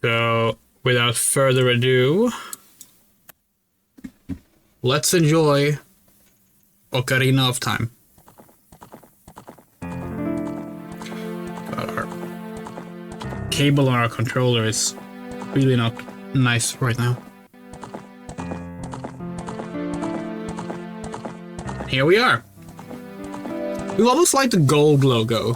So, without further ado, let's enjoy Ocarina of Time. God, our cable on our controller is really not nice right now. Here we are. We almost like the gold logo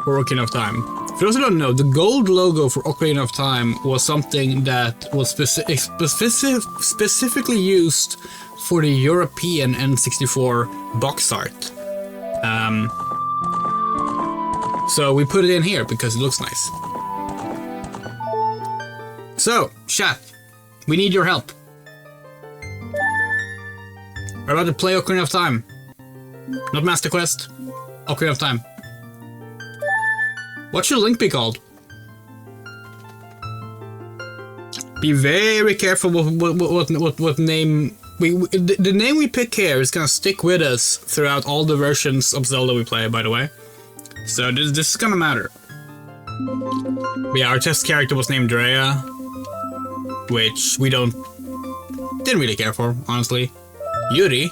for Ocarina of Time. For those who don't know, the gold logo for Ocarina of Time was something that was specifically used for the European N64 box art. So we put it in here because it looks nice. So, chat, we need your help. We're about to play Ocarina of Time. Not Master Quest, Ocarina of Time. What should Link be called? Be very careful what name the name we pick here is gonna stick with us throughout all the versions of Zelda we play, by the way. So this is gonna matter. But yeah, our test character was named Drea, which we didn't really care for, honestly. YURI.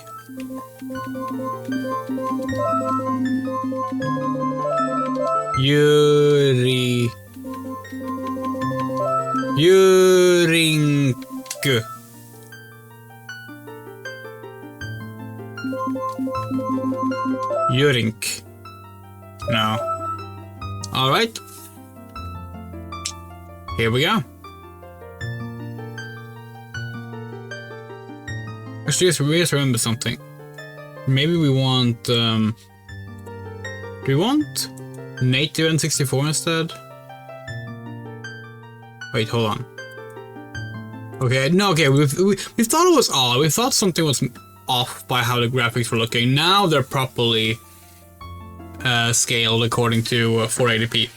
YURI. Yurink. Yurink. No. Alright. Here we go. Actually, we just remember something. Maybe we want, do we want native N64 instead? Wait, hold on. Okay, no, okay, we thought it was odd. We thought something was off by how the graphics were looking. Now they're properly scaled according to 480p.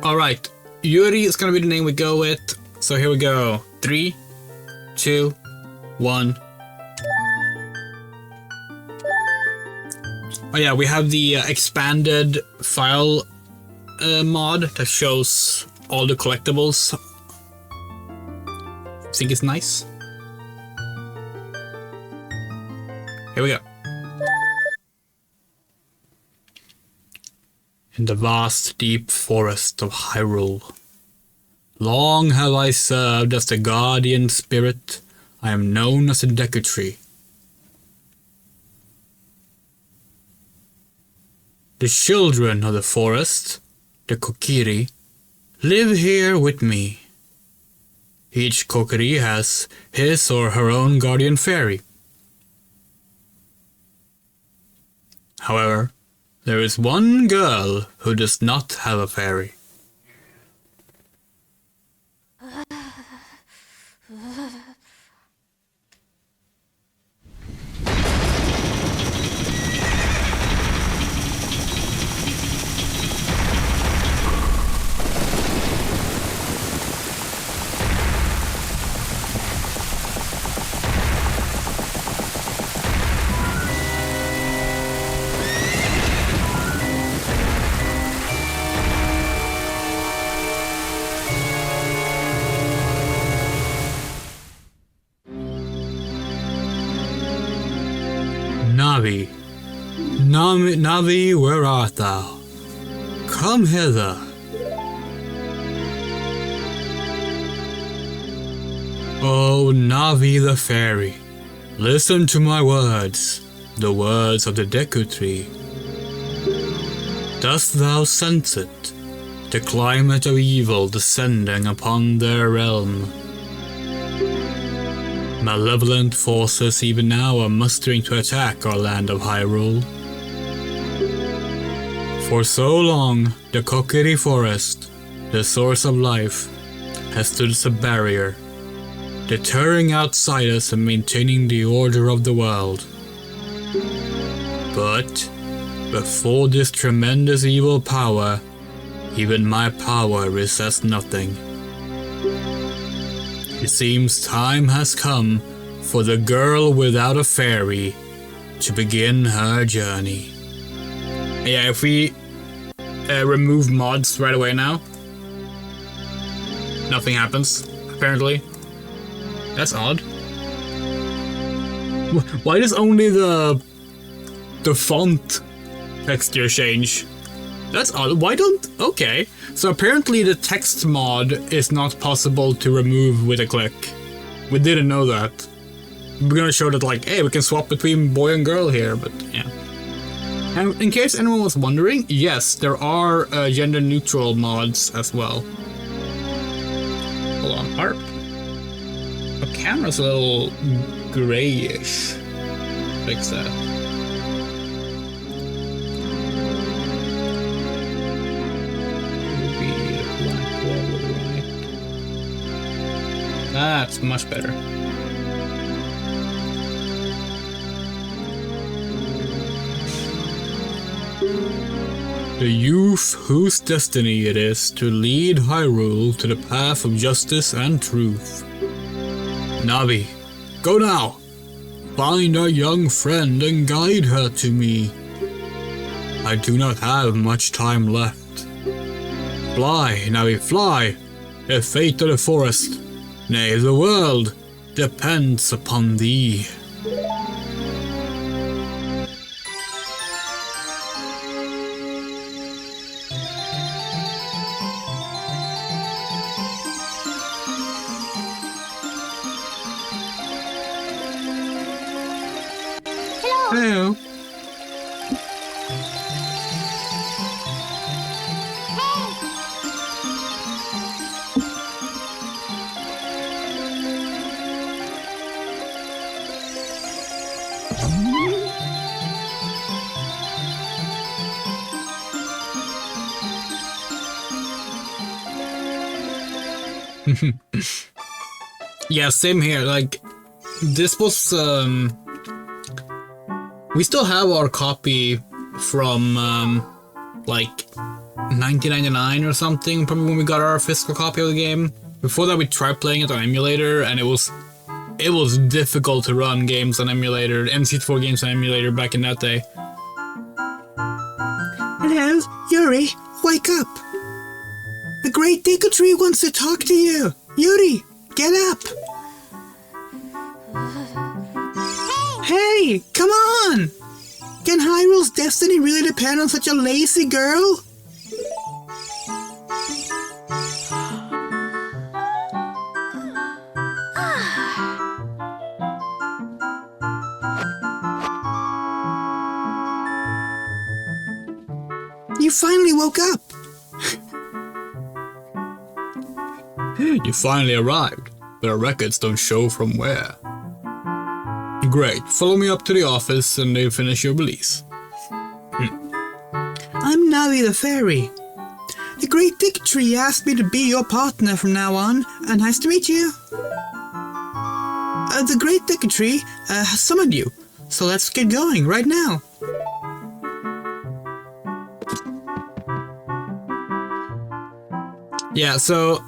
Alright, YURI is gonna be the name we go with. So here we go. 3, 2, 1. Oh yeah, we have the expanded file mod that shows all the collectibles. I think it's nice. Here we go. In the vast, deep forest of Hyrule, long have I served as the guardian spirit. I am known as the Deku Tree. The children of the forest, the Kokiri, live here with me. Each Kokiri has his or her own guardian fairy. However, there is one girl who does not have a fairy. Navi, Navi, where art thou? Come hither. O Navi the fairy, listen to my words, the words of the Deku Tree. Dost thou sense it, the climate of evil descending upon their realm? Malevolent forces even now are mustering to attack our land of Hyrule. For so long, the Kokiri Forest, the source of life, has stood as a barrier, deterring outsiders and maintaining the order of the world. But, before this tremendous evil power, even my power is as nothing. It seems time has come for the girl without a fairy to begin her journey. Yeah, if we remove mods right away now. Nothing happens, apparently. That's odd. Why does only the font texture change? That's odd. Why don't... Okay. So apparently the text mod is not possible to remove with a click. We didn't know that. We're gonna show that like, hey, we can swap between boy and girl here, but yeah. And in case anyone was wondering, yes, there are gender neutral mods as well. Hold on, harp. The camera's a little grayish. Fix that. Maybe the black wall right. That's much better. The youth whose destiny it is to lead Hyrule to the path of justice and truth. Navi, go now! Find our young friend and guide her to me. I do not have much time left. Fly, Navi, fly! The fate of the forest, nay, the world, depends upon thee. Hello. Yeah, same here. Like, this was we still have our copy from like 1999 or something, probably when we got our physical copy of the game. Before that we tried playing it on emulator, and it was difficult to run games on emulator, MC4 games on emulator back in that day. Hello, Yuri, wake up! The Great Deku Tree wants to talk to you! Yuri, get up! Hey, come on! Can Hyrule's destiny really depend on such a lazy girl? You finally woke up! You finally arrived, but our records don't show from where. Great, follow me up to the office and they finish your release. I'm Navi the Fairy. The Great Deku Tree asked me to be your partner from now on, and nice to meet you. The Great Deku Tree has summoned you, so let's get going right now. Yeah, so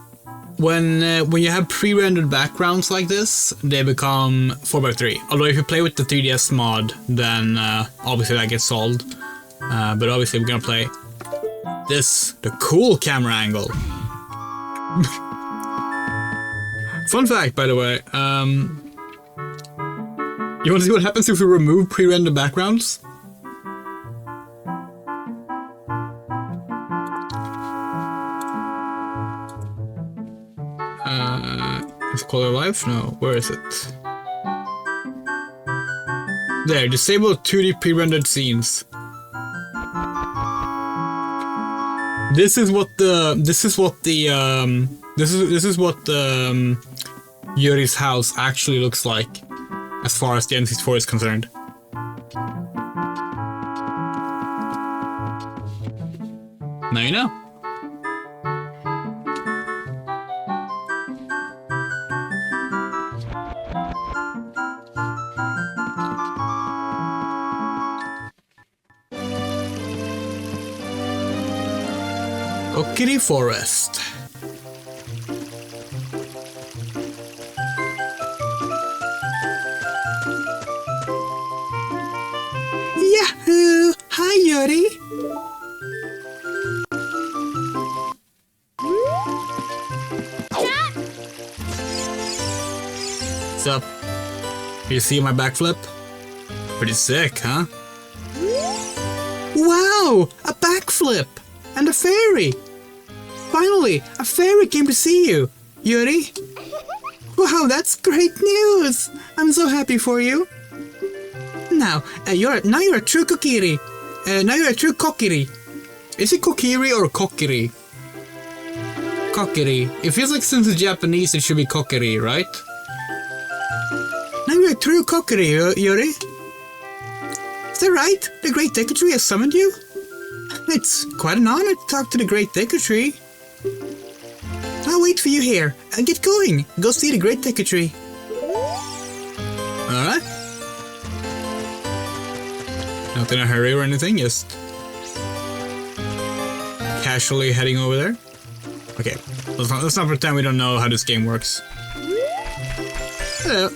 when you have pre-rendered backgrounds like this, they become 4x3. Although if you play with the 3DS mod, then obviously that gets solved. But obviously we're gonna play this, the cool camera angle. Fun fact, by the way, you want to see what happens if we remove pre-rendered backgrounds? Is color life? No, where is it? There, disable 2D pre-rendered scenes. This is what Yuri's house actually looks like, as far as the N64 is concerned. Now you know. Kokiri Forest. Yahoo! Hi, Yuri! You see my backflip? Pretty sick, huh? Wow! A backflip! And a fairy! Finally, a fairy came to see you, Yuri! Wow, that's great news! I'm so happy for you! Now you're a true kokiri. Now you're a true kokiri. Is it kokiri or kokiri? Kokiri. It feels like since it's Japanese it should be kokiri, right? Now you're a true kokiri, Yuri. Is that right? The Great Deku Tree has summoned you? It's quite an honor to talk to the Great Deku Tree. I'll wait for you here. And get going. Go see the Great Deku Tree. Alright. Not in a hurry or anything, just casually heading over there. Okay, let's not pretend we don't know how this game works. Hello.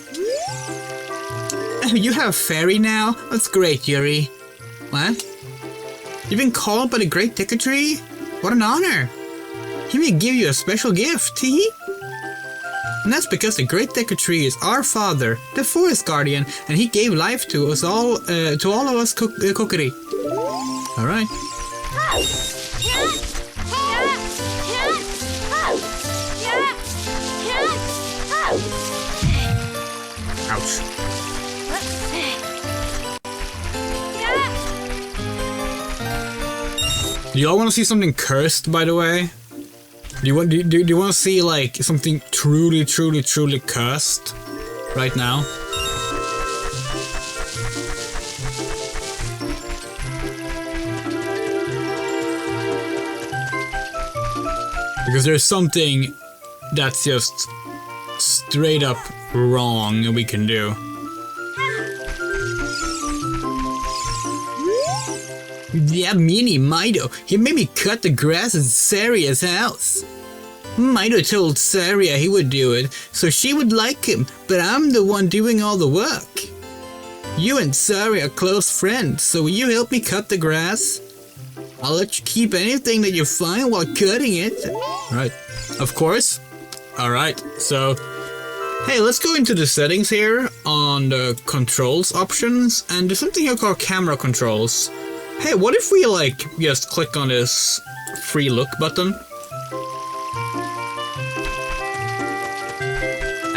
Oh, you have a fairy now? That's great, Yuri. What? You've been called by the Great Deku Tree? What an honor! He may give you a special gift, hee? And that's because the Great Deku Tree is our father, the Forest Guardian, and he gave life to us all, to all of us kokiri. All right. Ouch. Do y'all want to see something cursed, by the way? Do you want to see like something truly cursed right now? Because there's something that's just straight up wrong that we can do. Yeah, meanie Mido. He made me cut the grass at Saria's house. Mido told Saria he would do it, so she would like him, but I'm the one doing all the work. You and Saria are close friends, so will you help me cut the grass? I'll let you keep anything that you find while cutting it. Right. Of course. Alright, so... Hey, let's go into the settings here on the controls options, and there's something here called camera controls. Hey, what if we like just click on this free look button?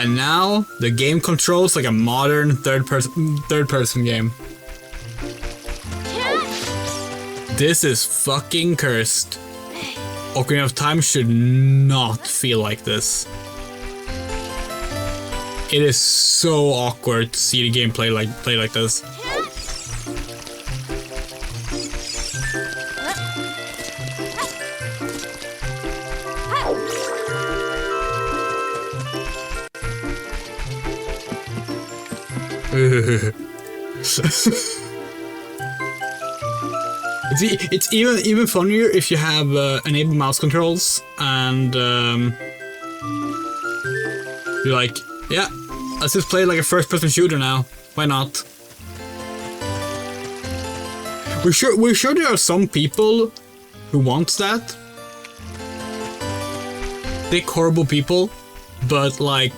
And now the game controls like a modern third person game. This is fucking cursed. Ocarina of Time should not feel like this. It is so awkward to see the game play like this. It's even funnier if you have enabled mouse controls and you're like, yeah, let's just play like a first-person shooter now. Why not? We're sure there are some people who want that. Thick, horrible people, but like.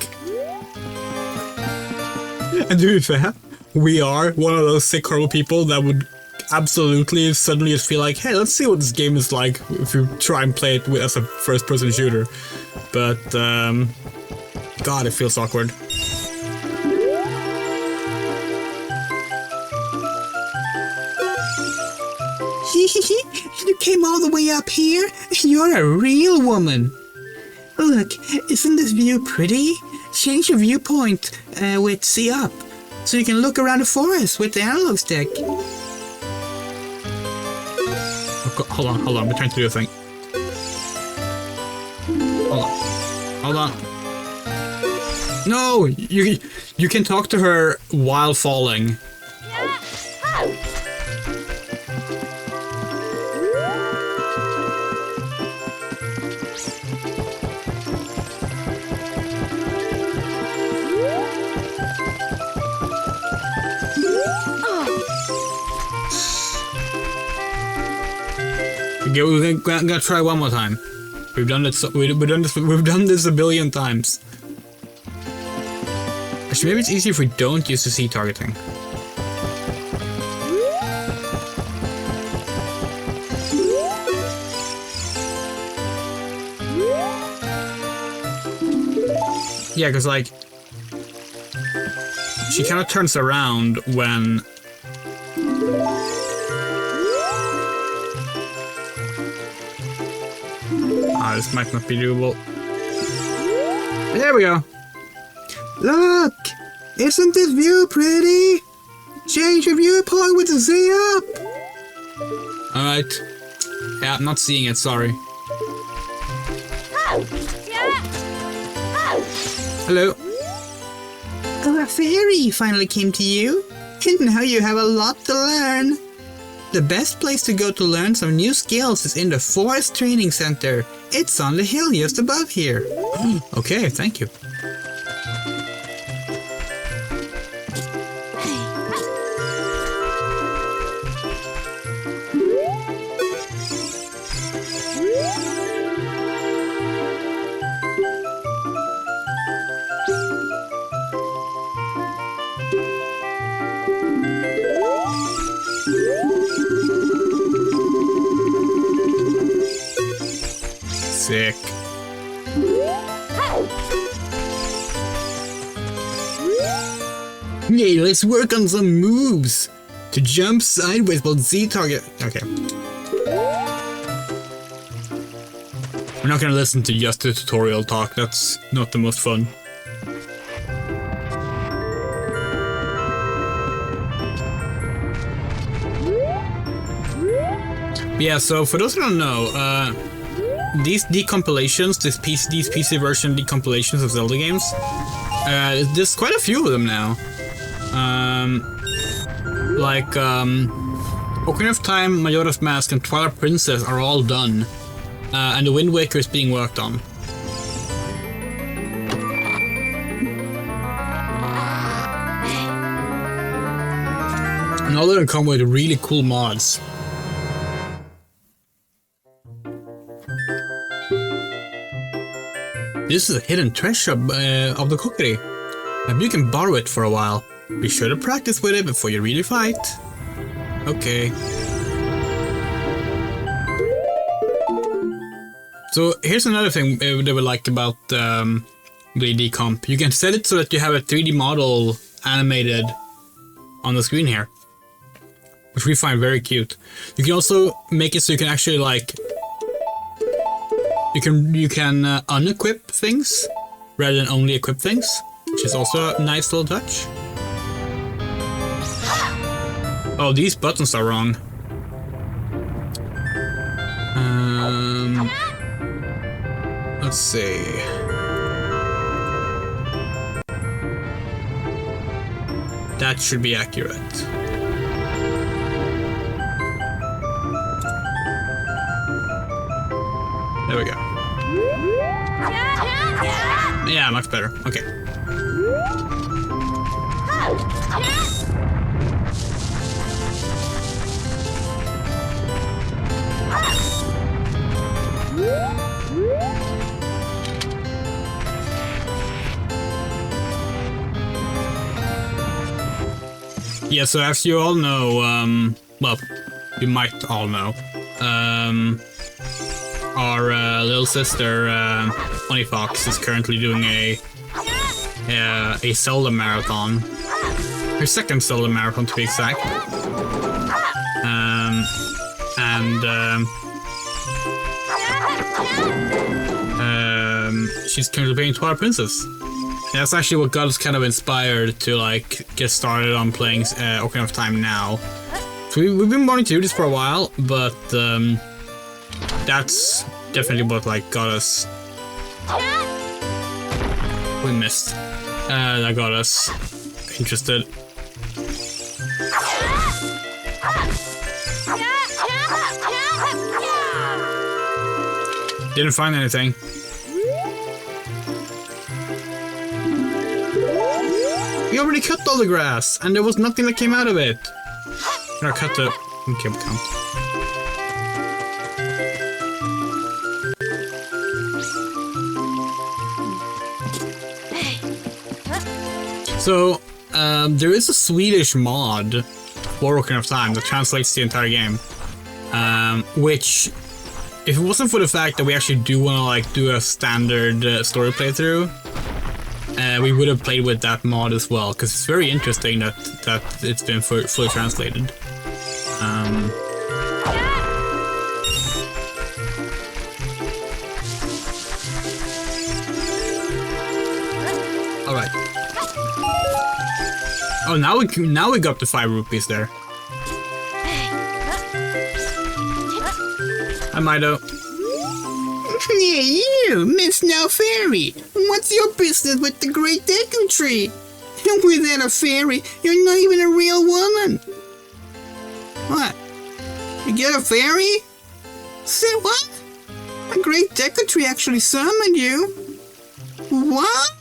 And to be fair, we are one of those sick, horrible people that would absolutely suddenly just feel like, hey, let's see what this game is like if you try and play it as a first-person shooter. But, God, it feels awkward. You came all the way up here? You're a real woman. Look, isn't this view pretty? Change your viewpoint with C up, so you can look around the forest with the analog stick. Hold on, we're trying to do a thing. Hold on. No, you can talk to her while falling. Okay, we're gonna try one more time. We've done this a billion times. Actually, maybe it's easier if we don't use the C targeting. Yeah, because like she kind of turns around when this might not be doable. There we go. Look! Isn't this view pretty? Change your viewpoint with the Z up! Alright. Yeah, I'm not seeing it, sorry. Hello. Oh, a fairy finally came to you. And now you have a lot to learn. The best place to go to learn some new skills is in the Forest Training Center. It's on the hill just above here. Okay, thank you. Sick. Hey, let's work on some moves. To jump sideways while Z target. Okay. We're not gonna listen to just the tutorial talk, that's not the most fun. Yeah, so for those who don't know, these decompilations, these PC version decompilations of Zelda games, there's quite a few of them now. Ocarina of Time, Majora's Mask, and Twilight Princess are all done, and the Wind Waker is being worked on. And all of them come with really cool mods. This is a hidden treasure of the cookery. Maybe you can borrow it for a while. Be sure to practice with it before you really fight. Okay. So here's another thing they would like about the decomp. You can set it so that you have a 3D model animated on the screen here, which we find very cute. You can also make it so you can actually like you can unequip things rather than only equip things, which is also a nice little touch. Oh, these buttons are wrong. Let's see. That should be accurate. There we go. Yeah, much better. Okay. Yeah, so as you all know, well, you might all know, our little sister, Honey Fox, is currently doing a Zelda marathon. Her second Zelda marathon, to be exact. She's currently playing Twilight Princess. And that's actually what got us kind of inspired to like get started on playing Ocarina of Time now. So we've been wanting to do this for a while, but that's definitely what like got us. We missed. That got us interested. Didn't find anything. We already cut all the grass, and there was nothing that came out of it. Or cut the... Okay, count. So, there is a Swedish mod for Ocarina of Time that translates the entire game. Which, if it wasn't for the fact that we actually do want to like do a standard story playthrough, we would have played with that mod as well, because it's very interesting that it's been fully translated. All right. Oh, now we got the 5 rupees there. I might have. Yeah, you, Miss No Fairy. What's your business with the Great Deku Tree? Without a fairy, you're not even a real woman. What? You get a fairy? Say what? A Great Deku Tree actually summoned you? What?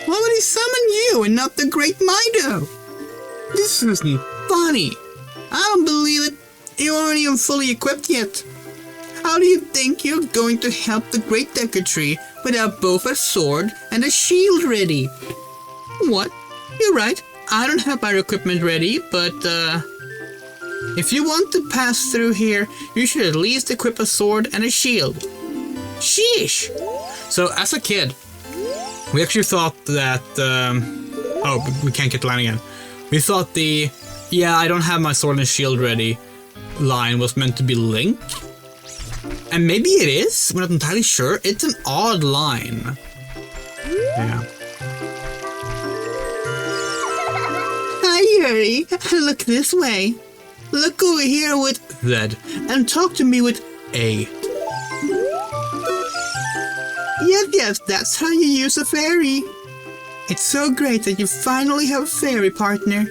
Why would he summon you and not the Great Mido? This isn't funny. I don't believe it. You aren't even fully equipped yet. How do you think you're going to help the Great Deku Tree without both a sword and a shield ready? What? You're right. I don't have our equipment ready, but if you want to pass through here, you should at least equip a sword and a shield. Sheesh! So, as a kid, we actually thought that... oh, we can't get the line again. We thought the, yeah, I don't have my sword and shield ready line was meant to be Link. And maybe it is, we're not entirely sure. It's an odd line. Yeah. Hi, Yuri. Look this way. Look over here with Z. and talk to me with A. Yes, that's how you use a fairy. It's so great that you finally have a fairy partner.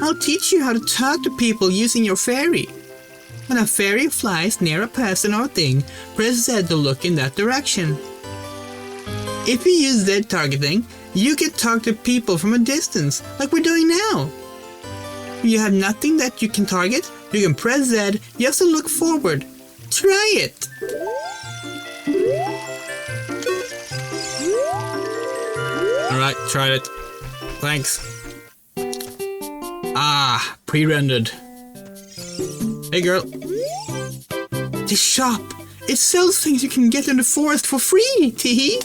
I'll teach you how to talk to people using your fairy. When a fairy flies near a person or thing, press Z to look in that direction. If you use Z targeting, you can talk to people from a distance, like we're doing now. If you have nothing that you can target, you can press Z just to look forward. Try it! Alright, tried it. Thanks. Ah, pre-rendered. Hey girl. This shop, it sells things you can get in the forest for free, Teehee.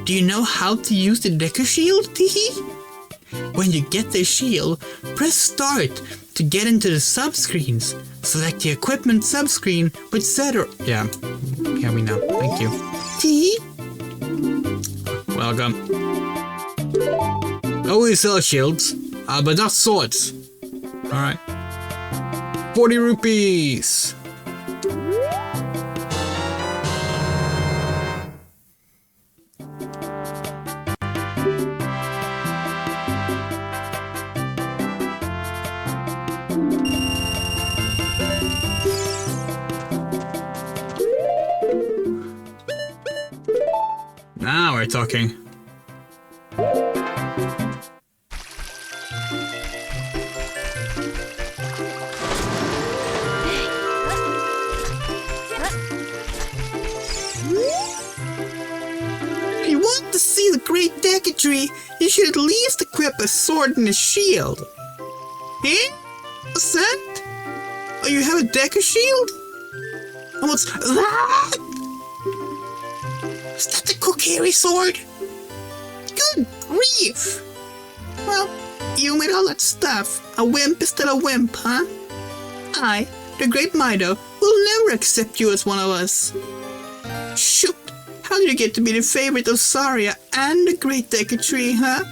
Do you know how to use the Deku Shield, Teehee? When you get the shield, press start to get into the subscreens. Select the equipment subscreen with Z or... Yeah, we know. Thank you. Teehee? Welcome. Oh, we sell shields, but not swords. Alright. 40 rupees! Now we're talking. If you want to see the Great Deku Tree, you should at least equip a sword and a shield. Eh? What's that? Oh, you have a Deku Shield? And what's that? Is that the Kokiri sword? Good grief! Well, you with all that stuff, a wimp is still a wimp, huh? I, the Great Mido, will never accept you as one of us. Shoot! How did you get to be the favorite of Saria and the Great Deku Tree, huh?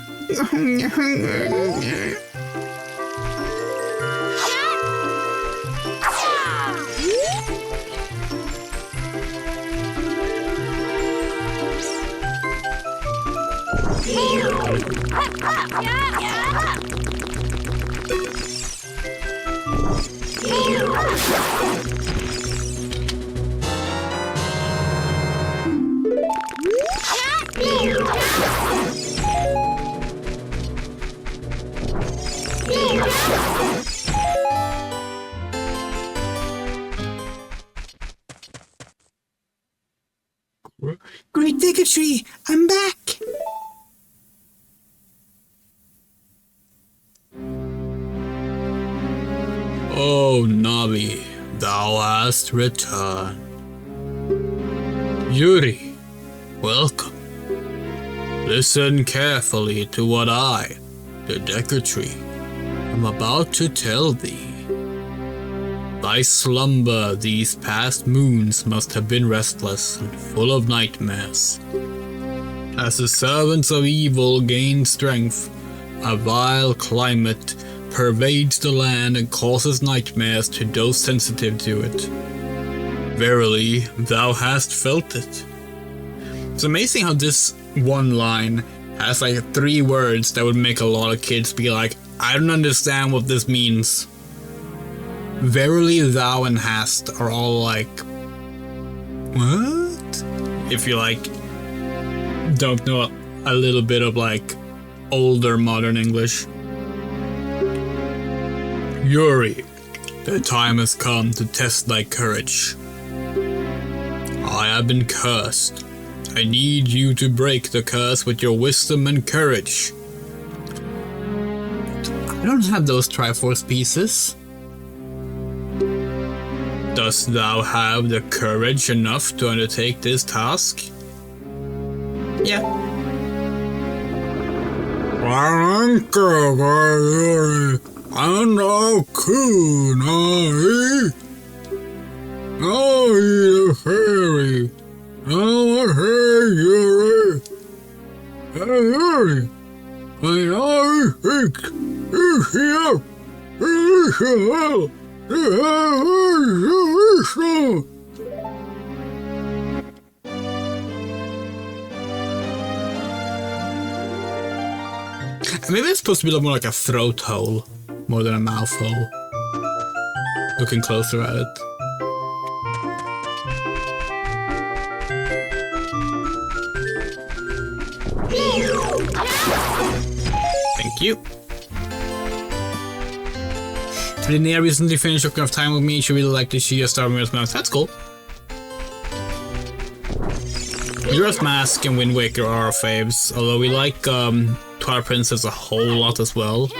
Great Deku Tree, I'm back! Oh, Navi, thou hast returned. Yuri, welcome. Listen carefully to what I, the Decretry, am about to tell thee. Thy slumber these past moons must have been restless and full of nightmares. As the servants of evil gain strength, a vile climate pervades the land and causes nightmares to those sensitive to it. Verily, thou hast felt it. It's amazing how this one line has like 3 words that would make a lot of kids be like, I don't understand what this means. Verily, thou and hast are all like, what? If you like, don't know a little bit of like older modern English. Yuri, the time has come to test thy courage. I have been cursed. I need you to break the curse with your wisdom and courage. I don't have those Triforce pieces. Dost thou have the courage enough to undertake this task? Yeah. And how coon I? Oh, the fairy. Oh, hey, Yuri. Hey, Yuri. When I think you here, maybe it's supposed to be more like a throat hole, more than a mouth hole. Looking closer at it. Thank you. Linnea recently finished Ocarina of Time with me. She really liked it. She just started with Mask. That's cool. Majora's Mask and Wind Waker are our faves, although we like Twilight Princess a whole lot as well.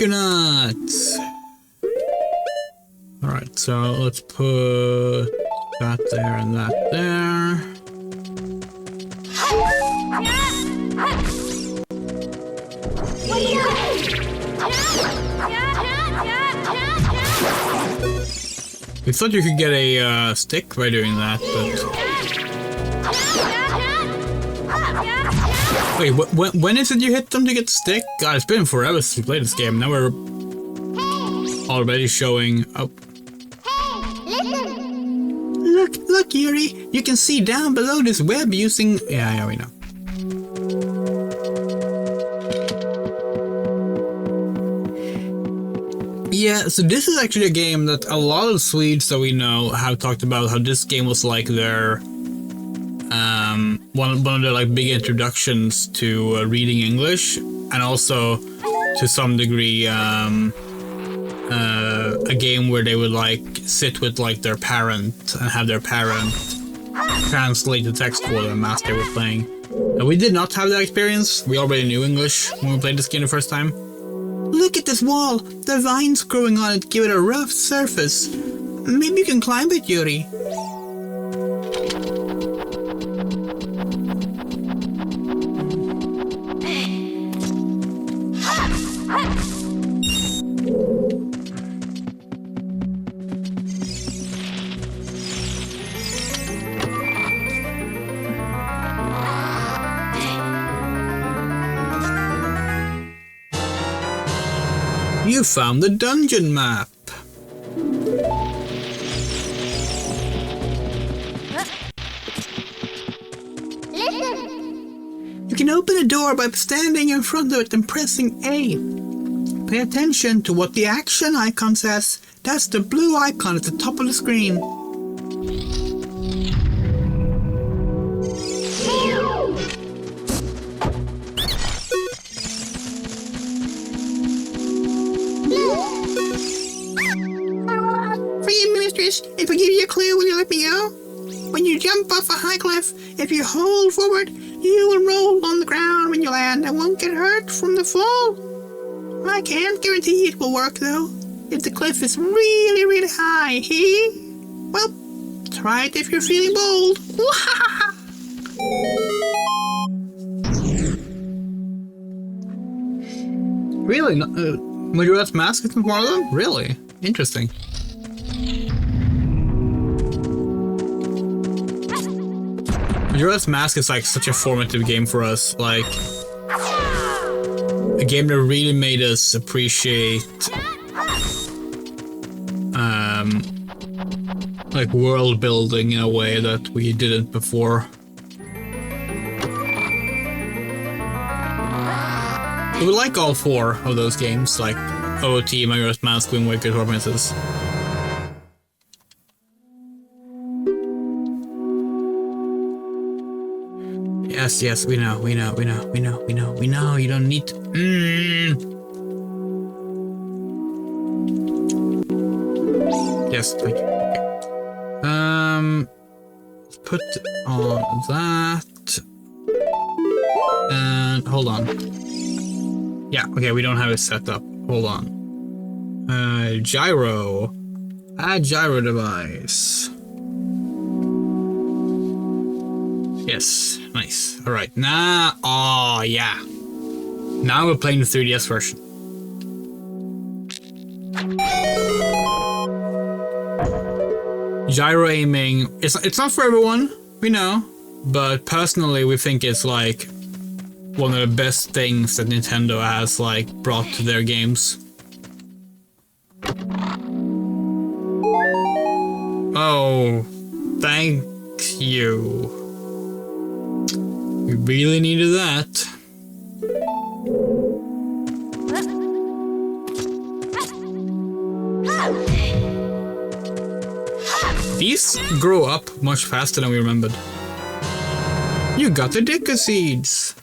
Nuts. Alright, so let's put that there and that there. We thought you could get a stick by doing that, but... Wait, when is it you hit them to get the stick? God, it's been forever since we played this game. Now we're already showing up. Hey, listen! Look, Yuri! You can see down below this web using... Yeah, we know. Yeah, so this is actually a game that a lot of Swedes that we know have talked about how this game was like their... one of the like big introductions to reading English, and also to some degree a game where they would like sit with like their parent and have their parent translate the text for them as they were playing. We did not have that experience. We already knew English when we played this game the first time. Look at this wall. The vines growing on it give it a rough surface. Maybe you can climb it, Yuri. You found the dungeon map. Listen. You can open a door by standing in front of it and pressing A. Pay attention to what the action icon says. That's the blue icon at the top of the screen. Forgive me, mistress. If I give you a clue, will you let me go? When you jump off a high cliff, if you hold forward, you will roll on the ground when you land and won't get hurt from the fall. I can't guarantee it will work, though. If the cliff is really, really high, well, try it if you're feeling bold. Really? Majora's Mask isn't one of them? Really? Interesting. Majora's Mask is like such a formative game for us. Like, a game that really made us appreciate like world building in a way that we didn't before. We like all four of those games, like OOT, Majora's Mask, Wind Waker, Twilight Princess. Yes, we know, you don't need to... Yes, thank you. Put on that. And hold on. Yeah, okay, we don't have it set up. Hold on. Gyro. Add gyro device. Yes, nice. Alright, now, oh yeah. Now we're playing the 3DS version. Gyro aiming, it's not for everyone, we know, but personally we think it's like one of the best things that Nintendo has like brought to their games. Oh, thank you. We really needed that. These grow up much faster than we remembered. You got the Dicka seeds.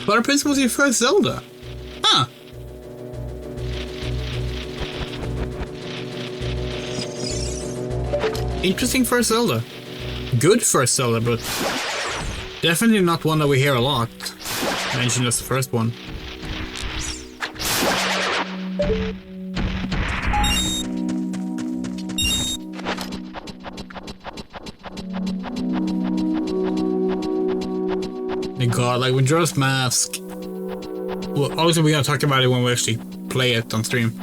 Twilight Princess was your first Zelda. Huh. Interesting first Zelda. Good first Zelda, but definitely not one that we hear a lot mentioned as the first one. Thank God, like Majora's Mask. Well, obviously we're gonna talk about it when we actually play it on stream.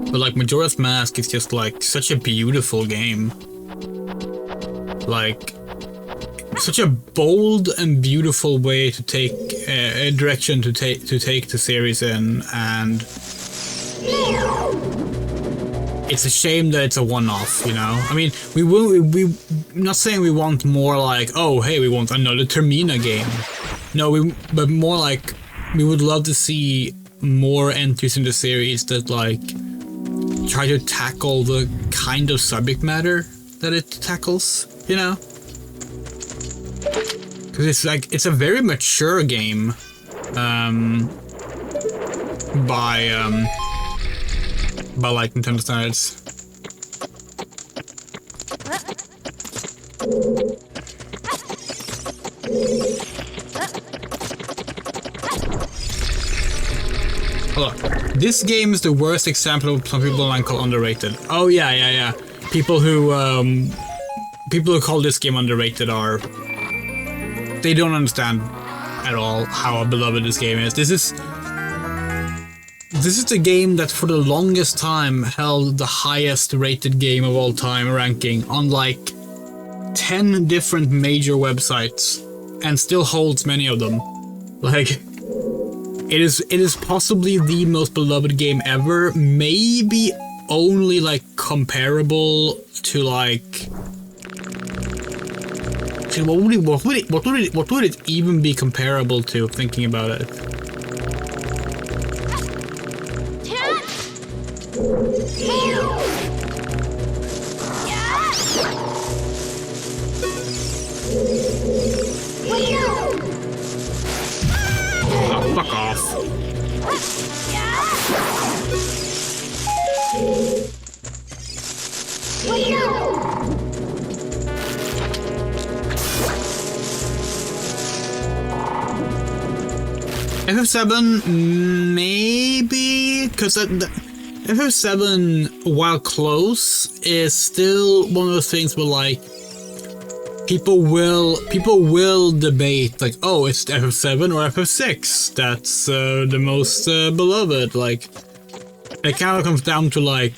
But like Majora's Mask is just like such a beautiful game. Like such a bold and beautiful way to take a direction to take the series in, and it's a shame that it's a one-off, you know. I mean, we not saying we want more like, oh hey, we want another Termina game. No, but more like we would love to see more entries in the series that like try to tackle the kind of subject matter that it tackles, you know? Because it's like, it's a very mature game by like Nintendo standards. Hold on. This game is the worst example of some people online call underrated. Oh yeah. People who call this game underrated are, they don't understand at all how beloved this game is. This is the game that for the longest time held the highest rated game of all time ranking on like 10 different major websites and still holds many of them. Like, it is possibly the most beloved game ever. Maybe only like comparable to like. What would it even be comparable to? Thinking about it. Oh, fuck off. FF7, maybe? Because FF7, while close, is still one of those things where, like, people will debate, like, oh, it's FF7 or FF6 that's the most beloved. Like, it kind of comes down to, like,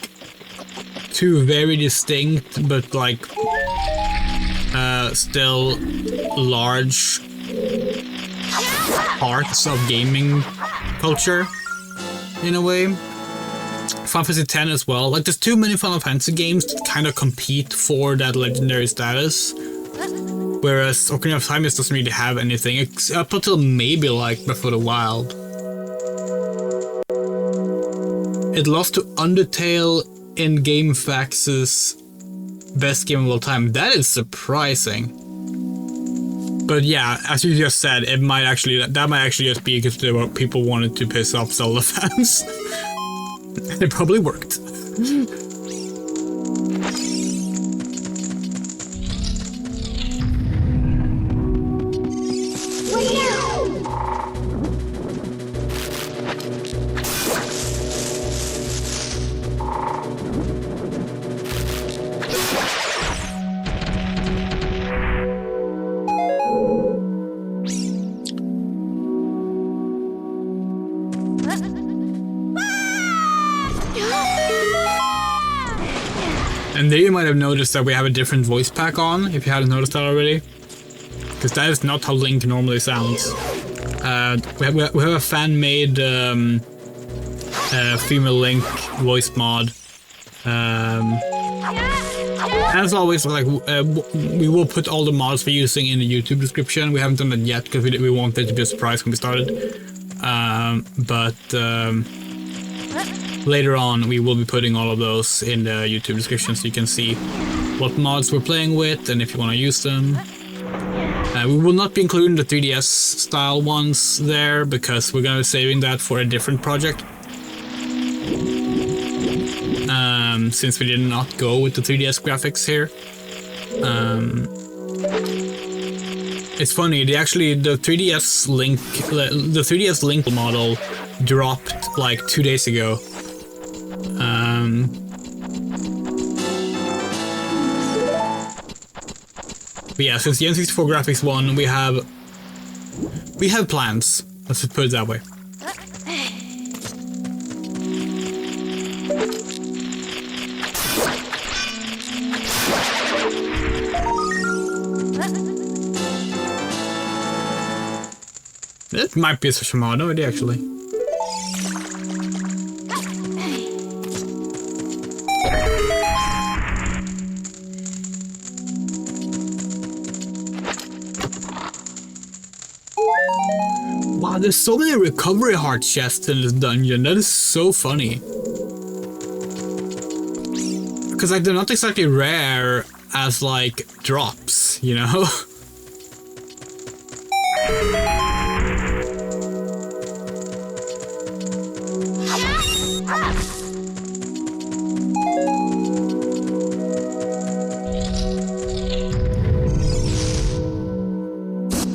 two very distinct but, like, still large parts of gaming culture, in a way. Final Fantasy X as well. Like, there's too many Final Fantasy games that kind of compete for that legendary status. Whereas Ocarina of Time doesn't really have anything, up until maybe like Breath of the Wild. It lost to Undertale in GameFAQs' best game of all time. That is surprising. But yeah, as you just said, that might actually just be because people wanted to piss off Zelda fans. And it probably worked. And there you might have noticed that we have a different voice pack on, if you hadn't noticed that already. Because that is not how Link normally sounds. We have a fan-made female Link voice mod. As always, like we will put all the mods we're using in the YouTube description. We haven't done that yet because we wanted it to be a surprise when we started. Later on, we will be putting all of those in the YouTube description so you can see what mods we're playing with and if you want to use them. We will not be including the 3DS style ones there because we're going to be saving that for a different project. Since we did not go with the 3DS graphics here. It's funny, the 3DS Link model dropped like 2 days ago. But yeah, since the N64 graphics one, we have plans. Let's just put it that way. It might be a special mod, no idea actually. Wow, there's so many recovery heart chests in this dungeon. That is so funny. Because like they're not exactly rare as like drops, you know?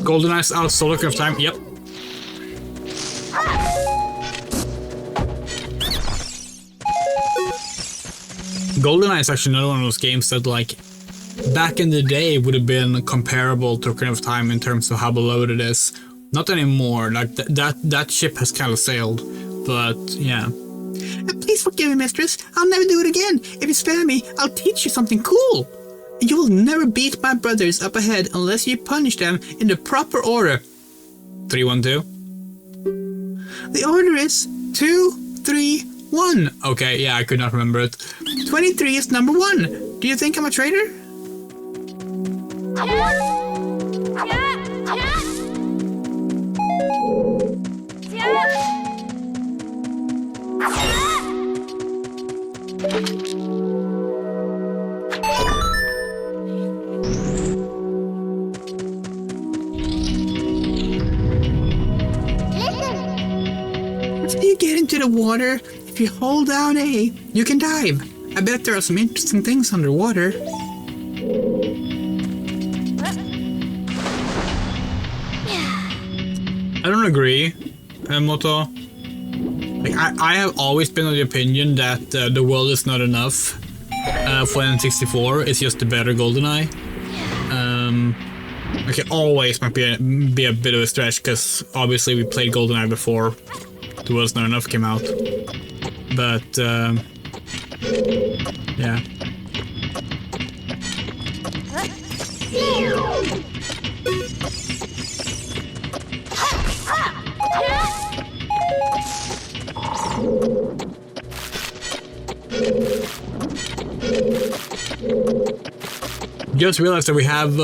Golden Eyes out solo of time, yep. GoldenEye is actually another one of those games that, like, back in the day would have been comparable to Ocarina of Time in terms of how beloved it is. Not anymore. Like that ship has kind of sailed, but yeah. Please forgive me, mistress. I'll never do it again. If you spare me, I'll teach you something cool. You will never beat my brothers up ahead unless you punish them in the proper order. 3-1-2. The order is 2, 3, 1. Okay, yeah, I could not remember it. 23 is number 1. Do you think I'm a traitor? After you get into the water, if you hold down A, you can dive. I bet there are some interesting things underwater. I don't agree, Moto. Like, I have always been of the opinion that the world is not enough for N64. It's just a better GoldenEye. Okay, always might be a bit of a stretch, because obviously we played GoldenEye before The World's Not Enough came out. But, yeah. Just realized that we have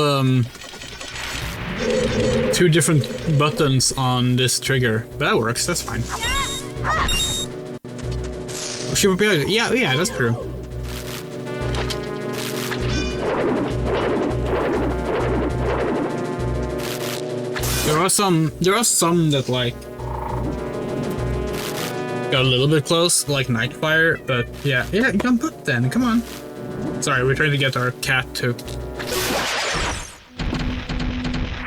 2 different buttons on this trigger, but that works. That's fine. Should we be able to, yeah, that's true. There are some that like got a little bit close, like Nightfire, but yeah, jump up then. Come on. Sorry, we're trying to get our cat to.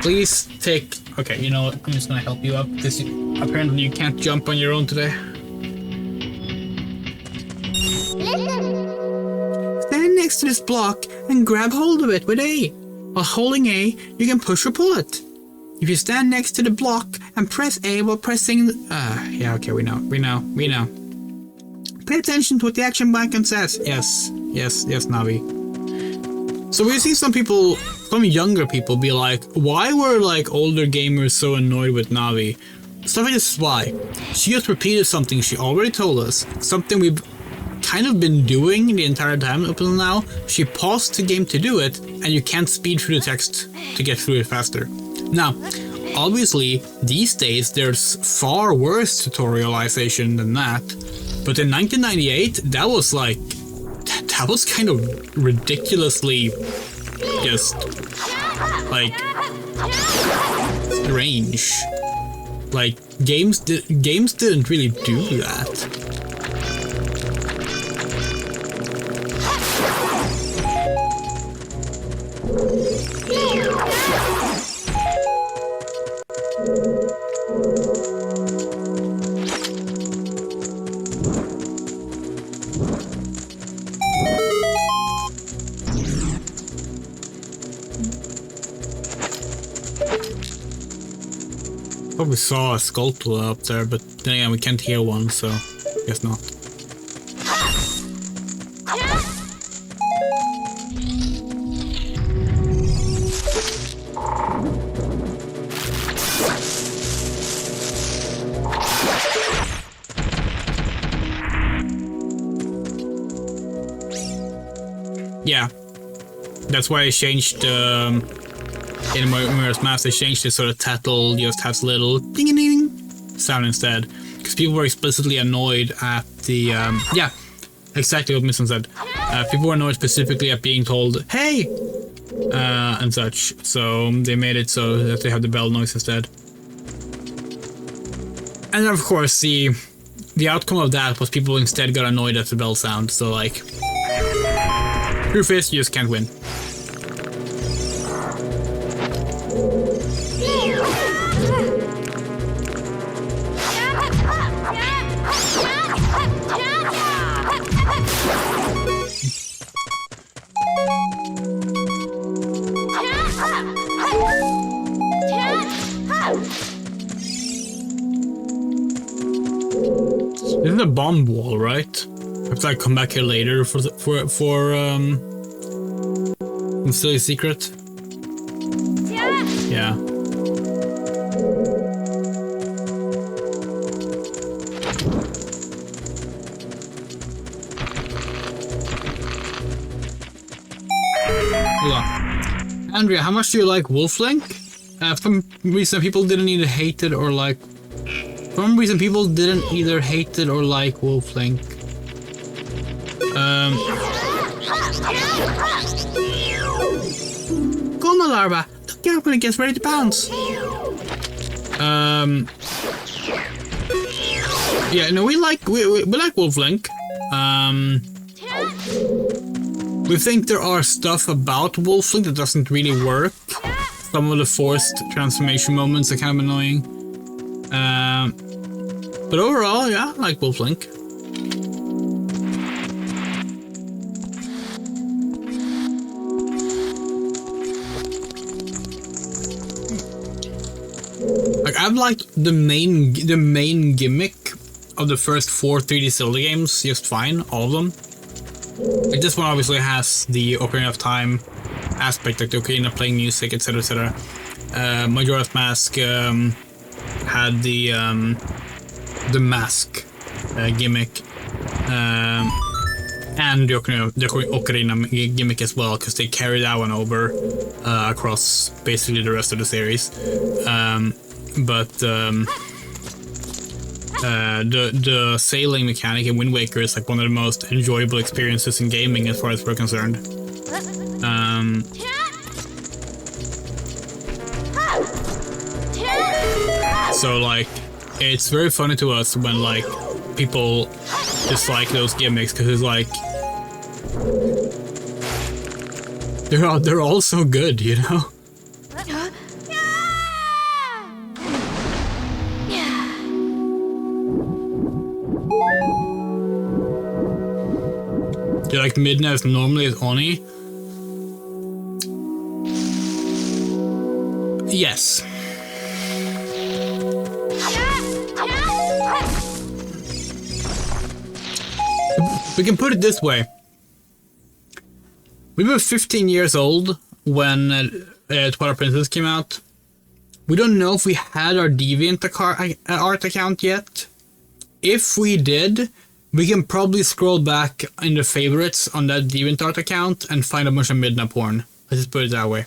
Please take. Okay, you know what? I'm just gonna help you up because apparently you can't jump on your own today. Stand next to this block and grab hold of it with A. While holding A, you can push or pull it. If you stand next to the block and press A while pressing... yeah, okay, we know. Pay attention to what the action icon says. Yes, Navi. So we've seen some people, some younger people be like, why were like older gamers so annoyed with Navi? Stuff like this is why. She just repeated something she already told us, something we've kind of been doing the entire time up until now. She paused the game to do it, and you can't speed through the text to get through it faster. Now, obviously, these days there's far worse tutorialization than that, but in 1998, that was like, that was kind of ridiculously just, like, strange. Like, games didn't really do that. Probably saw a skull up there, but then again, we can't hear one, so guess not. Yeah, that's why I changed in Mirror's Mask. They changed it so the title just has a little ding ding ding sound instead, because people were explicitly annoyed at the yeah, exactly what Misson said. People were annoyed specifically at being told "Hey" and such, so they made it so that they have the bell noise instead. And of course, the outcome of that was people instead got annoyed at the bell sound. So like, truth is, you just can't win. This is a bomb wall, right? Have to like come back here later for silly secret. Yeah. Andrea, how much do you like Wolf Link? For some reason, people didn't either hate it or like. For some reason, people didn't either hate it or like Wolf Link. Goma larva, look out when it gets ready to pounce. Yeah, no, we like Wolf Link. We think there are stuff about Wolf Link that doesn't really work. Some of the forced transformation moments are kind of annoying. But overall, yeah, I like Wolf Link. Like, I've liked the main gimmick of the first 4 3D Zelda games just fine, all of them. Like, this one obviously has the Ocarina of Time aspect, like the Ocarina playing music, etc, etc. Majora's Mask had the mask gimmick, and the Ocarina gimmick as well, because they carried that one over across basically the rest of the series. The sailing mechanic in Wind Waker is like one of the most enjoyable experiences in gaming as far as we're concerned. So like, it's very funny to us when like people dislike those gimmicks, because it's like they're all so good, you know. Do you like Midna as normally as Oni? Yes. We can put it this way. We were 15 years old when Twilight Princess came out. We don't know if we had our DeviantArt account yet. If we did, we can probably scroll back in the favorites on that DeviantArt account and find a bunch of Midna porn. Let's just put it that way.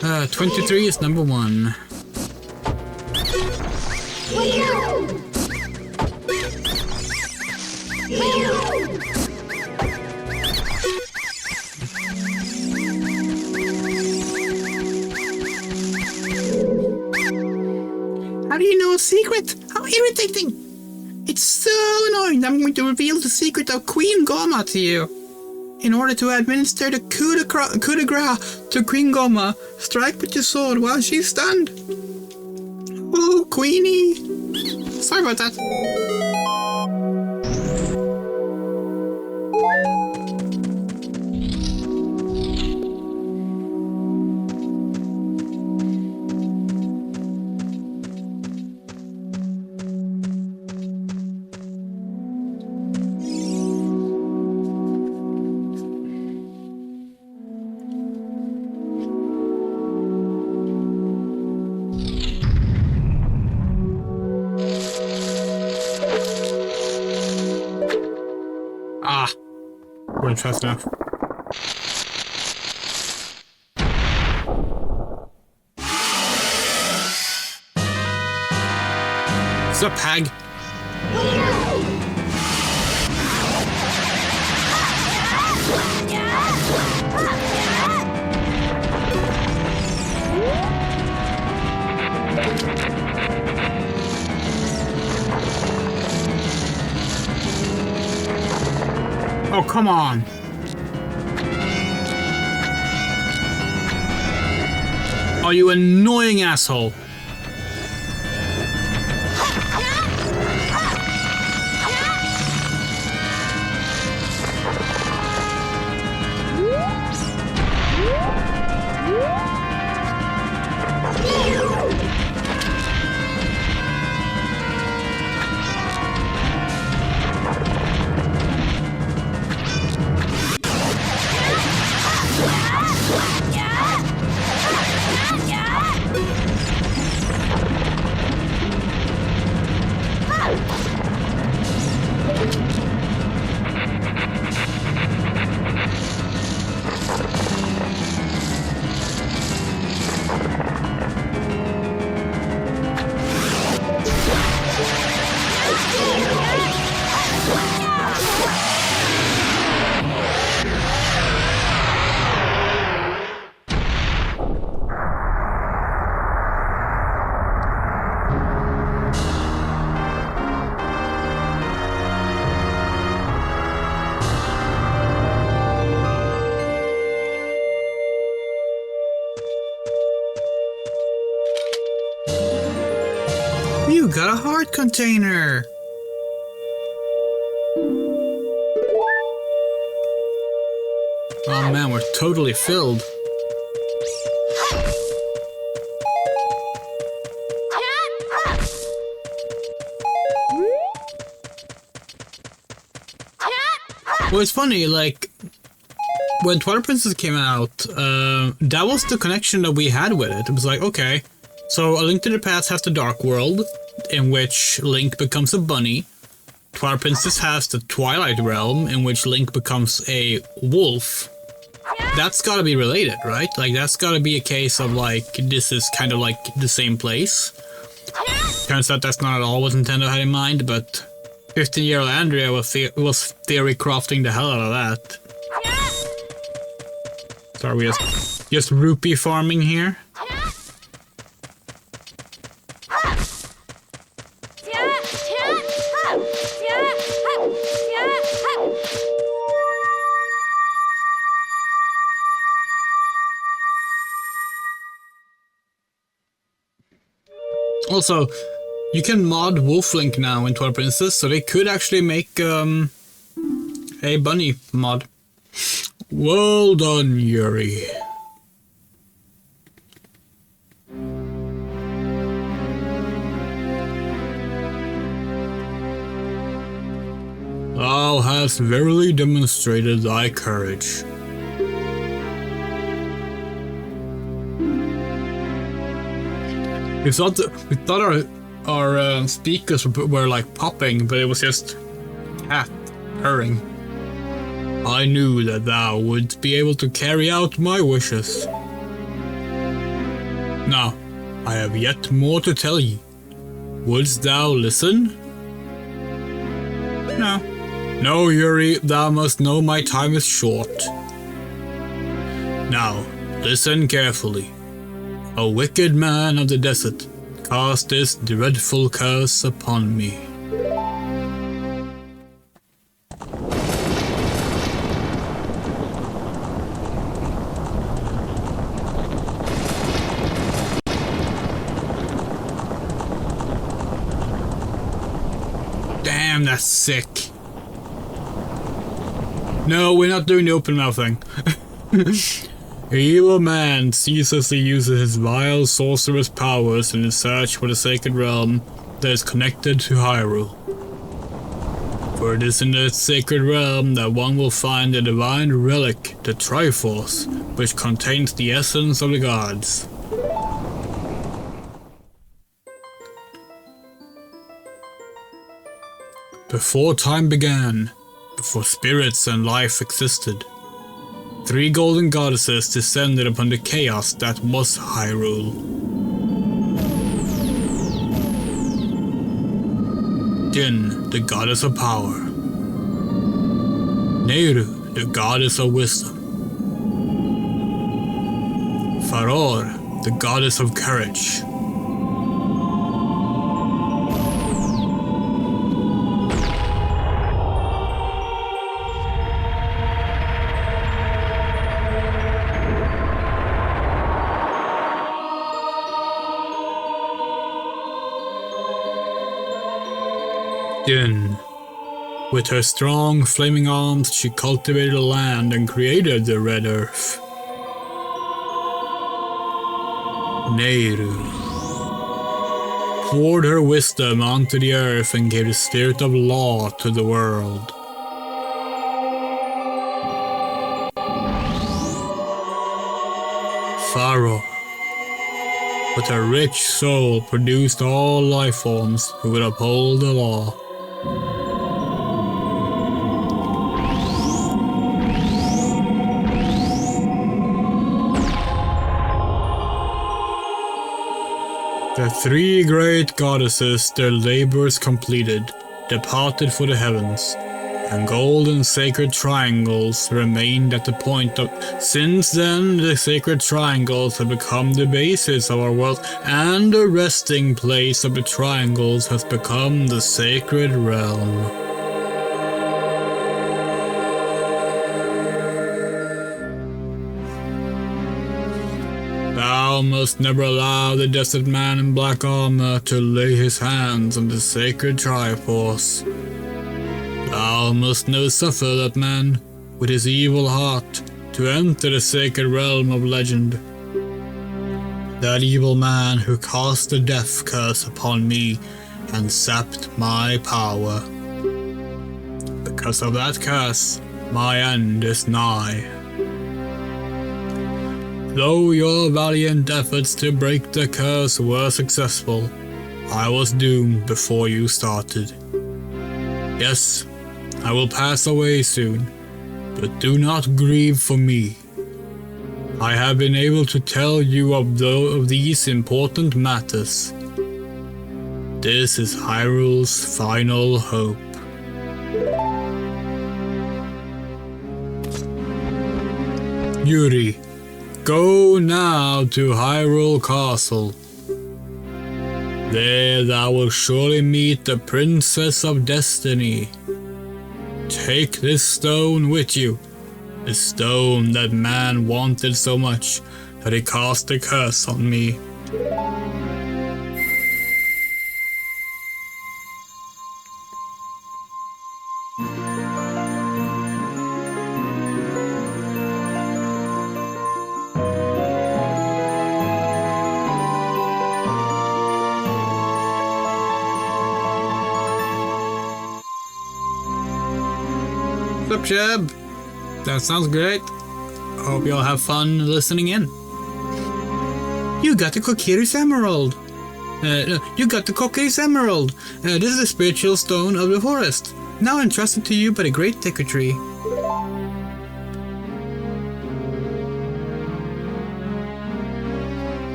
23 is number 1. How do you know a secret? How irritating! It's so annoying. I'm going to reveal the secret of Queen Goma to you. In order to administer the coup de grace to Queen Goma, strike with your sword while she's stunned. Oh, Queenie. Sorry about that. Weren't fast enough. What's up, hag? Oh, come on. Oh, you annoying asshole. You got a heart container! Oh man, we're totally filled. Well, it's funny, like, when Twilight Princess came out, that was the connection that we had with it. It was like, okay, so A Link to the Past has the Dark World, in which Link becomes a bunny. Twilight Princess has the Twilight Realm, in which Link becomes a wolf. That's gotta be related, right? Like, that's gotta be a case of, like, this is kind of like the same place. Turns out that's not at all what Nintendo had in mind, but 15-year-old Andrea was theory crafting the hell out of that. So are we just rupee farming here? Also, you can mod Wolf Link now in Twilight Princess, so they could actually make a bunny mod. Well done, Yuri. Thou hast verily demonstrated thy courage. We thought our speakers were like popping, but it was just cat purring. I knew that thou would be able to carry out my wishes. Now, I have yet more to tell ye. Wouldst thou listen? No. No, Yuri, thou must know my time is short. Now, listen carefully. A wicked man of the desert cast this dreadful curse upon me. Damn, that's sick. No, we're not doing the open mouth thing. The evil man ceaselessly uses his vile sorcerous powers in his search for the sacred realm that is connected to Hyrule. For it is in the sacred realm that one will find the divine relic, the Triforce, which contains the essence of the gods. Before time began, before spirits and life existed, 3 golden goddesses descended upon the chaos that was Hyrule. Din, the goddess of power. Nehru, the goddess of wisdom. Faror, the goddess of courage. Din. With her strong, flaming arms, she cultivated the land and created the Red Earth. Nehru poured her wisdom onto the earth and gave the spirit of law to the world. Pharaoh, with her rich soul, produced all life forms who would uphold the law. The 3 great goddesses, their labors completed, departed for the heavens, and golden sacred triangles remained at the point of... Since then, the sacred triangles have become the basis of our world, and the resting place of the triangles has become the sacred realm. Thou must never allow the desert man in black armor to lay his hands on the sacred Triforce. Thou must never suffer that man, with his evil heart, to enter the sacred realm of legend. That evil man who cast the death curse upon me and sapped my power. Because of that curse, my end is nigh. Though your valiant efforts to break the curse were successful, I was doomed before you started. Yes, I will pass away soon, but do not grieve for me. I have been able to tell you of these important matters. This is Hyrule's final hope. Yuri, go now to Hyrule Castle. There thou will surely meet the Princess of Destiny. Take this stone with you, the stone that man wanted so much that he cast a curse on me. What's up, Jeb? That sounds great. Hope y'all have fun listening in. You got the Kokiri's Emerald. You got the Kokiri's Emerald. This is the spiritual stone of the forest, now entrusted to you by the great Decretry.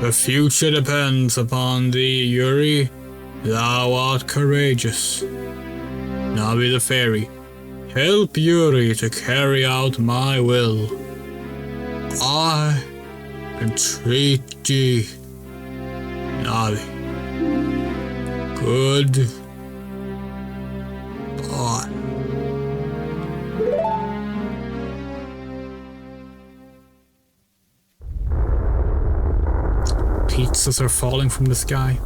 The future depends upon thee, Yuri. Thou art courageous. Navi the Fairy, help Yuri to carry out my will. I entreat thee, Navi. Good bye. Pizzas are falling from the sky.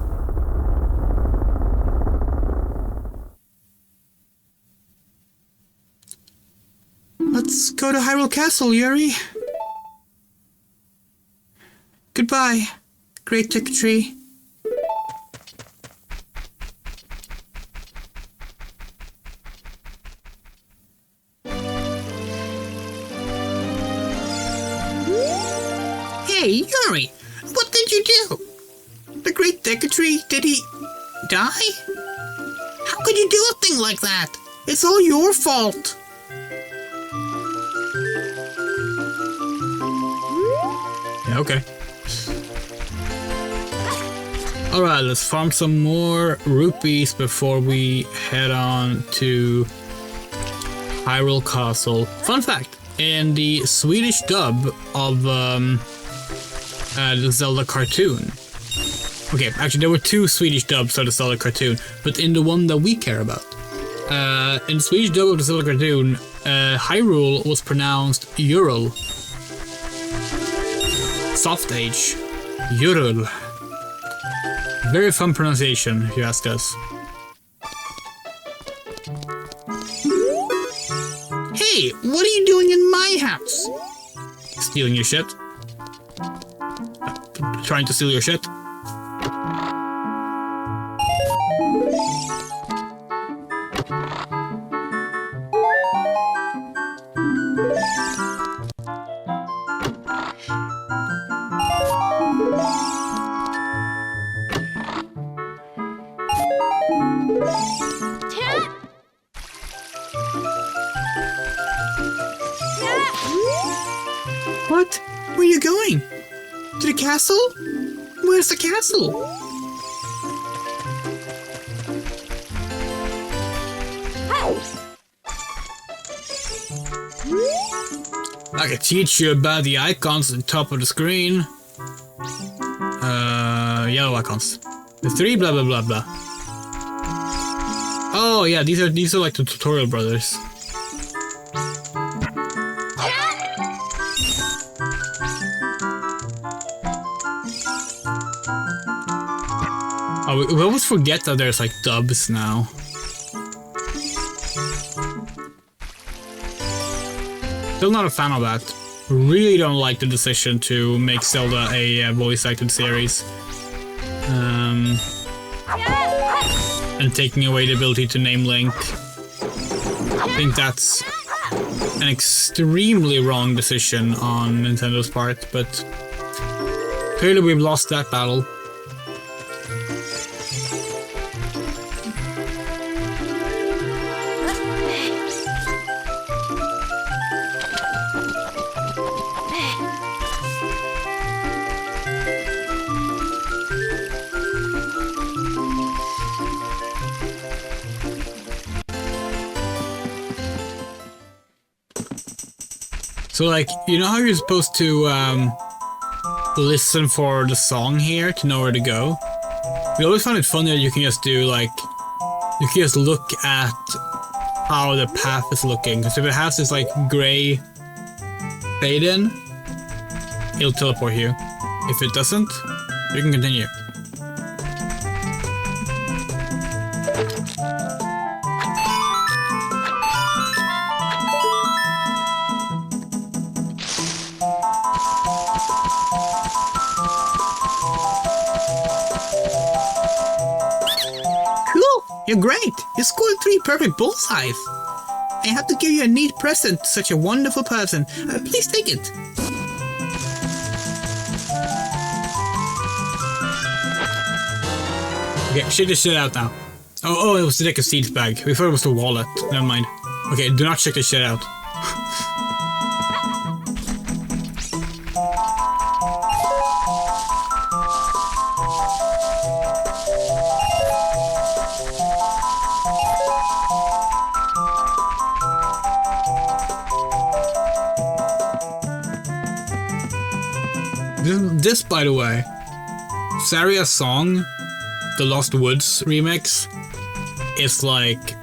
Let's go to Hyrule Castle, Yuri. Goodbye, great Decretry. Hey, Yuri, what did you do? The great Decretry, did he die? How could you do a thing like that? It's all your fault. Yeah, okay. Alright, let's farm some more rupees before we head on to Hyrule Castle. Fun fact, in the Swedish dub of the Zelda cartoon. Okay, actually there were two Swedish dubs of the Zelda cartoon, but in the one that we care about. In the Swedish dub of the Zelda cartoon, Hyrule was pronounced Ural. Soft Age. Ural. Very fun pronunciation, if you ask us. Hey, what are you doing in my house? Stealing your shit. Trying to steal your shit. What? Where are you going? To the castle? Where's the castle? I can teach you about the icons at the top of the screen. Yellow icons. The 3 blah blah blah blah. Oh yeah, these are like the tutorial brothers. Oh, we always forget that there's like dubs now. Still not a fan of that. Really don't like the decision to make Zelda a voice-acted series. And taking away the ability to name Link. I think that's an extremely wrong decision on Nintendo's part, but clearly we've lost that battle. So like, you know how you're supposed to listen for the song here to know where to go? We always found it funny that you can just do like, you can just look at how the path is looking. Because if it has this like gray fade in, it'll teleport you. If it doesn't, you can continue. You're great! You scored 3 perfect bullseyes! I have to give you a neat present to such a wonderful person. Please take it! Okay, shake this shit out now. Oh, it was the deck of seeds bag. We thought it was the wallet. Never mind. Okay, do not check this shit out. This, by the way, Saria's song, the Lost Woods remix, is like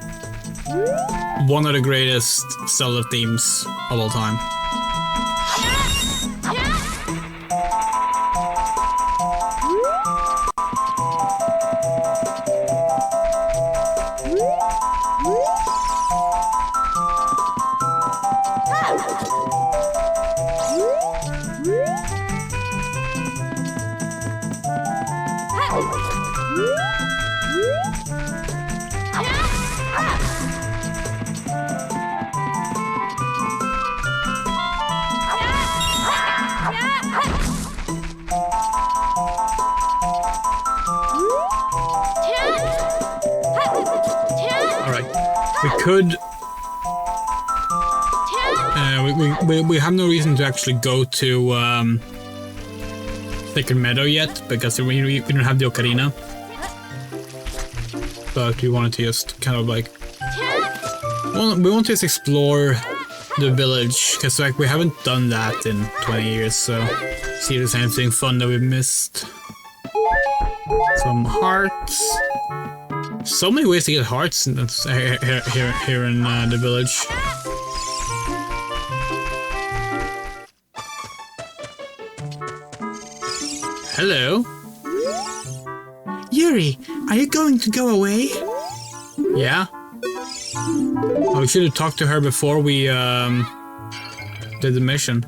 one of the greatest Zelda themes of all time. We have no reason to actually go to Sacred Meadow yet, because we don't have the Ocarina. But we wanted to just kind of like... we want to just explore the village, because like we haven't done that in 20 years, so see if there's anything fun that we've missed. Some hearts. So many ways to get hearts here in the village. Hello. Yuri, are you going to go away? Yeah. Oh, we should have talked to her before we did the mission.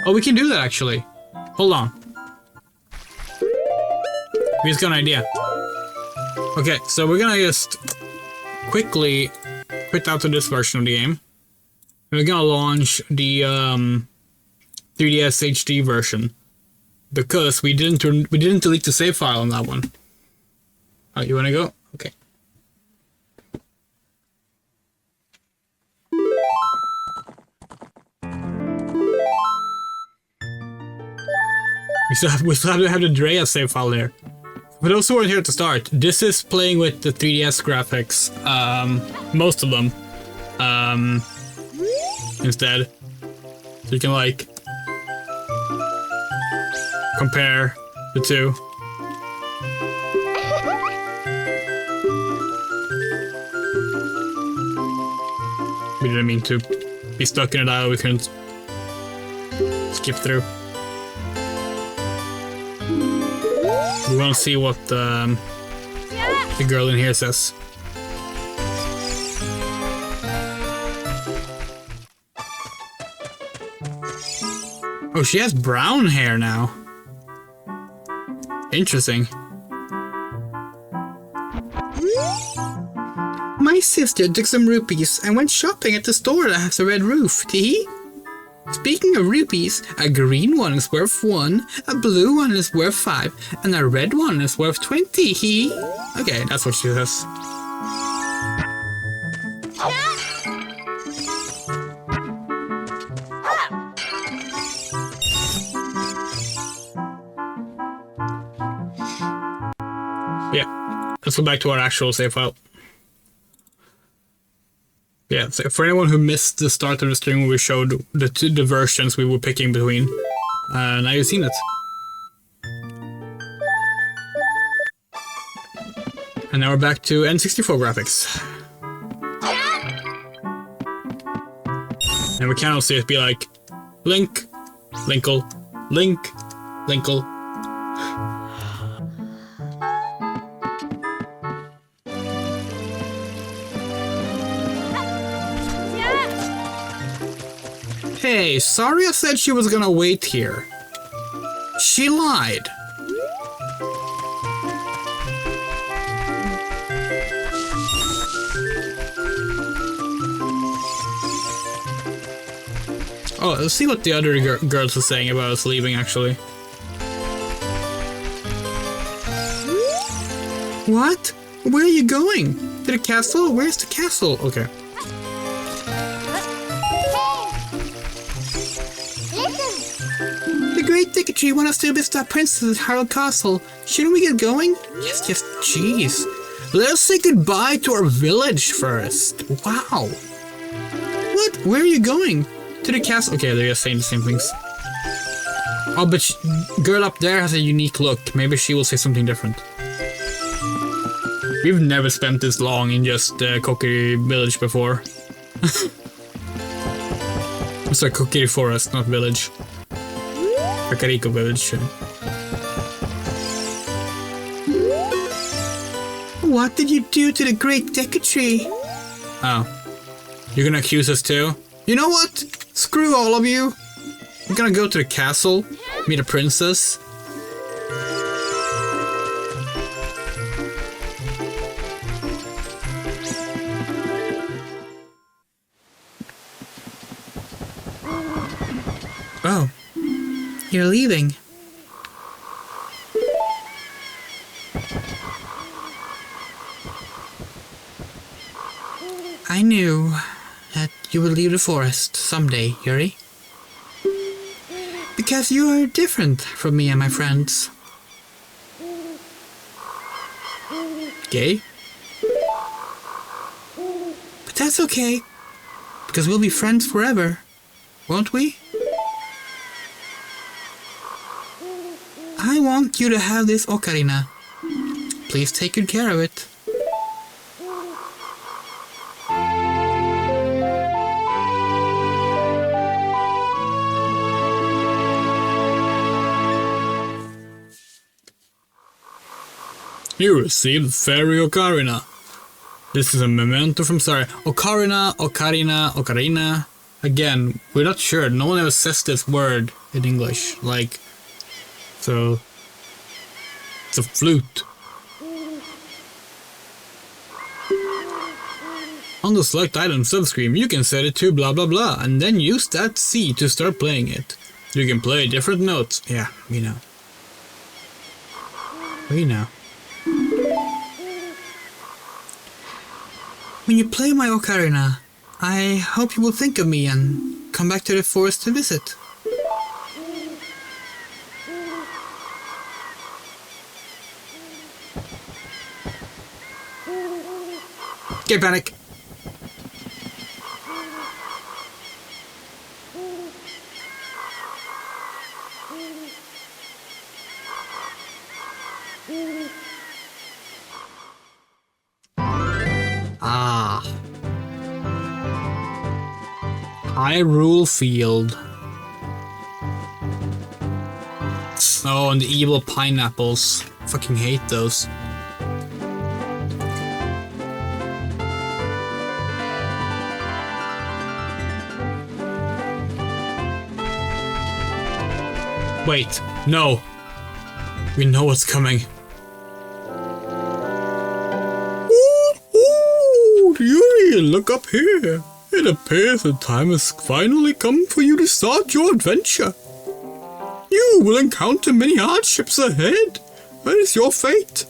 Oh, we can do that actually. Hold on. We just got an idea. Okay, so we're gonna just quickly quit out to this version of the game. We're gonna launch the 3DS HD version because we didn't delete the save file on that one. Oh, you wanna go? Okay. We still have to have the Drea save file there. For those who weren't here at the start, this is playing with the 3DS graphics, most of them, instead. So you can, like, compare the two. We didn't mean to be stuck in a dial we couldn't skip through. We want to see what the girl in here says. Oh, she has brown hair now. Interesting. My sister took some rupees and went shopping at the store that has a red roof. Tee? Speaking of rupees, a green one is worth 1, a blue one is worth 5, and a red one is worth 20. Hee? Okay, that's what she says. Yeah, let's go back to our actual save file. Yeah, so for anyone who missed the start of the stream where we showed the versions we were picking between, now you've seen it. And now we're back to N64 graphics. And we can also be like, Link, Linkle, Link, Linkle. Hey, Saria said she was gonna wait here. She lied. Oh, let's see what the other girls are saying about us leaving, actually. What? Where are you going? To the castle? Where's the castle? Okay. The Great Dicketry want us to visit our princess at Harold Castle. Shouldn't we get going? Yes, jeez. Let us say goodbye to our village first. Wow. What? Where are you going? To the castle. Okay, they're just saying the same things. Oh, but girl up there has a unique look. Maybe she will say something different. We've never spent this long in just Kokiri village before. Sorry, Kokiri forest, not village. Kakariko village. What did you do to the Great Dicketry? Oh. You're gonna accuse us too? You know what? Screw all of you. We're gonna go to the castle, meet a princess. Oh. You're leaving. I knew that you would leave the forest someday, Yuri. Because you are different from me and my friends. Gay? But that's okay. Because we'll be friends forever, won't we? I want you to have this ocarina. Please take good care of it. You received Fairy Ocarina. This is a memento from Saria. Ocarina, Ocarina, Ocarina. Again, we're not sure. No one ever says this word in English. Like, so it's a flute. On the select item subscreen, you can set it to blah blah blah, and then use that C to start playing it. You can play different notes. Yeah, we know. We know. When you play my ocarina, I hope you will think of me and come back to the forest to visit. Get panic. Ah. Hyrule Field. Oh, and the evil pineapples. Fucking hate those. Wait, no. We know what's coming. Ooh, Yuri, look up here. It appears the time has finally come for you to start your adventure. You will encounter many hardships ahead. That is your fate.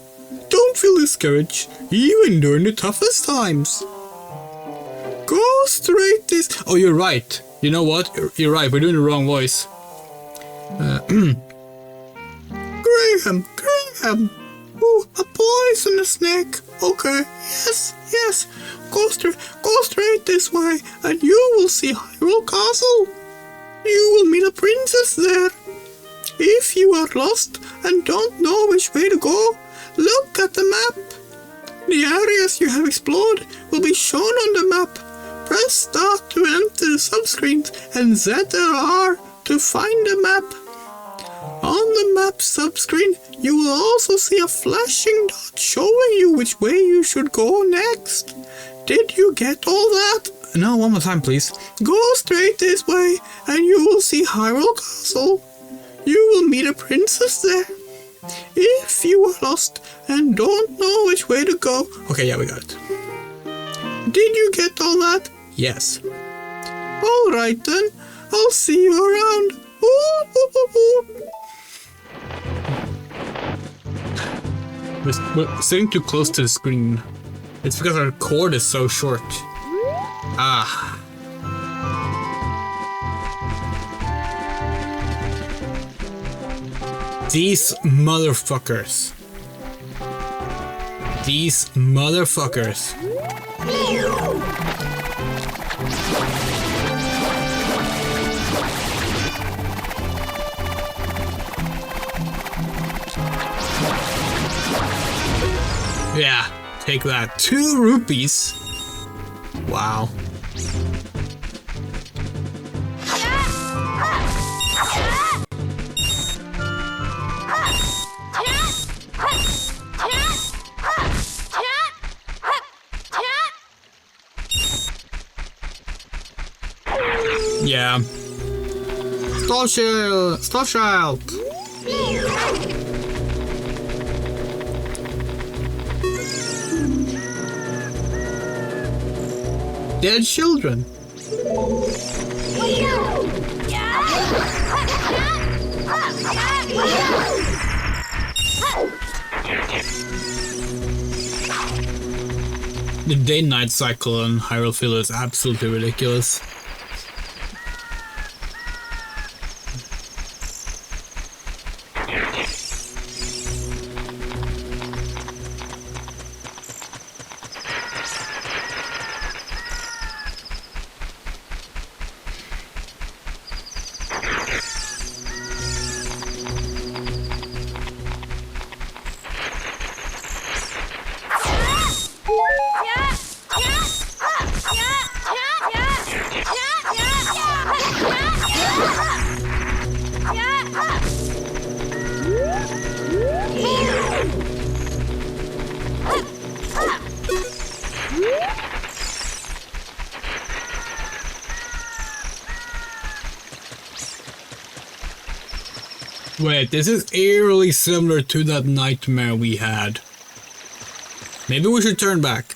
Don't feel discouraged, even during the toughest times. Go straight this... Oh, you're right. You know what? You're right, we're doing the wrong voice. Graham. Ooh, a poisonous snake. Okay, yes. Go straight this way, and you will see Hyrule Castle. You will meet a princess there. If you are lost and don't know which way to go, look at the map. The areas you have explored will be shown on the map. Press start to enter the subscreens and ZR to find the map. On the map subscreen, you will also see a flashing dot showing you which way you should go next. Did you get all that? No, one more time, please. Go straight this way, and you will see Hyrule Castle. You will meet a princess there. If you are lost and don't know which way to go... Okay, yeah, we got it. Did you get all that? Yes. Alright then, I'll see you around. We're sitting too close to the screen. It's because our cord is so short. Ah. These motherfuckers. Yeah, take that. 2 rupees. Wow. Yeah. Starchild. Dead children. The day-night cycle on Hyrule Field is absolutely ridiculous. Wait, this is eerily similar to that nightmare we had. Maybe we should turn back.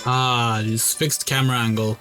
Ah, this fixed camera angle.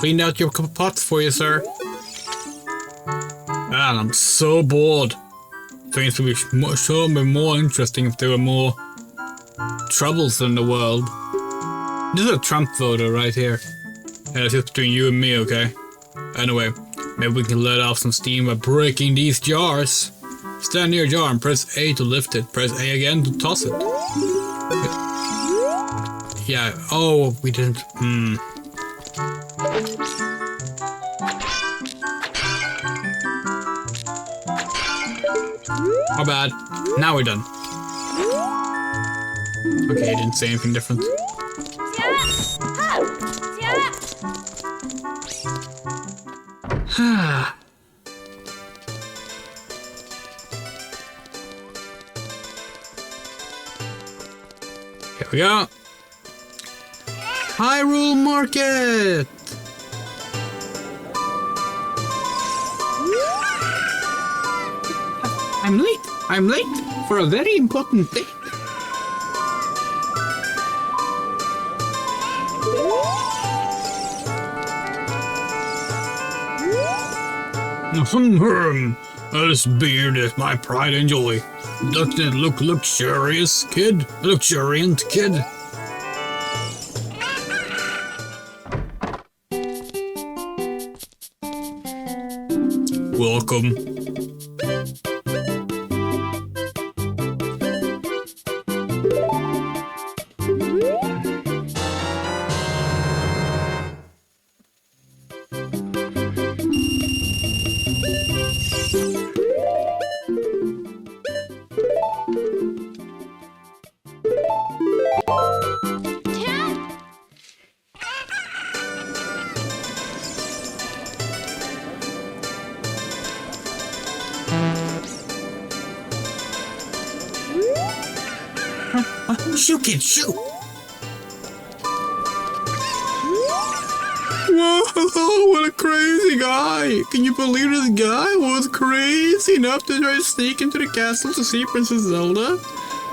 Cleaned out your pots for you, sir. Man, I'm so bored. Things would be sure more interesting if there were more troubles in the world. This is a Trump voter right here. Yeah, it's just between you and me, okay? Anyway, maybe we can let off some steam by breaking these jars. Stand near a jar and press A to lift it. Press A again to toss it. Yeah, oh, we didn't. How bad? Now we're done. Okay, I didn't say anything different. Here we go. Hyrule Market! I'm late. I'm late for a very important date. This beard is my pride and joy. Doesn't it look luxurious, kid? Luxuriant, kid? Welcome. Shoot, kid, shoot! Whoa, what a crazy guy! Can you believe this guy was crazy enough to try to sneak into the castle to see Princess Zelda?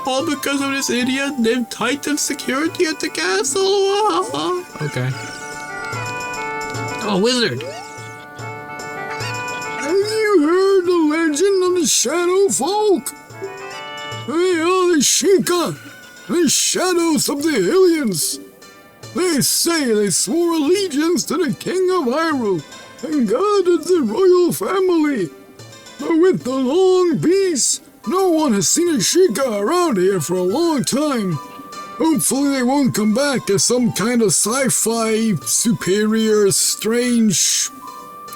All because of this idiot named Titan security at the castle? Okay. Oh, wizard! Have you heard the legend of the Shadow Folk? They are the Sheikah, the shadows of the aliens. They say they swore allegiance to the King of Hyrule and guarded the royal family. But with the long peace, no one has seen a Sheikah around here for a long time. Hopefully they won't come back as some kind of sci-fi superior strange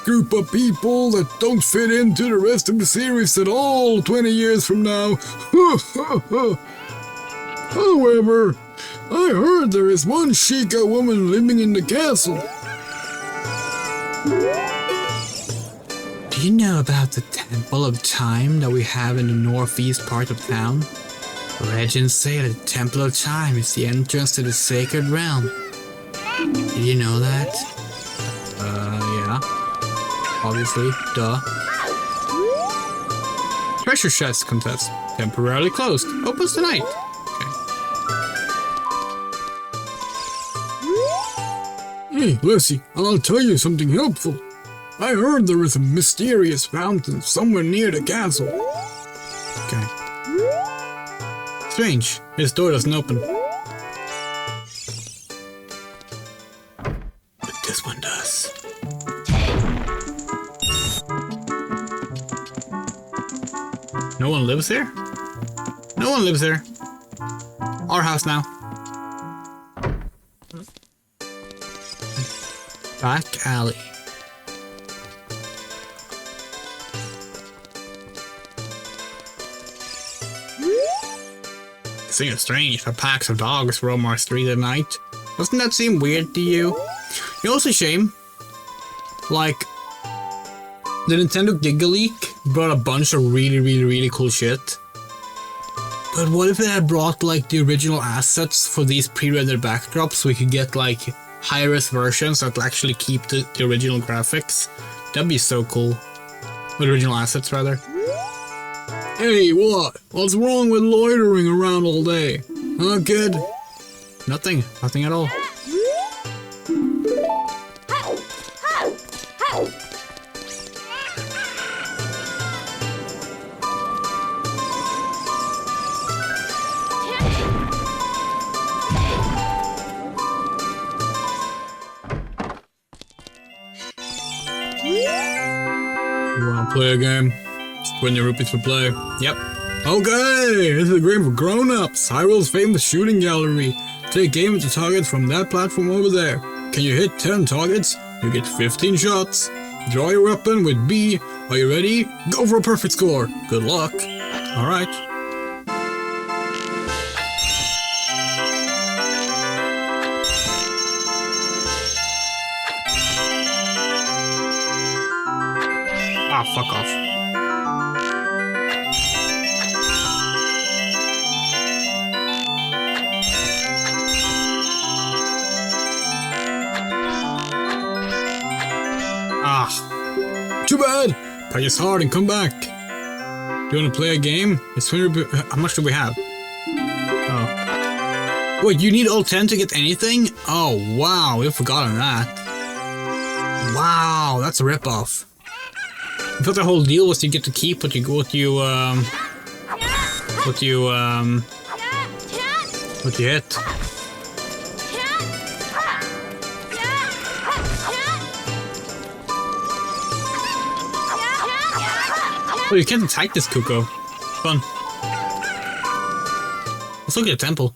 group of people that don't fit into the rest of the series at all 20 years from now. However, I heard there is one Sheikah woman living in the castle. Do you know about the Temple of Time that we have in the northeast part of town? Legends say that the Temple of Time is the entrance to the sacred realm. Did you know that? Yeah. Obviously, duh. Treasure chest contest. Temporarily closed. Opens tonight. Hey, Leslie, I'll tell you something helpful. I heard there is a mysterious fountain somewhere near the castle. Okay. Strange. This door doesn't open. But this one does. No one lives here? No one lives here. Our house now. Back alley. Seems strange that packs of dogs roam our street at night. Doesn't that seem weird to you? You know, it's a shame. Like, the Nintendo Giga Leak brought a bunch of really cool shit. But what if it had brought like the original assets for these pre-rendered backdrops so we could get like high-res versions that actually keep the original graphics? That'd be so cool. The original assets, rather. Hey, what? What's wrong with loitering around all day? Huh, kid? Nothing. Nothing at all. You wanna play a game? Win your rupees for play. Yep. Okay, this is a game for grown-ups. Hyrule's famous shooting gallery. Take aim at the targets from that platform over there. Can you hit 10 targets? You get 15 shots. Draw your weapon with B. Are you ready? Go for a perfect score. Good luck. Alright. Ah, fuck off. Too bad. Practice hard and come back. Do you want to play a game? It's 20. How much do we have? Oh. Wait, you need all 10 to get anything? Oh, wow, we've forgotten that. Wow, that's a ripoff. I thought the whole deal was you get to keep what you hit. Oh, you can't attack this Kuko. Fun. Let's look at the temple.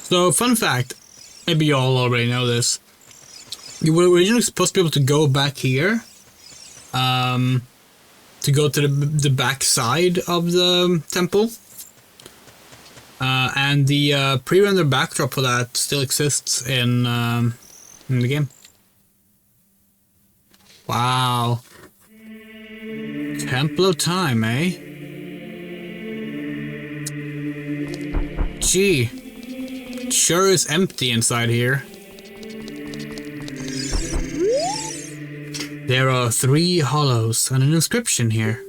So, fun fact. Maybe you all already know this. You were originally supposed to be able to go back here. To go to the back side of the temple. And the pre-rendered backdrop for that still exists in the game. Wow. Temple of Time, eh? Gee. It sure is empty inside here. There are 3 hollows and an inscription here.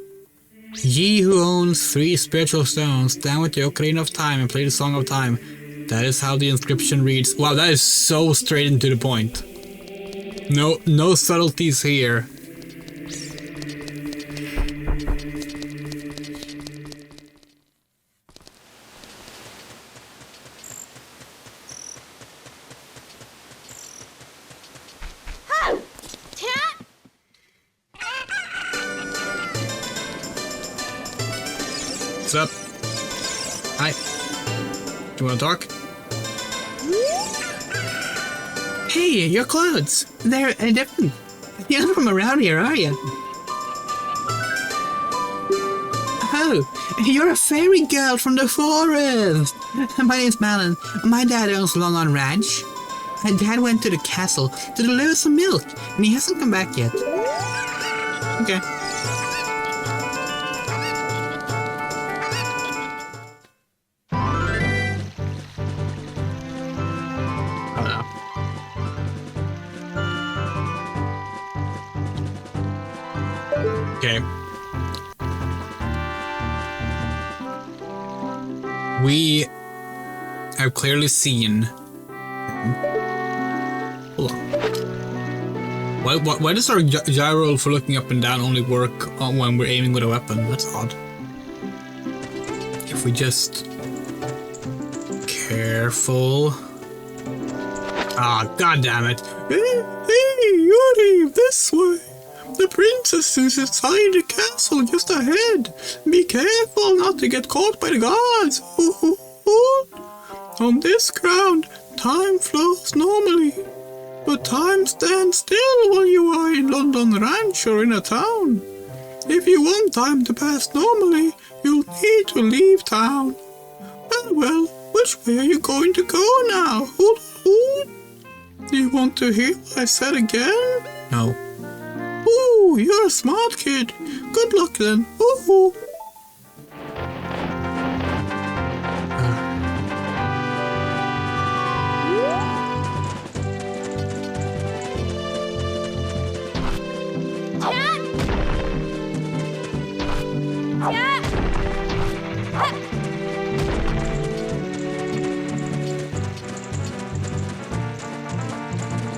Ye who owns 3 spiritual stones, stand with the Ocarina of Time and play the Song of Time. That is how the inscription reads. Wow, that is so straight and to the point. No subtleties here. What's up? Hi. Do you want to talk? Hey, your clothes. They're different. You're not from around here, are you? Oh, you're a fairy girl from the forest. My name's Malin. My dad owns Lon Ranch. My dad went to the castle to deliver some milk, and he hasn't come back yet. Okay. Okay. We have clearly seen. Hold on. Why does our gyro for looking up and down only work when we're aiming with a weapon? That's odd. If we just careful. Ah, god damn it! Hey, Yuri, this way. The princess is inside the castle just ahead. Be careful not to get caught by the guards. On this ground, time flows normally. But time stands still while you are in London Ranch or in a town. If you want time to pass normally, you'll need to leave town. Well, which way are you going to go now? Hold. Do you want to hear what I said again? No. Ooh, you're a smart kid. Good luck then. Ooh.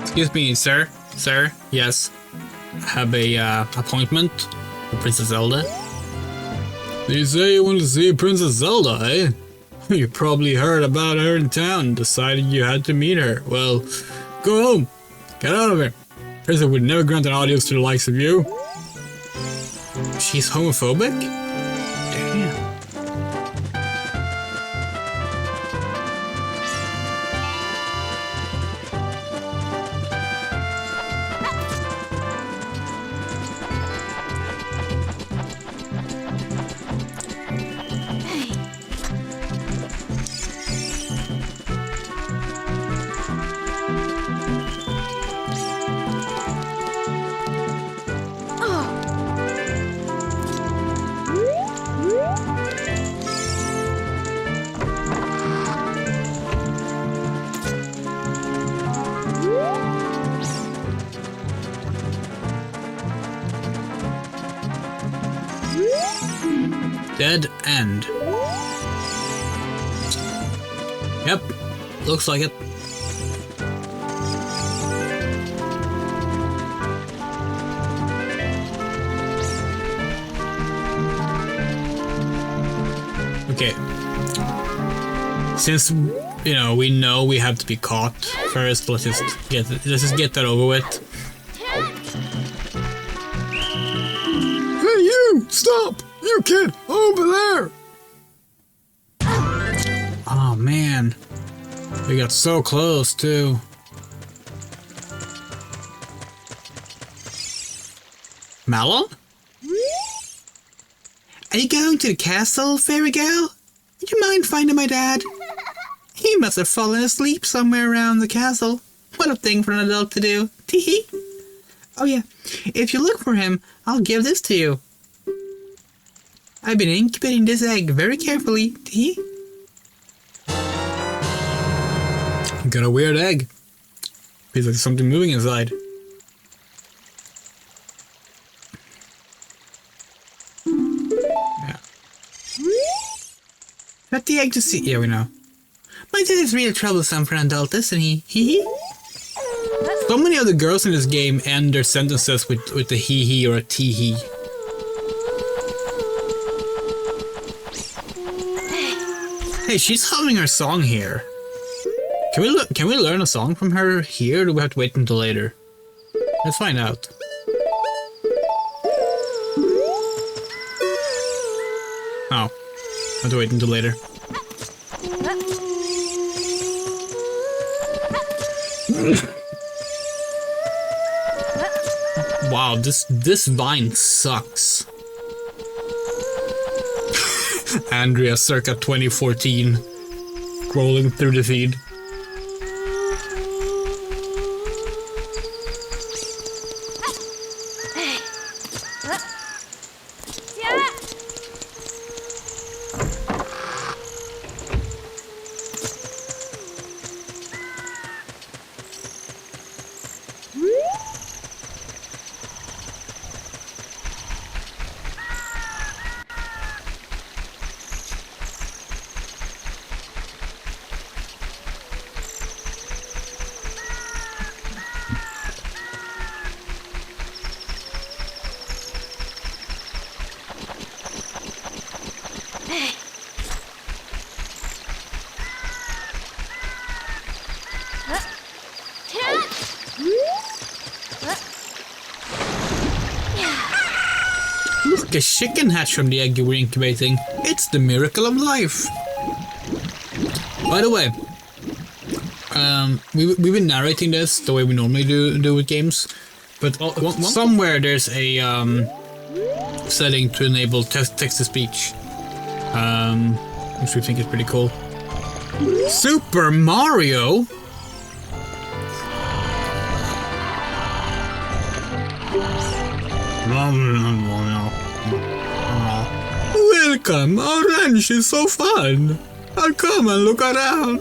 Excuse me, sir. Sir, yes. I have a appointment with Princess Zelda. You say you want to see Princess Zelda, eh? You probably heard about her in town and decided you had to meet her. Well, go home. Get out of here. Princess would never grant an audience to the likes of you. She's homophobic? Damn. Dead end. Yep, looks like it. Okay. Since we know we have to be caught first, let's just get that over with. Hey, you! Stop! You kid! Over there! Oh man, we got so close too. Malon? Are you going to the castle, fairy girl? Would you mind finding my dad? He must have fallen asleep somewhere around the castle. What a thing for an adult to do. Tee-hee. Oh yeah, if you look for him, I'll give this to you. I've been incubating this egg very carefully. Tee-hee. Got a weird egg. Feels like something moving inside. Got the egg to see. Yeah, we know. My dad is really troublesome for an adult, isn't he? Hee-hee. So many of the girls in this game end their sentences with a hee-hee or a tee-hee. Hey, she's humming her song here. Can we learn a song from her here, or do we have to wait until later? Let's find out. Oh, have to wait until later. Wow, this vine sucks. Andrea circa 2014 scrolling through the feed. Look, a chicken hatched from the egg you were incubating. It's the miracle of life. By the way, we've been narrating this the way we normally do with games, but somewhere there's a setting to enable text-to-speech, which we think is pretty cool. Super Mario? Welcome, our ranch is so fun. I'll come and look around.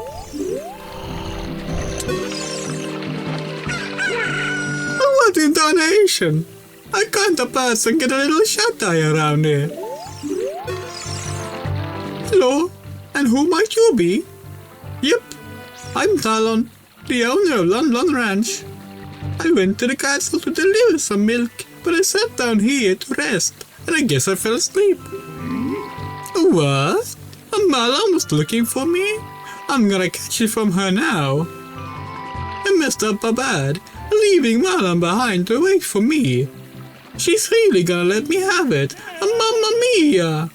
What in tarnation? I can't pass and get a little shut-eye around here. Hello, and who might you be? Yep, I'm Talon, the owner of Lon Ranch. I went to the castle to deliver some milk, but I sat down here to rest, and I guess I fell asleep. What? Malon was looking for me? I'm gonna catch it from her now. I messed up bad, leaving Malon behind to wait for me. She's really gonna let me have it. Mamma mia!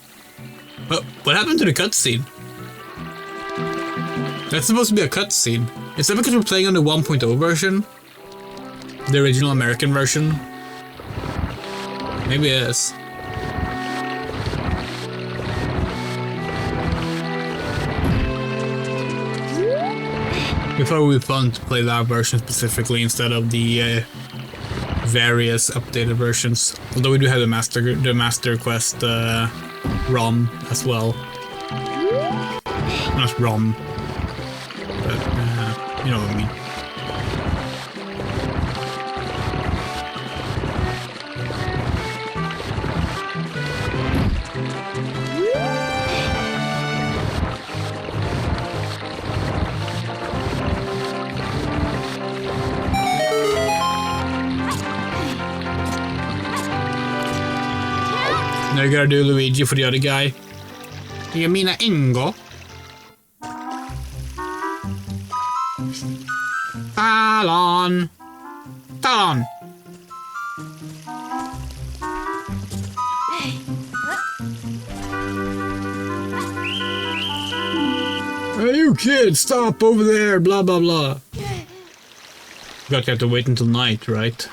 What happened to the cutscene? That's supposed to be a cutscene. Is that because we're playing on the 1.0 version? The original American version? Maybe it is. We thought it would be fun to play that version specifically instead of the various updated versions. Although we do have the Master Quest ROM as well. Not ROM, but you know what I mean. Now you gotta do Luigi for the other guy. You mean Ingo? Talon! Talon! Hey, you kids, stop over there, blah blah blah. Got to have to wait until night, right?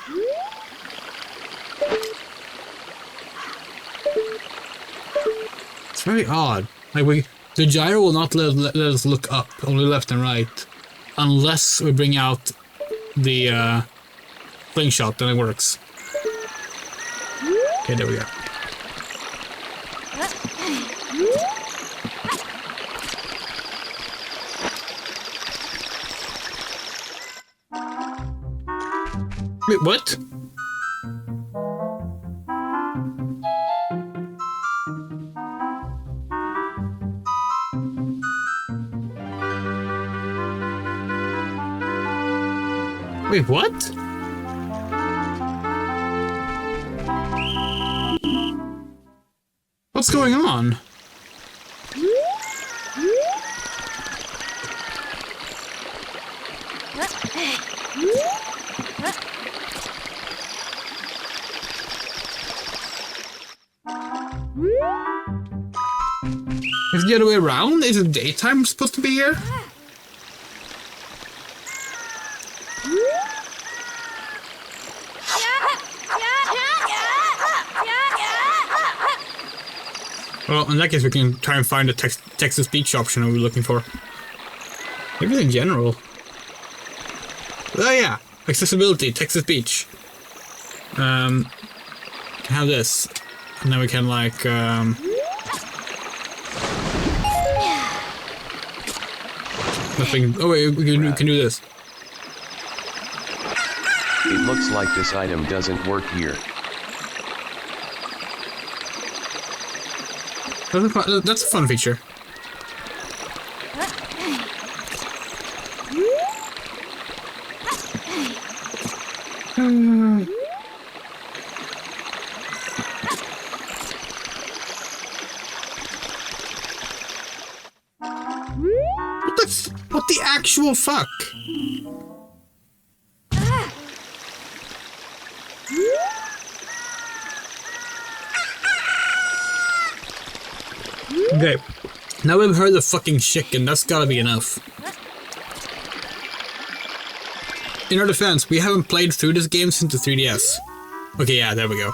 It's very odd. Like the gyro will not let us look up, only left and right, unless we bring out the slingshot. Then it works. Okay, there we go. Wait, what? Wait, what? What's going on? Is it the other way around? Is it daytime supposed to be here? Well, in that case, we can try and find the text-to-speech option we're looking for. Maybe in general. Oh yeah, accessibility, text-to-speech. Can have this, and then we can like nothing. Oh wait, we can do this. It looks like this item doesn't work here. That's a fun feature. What the actual fuck? Okay, now we've heard the fucking chicken, that's gotta be enough. In our defense, we haven't played through this game since the 3DS. Okay, yeah, there we go.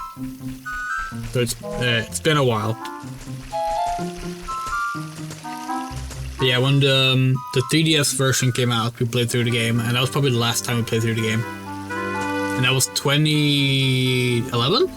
So it's been a while. But yeah, when the 3DS version came out, we played through the game, and that was probably the last time we played through the game. And that was 2011?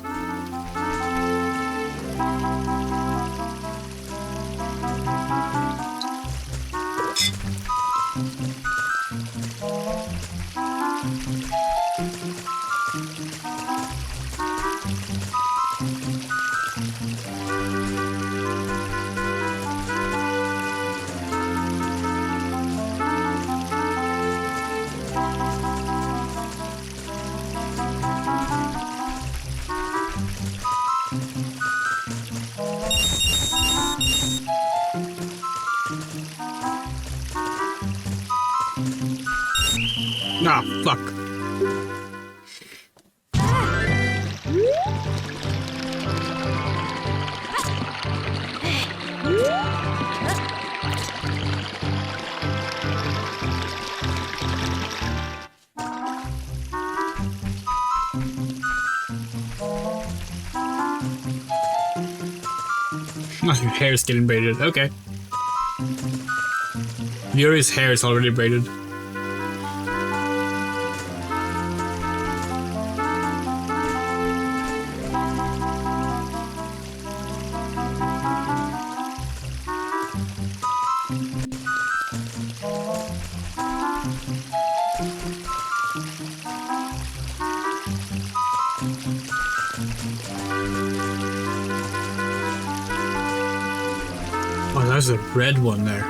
Ah, fuck. My hair is getting braided. Okay. Yuri's hair is already braided. Oh, there's a red one there.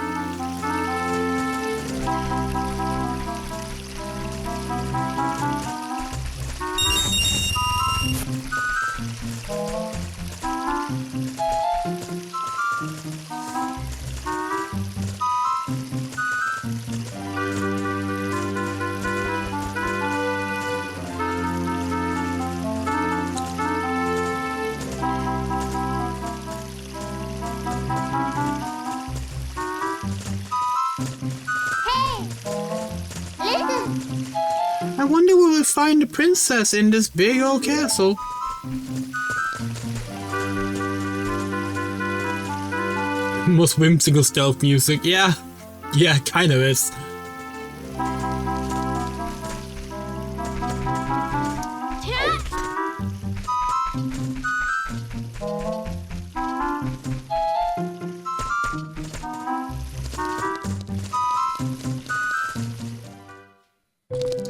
I wonder where we'll find the princess in this big old castle. Most whimsical stealth music. Yeah, kind of is.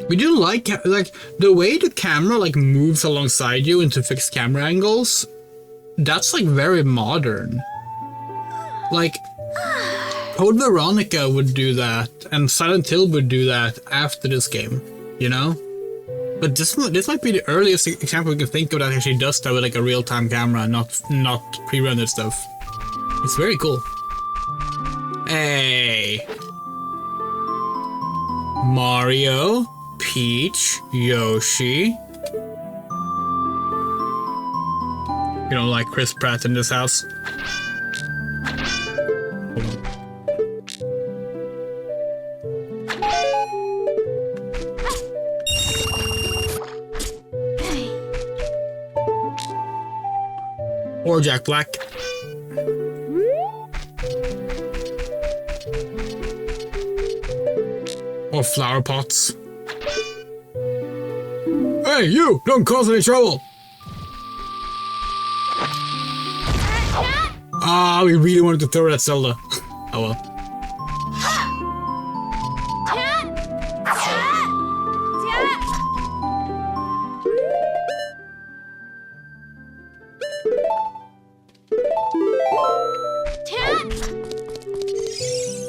We do like the way the camera moves alongside you into fixed camera angles. That's very modern. Code Veronica would do that, and Silent Hill would do that after this game, you know? But this might be the earliest example we can think of that actually does that with a real-time camera, not pre-rendered stuff. It's very cool. Hey. Mario, Peach, Yoshi. You don't like Chris Pratt in this house? Or Jack Black. Or flower pots. Hey, you! Don't cause any trouble! Ah, we really wanted to throw it at Zelda. Oh well.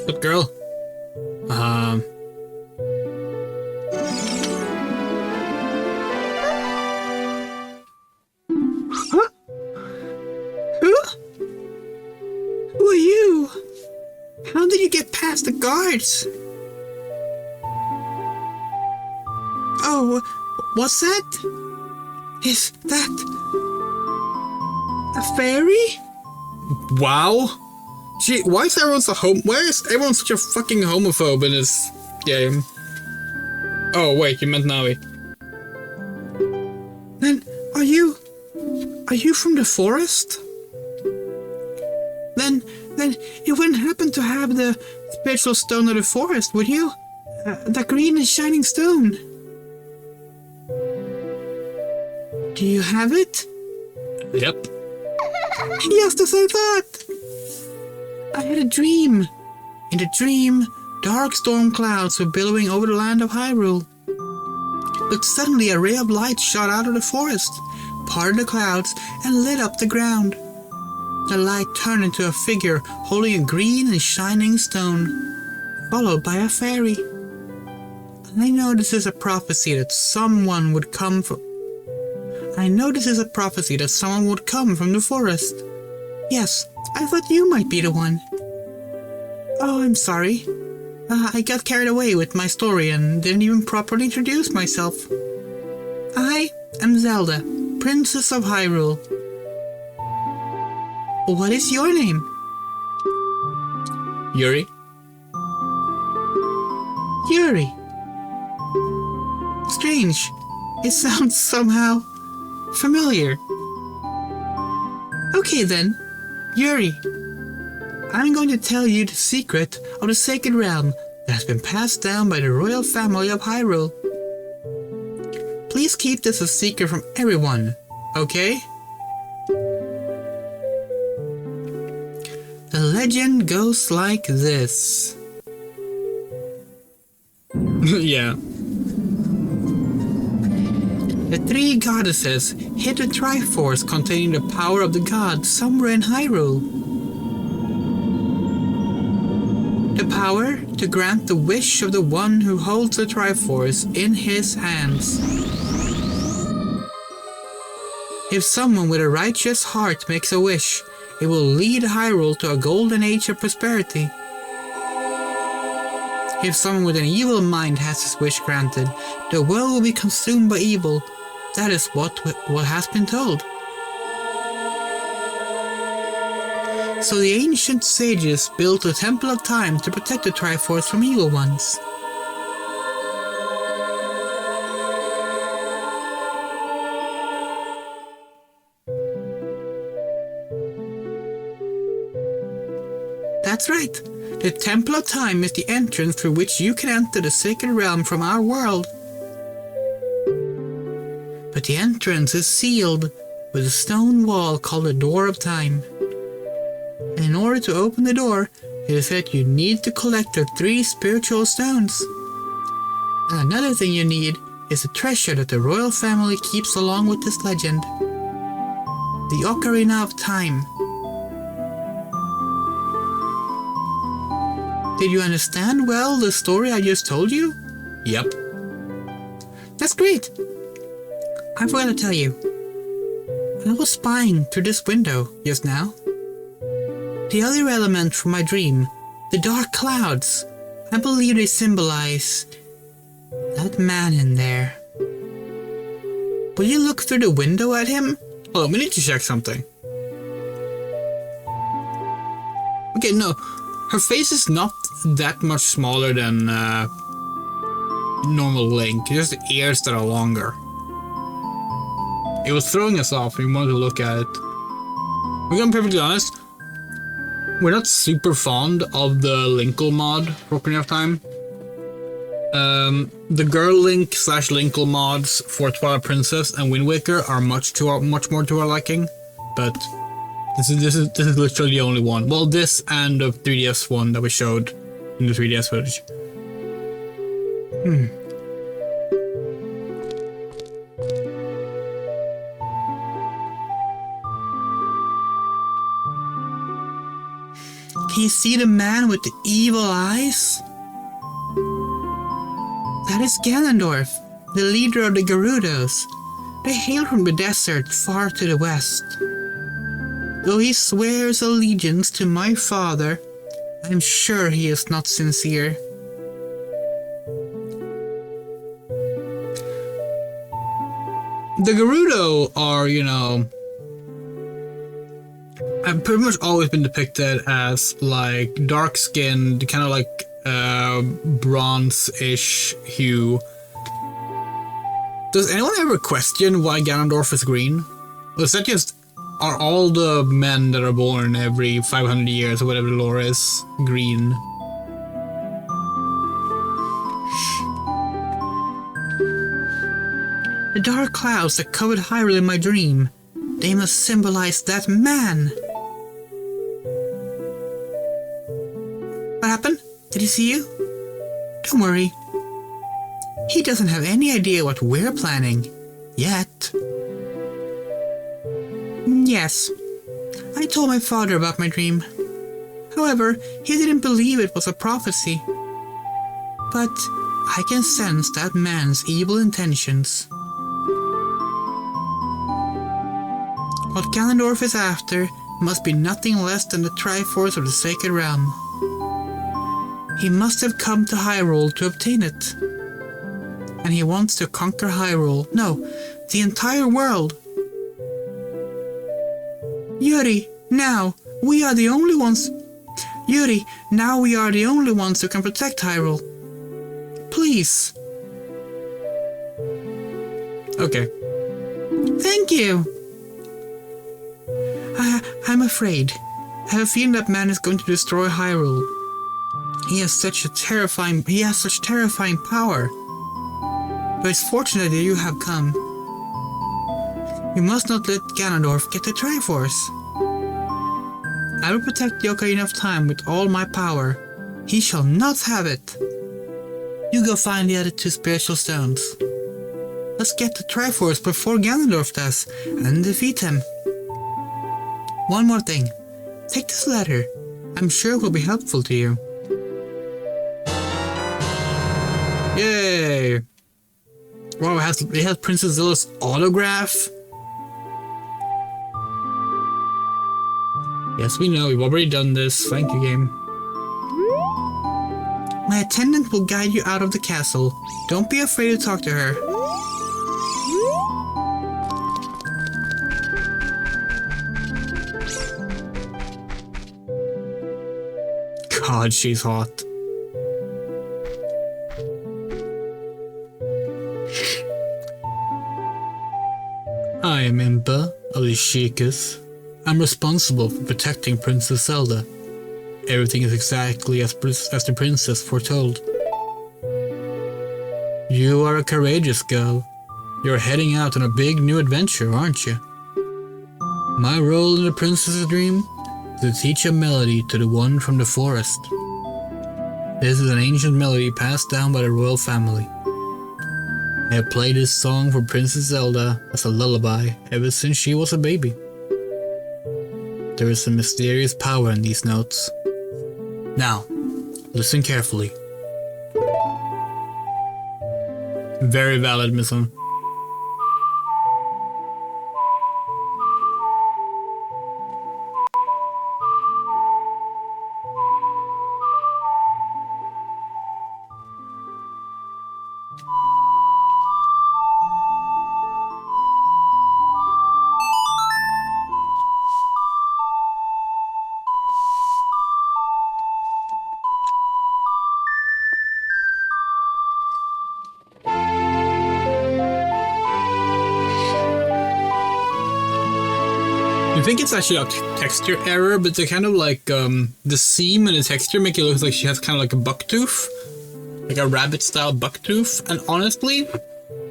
Good girl. Who are you? How did you get past the guards? Oh, what's that? Is that a fairy? Wow. Gee, why is everyone such a homophobe in this game? Oh, wait, you meant Navi. Then, are you from the forest? Then you wouldn't happen to have the spiritual stone of the forest, would you? The green and shining stone. Do you have it? Yep. Just as I thought. I had a dream. In the dream, dark storm clouds were billowing over the land of Hyrule. But suddenly a ray of light shot out of the forest, parted the clouds, and lit up the ground. The light turned into a figure holding a green and shining stone, followed by a fairy. I know this is a prophecy that someone would come from... the forest. Yes, I thought you might be the one. Oh, I'm sorry. I got carried away with my story and didn't even properly introduce myself. I am Zelda, Princess of Hyrule. What is your name? Yuri? Yuri. Strange. It sounds somehow familiar. Okay then, Yuri. I'm going to tell you the secret of the Sacred Realm that has been passed down by the royal family of Hyrule. Please keep this a secret from everyone, okay? The legend goes like this. Yeah. The three goddesses hid a Triforce containing the power of the gods somewhere in Hyrule. The power to grant the wish of the one who holds the Triforce in his hands. If someone with a righteous heart makes a wish, it will lead Hyrule to a golden age of prosperity. If someone with an evil mind has his wish granted, the world will be consumed by evil. That is what has been told. So the ancient sages built a Temple of Time to protect the Triforce from evil ones. That's right. The Temple of Time is the entrance through which you can enter the Sacred Realm from our world. But the entrance is sealed with a stone wall called the Door of Time. And in order to open the door, it is said you need to collect the 3 spiritual stones. And another thing you need is a treasure that the royal family keeps along with this legend. The Ocarina of Time. Did you understand well the story I just told you? Yep. That's great. I forgot to tell you. I was spying through this window just now. The other element from my dream, the dark clouds, I believe they symbolize that man in there. Will you look through the window at him? Hold on, we need to check something. Okay, no. Her face is not that much smaller than normal Link. Just the ears that are longer. It was throwing us off. We wanted to look at it. We're gonna be perfectly honest. We're not super fond of the Linkle mod for Ocarina of Time. The Girl Link / Linkle mods for Twilight Princess and Wind Waker are much more to our liking, but this is literally the only one. Well, this and the 3DS one that we showed in the 3DS footage. Can you see the man with the evil eyes? That is Ganondorf, the leader of the Gerudos. They hail from the desert far to the west. Though he swears allegiance to my father, I'm sure he is not sincere. The Gerudo are, have pretty much always been depicted as like dark skinned, kind of like bronze-ish hue, Does anyone ever question why Ganondorf is green? Or is that just... Are all the men that are born every 500 years, or whatever the lore is, green? The dark clouds that covered Hyrule in my dream, they must symbolize that man. What happened? Did he see you? Don't worry. He doesn't have any idea what we're planning. Yet. Yes. I told my father about my dream. However, he didn't believe it was a prophecy. But I can sense that man's evil intentions. What Ganondorf is after must be nothing less than the Triforce of the Sacred Realm. He must have come to Hyrule to obtain it. And he wants to conquer Hyrule. No, the entire world. Yuri, now we are the only ones. Yuri, now we are the only ones who can protect Hyrule. Please. Okay. Thank you. I'm afraid. I have a feeling that man is going to destroy Hyrule. He has such terrifying power. But it's fortunate that you have come. You must not let Ganondorf get the Triforce. I will protect the Ocarina of Time with all my power. He shall not have it. You go find the other two spiritual stones. Let's get the Triforce before Ganondorf does, and defeat him. One more thing. Take this letter. I'm sure it will be helpful to you. Yay! Wow, it has Princess Zelda's autograph? Yes, we know. We've already done this. Thank you, game. My attendant will guide you out of the castle. Don't be afraid to talk to her. God, she's hot. I am Impa of the Sheikahs. I'm responsible for protecting Princess Zelda. Everything is exactly as the princess foretold. You are a courageous girl. You're heading out on a big new adventure, aren't you? My role in the princess's dream is to teach a melody to the one from the forest. This is an ancient melody passed down by the royal family. I have played this song for Princess Zelda as a lullaby ever since she was a baby. There is a mysterious power in these notes. Now, listen carefully. Very valid, Miss One. I think it's actually a texture error, but they're kind of like the seam and the texture make it look like she has kind of like a buck tooth, like a rabbit style buck tooth. And honestly,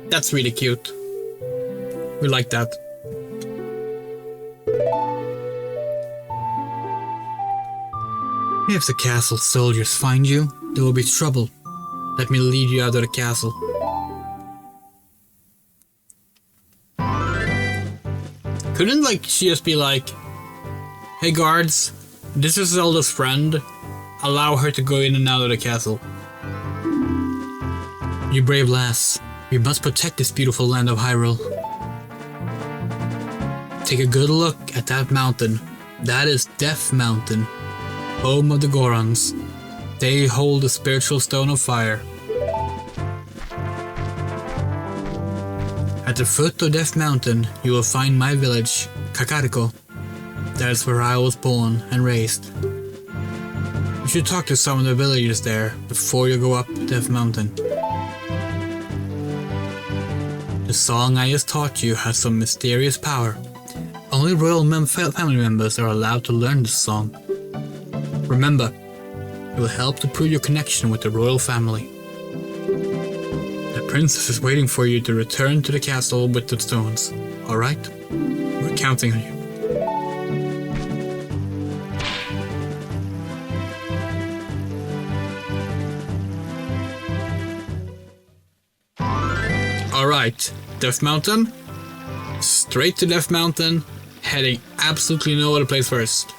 that's really cute. We like that. If the castle soldiers find you, there will be trouble. Let me lead you out of the castle. Couldn't she just be like, hey guards, this is Zelda's friend, allow her to go in and out of the castle. You brave lass, we must protect this beautiful land of Hyrule. Take a good look at that mountain. That is Death Mountain, home of the Gorons. They hold the spiritual stone of fire. At the foot of Death Mountain, you will find my village, Kakariko. That is where I was born and raised. You should talk to some of the villagers there before you go up Death Mountain. The song I just taught you has some mysterious power. Only royal family members are allowed to learn this song. Remember, it will help to prove your connection with the royal family. The princess is waiting for you to return to the castle with the stones. Alright? We're counting on you. Alright, Death Mountain. Straight to Death Mountain, heading absolutely no other place first.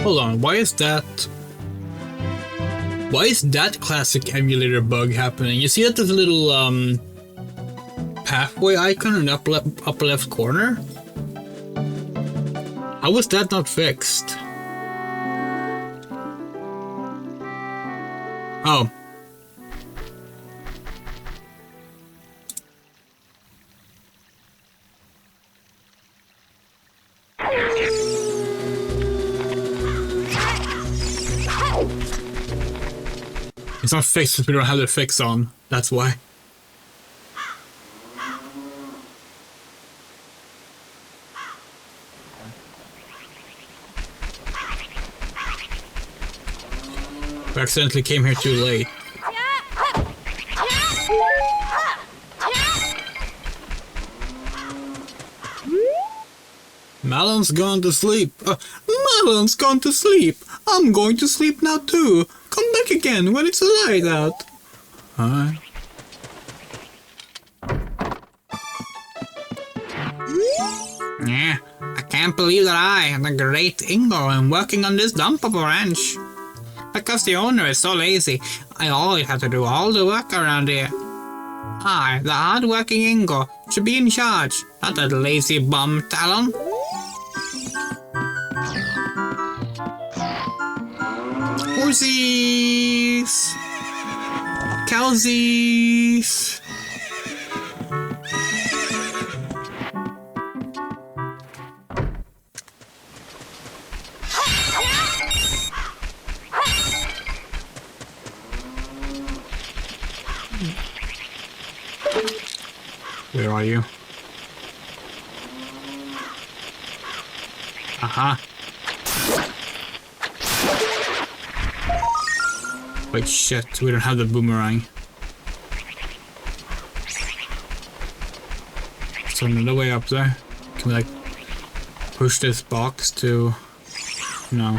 Hold on, why is that classic emulator bug happening? You see that there's a little pathway icon in the upper left corner? How was that not fixed? Oh. It's not fixed because we don't have the fix on. That's why. We accidentally came here too late. Malon's gone to sleep. Malon's gone to sleep. I'm going to sleep now too. Come back again when it's light out. Alright. Yeah, I can't believe that I, the great Ingo, am working on this dump of a ranch. Because the owner is so lazy, I always have to do all the work around here. I, the hard-working Ingo, should be in charge, not that lazy bum Talon. Horsies! Cowsies! Where are you? Aha. Wait, shit, we don't have the boomerang. So another way up there? Can we like push this box to... No.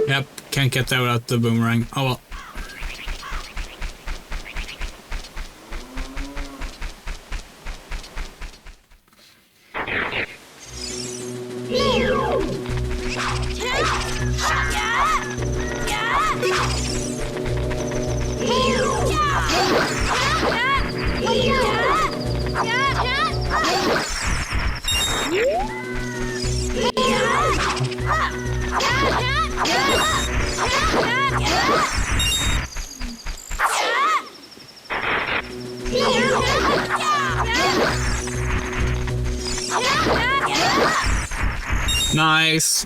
Yep, can't get that without the boomerang. Oh well. Nice.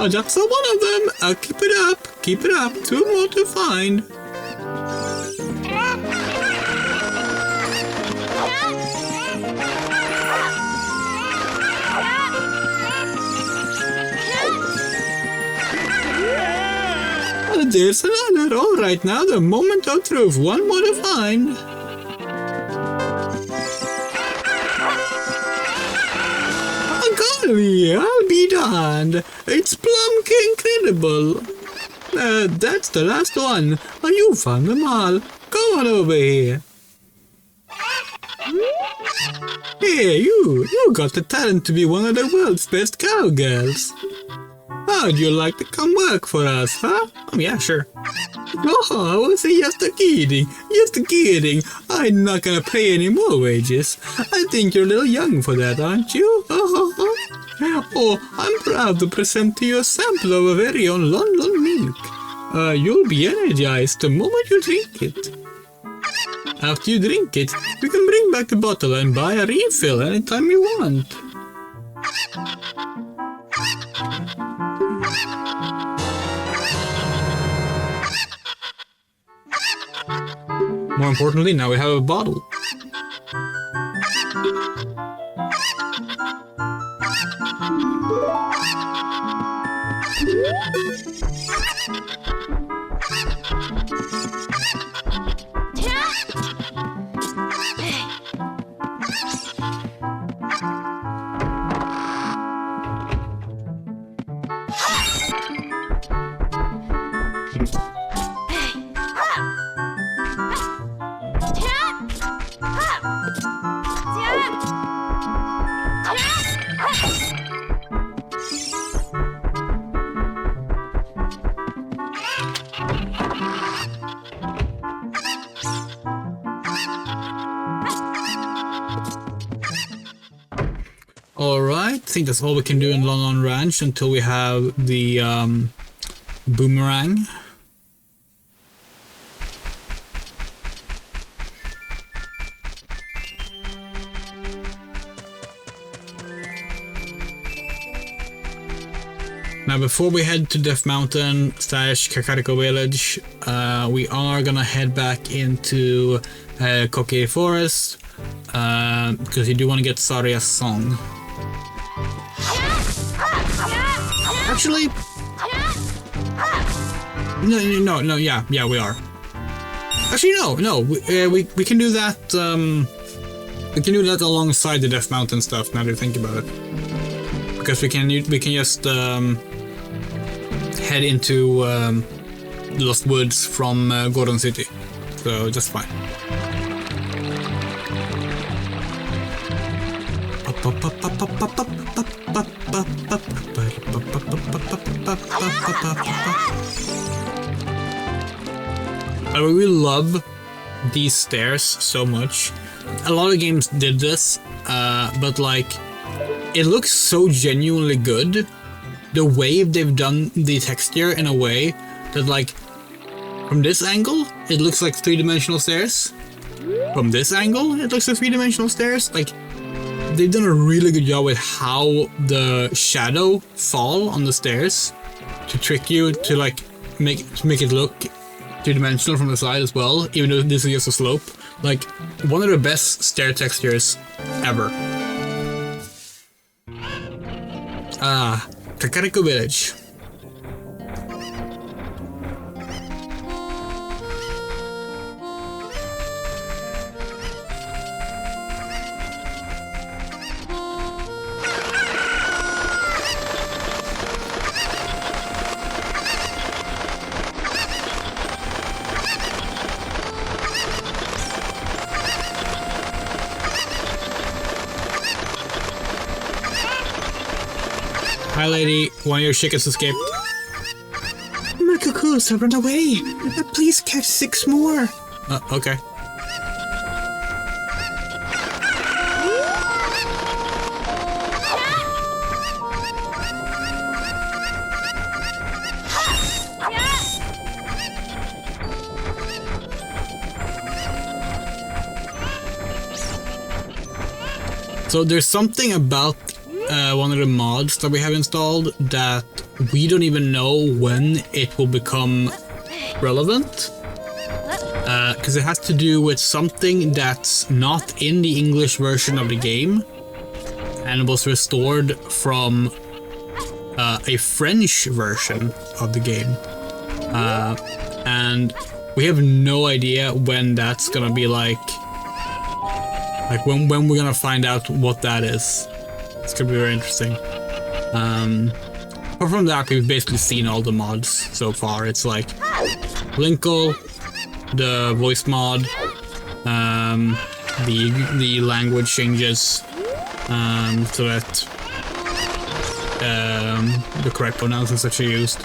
Oh, that's one of them. Keep it up. Keep it up. 2 more to find. There's another. All right, now the moment of truth. 1 more to find. Oh, golly, I'll be darned. It's plumb incredible. That's the last one. Oh, you found them all. Come on over here. Here, you got the talent to be one of the world's best cowgirls. How'd you like to come work for us, huh? Oh, yeah, sure. Oh, I was just kidding. Just kidding. I'm not gonna pay any more wages. I think you're a little young for that, aren't you? Oh, I'm proud to present to you a sample of a very own London milk. You'll be energized the moment you drink it. After you drink it, you can bring back the bottle and buy a refill anytime you want. More importantly, now we have a bottle. Alright, I think that's all we can do in Lon Ranch until we have the boomerang. Now before we head to Death Mountain / Kakariko Village, we are gonna head back into Kokiri Forest, because you do want to get Saria's song. Actually, no, yeah, we are. Actually, no, we can do that. We can do that alongside the Death Mountain stuff. Now that I think about it, because we can just head into Lost Woods from Gordon City, so just fine. I really love these stairs so much. A lot of games did this, but like, it looks so genuinely good. The way they've done the texture in a way that, like, from this angle, it looks like 3-dimensional stairs. From this angle, it looks like 3-dimensional stairs. Like, they've done a really good job with how the shadow fall on the stairs to trick you to, like, make it look 3-dimensional from the side as well, even though this is just a slope. Like, one of the best stair textures ever. Kakariko Village. Hi lady, one of your chickens escaped. My cuckoos have run away. Please catch 6 more. Okay. So there's something about one of the mods that we have installed that we don't even know when it will become relevant. Because it has to do with something that's not in the English version of the game and was restored from a French version of the game. And we have no idea when that's gonna be like when we're gonna find out what that is. It's gonna be very interesting. Apart from that, we've basically seen all the mods so far. It's like Linkle, the voice mod, the language changes, so that the correct pronouns and such are used.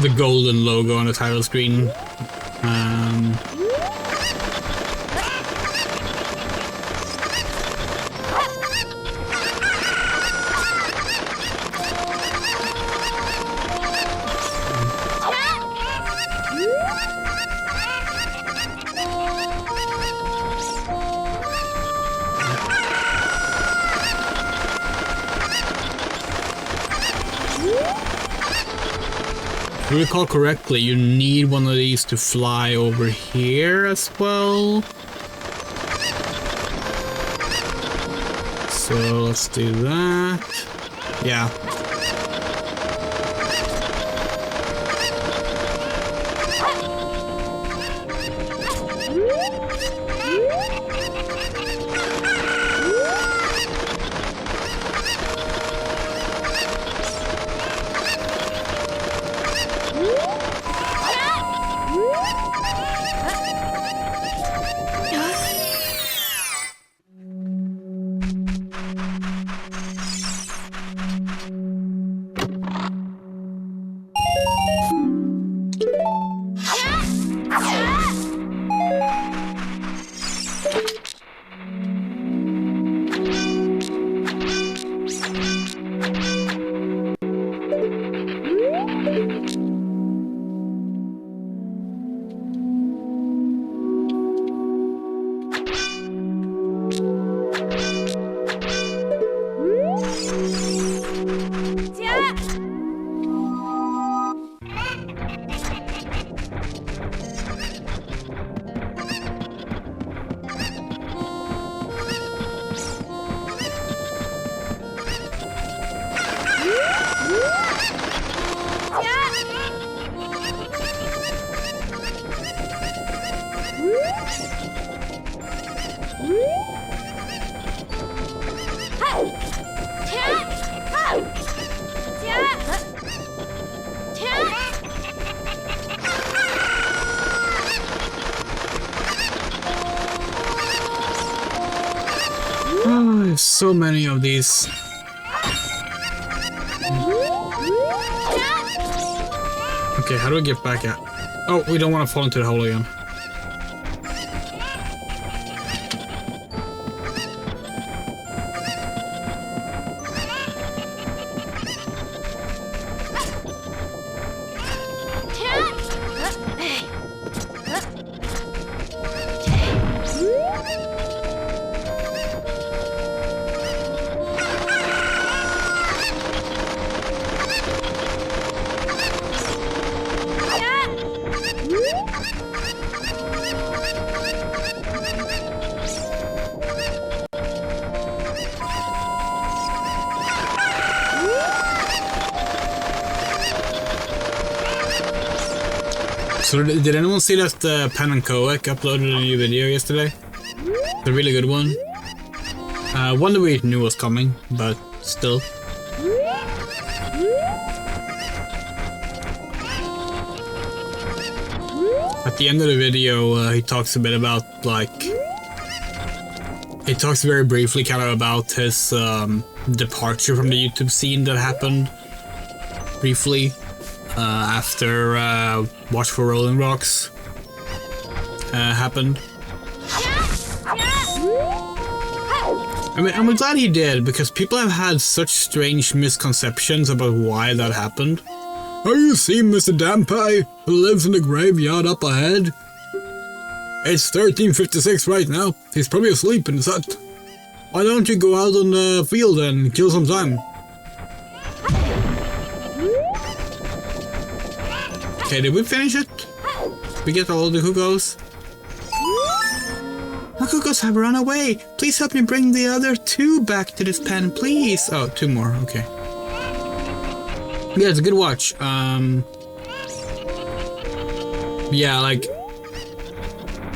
The golden logo on the title screen. If I recall correctly, you need one of these to fly over here as well. So let's do that. Yeah. Oh, there's so many of these. Okay, how do we get back at? Oh, we don't want to fall into the hole again. So did anyone see that Pen and Koek uploaded a new video yesterday? It's a really good one. One that we knew was coming, but still. At the end of the video, he talks a bit about, like... He talks very briefly kind of about his departure from the YouTube scene that happened briefly. After Watch for Rolling Rocks happened. I mean, I'm glad he did, because people have had such strange misconceptions about why that happened. Have you seen Mr. Dampie, who lives in the graveyard up ahead? It's 13:56 right now. He's probably asleep in his hut. Why don't you go out on the field and kill some time? Okay, did we finish it? We get all the cuckoos? The cuckoos have run away. Please help me bring the other 2 back to this pen, please. Oh, 2 more. Okay. Yeah, it's a good watch. Yeah, like,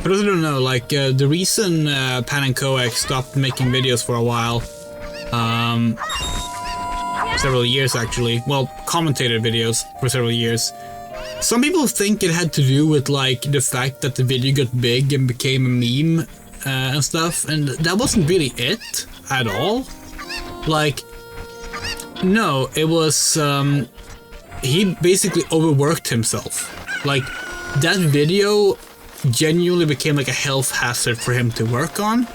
for those who don't know, like, the reason Pan and Coax stopped making videos for a while, several years actually, well, commentated videos for several years. Some people think it had to do with, like, the fact that the video got big and became a meme and stuff, and that wasn't really it at all. Like, no, it was, he basically overworked himself. Like, that video genuinely became like a health hazard for him to work on,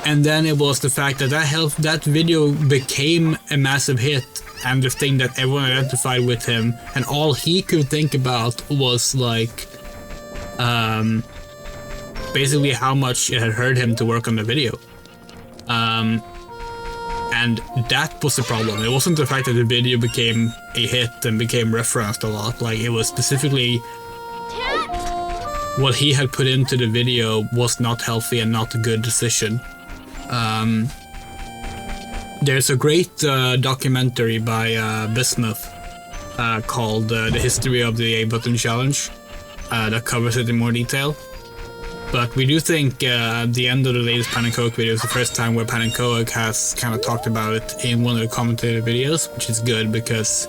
and then it was the fact that that video became a massive hit and the thing that everyone identified with him, and all he could think about was like basically how much it had hurt him to work on the video, and that was the problem. It wasn't the fact that the video became a hit and became referenced a lot. Like, it was specifically what he had put into the video was not healthy and not a good decision. There's a great documentary by Bismuth called The History of the A-Button Challenge that covers it in more detail. But we do think the end of the latest Pan and Coke video is the first time where Pan and Coke has kind of talked about it in one of the commentated videos, which is good because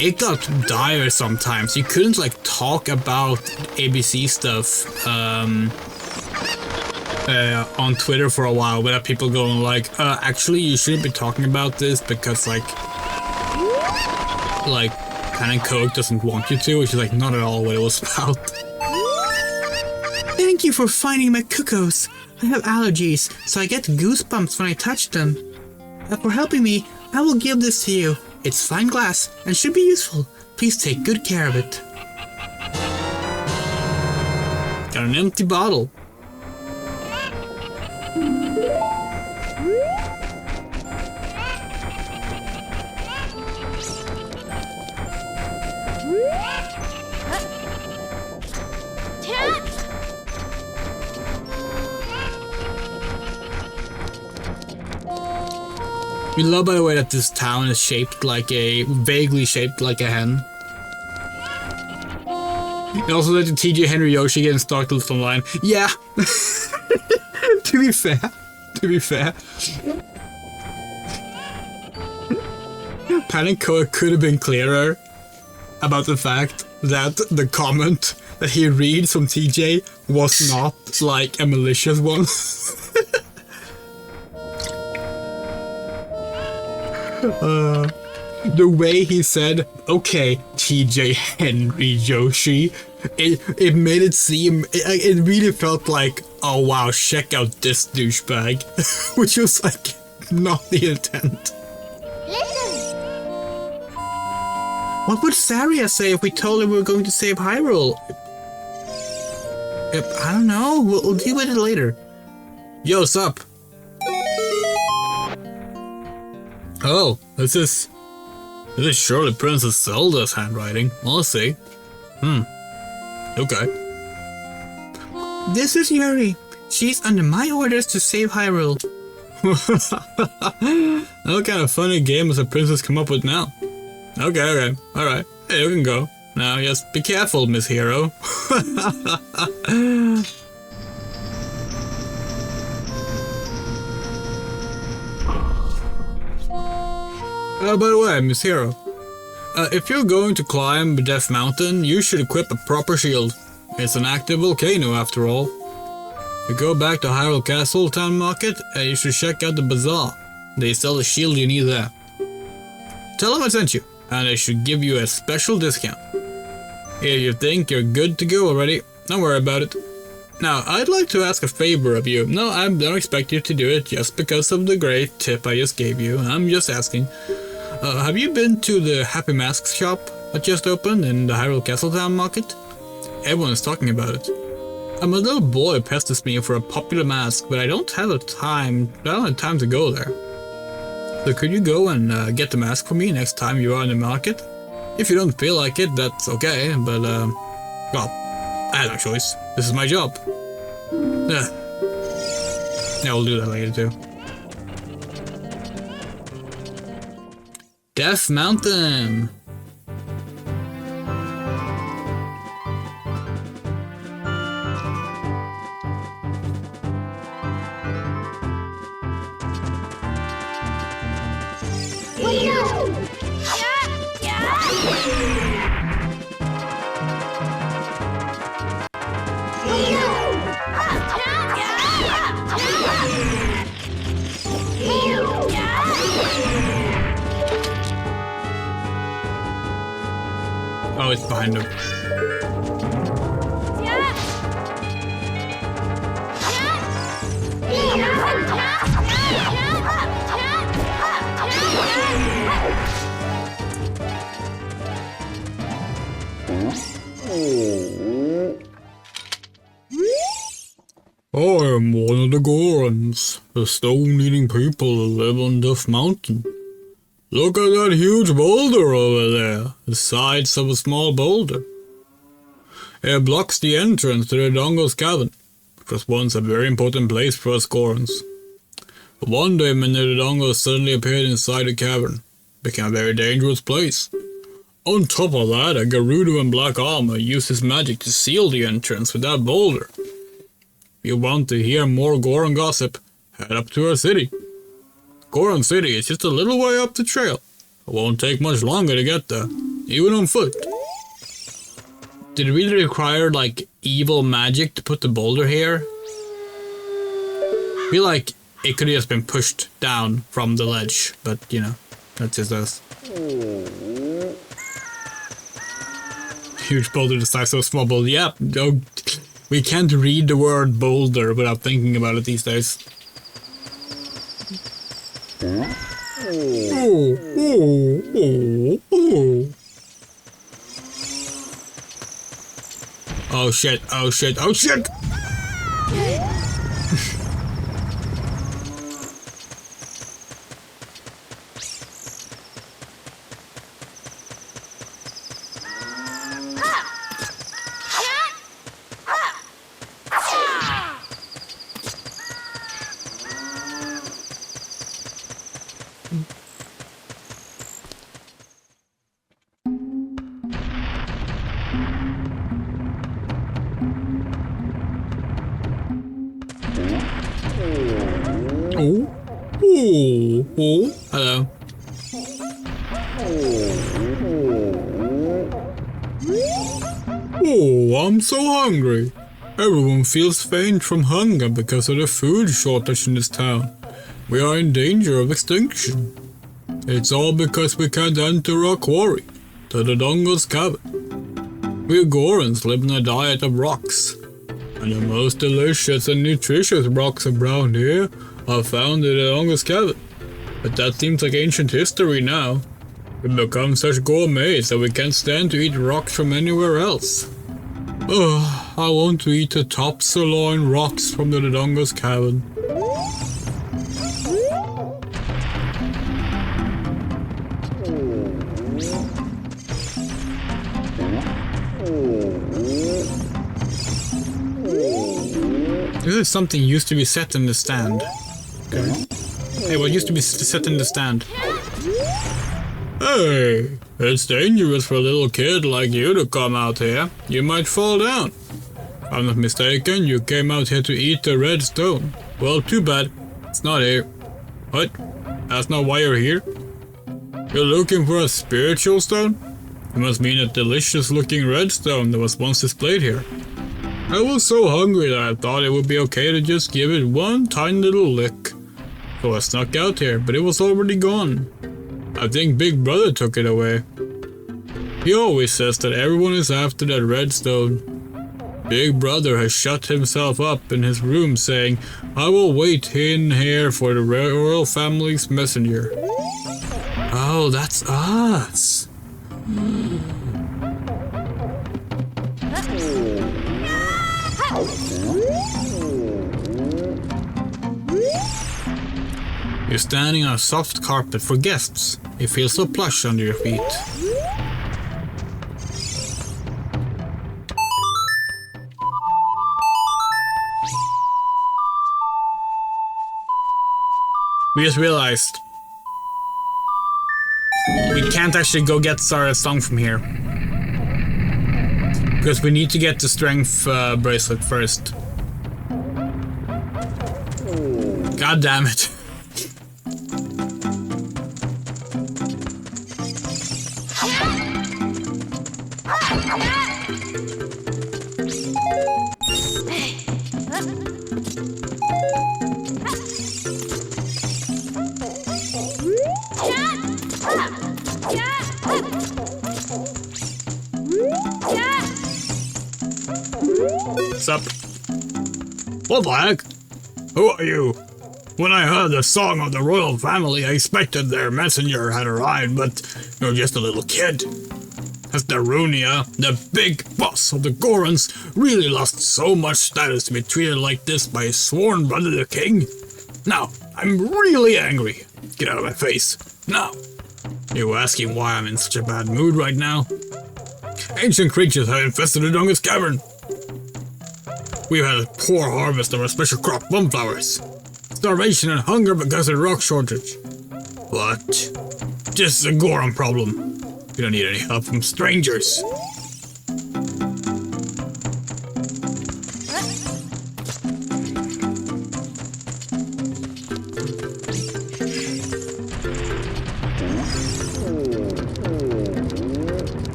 it got dire sometimes. You couldn't like talk about ABC stuff on Twitter for a while without people going like, actually you shouldn't be talking about this because like Pan and Coke doesn't want you to, which is like not at all what it was about. Thank you for finding my cuckoos. I have allergies, so I get goosebumps when I touch them. For helping me, I will give this to you. It's fine glass and should be useful. Please take good care of it. Got an empty bottle. We love, by the way, that this town is vaguely shaped like a hen. And also that the TJ Henry Yoshi getting stalked online. Yeah. To be fair. Pan and Coke could have been clearer about the fact that the comment that he reads from TJ was not like a malicious one. The way he said, okay, TJ Henry Yoshi, it made it seem, it really felt like, oh wow, check out this douchebag, which was like not the intent. Listen. What would Saria say if we told her we were going to save Hyrule? I don't know, we'll deal with it later. Yo, what's up? Oh, this is surely Princess Zelda's handwriting. I'll see. Okay. This is Yuri. She's under my orders to save Hyrule. What kind of funny game has a princess come up with now? Okay, alright. Hey, you can go. Now, just be careful, Miss Hero. By the way, Miss Hero, if you're going to climb Death Mountain, you should equip a proper shield. It's an active volcano, after all. To go back to Hyrule Castle Town Market, you should check out the bazaar. They sell the shield you need there. Tell them I sent you, and they should give you a special discount. If you think you're good to go already, don't worry about it. Now, I'd like to ask a favor of you. No, I don't expect you to do it just because of the great tip I just gave you. I'm just asking. Have you been to the Happy Masks shop that just opened in the Hyrule Castle Town Market? Everyone is talking about it. I'm a little boy pesters me for a popular mask, but I don't have time to go there. So could you go and get the mask for me next time you are in the market? If you don't feel like it, that's okay, but well, I have no choice. This is my job. Yeah, we'll do that later too. Death Mountain. Oh, it's behind him. I am one of the Gorons, the stone-eating people that live on Death Mountain. Look at that huge boulder over there, the sides of a small boulder. It blocks the entrance to the Dongo's cavern, which was once a very important place for us Gorons. But one day many of the Dongos suddenly appeared inside the cavern. It became a very dangerous place. On top of that, a Gerudo in black armor used his magic to seal the entrance with that boulder. If you want to hear more Goron gossip, head up to our city. Goron City is just a little way up the trail. It won't take much longer to get there, even on foot. Did it really require, like, evil magic to put the boulder here? I feel like it could have just been pushed down from the ledge, but, you know, that's just us. Huge boulder the size of a small boulder. Yeah, no, we can't read the word boulder without thinking about it these days. Oh shit, oh shit, oh shit! Hello. Oh, I'm so hungry. Everyone feels faint from hunger because of the food shortage in this town. We are in danger of extinction. It's all because we can't enter our quarry, to the Dongo's cavern. We Gorons live on a diet of rocks, and the most delicious and nutritious rocks around here are found in the Dongo's cavern. But that seems like ancient history now. We've become such gourmets that we can't stand to eat rocks from anywhere else. Oh, I want to eat the top sirloin rocks from the Dongo's cavern. This is something used to be set in the stand. Okay. Hey, what used to be set in the stand? Hey, it's dangerous for a little kid like you to come out here. You might fall down. If I'm not mistaken, you came out here to eat the red stone. Well, too bad. It's not here. What? That's not why you're here? You're looking for a spiritual stone? It must mean a delicious looking red stone that was once displayed here. I was so hungry that I thought it would be okay to just give it one tiny little lick. So I snuck out here, but it was already gone. I think Big Brother took it away. He always says that everyone is after that red stone. Big Brother has shut himself up in his room saying, I will wait in here for the royal family's messenger. Oh, that's us. You're standing on a soft carpet for guests. You feel so plush under your feet. We just realized we can't actually go get our song from here. Because we need to get the strength bracelet first. God damn it. What's up? What the heck? Who are you? When I heard the song of the royal family, I expected their messenger had arrived, but you're just a little kid. Has Darunia, the big boss of the Gorons, really lost so much status to be treated like this by his sworn brother the king? Now, I'm really angry. Get out of my face. Now. You're asking why I'm in such a bad mood right now? Ancient creatures have infested the Dungus Cavern. We've had a poor harvest of our special crop, plumflowers. Starvation and hunger because of the rock shortage. What? This is a Goron problem. We don't need any help from strangers.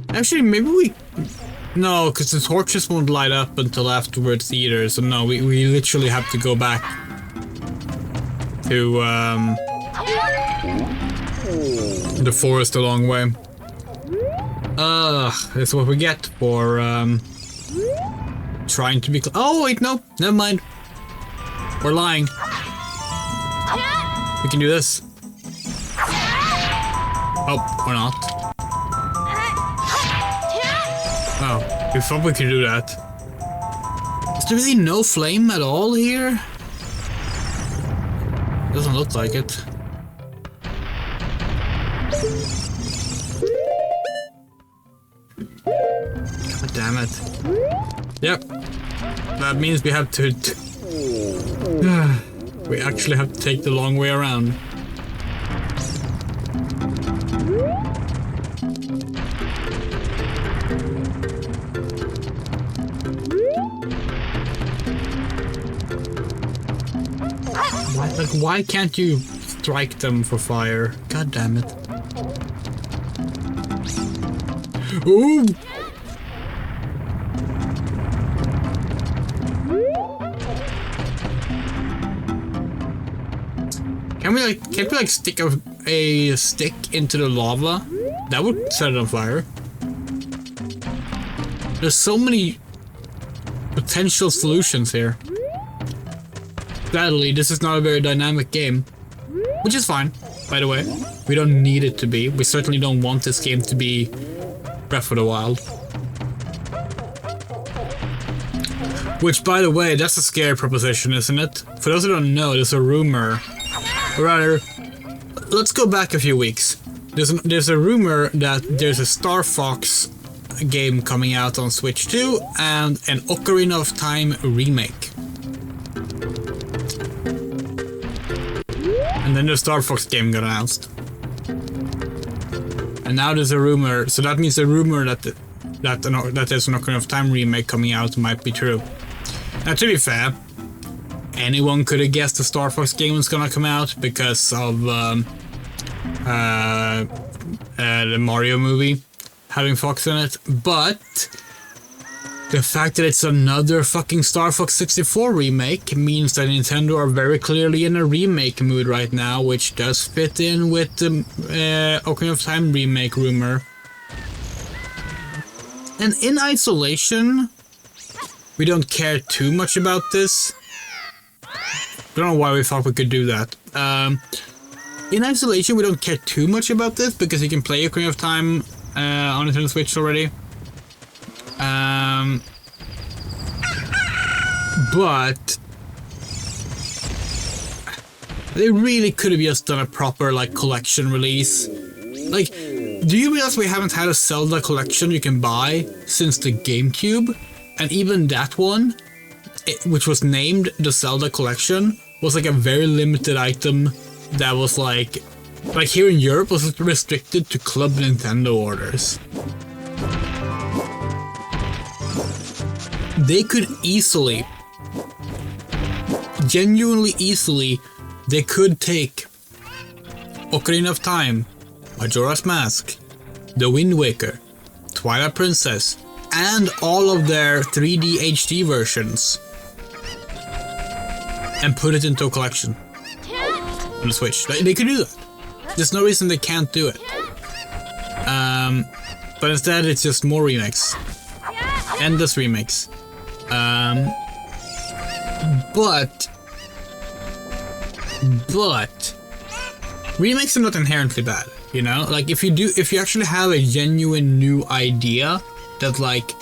Actually, maybe we... No, because the torches won't light up until afterwards either, so no, we literally have to go back to the forest a long way. That's what we get for trying to be oh wait, no, never mind. We're lying. We can do this. Oh, or not. Oh, we thought we could do that. Is there really no flame at all here? Doesn't look like it. God damn it. Yep. That means we have to... we actually have to take the long way around. Like, why can't you strike them for fire? God damn it. Ooh! Can't we like stick a stick into the lava? That would set it on fire. There's so many potential solutions here. Sadly, this is not a very dynamic game, which is fine, by the way. We don't need it to be. We certainly don't want this game to be Breath of the Wild. Which, by the way, that's a scary proposition, isn't it? For those who don't know, there's a rumor. Or rather, let's go back a few weeks. There's a rumor that there's a Star Fox game coming out on Switch 2 and an Ocarina of Time remake. And then the Star Fox game got announced. And now there's a rumor, so that means the rumor that there's an Ocarina of Time remake coming out might be true. Now, to be fair, anyone could have guessed the Star Fox game was gonna come out because of the Mario movie having Fox in it, but the fact that it's another fucking Star Fox 64 remake means that Nintendo are very clearly in a remake mood right now, which does fit in with the Ocarina of Time remake rumor. And in isolation, we don't care too much about this. Don't know why we thought we could do that. In isolation, we don't care too much about this because you can play Ocarina of Time on Nintendo Switch already. but they really could have just done a proper like collection release. Like, do you realize we haven't had a Zelda collection you can buy since the GameCube? And even that one, which was named the Zelda collection, was like a very limited item that was like here in Europe was restricted to Club Nintendo orders. They could easily, genuinely easily, they could take Ocarina of Time, Majora's Mask, The Wind Waker, Twilight Princess, and all of their 3D HD versions and put it into a collection on the Switch. They could do that. There's no reason they can't do it. But instead it's just more remakes. Endless remakes. But remakes are not inherently bad, you know? Like if you actually have a genuine new idea that like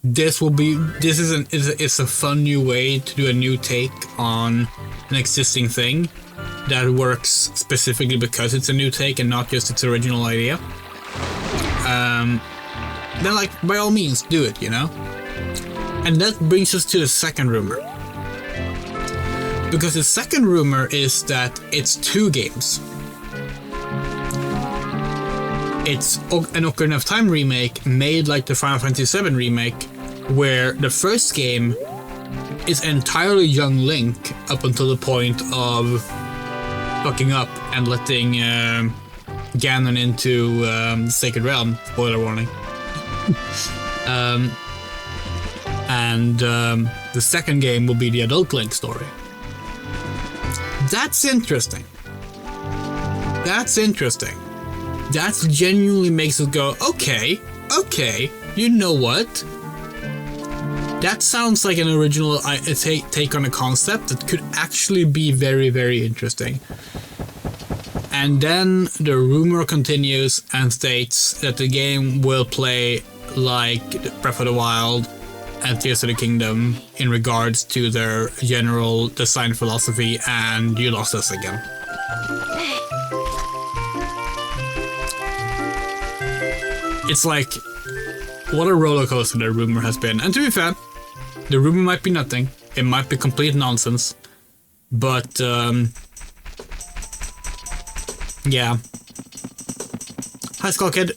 this is a fun new way to do a new take on an existing thing that works specifically because it's a new take and not just its original idea, then like by all means do it, you know? And that brings us to the second rumor. Because the second rumor is that it's 2 games. It's an Ocarina of Time remake made like the Final Fantasy VII remake, where the first game is entirely young Link up until the point of fucking up and letting Ganon into the Sacred Realm. Spoiler warning. And the second game will be the adult Link story. That's interesting. That's interesting. That genuinely makes us go, okay, you know what? That sounds like an original take on a concept that could actually be very, very interesting. And then the rumor continues and states that the game will play like Breath of the Wild and Tears of the Kingdom in regards to their general design philosophy, and you lost us again. It's like, what a roller coaster the rumor has been. And to be fair, the rumor might be nothing. It might be complete nonsense. But, yeah. Hi, Skull Kid.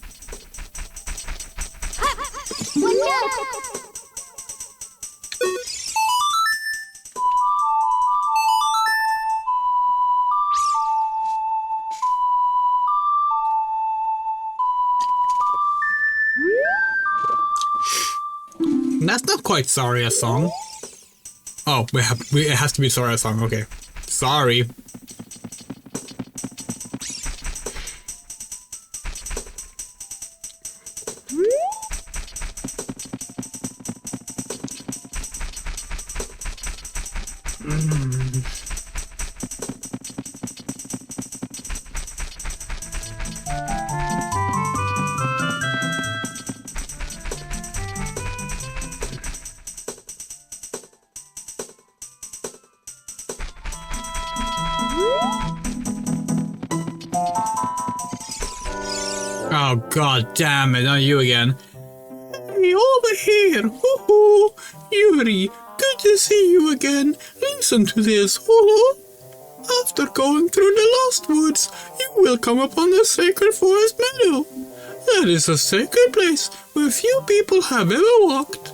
That's not quite Saria song. Oh, it has to be Saria song. Okay, sorry. Oh, god damn it, not you again. Hey, over here, hoo-hoo. Yuri, good to see you again. Listen to this, hoo-hoo. After going through the Lost Woods, you will come upon the Sacred Forest Meadow. That is a sacred place where few people have ever walked.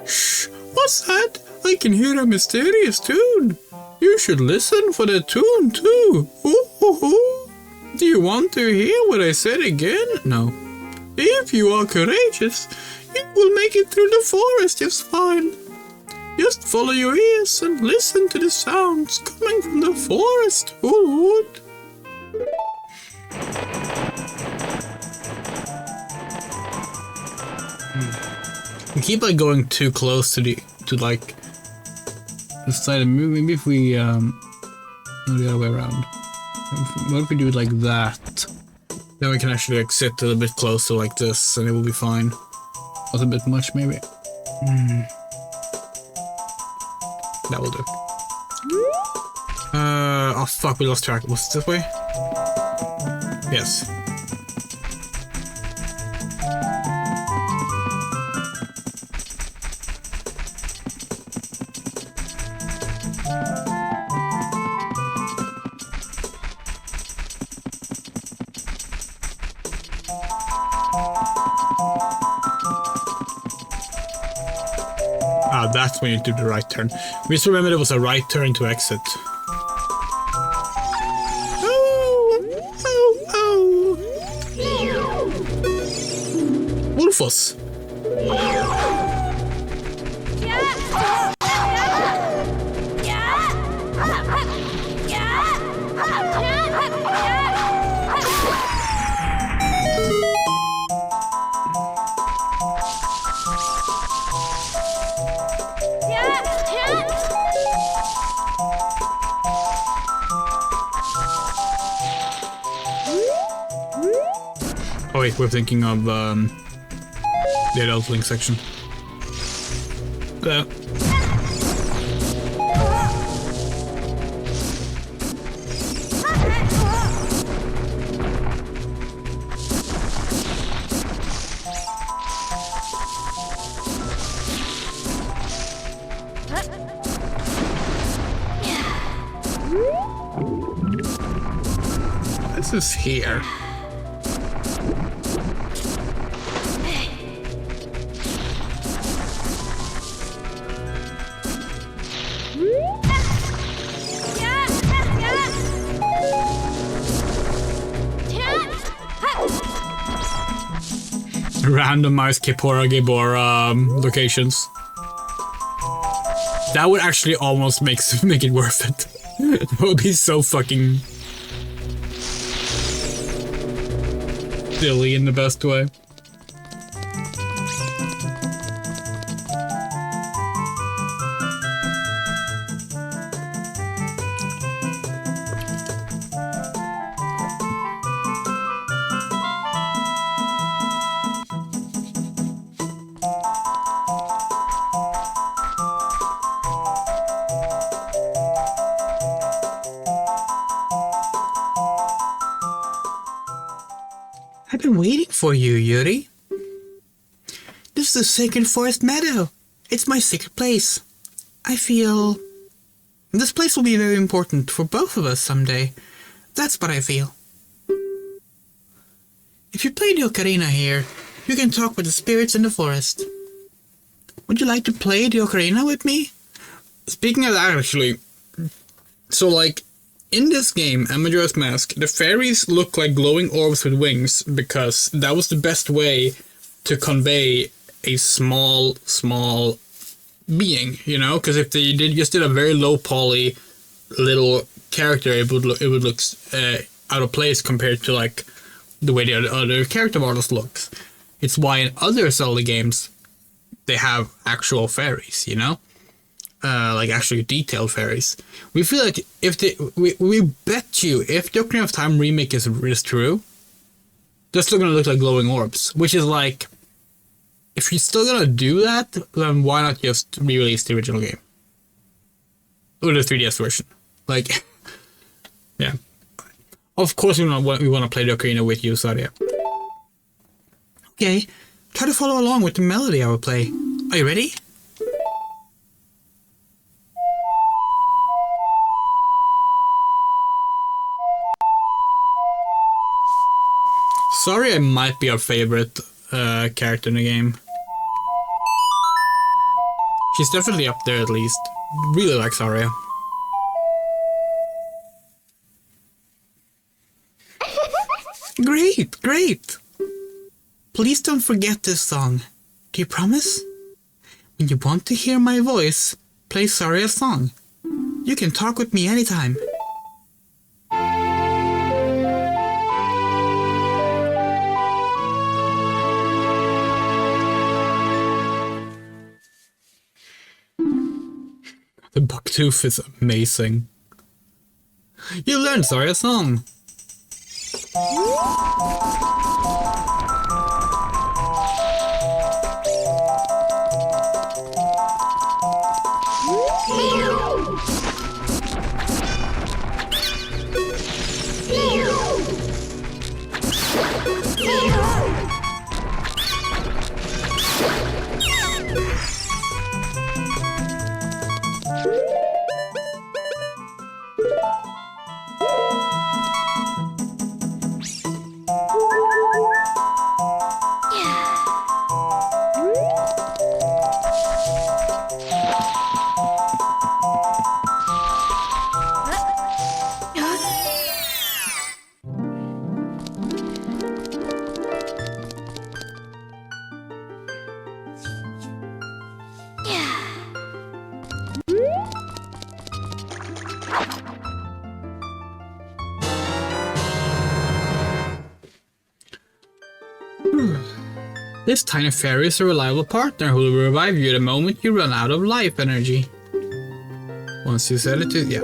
Shh, what's that? I can hear a mysterious tune. You should listen for the tune too. Hoo-hoo-hoo. Do you want to hear what I said again? No. If you are courageous, you will make it through the forest just fine. Just follow your ears and listen to the sounds coming from the forest wood. We keep like going too close to the side of maybe if we no, the other way around. What if we do it like that? Then we can actually like sit a little bit closer like this and it will be fine. Was a bit much maybe. That will do. Oh fuck, we lost track. Was it this way? Yes. Ah, that's when you do the right turn. We just remembered it was a right turn to exit. Wolfos. Oh wait, we're thinking of the adult Link section. Hello. This is here. Randomized Kipora Gibora locations. That would actually almost make it worth it. That would be so fucking silly in the best way. I've been waiting for you, Yuri. This is the Sacred Forest Meadow. It's my secret place. I feel this place will be very important for both of us someday. That's what I feel. If you play the Ocarina here, you can talk with the spirits in the forest. Would you like to play the Ocarina with me? Speaking of that, actually, so like, in this game, Majora's Mask, the fairies look like glowing orbs with wings because that was the best way to convey a small being, you know? Because if they just did a very low poly little character, it would look out of place compared to like the way the other character models looks. It's why in other Zelda games they have actual fairies, you know? Like actually detailed fairies. We feel like if we bet you if the Ocarina of Time remake is true, they're still gonna look like glowing orbs. Which is like, if you're still gonna do that, then why not just re-release the original game or the 3DS version? Like, yeah. Of course we want to play the Ocarina with you, Saria. Okay, try to follow along with the melody I will play. Are you ready? Saria might be our favorite character in the game. She's definitely up there at least. Really like Saria. Great, great! Please don't forget this song. Do you promise? When you want to hear my voice, play Saria's song. You can talk with me anytime. The Bucktooth is amazing. You learned Saria's song. This tiny fairy is a reliable partner who will revive you the moment you run out of life energy. Once you set it to... yeah.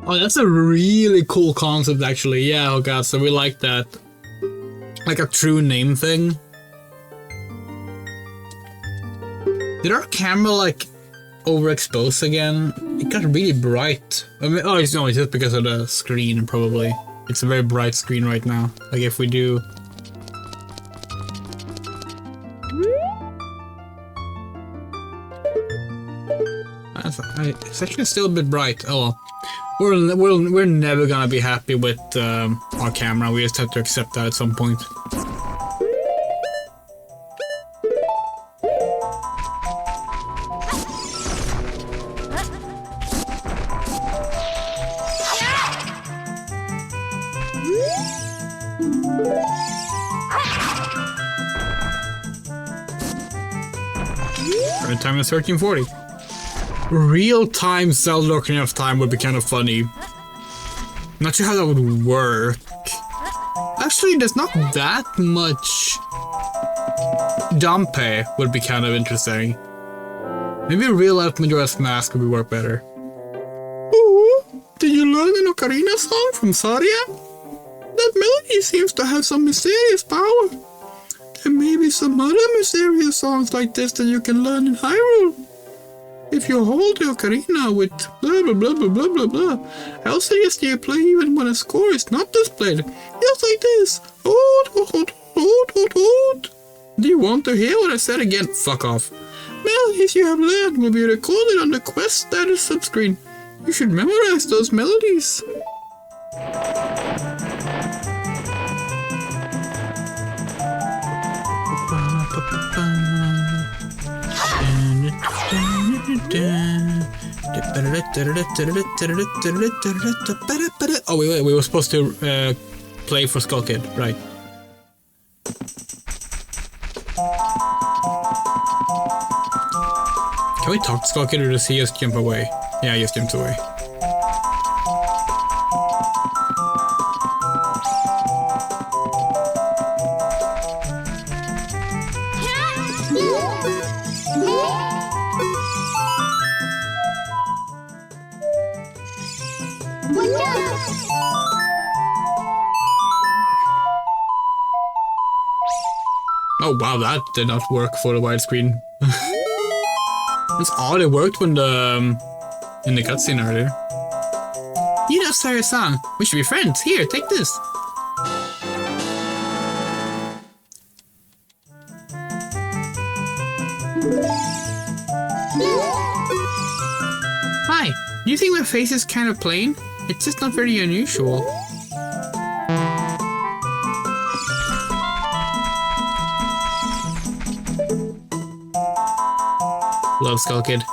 Oh, that's a really cool concept, actually. Yeah, oh god, so we like that. Like a true name thing. Did our camera, like, overexpose again? It got really bright. I mean, oh, it's just because of the screen, probably. It's a very bright screen right now. Like, if we do... It's actually still a bit bright. Oh well. We're never gonna be happy with our camera. We just have to accept that at some point. Current time is 13:40. Real-time Zelda Ocarina of Time would be kind of funny. Not sure how that would work. Actually, there's not that much. Dumpe would be kind of interesting. Maybe real-life Majora's Mask would work better. Oh, did you learn an Ocarina song from Saria? That melody seems to have some mysterious power. There may be some other mysterious songs like this that you can learn in Hyrule. If you hold the ocarina with blah blah blah blah blah blah blah, I'll suggest you play even when a score is not displayed. Just like this. Hold, hold, hold, hold, hold. Do you want to hear what I said again? Fuck off. Melodies you have learned will be recorded on the quest status subscreen. You should memorize those melodies. Oh wait, we were supposed to play for Skull Kid, right? Can we talk to Skull Kid, or does he just jump away? Yeah, he just jumps away. Oh wow, that did not work for the widescreen. It's odd, it worked when the in the cutscene earlier. You know Saria-san, we should be friends. Here, take this. Hi, do you think my face is kind of plain? It's just not very unusual. Love Skull Kid.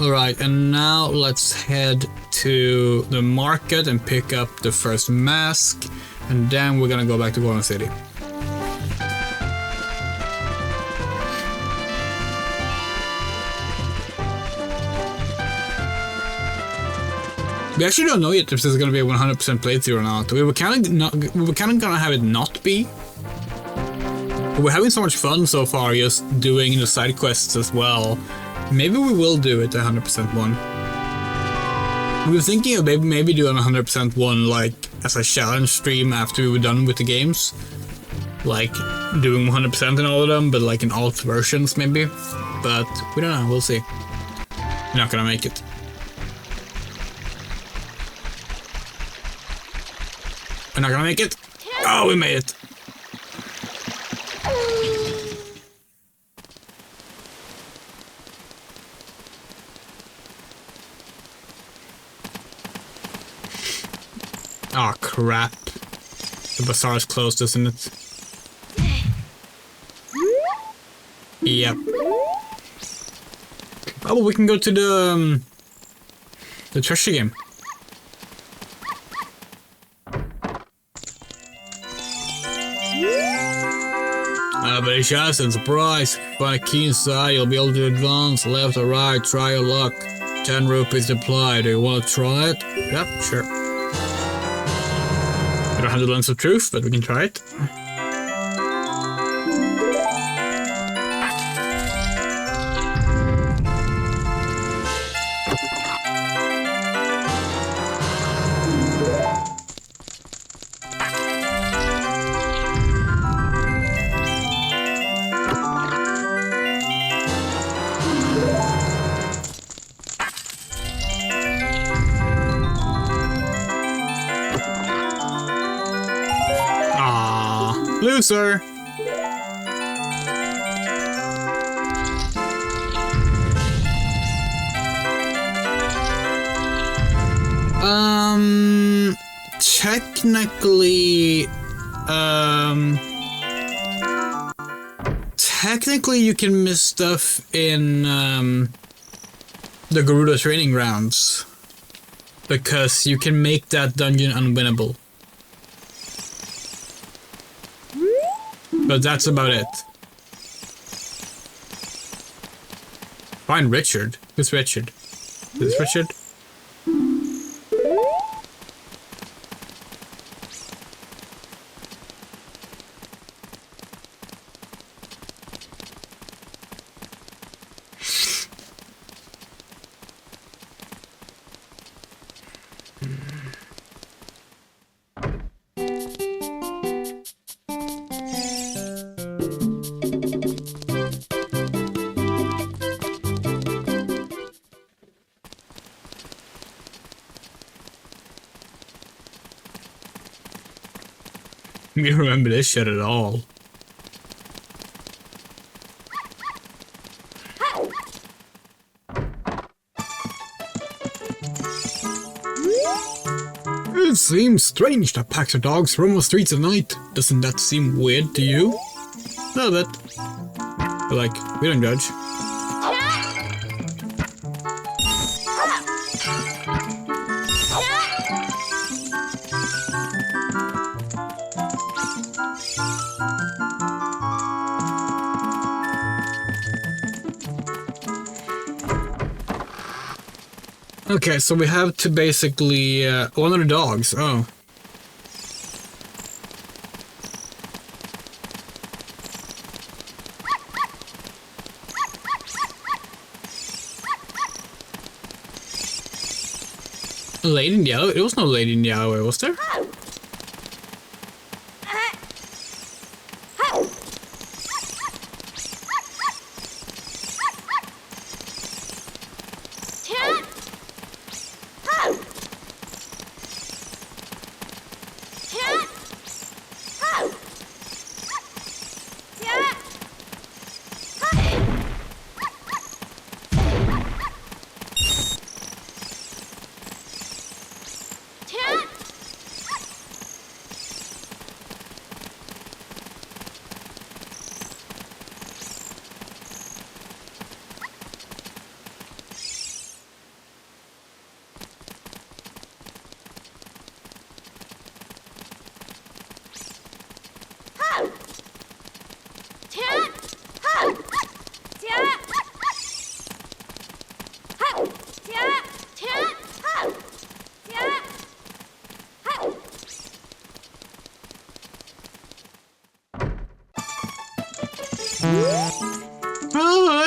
Alright, and now let's head to the market and pick up the first mask, and then we're gonna go back to Golden City. We actually don't know yet if this is gonna be a 100% playthrough or not. We were kind of gonna have it not be. But we're having so much fun so far just doing the side quests as well. Maybe we will do it 100% one. We were thinking of maybe doing 100% one like as a challenge stream after we were done with the games. Like doing 100% in all of them, but like in alt versions maybe. But we don't know, we'll see. We're not gonna make it. We're not gonna make it. Oh, we made it. crap. The bazaar is closed, isn't it? Yep. Oh, well, we can go to the treasure game. But a chance and surprise. Find a key inside, you'll be able to advance left or right, try your luck. 10 rupees to apply. Do you want to try it? Yep, sure. We don't have the lens of truth, but we can try it. Loser. Technically you can miss stuff in the Garuda training grounds because you can make that dungeon unwinnable. But that's about it. Find Richard. Who's Richard? Is this Richard? I don't remember this shit at all. It seems strange that packs of dogs roam the streets at night. Doesn't that seem weird to you? A little bit. But like, we don't judge. Okay, so we have to basically one of the dogs. Oh. A lady in yellow? It was no lady in yellow, was there?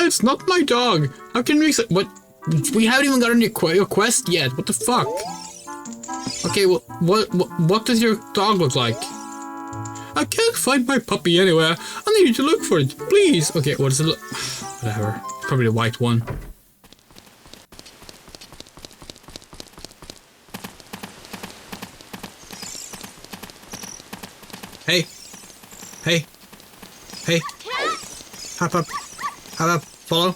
It's not my dog. How can we say what? We haven't even gotten your quest yet. What the fuck? Okay, well, what does your dog look like? I can't find my puppy anywhere. I need you to look for it, please. Okay, what does it look? Whatever. Probably the white one. Hey. Hey. Hey. Hop up. Hop up. Follow.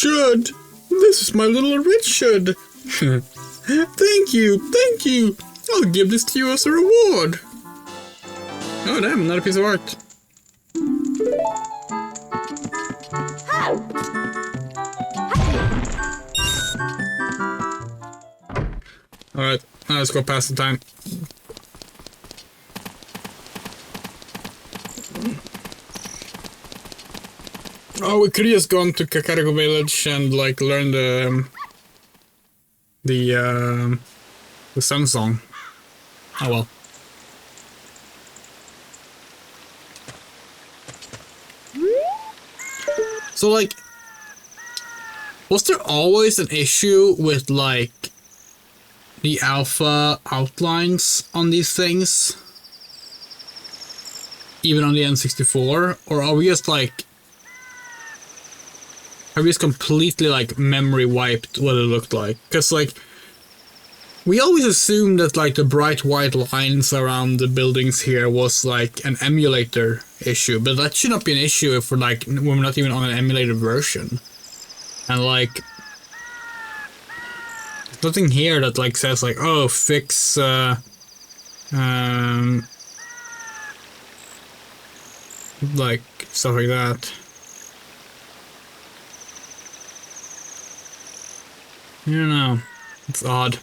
Richard! This is my little Richard! Thank you! I'll give this to you as a reward! Oh damn, another piece of art. Alright, now let's go past the time. Oh, we could have just gone to Kakariko Village and like learn the sun song. Oh well. So like, was there always an issue with like the alpha outlines on these things? Even on the N64? Or are we just like, have we just completely like memory wiped what it looked like? Because like, we always assumed that like the bright white lines around the buildings here was like an emulator issue, but that should not be an issue if we're like, when we're not even on an emulated version. And like, there's nothing here that like says like, oh, fix like stuff like that. I don't know, it's odd.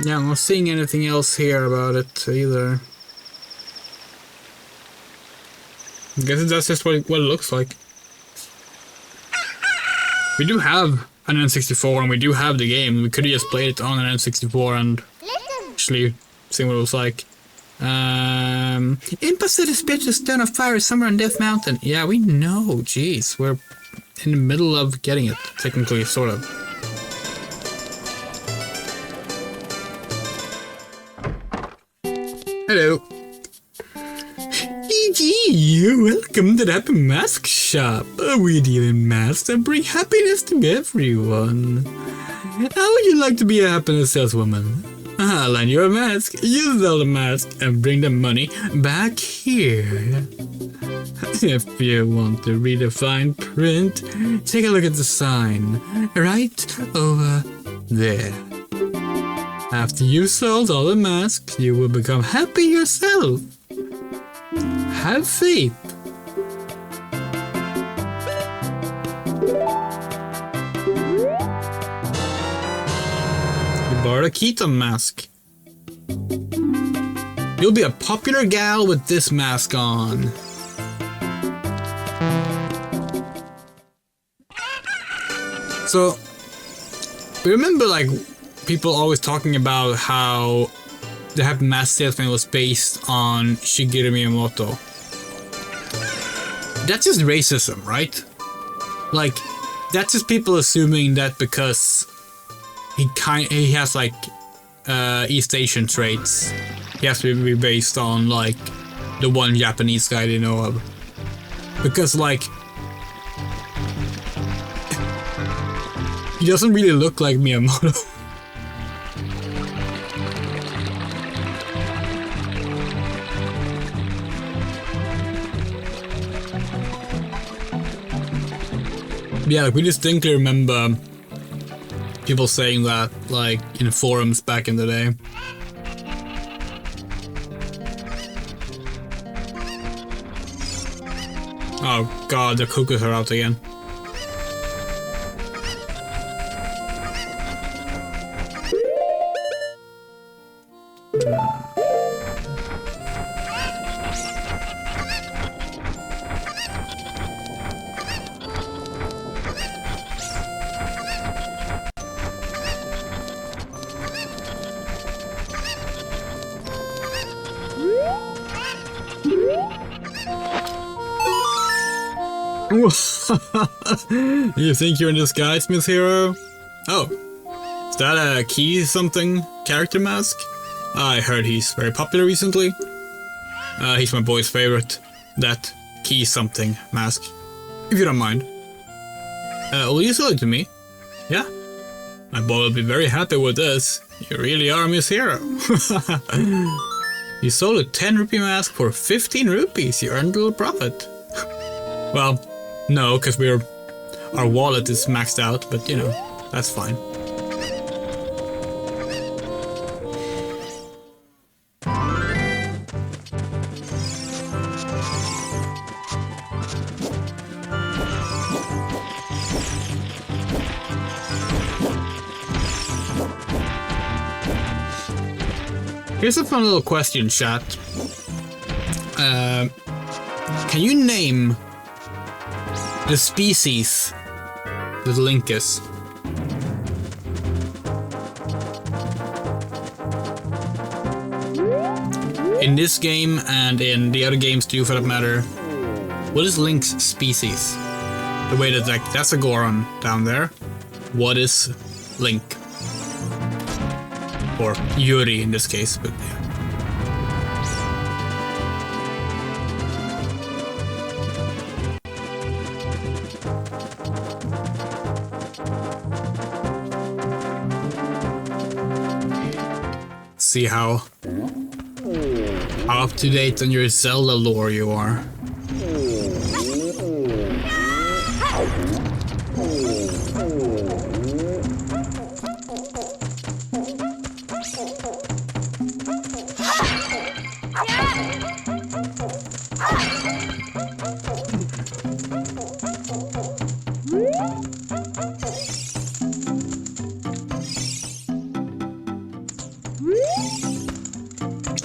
Yeah, I'm not seeing anything else here about it either. I guess that's just what it looks like. We do have an N64 and we do have the game. We could have just played it on an N64 and actually seen what it was like. Imposter dispatched a stone of fire somewhere on Death Mountain. Yeah, we know. Jeez, we're in the middle of getting it, technically, sort of. Hello. Welcome to the Happy Mask Shop. We deal in masks and bring happiness to everyone. How would you like to be a happiness saleswoman? I'll lend you a mask, you sell the mask, and bring the money back here. If you want to read the fine print, take a look at the sign right over there. After you've sold all the masks, you will become happy yourself. Have faith. You borrowed a Keaton mask. You'll be a popular gal with this mask on. So, remember like people always talking about how the Happy Mask Salesman was based on Shigeru Miyamoto. That's just racism, right? Like, that's just people assuming that because he has like East Asian traits, he has to be based on like the one Japanese guy they know of. Because like, he doesn't really look like Miyamoto. Yeah, like we distinctly remember people saying that, like, in forums back in the day. Oh god, the cookers are out again. You think you're in disguise, Miss Hero? Oh, is that a Key something character mask? I heard he's very popular recently. He's my boy's favorite. That Key something mask, if you don't mind. Will you sell it to me? Yeah. My boy will be very happy with this. You really are Miss Hero. You sold a 10 rupee mask for 15 rupees. You earned a little profit. Well, no, because our wallet is maxed out, but you know, that's fine. Here's a fun little question, chat. Can you name the species that Link is? In this game and in the other games too, for that matter, what is Link's species? The way that, like, that's a Goron down there. What is Link? Or Yuri in this case, but yeah. See how up to date on your Zelda lore you are.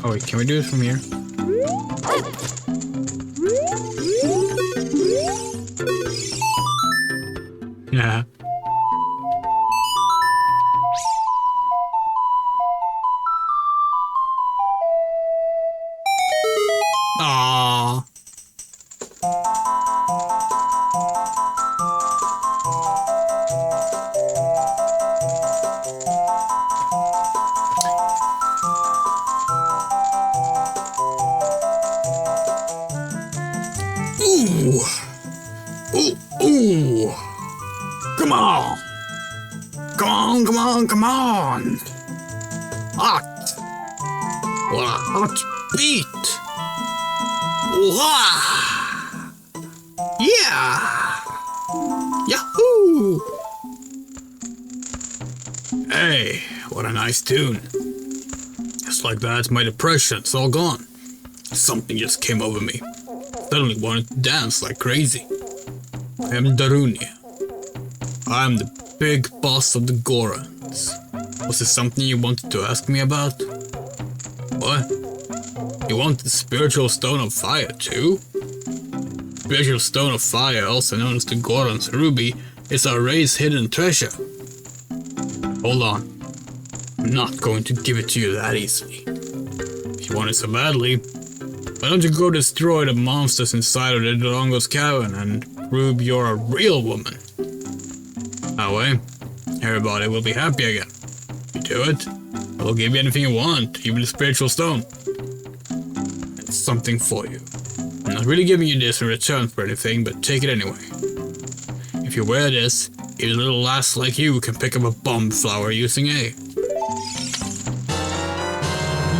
Oh wait, can we do it from here? Yeah. Aww. Ooh. Ooh, ooh. Come on. Come on, come on, come on. Hot. Hot beat. Wow. Yeah. Yahoo. Hey, what a nice tune. Just like that, my depression's all gone. Something just came over me. Suddenly wanted to dance like crazy. I am Darunia. I am the big boss of the Gorons. Was there something you wanted to ask me about? What? You want the Spiritual Stone of Fire too? Spiritual Stone of Fire, also known as the Goron's Ruby, is our race hidden treasure. Hold on. I'm not going to give it to you that easily. If you want it so badly, why don't you go destroy the monsters inside of the Dolongo's cavern and prove you're a real woman? That way, everybody will be happy again. If you do it, I will give you anything you want, even the Spiritual Stone. It's something for you. I'm not really giving you this in return for anything, but take it anyway. If you wear this, even a little lass like you can pick up a bomb flower using A.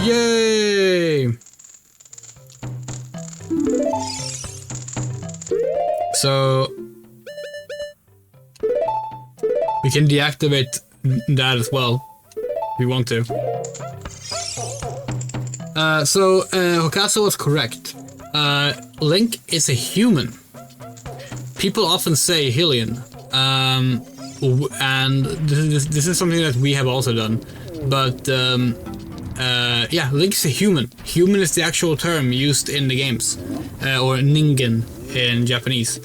Yay! So we can deactivate that as well if we want to. Hokaso was correct. Link is a human. People often say Hylian, and this is something that we have also done. But yeah, Link is a human. Human is the actual term used in the games, or ningen in Japanese.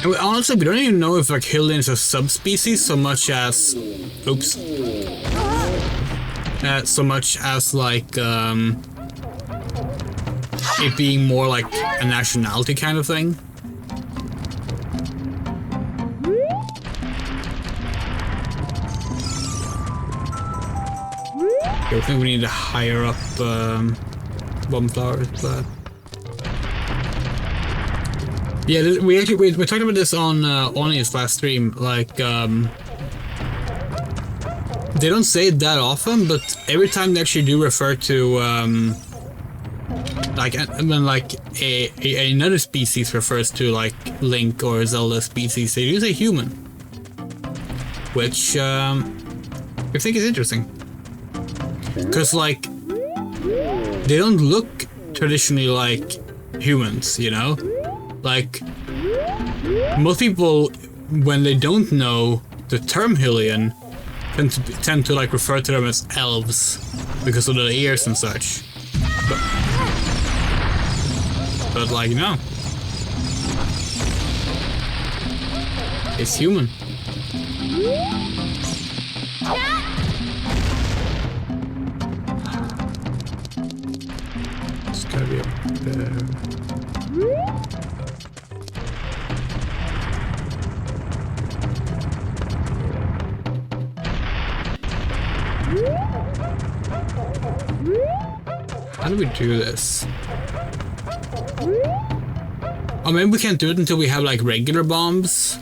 And honestly, we don't even know if like Hylian is a subspecies so much as, oops, so much as like it being more like a nationality kind of thing. I think we need to higher up bomb flowers, but yeah, we talked about this on Oni's last stream. Like, they don't say it that often, but every time they actually do refer to like when like another species refers to like Link or Zelda species, they do say human, which I think is interesting, because like they don't look traditionally like humans, you know, like most people when they don't know the term Hylian tend to like refer to them as elves because of their ears and such. But like, no. It's human. It's gotta be up there. How do we do this? Oh, maybe we can't do it until we have like regular bombs.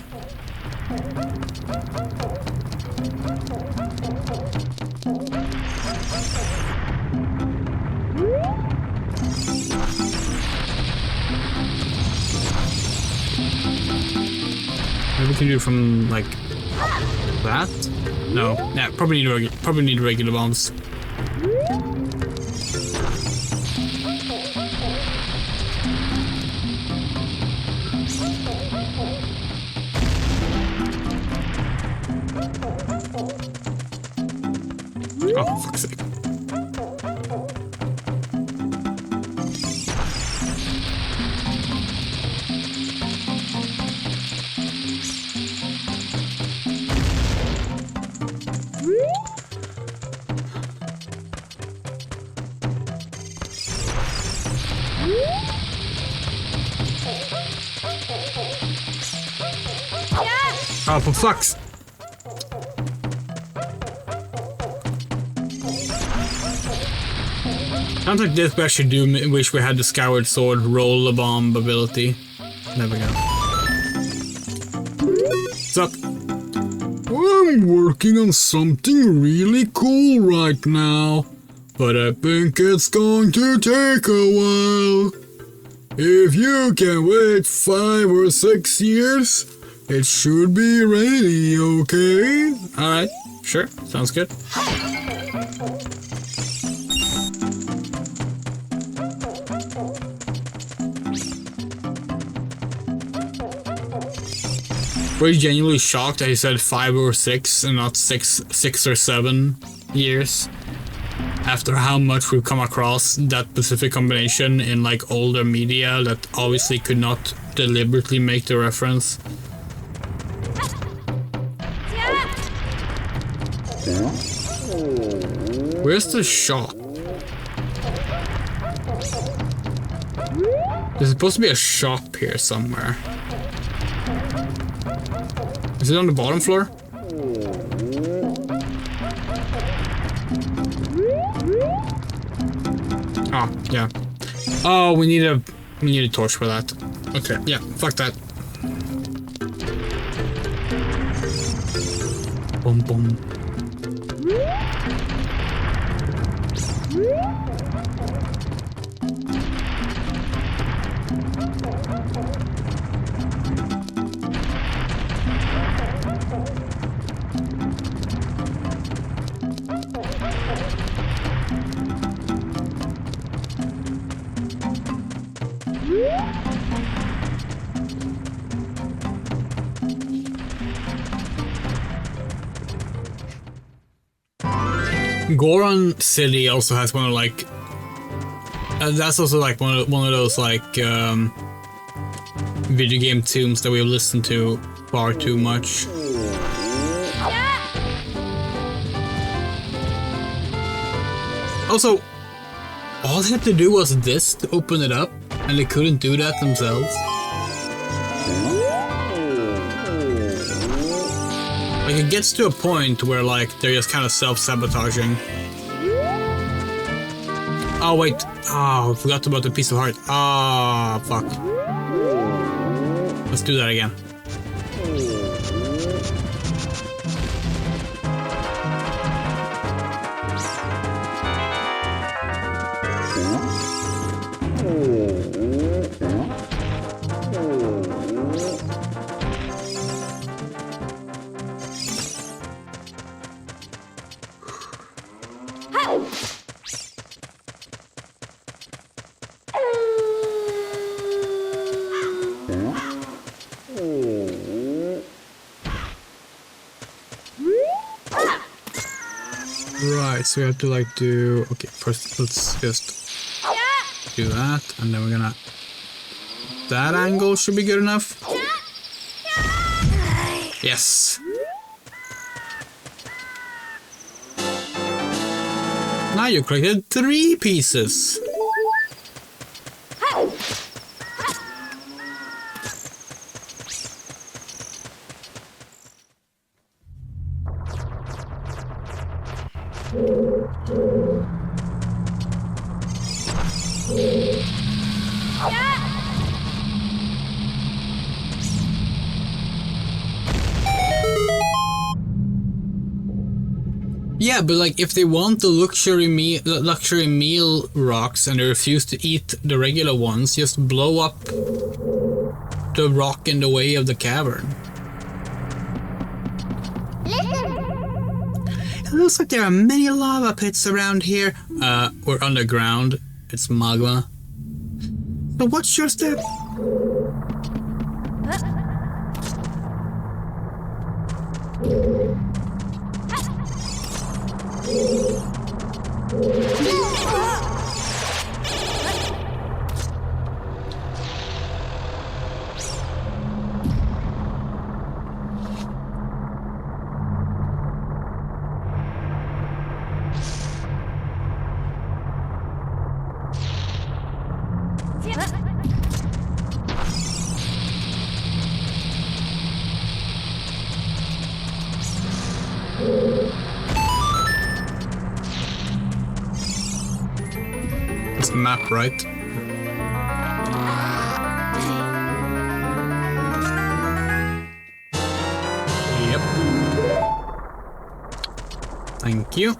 Maybe we can do it from like that. No, yeah, probably need regular bombs. Oh, for fuck's sake. Oh, for fuck's. Sounds like this, we actually do wish we had the Skyward Sword roll the bomb ability. There we go. What's up? I'm working on something really cool right now, but I think it's going to take a while. If you can wait 5 or 6 years, it should be ready, okay? Alright, sure, sounds good. Were you genuinely shocked that he said 5 or 6 and not 6 or 7 years? After how much we've come across that specific combination in like older media that obviously could not deliberately make the reference. Where's the shop? There's supposed to be a shop here somewhere. Is it on the bottom floor? Oh, yeah. Oh, we need a torch for that. Okay, yeah, fuck that. Boom, boom. Goron City also has one of like that's also like one of those like video game tunes that we've listened to far too much. Also, all they had to do was this to open it up, and they couldn't do that themselves. Like, it gets to a point where, like, they're just kind of self-sabotaging. Oh wait. Oh, I forgot about the piece of heart. Oh, fuck. Let's do that again. Right, so we have to like do... Okay, first let's just do that, and then we're gonna... That angle should be good enough. Yes! Now you collected 3 pieces! Yeah, but like if they want the luxury meal rocks and they refuse to eat the regular ones, just blow up the rock in the way of the cavern. It looks like there are many lava pits around here. Or underground. It's magma. But what's your step? It's the map, right? Yep. Thank you. I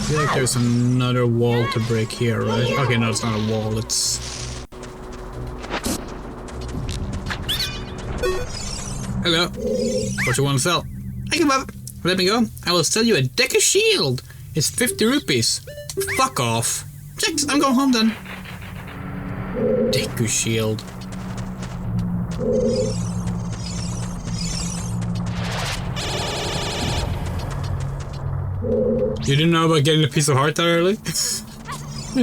feel like there's another wall to break here, right? Okay, no, it's not a wall, it's... Hello. What you want to sell? I give up. Let me go. I will sell you a Deca shield. It's 50 rupees. Fuck off. Chicks, I'm going home then. Deku shield. You didn't know about getting a piece of heart that early?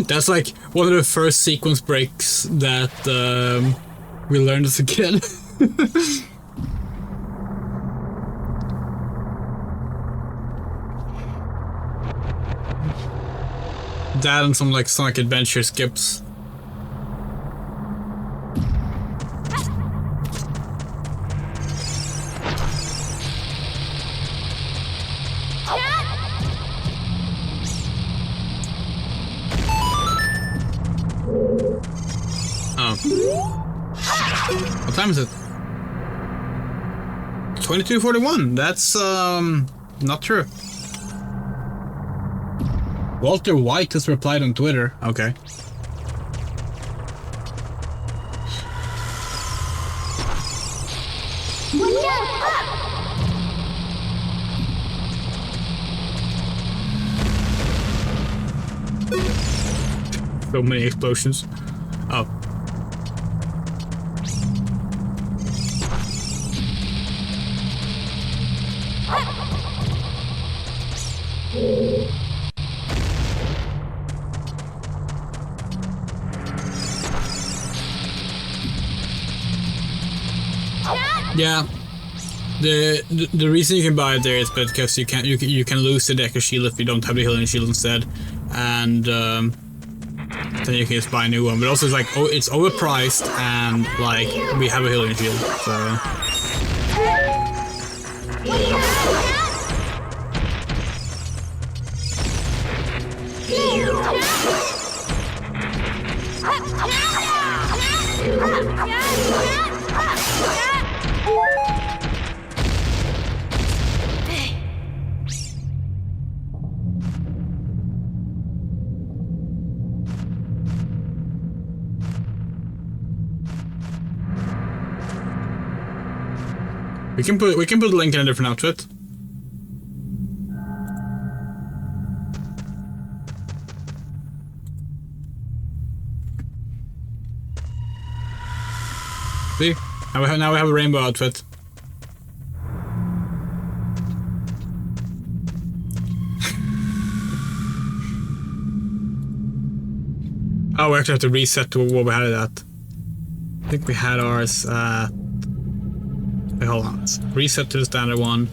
That's like one of the first sequence breaks that we learned as a kid. That and some like Sonic Adventure skips. Oh. What time is it? 22:41. That's not true. Walter White has replied on Twitter. Okay. So many explosions. Oh. Yeah, the reason you can buy it there is because you can lose the Deca shield if you don't have the healing shield instead, and then you can just buy a new one. But also it's like it's overpriced, and like we have a healing shield, so. We can put Link in a different outfit. See? Now we have a rainbow outfit. Oh, we actually have to reset to what we had it at. I think we had ours at... Wait, hold on. Let's reset to the standard one.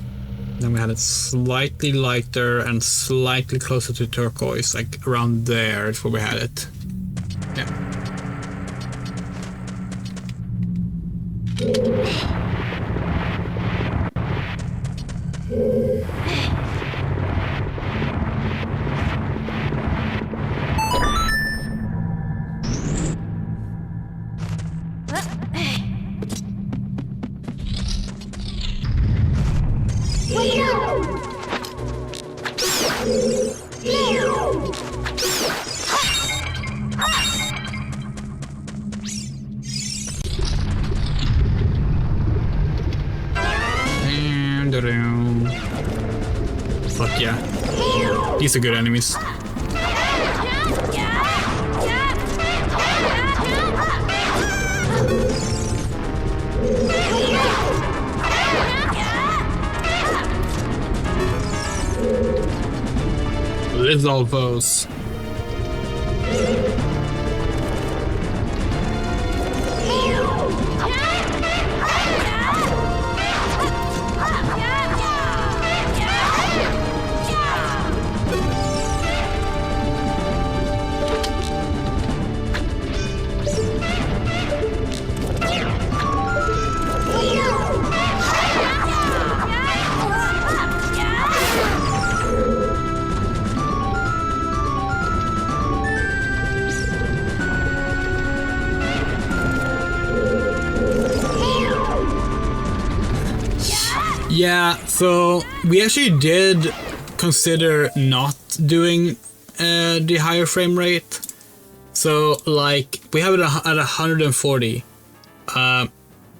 Then we had it slightly lighter and slightly closer to turquoise. Like around there is where we had it. Yeah. Fuck yeah. These are good enemies. Lizalvos. Yeah, so we actually did consider not doing the higher frame rate. So like we have it at 140.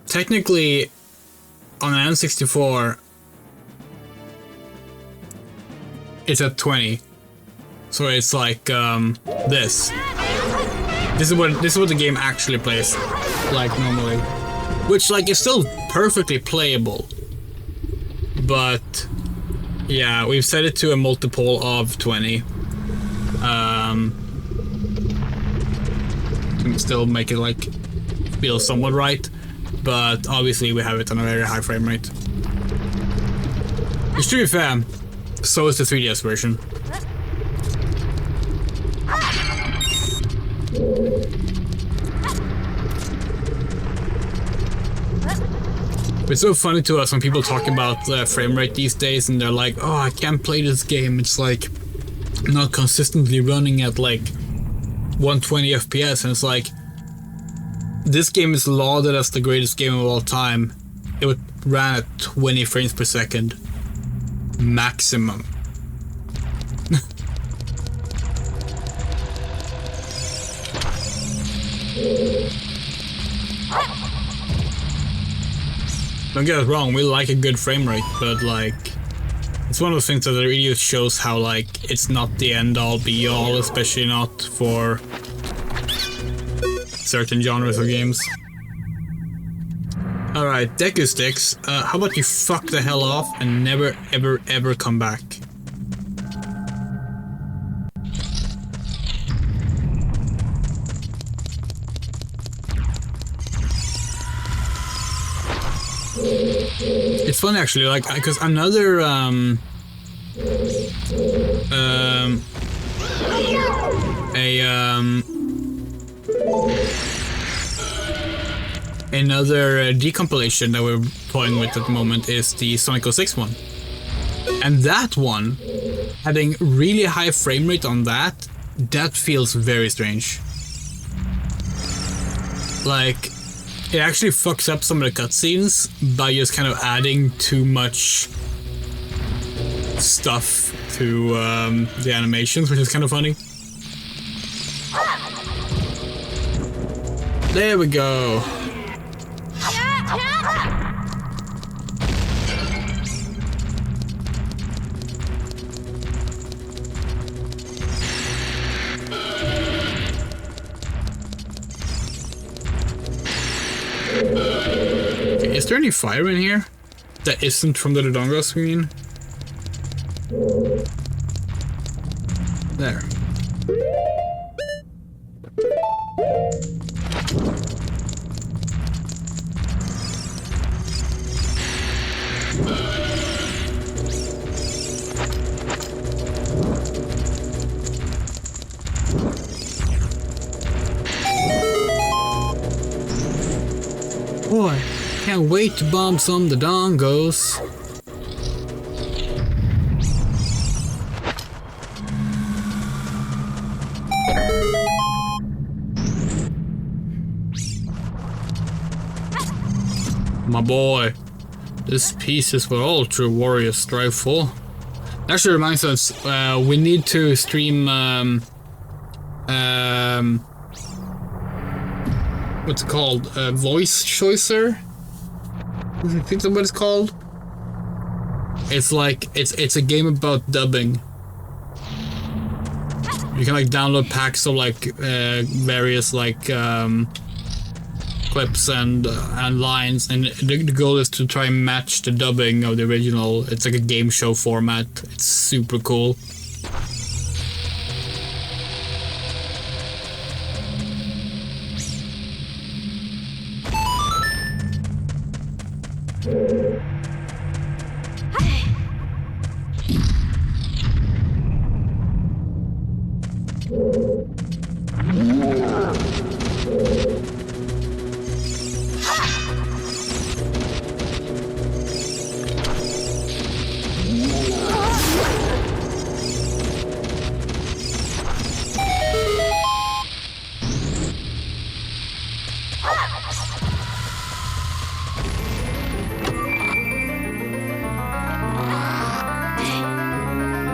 Technically on an N64 it's at 20. So it's like this. This is what the game actually plays like normally. Which like is still perfectly playable. But yeah, we've set it to a multiple of 20. To still make it like feel somewhat right, but obviously we have it on a very high frame rate. It's to be fair, so is the 3DS version. It's so funny to us when people talk about frame rate these days and they're like, oh, I can't play this game. It's like not consistently running at like 120 FPS. And it's like, this game is lauded as the greatest game of all time. It ran at 20 frames per second. Maximum. Don't get us wrong, we like a good frame rate, but like, it's one of those things that really shows how like, it's not the end all be all, especially not for certain genres of games. Alright, Deku Sticks, how about you fuck the hell off and never ever ever come back? It's fun actually, like, because another another decompilation that we're playing with at the moment is the Sonic 06 one. And that one, having really high frame rate on that feels very strange. Like, it actually fucks up some of the cutscenes by just kind of adding too much stuff to the animations, which is kind of funny. There we go. any fire in here that isn't from the Dodongo screen? There. Boy, can't wait to bomb some Dodongos. My boy, this piece is what all true warriors strive for. Actually reminds us, we need to stream, what's it called? Voice Choicer? I think that's what it's called. It's like, it's a game about dubbing. You can like download packs of like, various like, clips and lines, and the goal is to try and match the dubbing of the original. It's like a game show format. It's super cool.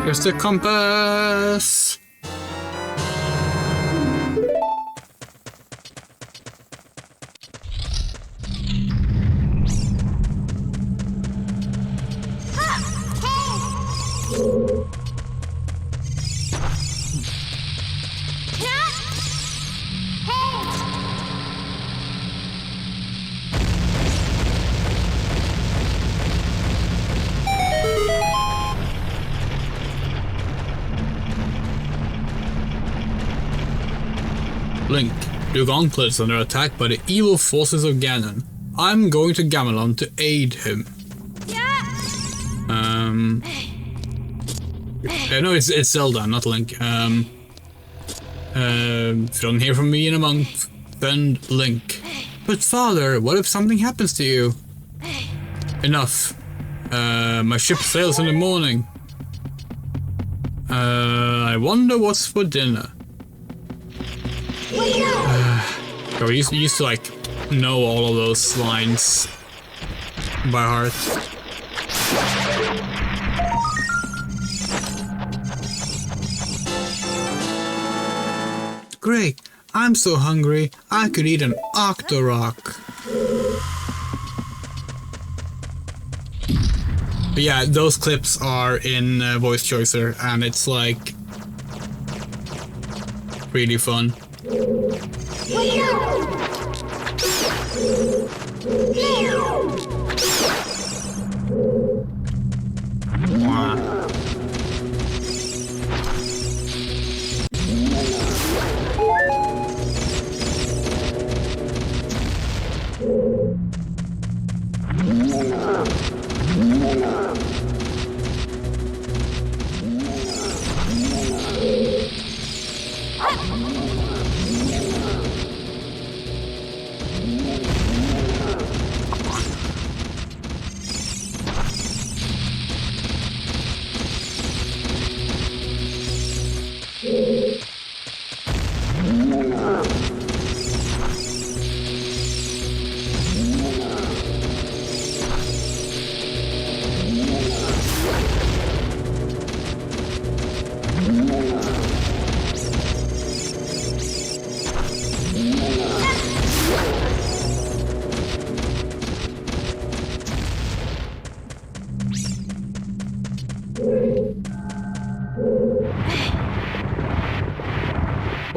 Here's the compass. Link, your gauntlet is under attack by the evil forces of Ganon. I'm going to Gamelon to aid him. No, it's Zelda, not Link. If you don't hear from me in a month, then Link. But father, what if something happens to you? Enough. My ship sails in the morning. I wonder what's for dinner. We used to like know all of those lines by heart. Great, I'm so hungry I could eat an Octorok. But yeah, those clips are in Voice Choicer, and it's like really fun.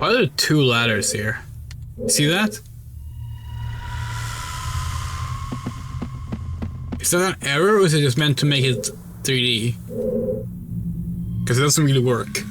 Why are there two ladders here? See that? Is that an error or is it just meant to make it 3D? Because it doesn't really work.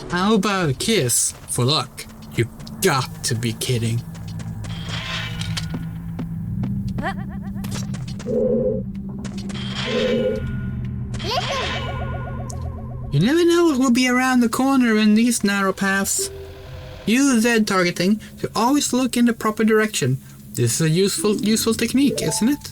How about a kiss for luck? You got to be kidding. You never know what will be around the corner in these narrow paths. Use Z targeting to always look in the proper direction. This is a useful technique, isn't it?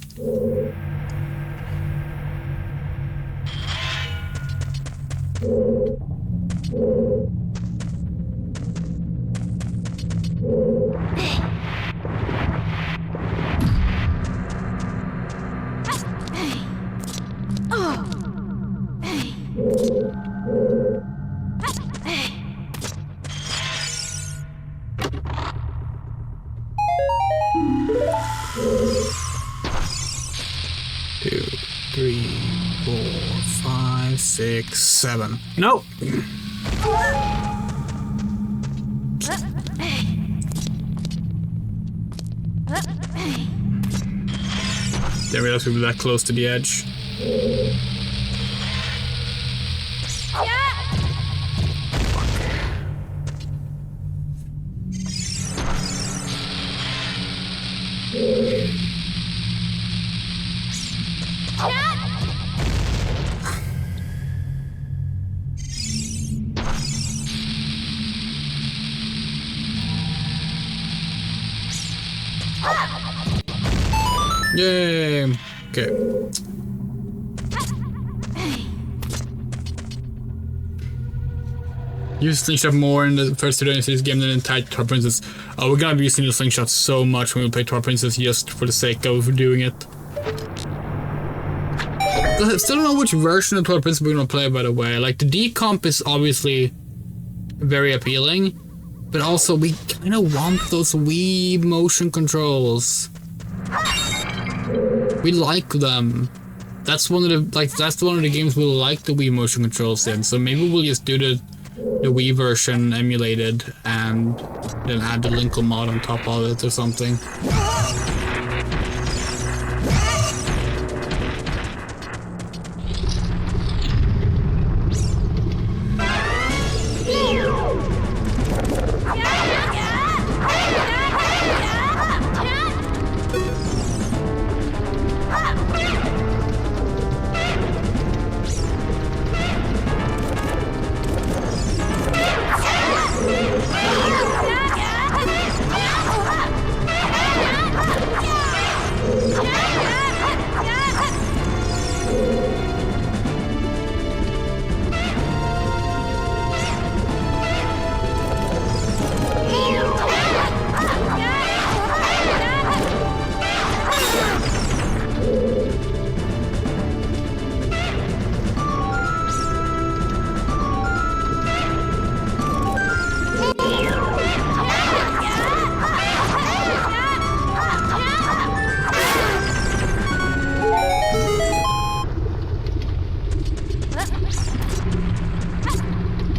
Two, three, 4, 5, 6, 7. Nope. Didn't realize we were that close to the edge. Yay! Okay. Use slingshot more in the first 2 days of this game than in Twilight Princess. Oh, we're gonna be using the slingshot so much when we play Twilight Princess just for the sake of doing it. I still don't know which version of Twilight Princess we're gonna play, by the way. Like, the decomp is obviously very appealing, but also we kind of want those Wii motion controls. We like them. That's one of the that's one of the games we like the Wii motion controls in. So maybe we'll just do the Wii version emulated and then add the Linkle mod on top of it or something.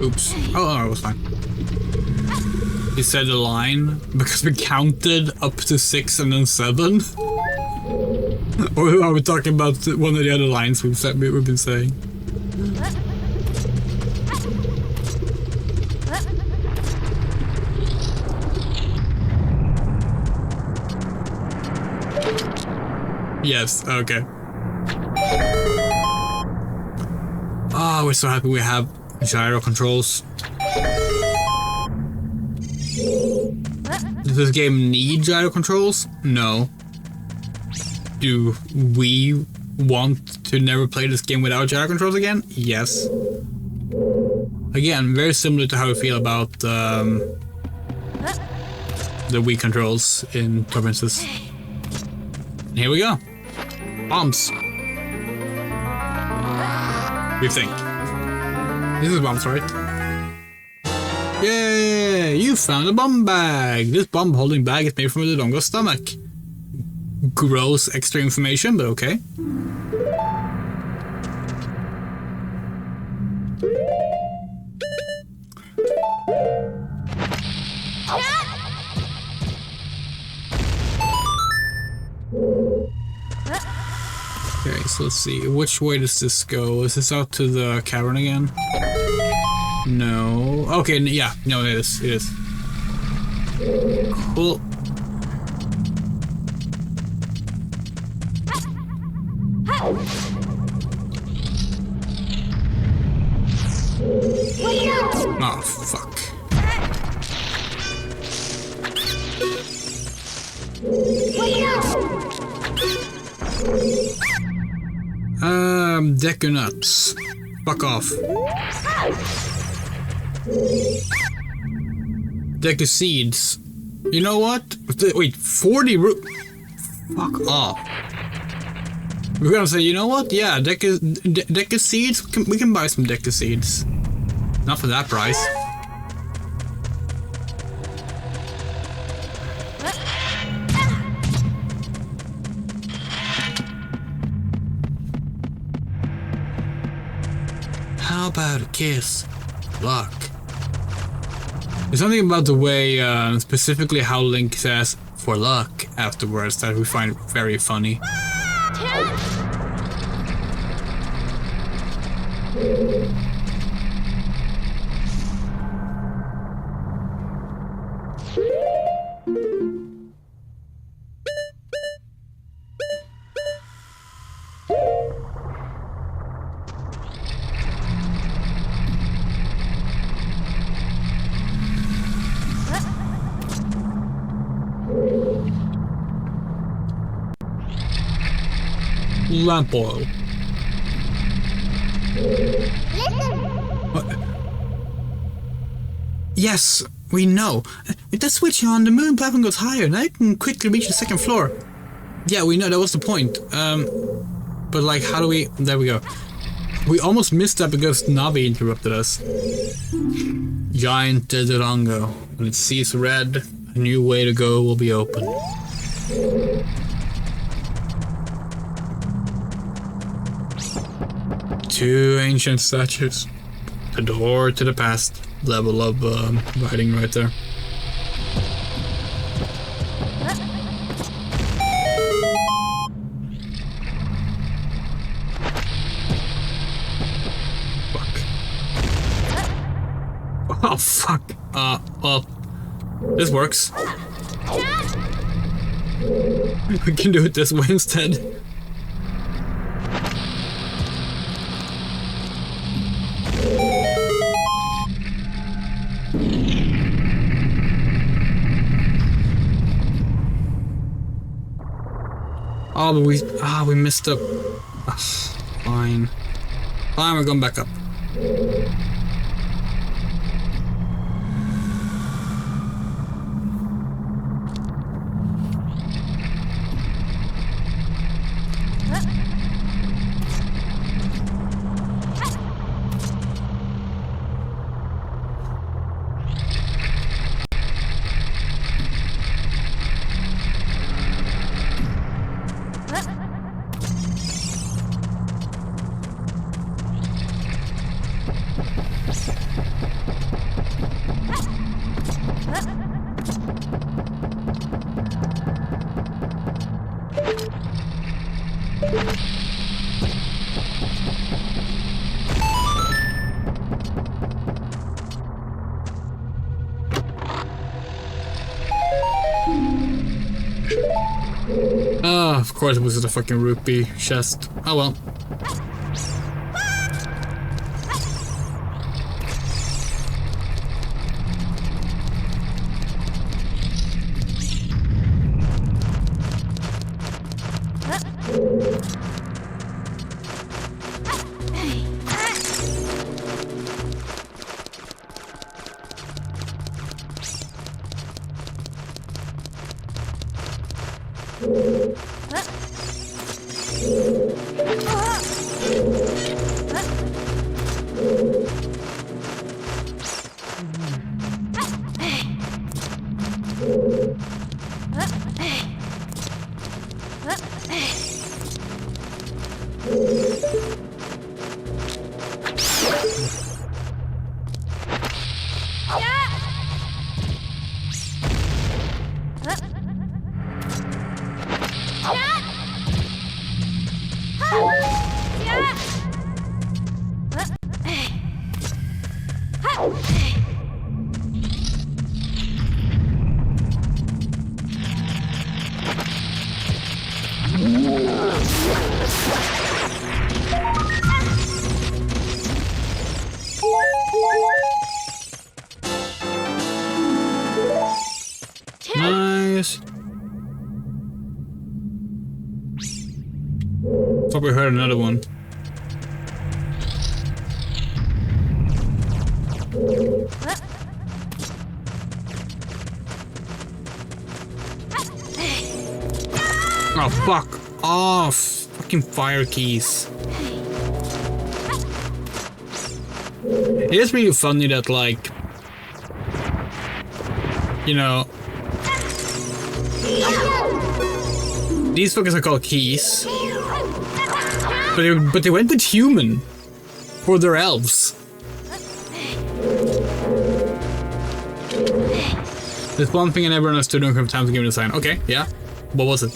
Oops. Oh, it was fine. He said a line because we counted up to 6 and then 7. Or are we talking about one of the other lines we've been saying? Yes, okay. Oh, we're so happy we have gyro controls. Does this game need gyro controls? No. Do we want to never play this game without gyro controls again? Yes. Again, very similar to how we feel about the Wii controls in Twilight Princess. Here we go. Bombs. We think. This is bombs, right? Yay! You found a bomb bag! This bomb holding bag is made from the Dongo's stomach. Gross extra information, but okay. Okay, so let's see. Which way does this go? Is this out to the cavern again? No. Okay, yeah. No, it is. It is. Cool. Oh, fuck. Deku nuts. Fuck off. Deku seeds. You know what? Wait, 40 root. Fuck off. We're gonna say, you know what? Yeah, Deku seeds. We can buy some Deku seeds. Not for that price. How about a kiss? Luck. There's something about the way, specifically how Link says for luck afterwards that we find very funny. Lamp oil. What? Yes, we know. With that switch on, the moon platform goes higher. Now you can quickly reach the second floor. Yeah, we know, that was the point. But like, how do we... There we go. We almost missed that because Navi interrupted us. Giant Durango. When it sees red, a new way to go will be open. Two ancient statues. The door to the past. Level of writing right there. Fuck. Oh fuck. Well, this works. We can do it this way instead. Oh, but we missed up. Fine. Fine, we're going back up. Of course it was the fucking rupee chest. Oh well. Nice. Thought we heard another one. Oh, fuck off! Fucking fire keys. It is really funny that, like, you know, these fuckers are called keys, but they went with human for their elves. There's one thing I never understood when it comes time to game design. Okay, yeah. What was it?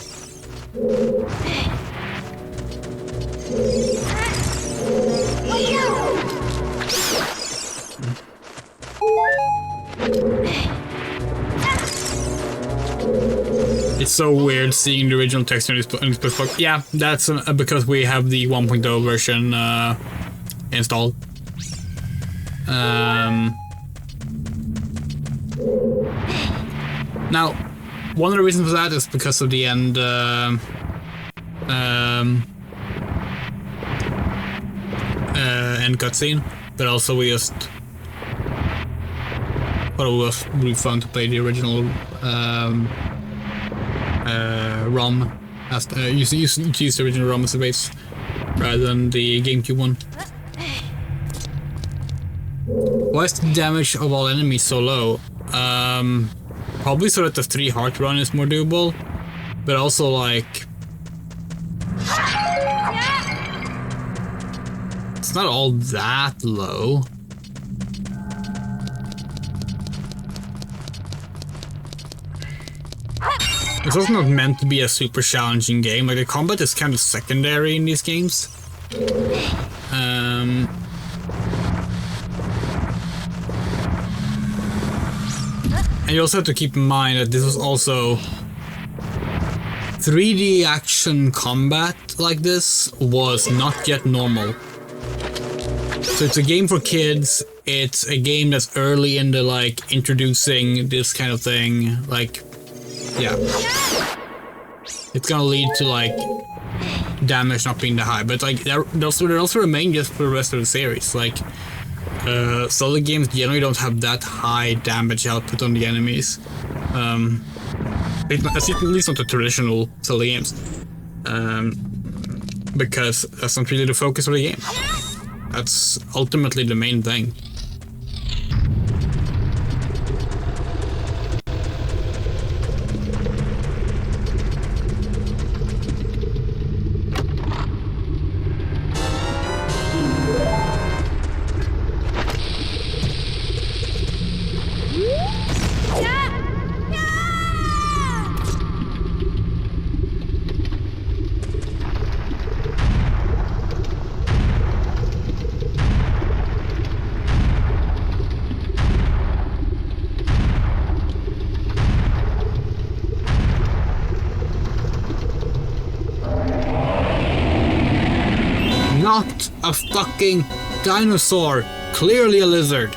It's so weird seeing the original text in this book. Yeah, that's because we have the 1.0 version installed. Now, one of the reasons for that is because of the end end cutscene, but also we just thought it was really fun to play the original ROM as use the original ROM as a base rather than the GameCube one. Why is the damage of all enemies so low? Probably so that the 3 heart run is more doable, but also like it's not all that low. It's also not meant to be a super challenging game. Like, the combat is kind of secondary in these games. And you also have to keep in mind that this was also 3D action combat like this was not yet normal. So it's a game for kids. It's a game that's early into like introducing this kind of thing. Like, yeah, it's gonna lead to like damage not being that high, but like they're also remain just for the rest of the series. Like Zelda games generally don't have that high damage output on the enemies. At least not the traditional Zelda games, because that's not really the focus of the game. That's ultimately the main thing. Not a fucking dinosaur, clearly a lizard.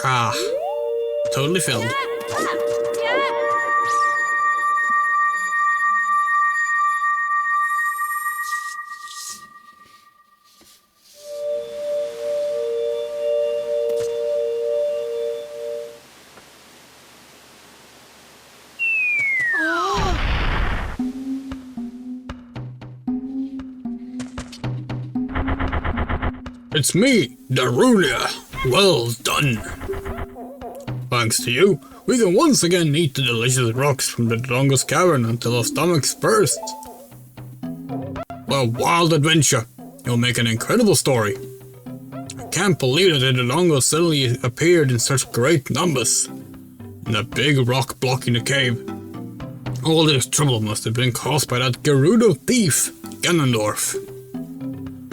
Ah, totally filled. It's me, Darunia. Well done. Thanks to you, we can once again eat the delicious rocks from the Dodongo's cavern until our stomachs burst. What a wild adventure. You'll make an incredible story. I can't believe that the Dodongos suddenly appeared in such great numbers. And that big rock blocking the cave. All this trouble must have been caused by that Gerudo thief, Ganondorf.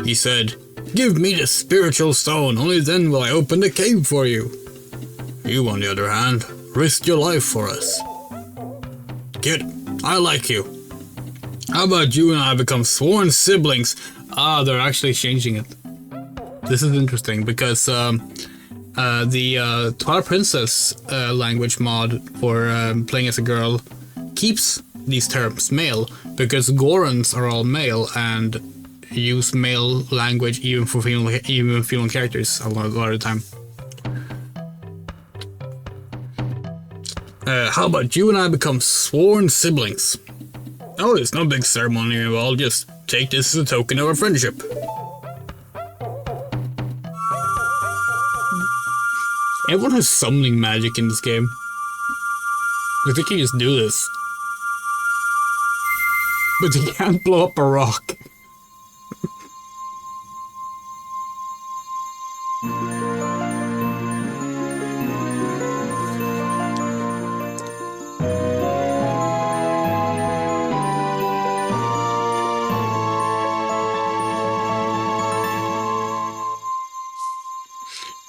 He said, "Give me the spiritual stone, only then will I open the cave for you." You, on the other hand, risked your life for us. Kid, I like you. How about you and I become sworn siblings? Ah, they're actually changing it. This is interesting because the Twilight Princess language mod for playing as a girl keeps these terms male because Gorons are all male and use male language even for female characters a lot of the time. How about you and I become sworn siblings? Oh, there's no big ceremony involved, just take this as a token of our friendship. Everyone has summoning magic in this game. Like they can just do this. But they can't blow up a rock.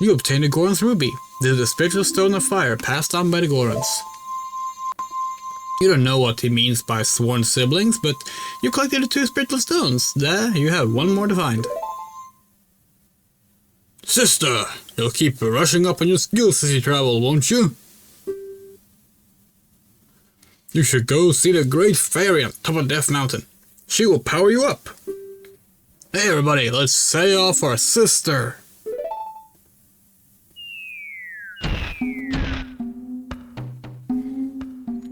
You obtained a Goron's Ruby. This is the spiritual stone of fire passed on by the Gorons. You don't know what he means by sworn siblings, but you collected the 2 spiritual stones. There, you have one more to find. Sister, you'll keep rushing up on your skills as you travel, won't you? You should go see the Great Fairy on top of Death Mountain. She will power you up. Hey everybody, let's say off our sister.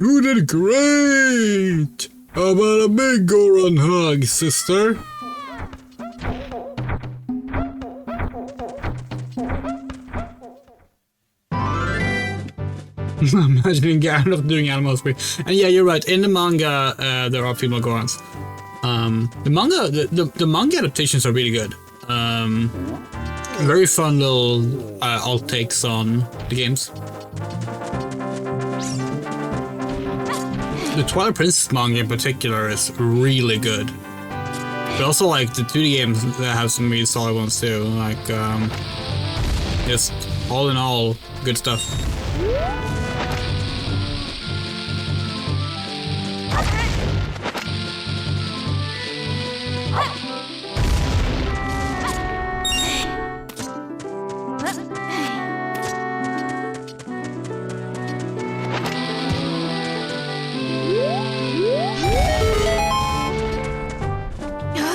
You did great! How about a big Goron hug, sister? I'm imagining Ganondorf doing animal speak. And yeah, you're right. In the manga, there are female Gorons. The manga adaptations are really good. Very fun little alt takes on the games. The Twilight Princess manga in particular is really good. But also like the 2D games that have some really solid ones too. Like just all in all, good stuff.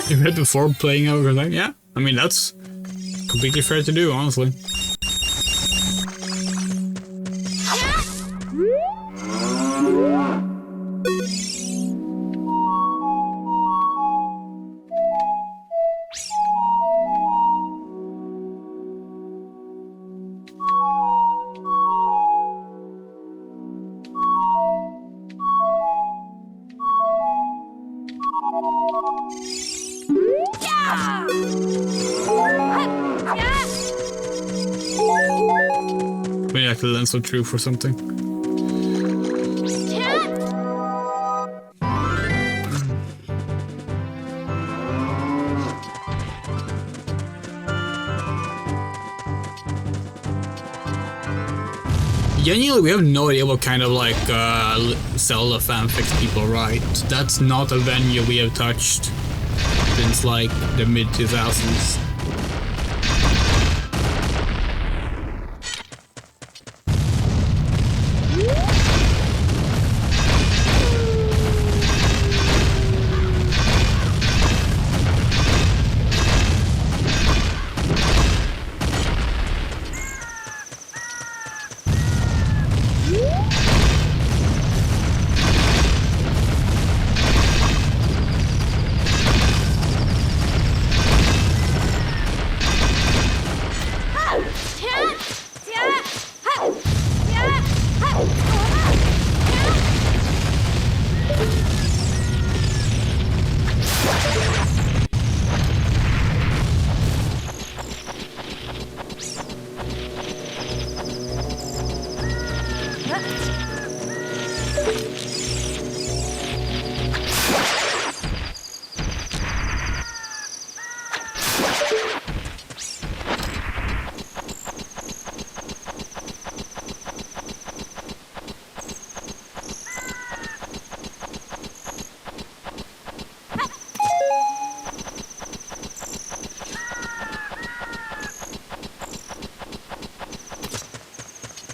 You had before playing Ocarina? Yeah, I mean that's completely fair to do, honestly. Maybe I could learn some truth or something. Genuinely, we have no idea what kind of like Zelda fanfics people write. That's not a venue we have touched since like the mid-2000s.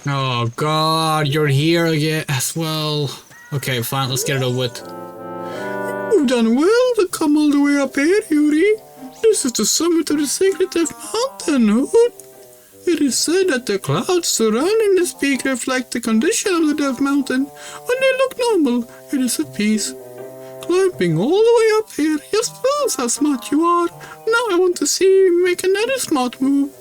Oh god, you're here again as well. Okay, fine, let's get it over with. You've done well to come all the way up here, Yuri. This is the summit of the sacred Death Mountain, Hoot. It is said that the clouds surrounding this peak reflect the condition of the Death Mountain. When they look normal, it is at peace. Climbing all the way up here just proves how smart you are. Now I want to see you make another smart move.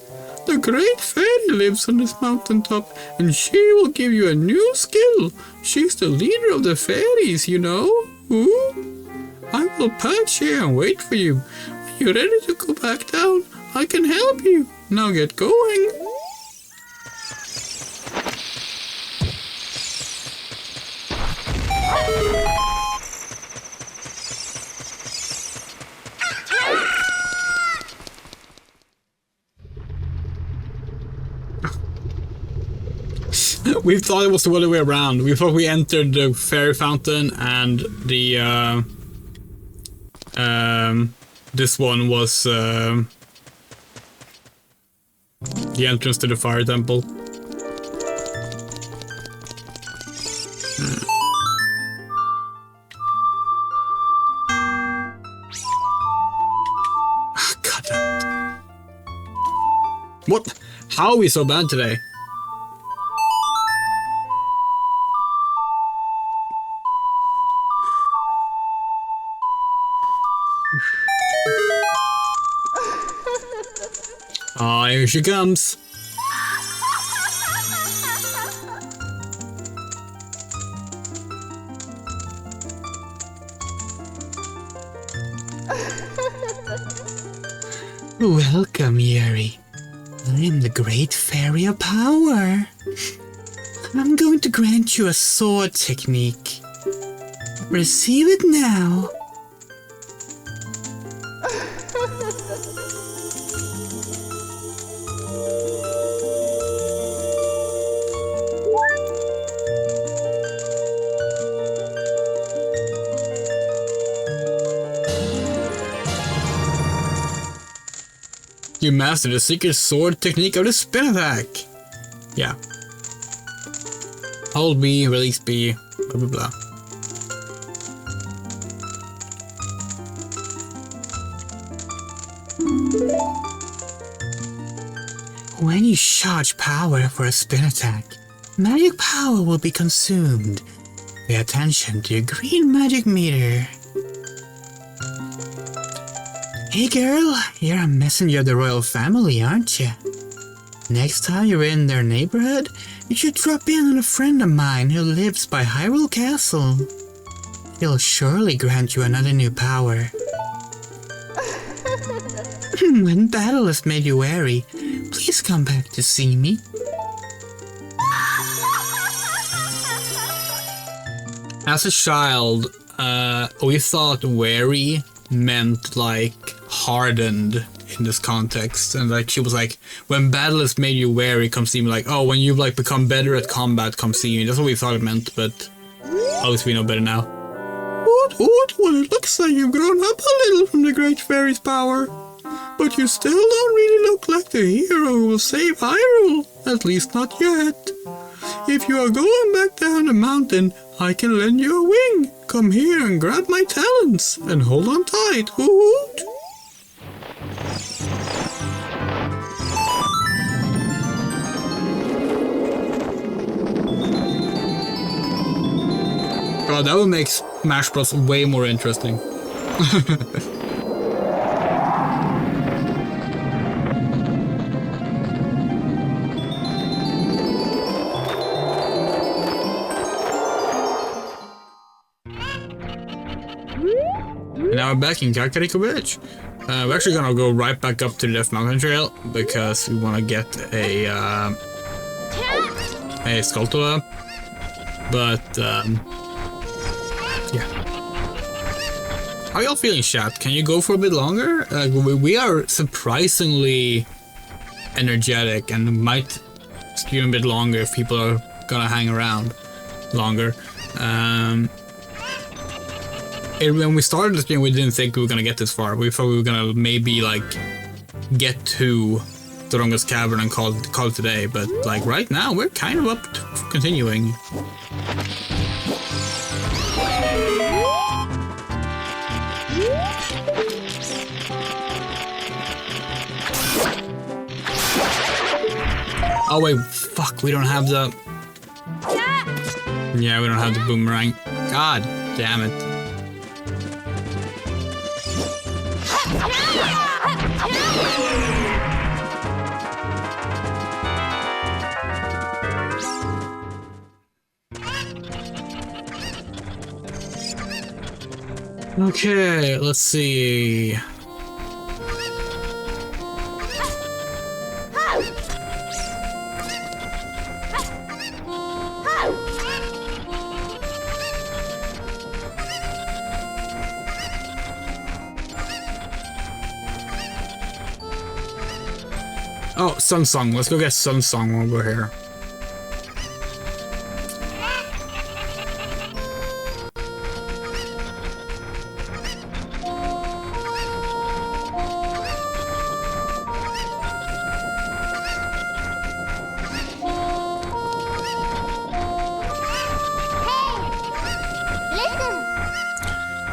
The Great Fairy lives on this mountaintop, and she will give you a new skill. She's the leader of the fairies, you know. Ooh. I will perch here and wait for you. When you're ready to go back down, I can help you. Now get going. We thought it was the other way around. We thought we entered the fairy fountain and the this one was the entrance to the fire temple. God damn it. What? How are we so bad today? Ah, here she comes. Welcome, Yuri. I am the Great Fairy of Power. I'm going to grant you a sword technique. Receive it now. You mastered the secret sword technique of the spin attack. Yeah. Hold B, release B, blah blah blah. When you charge power for a spin attack, magic power will be consumed. Pay attention to your green magic meter. Hey girl, you're a messenger of the royal family, aren't you? Next time you're in their neighborhood, you should drop in on a friend of mine who lives by Hyrule Castle. He'll surely grant you another new power. When battle has made you wary, please come back to see me. As a child, we thought wary meant like hardened in this context, and like she was like, when battle has made you wary, come see me. Like, oh, when you've like become better at combat, come see me. That's what we thought it meant, but at least we know better now. What? Well, it looks like you've grown up a little from the Great Fairy's power. But you still don't really look like the hero who will save Hyrule. At least not yet. If you are going back down the mountain, I can lend you a wing. Come here and grab my talents, and hold on tight, hoot! God, that would make Smash Bros. Way more interesting. Now we're back in Kakariko Village. We're actually gonna go right back up to the Death Mountain Trail because we want to get a Skulltula. But yeah. How y'all feeling, chat? Can you go for a bit longer? We are surprisingly energetic and might stream a bit longer if people are gonna hang around longer. When we started the stream, we didn't think we were gonna get this far. We thought we were gonna maybe like get to Toronga's Cavern and call it today, but like right now we're kind of up to continuing. Oh wait, fuck, we don't have the... Yeah, we don't have the boomerang. God damn it. Okay, let's see. Oh, Sun Song. Let's go get Sun Song while we're here.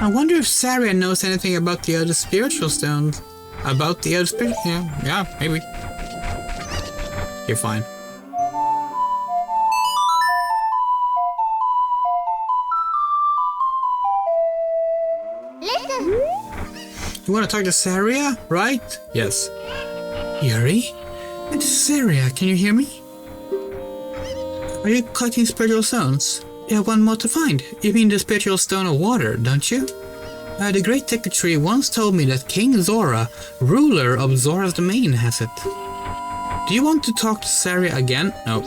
I wonder if Saria knows anything about the other spiritual stones. About the other spirit? Yeah, maybe. You're fine. Listen. You want to talk to Saria, right? Yes. Yuri? It's Saria, can you hear me? Are you collecting spiritual stones? You have one more to find. You mean the spiritual stone of water, don't you? The Great Secretary once told me that King Zora, ruler of Zora's domain, has it. Do you want to talk to Saria again? No.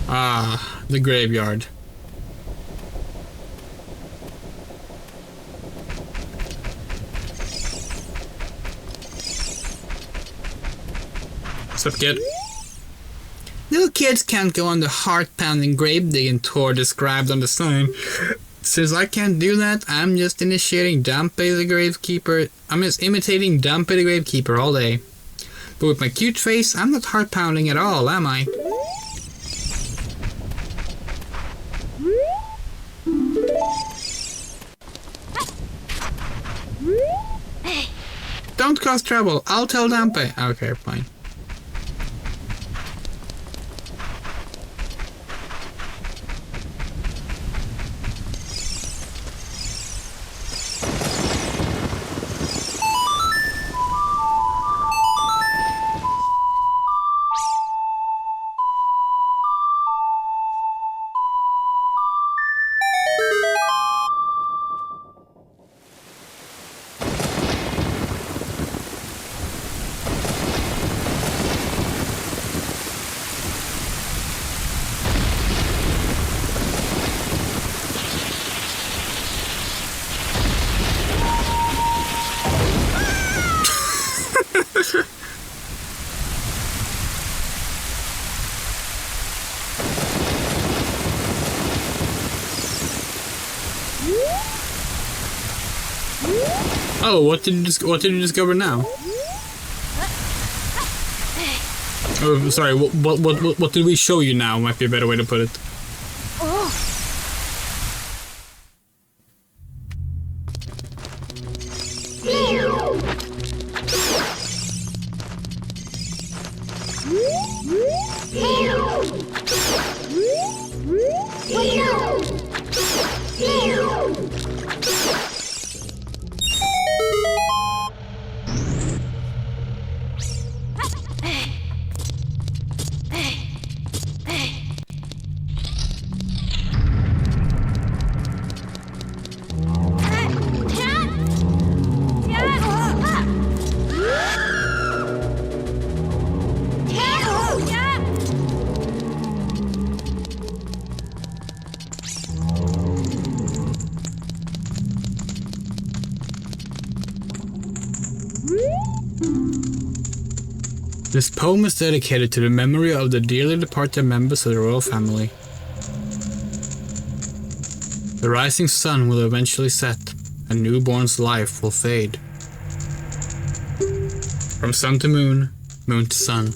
Ah, the graveyard. What's up, kid? Little kids can't go on the heart-pounding grave digging tour described on the sign. Since I can't do that, I'm just initiating Dumpe the Gravekeeper. I'm just imitating Dumpe the Gravekeeper all day. But with my cute face, I'm not heart-pounding at all, am I? Don't cause trouble. I'll tell Dumpe. Okay, fine. Oh, what did you discover now? Oh, sorry. What did we show you now? Might be a better way to put it. This poem is dedicated to the memory of the dearly departed members of the royal family. The rising sun will eventually set. A newborn's life will fade. From sun to moon, moon to sun.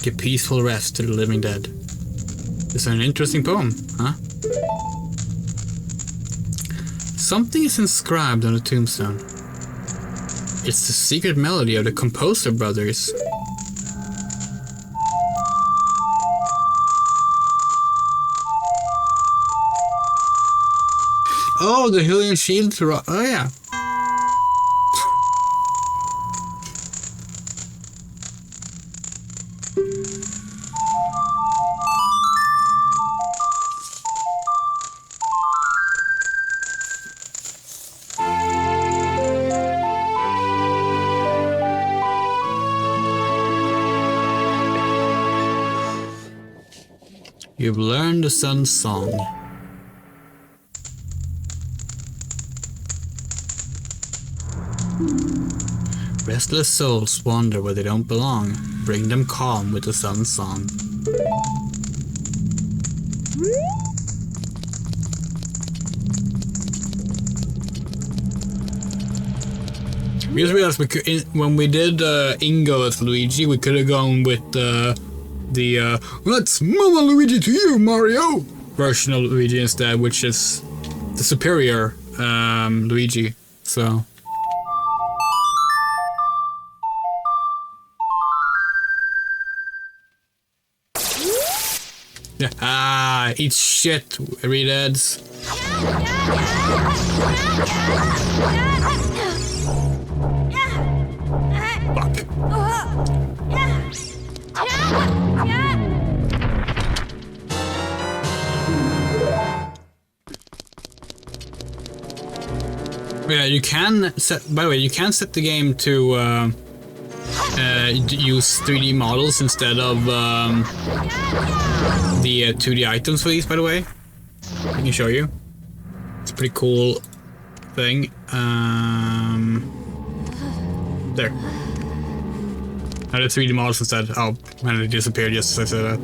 Give peaceful rest to the living dead. It's an interesting poem, huh? Something is inscribed on the tombstone. It's the secret melody of the Composer brothers. Oh, the Hylian shield. Oh, yeah. You've learned the sun's song. Restless souls wander where they don't belong. Bring them calm with the sun's song. We just realized when we did Ingo as Luigi, we could have gone with the Let's Mama Luigi to you, Mario! version of Luigi instead, which is the superior Luigi. So. Ah, eat shit, redeads. Fuck. Yeah, you can set. By the way, you can set the game to use 3D models instead of the 2D items for these. By the way, I can show you. It's a pretty cool thing. There. Now the 3D models instead. Oh, and it disappeared just as I said that.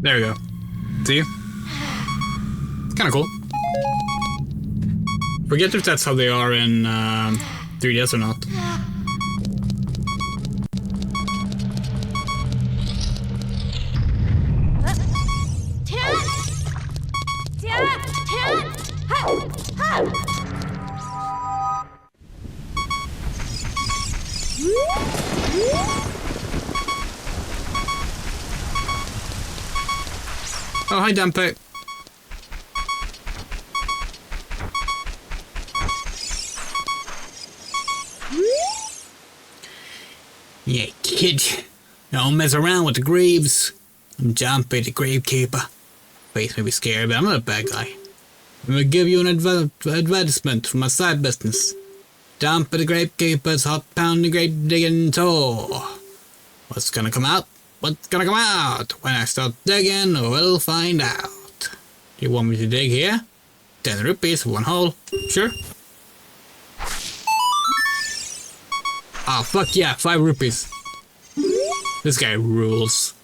There we go. See? It's kind of cool. Forget if that's how they are in 3DS or not. Oh, hi, Dampe. Yeah, kid. Don't mess around with the graves. I'm Dampe, the gravekeeper. Face may be scary, but I'm not a bad guy. I'm gonna give you an advertisement for my side business. Dampe, the gravekeeper's hot pounding grave digging tour. What's gonna come out? What's gonna come out? When I start digging, we'll find out. You want me to dig here? 10 rupees for one hole. Sure. Oh, fuck yeah, 5 rupees. This guy rules.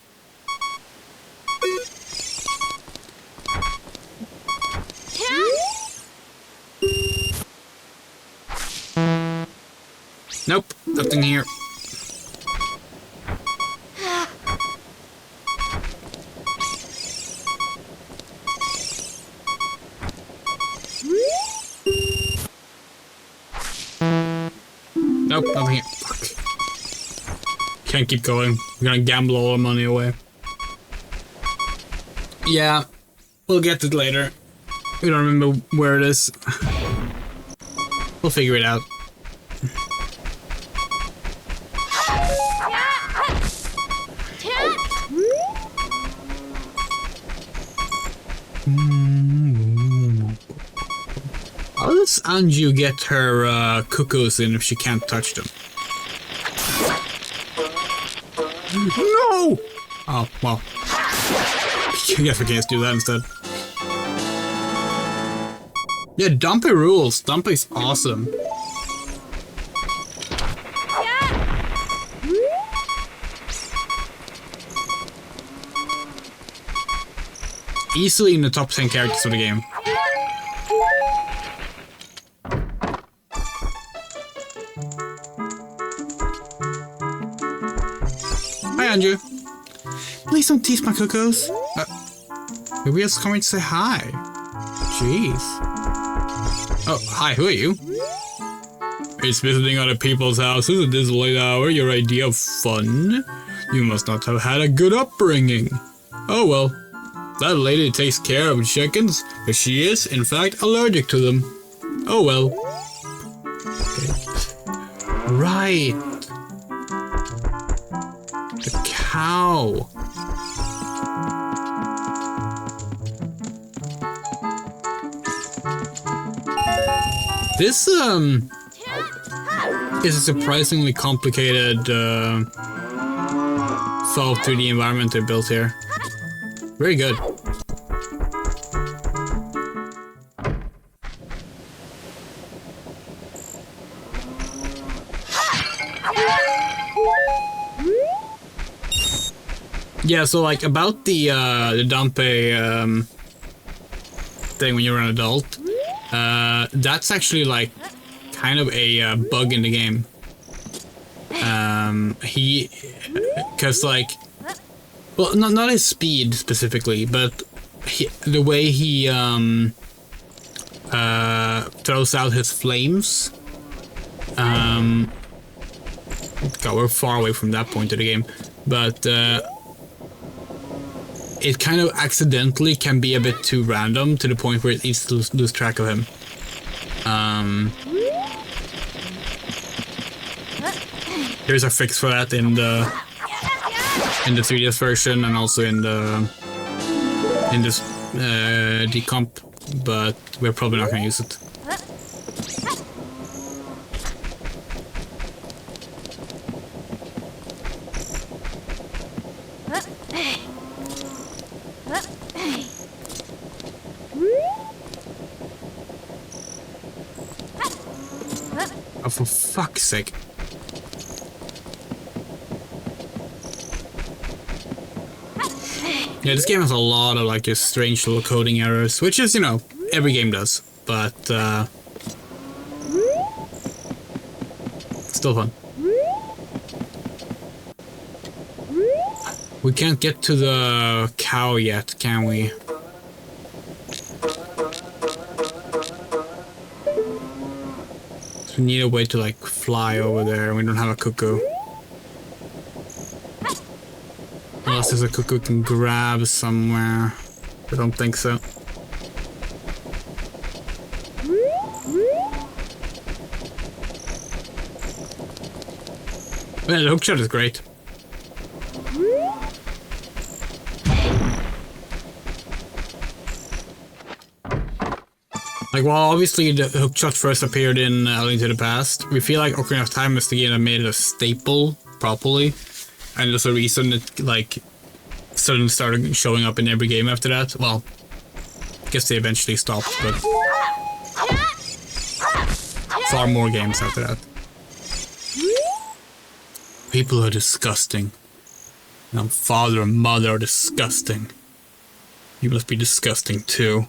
Nope, nothing here. Nope, nothing here. Fuck. Can't keep going. We're gonna gamble all our money away. Yeah, we'll get to it later. We don't remember where it is. We'll figure it out. How does Anju get her cuckoos in if she can't touch them? No! Oh, well. I guess we can't do that instead. Yeah, Dampe rules. Dampe's awesome. easily in the top 10 characters of the game. Hi, Andrew. Please don't tease my cuckoos. Maybe it's coming to say hi. Jeez. Oh, hi, who are you? It's visiting other people's houses at this late hour, your idea of fun? You must not have had a good upbringing. Oh well, that lady takes care of chickens, but she is, in fact, allergic to them. Oh well. Okay. Right. The cow. This, is a surprisingly complicated, solve 3D environment they built here. Very good. Yeah, so like about the Dumpe thing when you're an adult, that's actually like kind of a bug in the game. Cause like, well, not his speed specifically, but the way he throws out his flames. God, we're far away from that point of the game, but it kind of accidentally can be a bit too random to the point where it needs to lose track of him. There's a fix for that in the 3DS version and also in this decomp, but we're probably not gonna use it. Oh, for fuck's sake. Yeah, this game has a lot of like just strange little coding errors, which is, you know, every game does, but still fun. We can't get to the cow yet, can we? So we need a way to like fly over there. We don't have a cuckoo. Unless there's a cuckoo we can grab somewhere. I don't think so. Yeah, the hookshot is great. Like, while obviously the hookshot first appeared in A Link to the Past, we feel like Ocarina of Time is the game that made it a staple properly. And there's a reason it, like, suddenly started showing up in every game after that. Well, I guess they eventually stopped, but far more games after that. People are disgusting. And father and mother are disgusting. You must be disgusting too.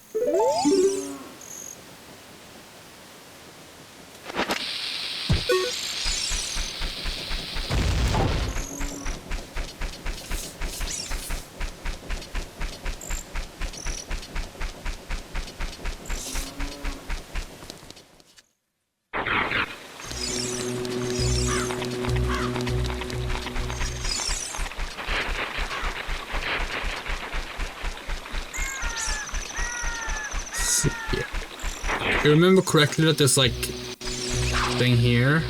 If I remember correctly, that there's like thing here.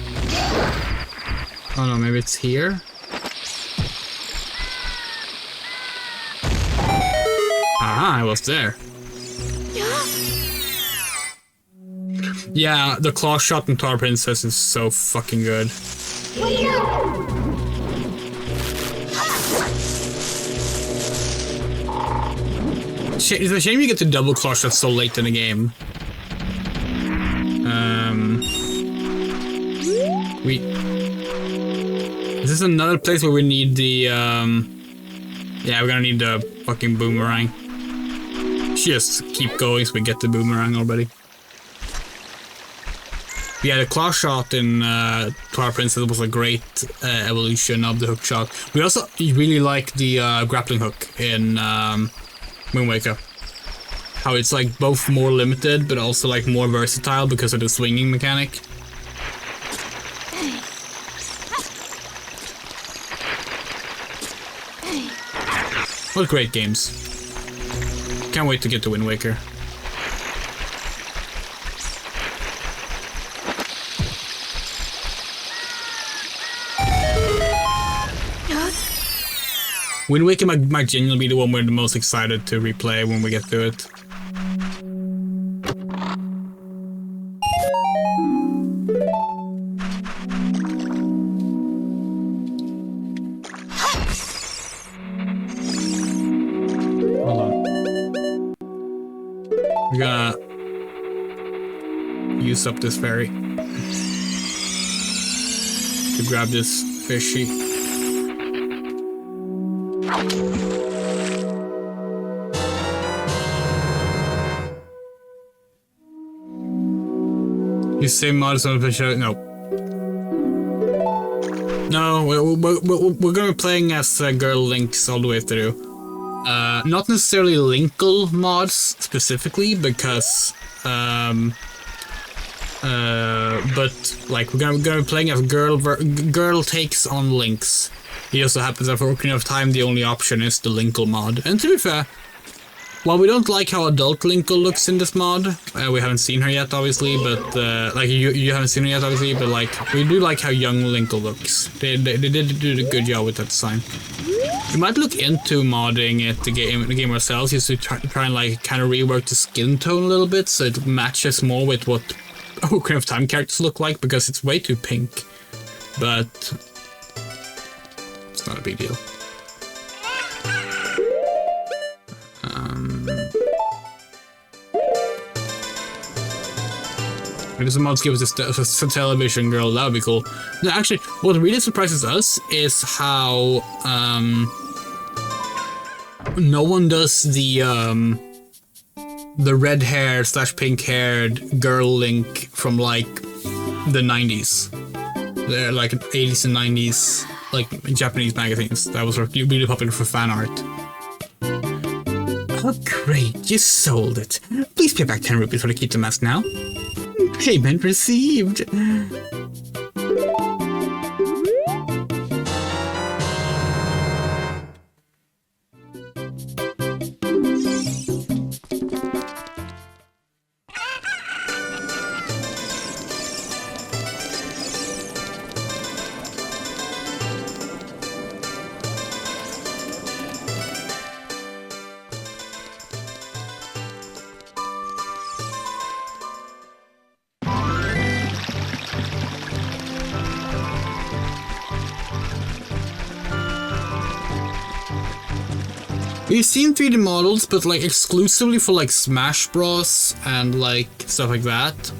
Oh no, maybe it's here. Aha, I was there. Yeah, the claw shot in Tar Princess is so fucking good. It's a shame you get to double claw shot so late in the game. Is this another place where we need the, yeah, we're gonna need the fucking boomerang. just keep going so we get the boomerang already. Yeah, the claw shot in Twilight Princess was a great evolution of the hook shot. We also really like the grappling hook in Wind Waker. How it's like both more limited but also like more versatile because of the swinging mechanic. What great games. Can't wait to get to Wind Waker. Wind Waker might genuinely be the one we're the most excited to replay when we get to it. Hold on. We're gonna use up this fairy to grab this fishy. You say modest on the show? No. No, we're gonna be playing as Girl Links all the way through. Not necessarily Linkle mods specifically, because but like we're gonna be playing as girl takes on Links. It also happens that for Ocarina of Time the only option is the Linkle mod. And to be fair, while we don't like how adult Linkle looks in this mod, we haven't seen her yet obviously, but like you haven't seen her yet obviously, but like we do like how young Linkle looks. They did do a good job with that design. We might look into modding it the game ourselves, just to try and like kind of rework the skin tone a little bit so it matches more with what Ocarina of Time characters look like, because it's way too pink. But it's not a big deal. Maybe some mods give us a television girl, that would be cool. No, actually, what really surprises us is how no one does the red hair / pink haired girl Link from like the 90s. They're like 80s and 90s, like Japanese magazines. That was really popular for fan art. Oh great, you sold it. Please pay back 10 rupees for the Kita mask now. Payment received. We've seen 3D models, but like exclusively for like Smash Bros. And like stuff like that.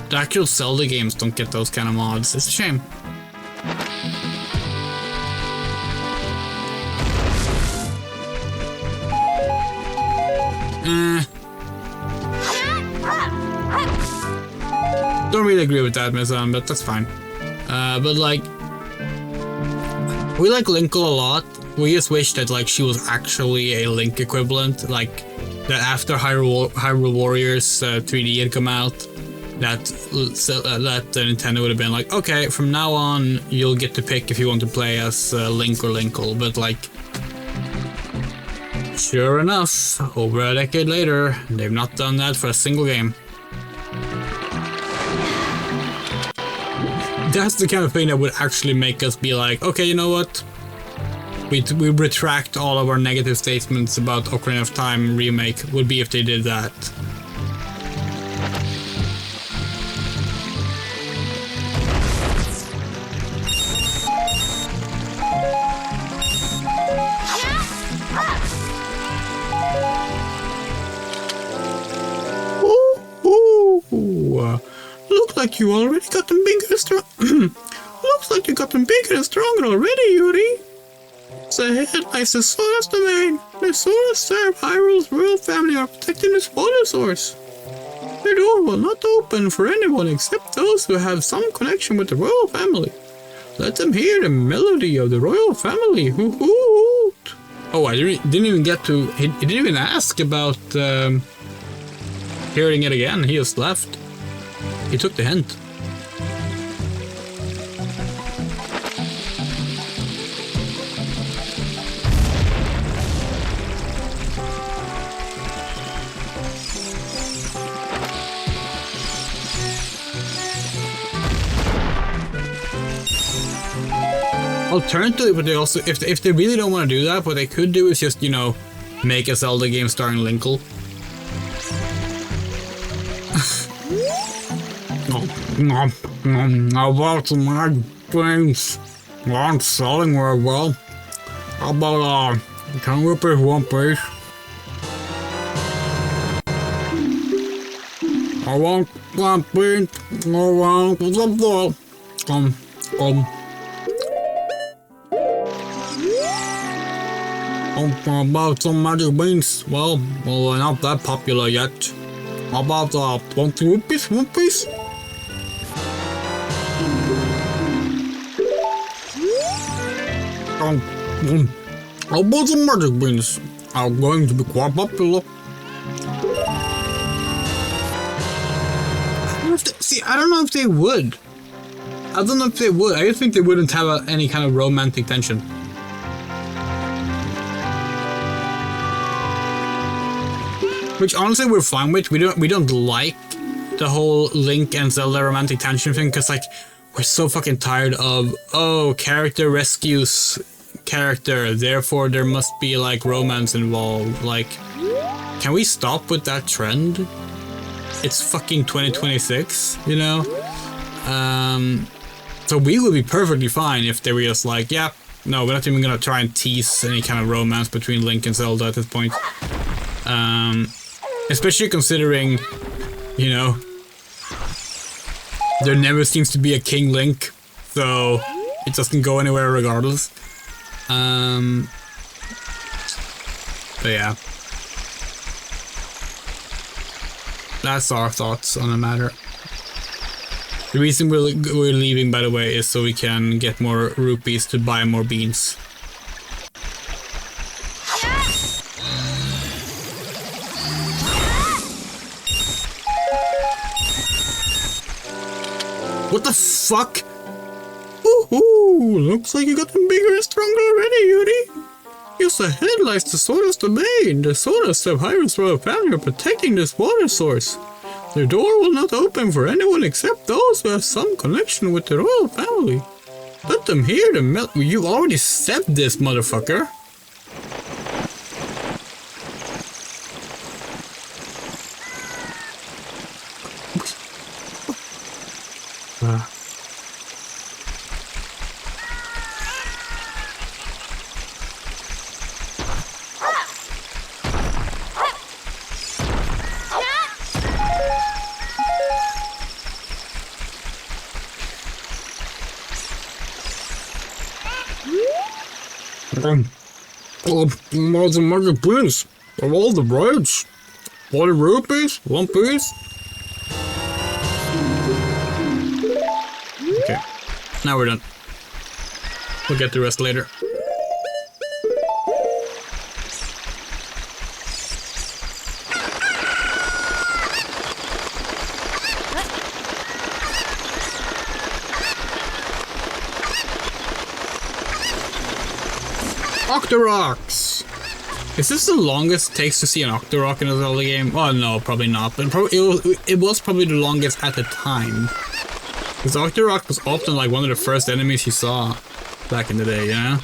The actual Zelda games don't get those kind of mods. It's a shame. Don't really agree with that, Mizan, but that's fine. But like, we like Linkle a lot. We just wish that like she was actually a Link equivalent, like that after Hyrule Warriors 3D had come out, that Nintendo would have been like, okay, from now on you'll get to pick if you want to play as Link or Linkle, but like, sure enough, over a decade later, they've not done that for a single game. That's the kind of thing that would actually make us be like, okay, you know what? We retract all of our negative statements about Ocarina of Time remake, would be if they did that. Looks like you already got them bigger and strong. Looks like you got them bigger and stronger already, Yuri. Ahead lies the Source Domain. The Source serve Hyrule's royal family are protecting this water source. The door will not open for anyone except those who have some connection with the royal family. Let them hear the melody of the royal family. Hoot hoot. Oh, I didn't even get to. He didn't even ask about hearing it again. He just left. He took the hint. Alternatively, but they also, if they really don't want to do that, what they could do is just, you know, make a Zelda game starring Linkle. About my things aren't selling very well. How about, can we repeat one, please? I want one thing around the world. Come. About some magic beans. Well, they're not that popular yet. How about 20 rupees? One piece? How about some magic beans? Are going to be quite popular. I don't know if they would. I don't know if they would. I just think they wouldn't have any kind of romantic tension. Which honestly we're fine with. We don't like the whole Link and Zelda romantic tension thing, because like we're so fucking tired of, oh, character rescues character, therefore there must be like romance involved. Like, can we stop with that trend? It's fucking 2026, you know? So we would be perfectly fine if they were just like, yeah, no, we're not even gonna try and tease any kind of romance between Link and Zelda at this point. Especially considering, you know, there never seems to be a King Link, so it doesn't go anywhere regardless. But yeah. That's our thoughts on the matter. The reason we're leaving, by the way, is so we can get more rupees to buy more beans. What the fuck? Ooh, looks like you gotten bigger and stronger already, Yuri. Yes, ahead lies the Source Domain. The Source of Hyrule's royal family are protecting this water source. The door will not open for anyone except those who have some connection with the royal family. Let them hear the You already said this, motherfucker. About some magic beans. Of all the breads. 40 rupees? One piece? Okay. Now we're done. We'll get the rest later. Octoroks! Is this the longest it takes to see an Octorok in a Zelda game? Oh no, probably not, but it was probably the longest at the time. Because Octorok was often like one of the first enemies you saw back in the day, you know?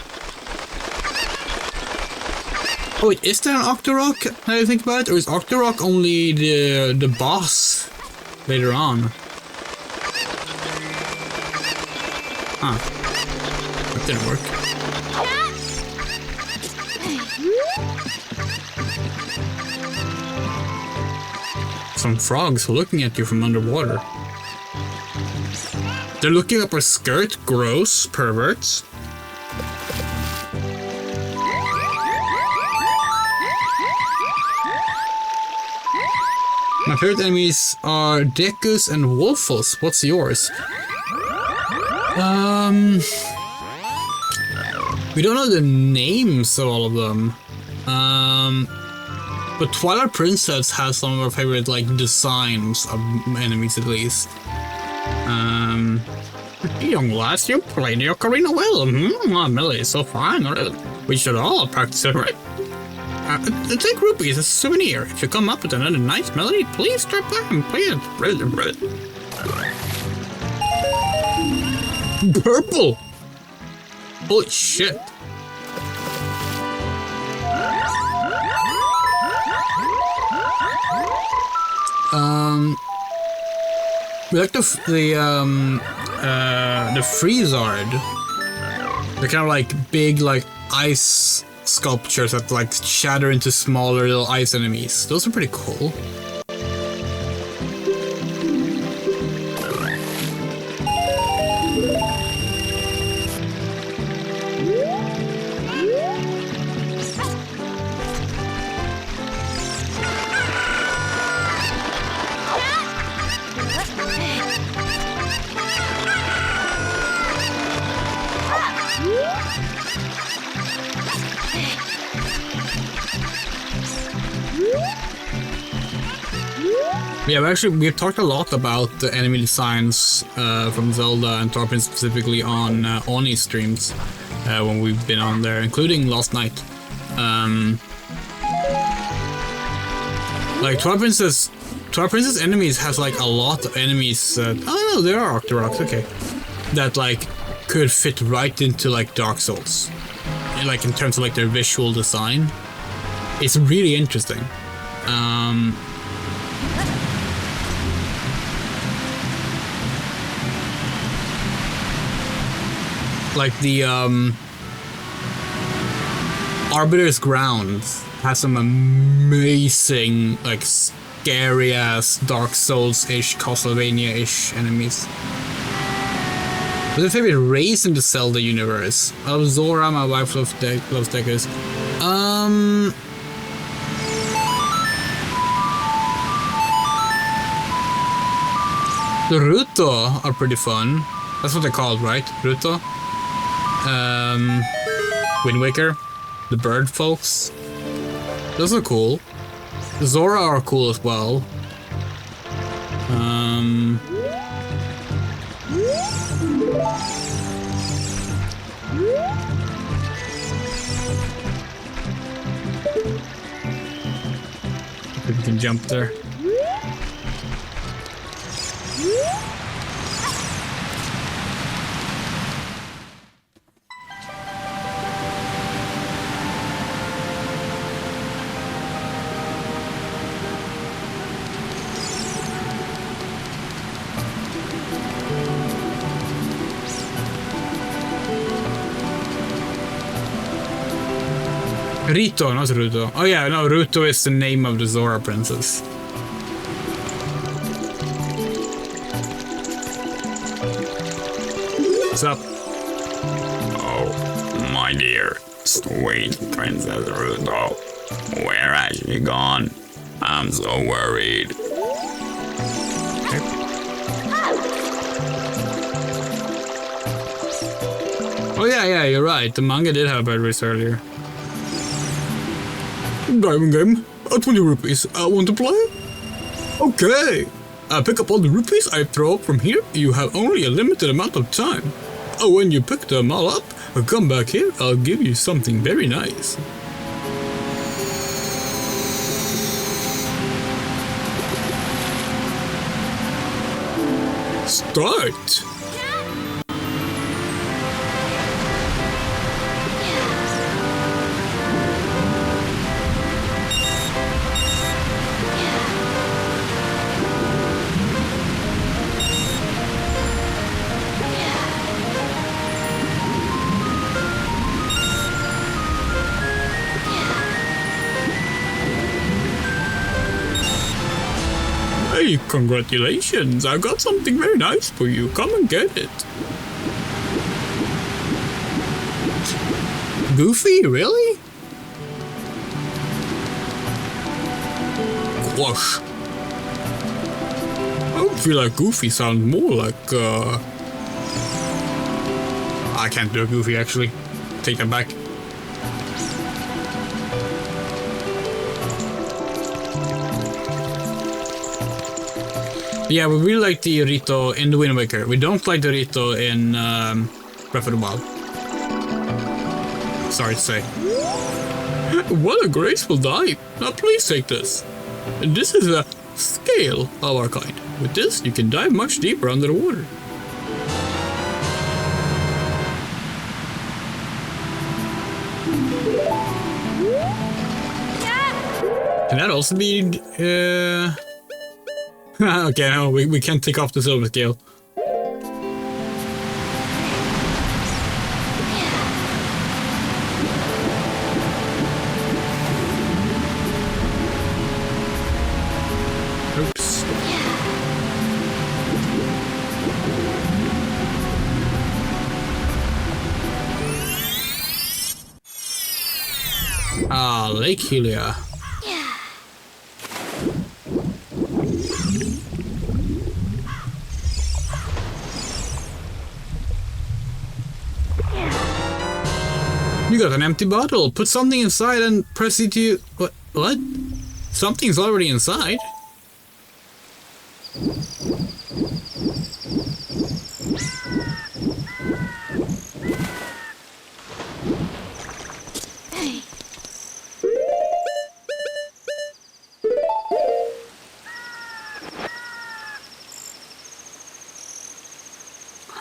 Oh wait, is there an Octorok, now you think about it? Or is Octorok only the boss later on? Huh. That didn't work. Some frogs looking at you from underwater. They're looking up her skirt. Gross perverts. favorite enemies are Dekus and Wolfos. What's yours? We don't know the names of all of them. But Twilight Princess has some of our favorite like designs of enemies at least. Young lass, you play the ocarina well. Melody is so fine. We should all practice it, right? Take rupees as a souvenir. If you come up with another nice melody, please drop by and play it. Purple! Holy shit. We like the Freezard. They're kind of like big, like ice sculptures that like shatter into smaller little ice enemies. Those are pretty cool. Yeah, we've talked a lot about the enemy designs from Zelda and Twilight specifically on Oni streams when we've been on there, including last night. Like Twilight Princess enemies has like a lot of enemies that, oh no, there are Octoroks, okay, that like could fit right into like Dark Souls, like in terms of like their visual design. It's really interesting. Like the Arbiter's Grounds has some amazing, like scary ass Dark Souls-ish, Castlevania-ish enemies. What's your favorite race in the Zelda universe? I love Zora, my wife loves Dekus. The Ruto are pretty fun. That's what they're called, right? Ruto? Wind Waker, the bird folks. Those are cool. The Zora are cool as well. If we can jump there. Rito, not Ruto. Oh yeah, no, Ruto is the name of the Zora princess. What's up? Oh, my dear, sweet Princess Ruto. Where has she gone? I'm so worried. Okay. Oh yeah, you're right. The manga did have a bird race earlier. Diamond game, 20 rupees. Want to play? Okay. Pick up all the rupees I throw up from here. You have only a limited amount of time. When you pick them all up, come back here. I'll give you something very nice. Start. Hey, congratulations! I've got something very nice for you. Come and get it. Goofy, really? Quash. feel like Goofy sounds more like, I can't do a Goofy, actually. Take that back. Yeah, we really like the Rito in the Wind Waker. We don't like the Rito in Breath of the Wild. Sorry to say. What a graceful dive! Now please take this. This is a scale of our kind. With this, you can dive much deeper under the water. Can that also be... okay, no, we can't take off the silver scale. Oops. Ah, Lake Helia. You got an empty bottle. Put something inside and press it to... What? Something's already inside.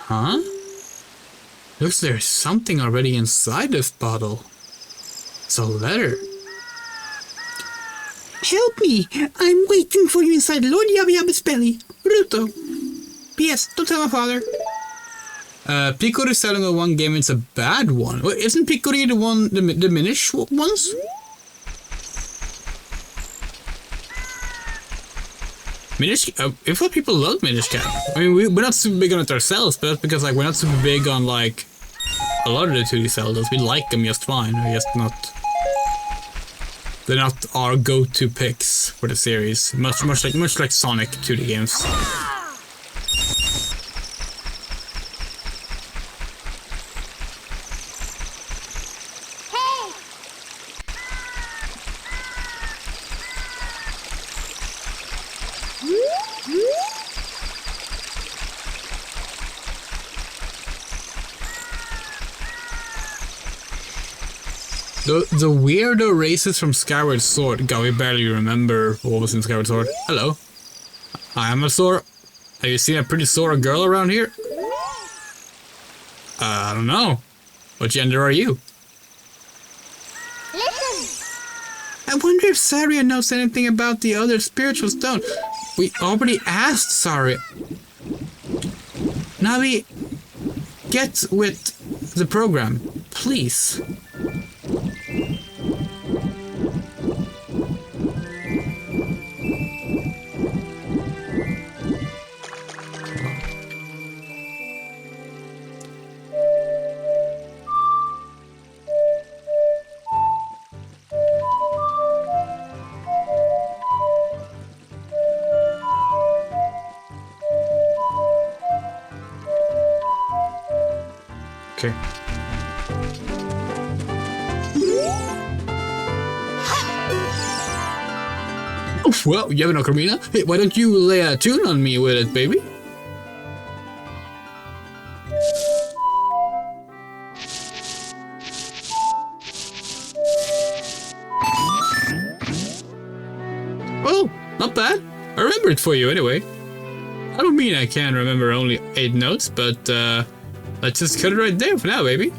Huh? Looks there's something already inside this bottle. It's a letter. Help me! I'm waiting for you inside Lord Yabba Yabba's belly. Ruto. P.S. Don't tell my father. Picori selling a one game, it's a bad one. Wait, isn't Picori the one, the Minish ones? Minish, I thought people love Minish Cap. I mean, we're not super big on it ourselves, but that's because like we're not super big on like a lot of the 2D Zeldas. We like them just fine. We're just not. They're not our go-to picks for the series. Much like Sonic 2D games. The weirdo races from Skyward Sword. God, we barely remember what was in Skyward Sword. Hello. I am a Sora. Have you seen a pretty Sora girl around here? I don't know. What gender are you? Listen. I wonder if Saria knows anything about the other spiritual stone. We already asked Saria. Navi, get with the program, please. Okay. Oh, well, you have an ocarina? Hey, why don't you lay a tune on me with it, baby? Well, not bad. I remember it for you anyway. I don't mean I can remember only 8 notes, but let's just cut it right there for now, baby.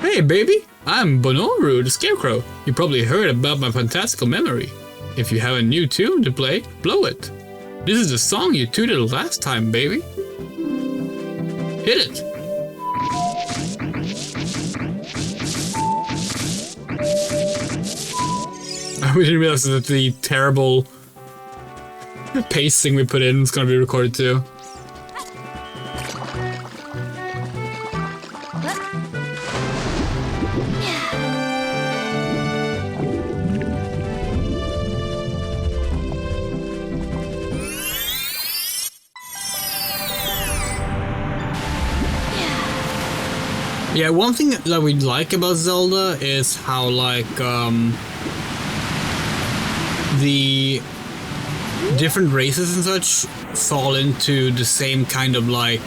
Hey, baby, I'm Bonoru, the Scarecrow. You probably heard about my fantastical memory. If you have a new tune to play, blow it. This is the song you tooted last time, baby. Hit it. We didn't realize that the terrible pacing we put in is going to be recorded too. Yeah, one thing that we like about Zelda is how, like, the different races and such fall into the same kind of, like,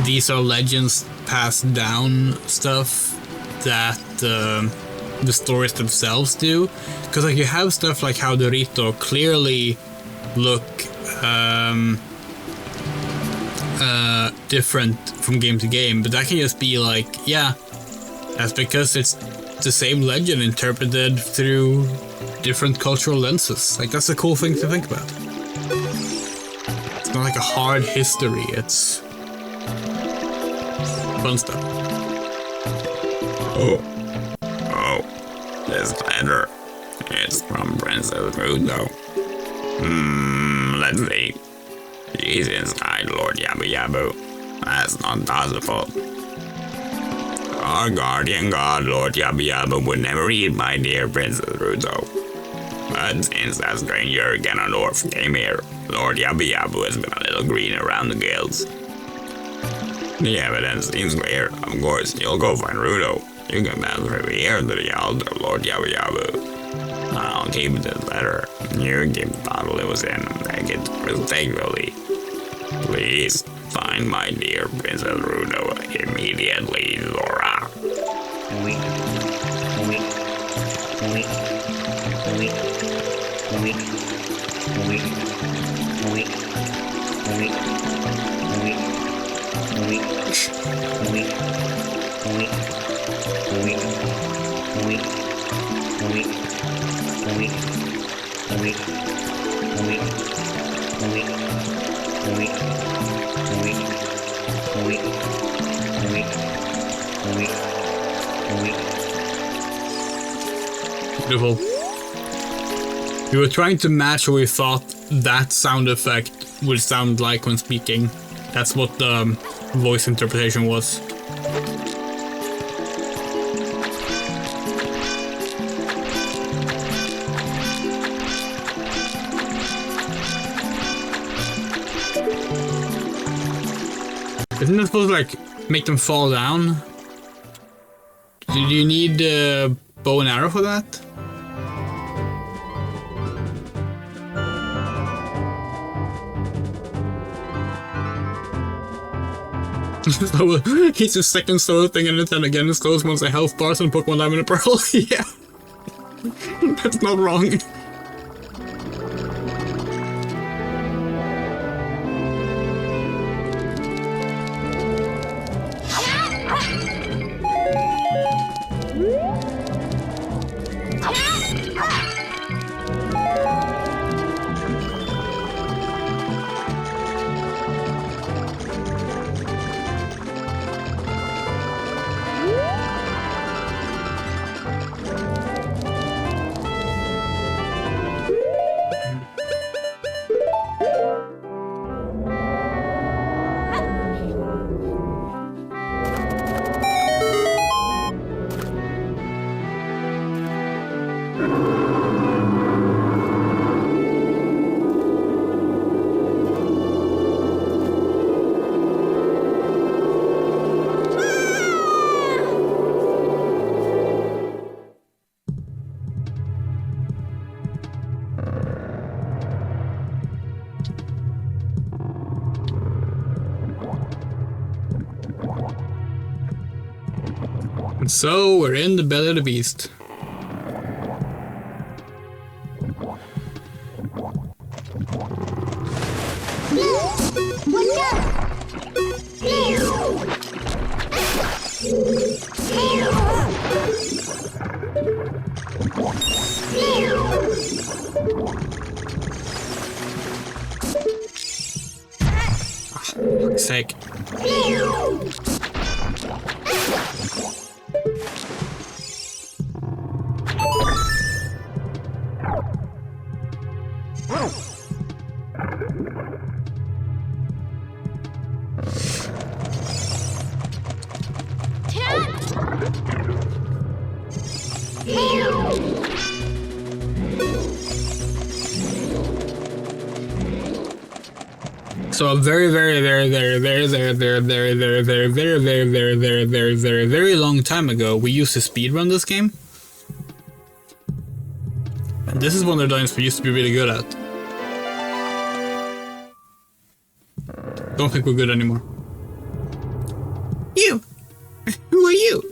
these are legends passed down stuff that the stories themselves do. Because, like, you have stuff like how Dorito clearly look different from game to game, but that can just be like, yeah, that's because it's the same legend interpreted through different cultural lenses. Like, that's a cool thing to think about. It's not like a hard history, it's fun stuff. Oh, this letter. It's from Princess Rudo. Let's see. She's inside Lord Yabu Yabu. That's not possible. Our guardian god, Lord Yabu Yabu, would never read my dear Princess Rudo. But since that stranger Ganondorf came here, Lord Yabu Yabu has been a little green around the gills. The evidence seems clear. Of course, you'll go find Rudo. You can pass through here to the altar of Lord Yabu Yabu. I'll keep this letter. You keep the bottle it was in and take it respectfully. Please find my dear Princess Rudo immediately, Zora. Beautiful. We were trying to match what we thought that sound effect would sound like when speaking. That's what the voice interpretation was. Isn't it supposed to, like, make them fall down? Do you need bow and arrow for that? So, he's the second solo thing and then again his clothes once the health bars and Pokemon Diamond and Pearl. Yeah. That's not wrong. And so we're in the belly of the beast. For fuck's sake. So a very long time ago, we used to speedrun this game. And this is one of the games we used to be really good at. Don't think we're good anymore. You! Who are you?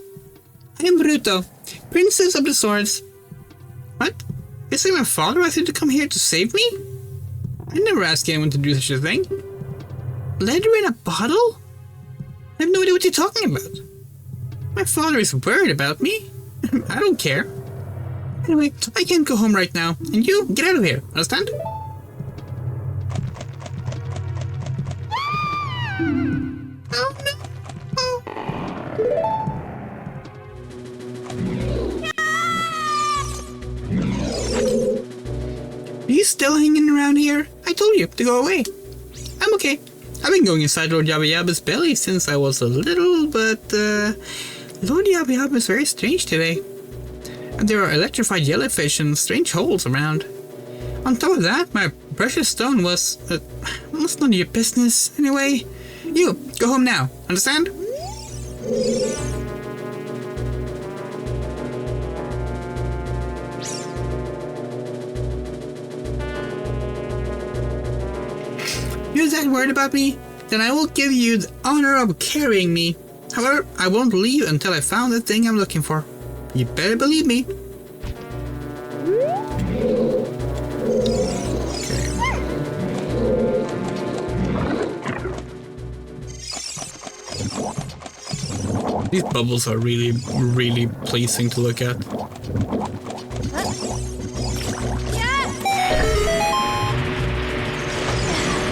I am Bruto, Princess of the Swords. What? Is it my father asked you to come here to save me? I never asked anyone to do such a thing. Leather in a bottle? I have no idea what you're talking about. My father is worried about me. I don't care. Anyway, I can't go home right now, and you, get out of here, understand? Oh no! Oh. Are you still hanging around here? I told you to go away. I'm okay. I've been going inside Lord Yabba Yabba's belly since I was a little, but Lord Yabba Yabba is very strange today. And there are electrified jellyfish and strange holes around. On top of that, my precious stone was... well, it's none of your business, anyway. You, go home now, understand? You're that worried about me? Then I will give you the honor of carrying me. However, I won't leave until I found the thing I'm looking for. You better believe me. These bubbles are really, really pleasing to look at.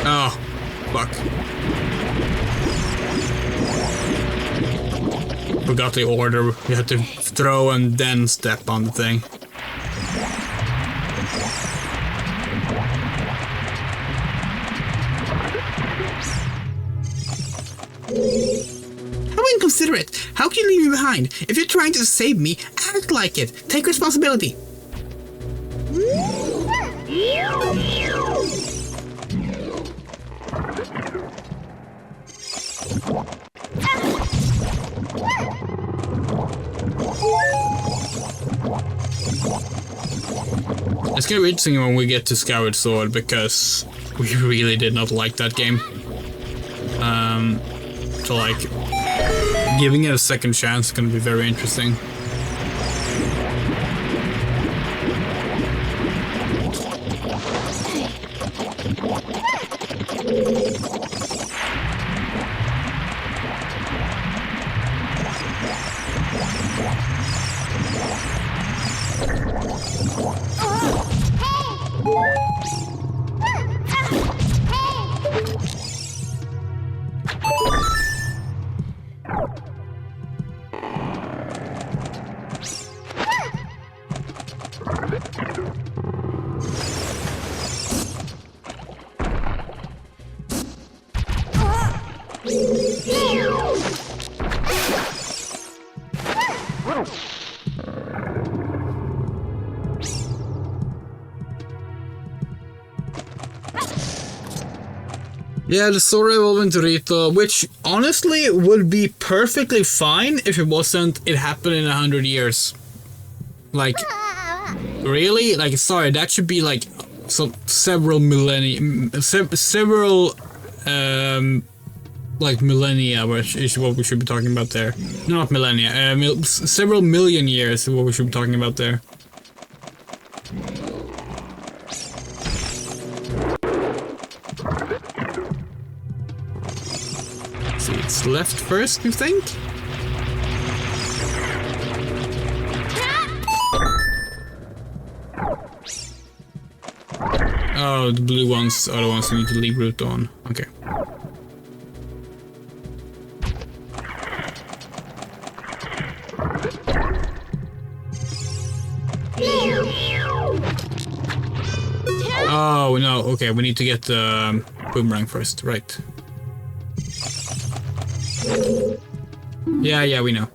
Oh, fuck. Forgot the order. You had to throw and then step on the thing. How inconsiderate! How can you leave me behind? If you're trying to save me, act like it. Take responsibility. It's gonna be interesting when we get to Skyward Sword because we really did not like that game. So like, giving it a second chance is gonna be very interesting. Yeah, the Sword Evolving Torito, which honestly would be perfectly fine if it wasn't it happened in 100 years. Like, really? Like, sorry, that should be like several millennia, like millennia, which is what we should be talking about there. No, not millennia, several million years is what we should be talking about there. See, it's left first, you think? Oh, the blue ones are the ones who need to leave route on. Okay. Oh, no. Okay, we need to get the boomerang first. Right. Yeah, we know.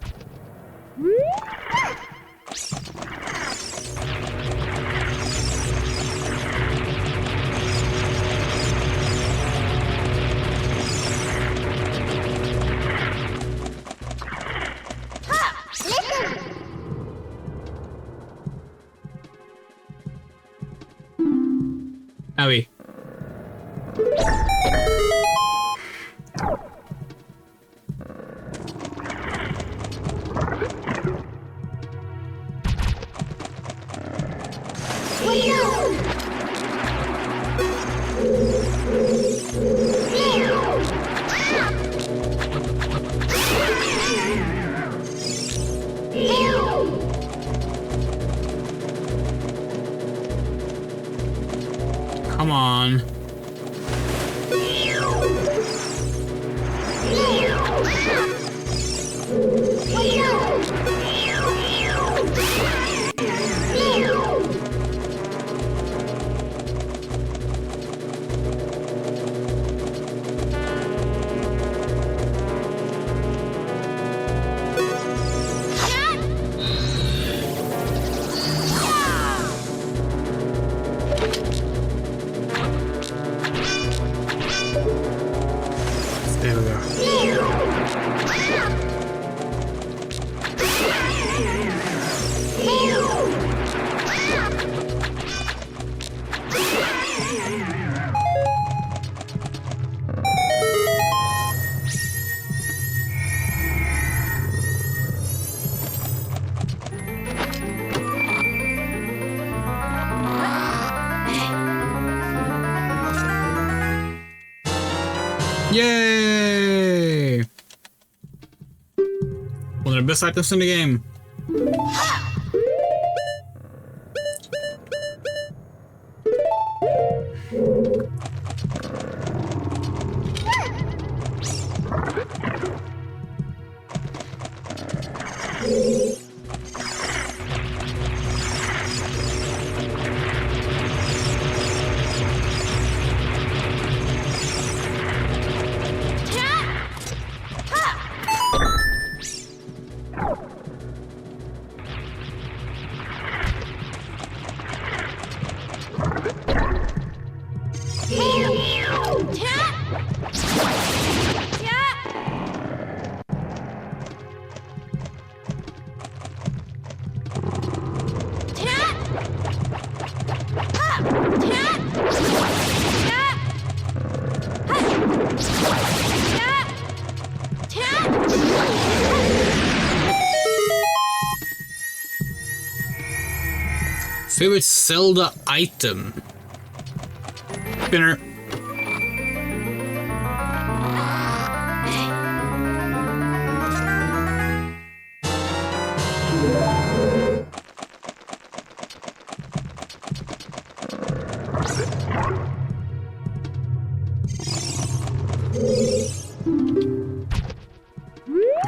Owie. Come on. There we go. Yay! One of the best items in the game. Favorite Zelda item? Spinner.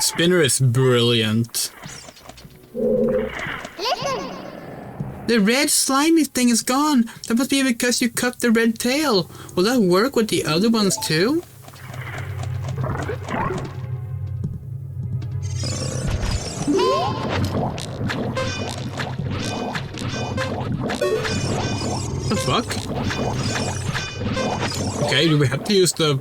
Spinner is brilliant. The red slimy thing is gone. That must be because you cut the red tail. Will that work with the other ones too? The fuck? Okay, do we have to use the...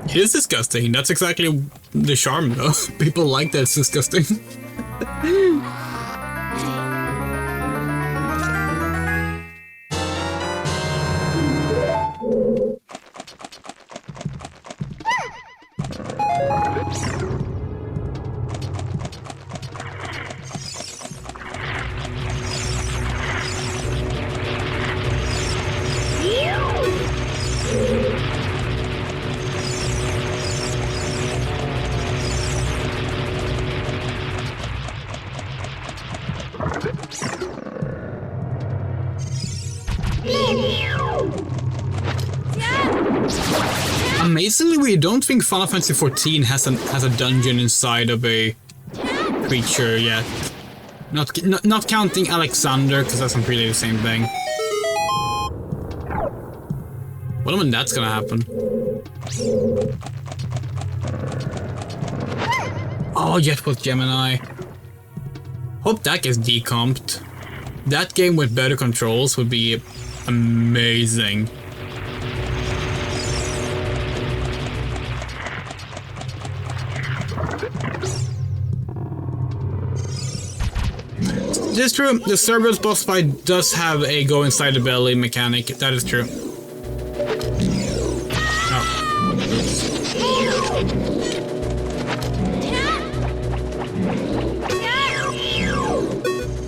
It is disgusting. That's exactly the charm, though. People like that it's disgusting. Amazingly, we don't think Final Fantasy XIV has a dungeon inside of a creature yet. Not counting Alexander, because that's not really the same thing. Wonder when that's gonna happen. Oh, Jet with Gemini. Hope that gets decomped. That game with better controls would be amazing. It is true, the Cerberus boss fight does have a go inside the belly mechanic, that is true.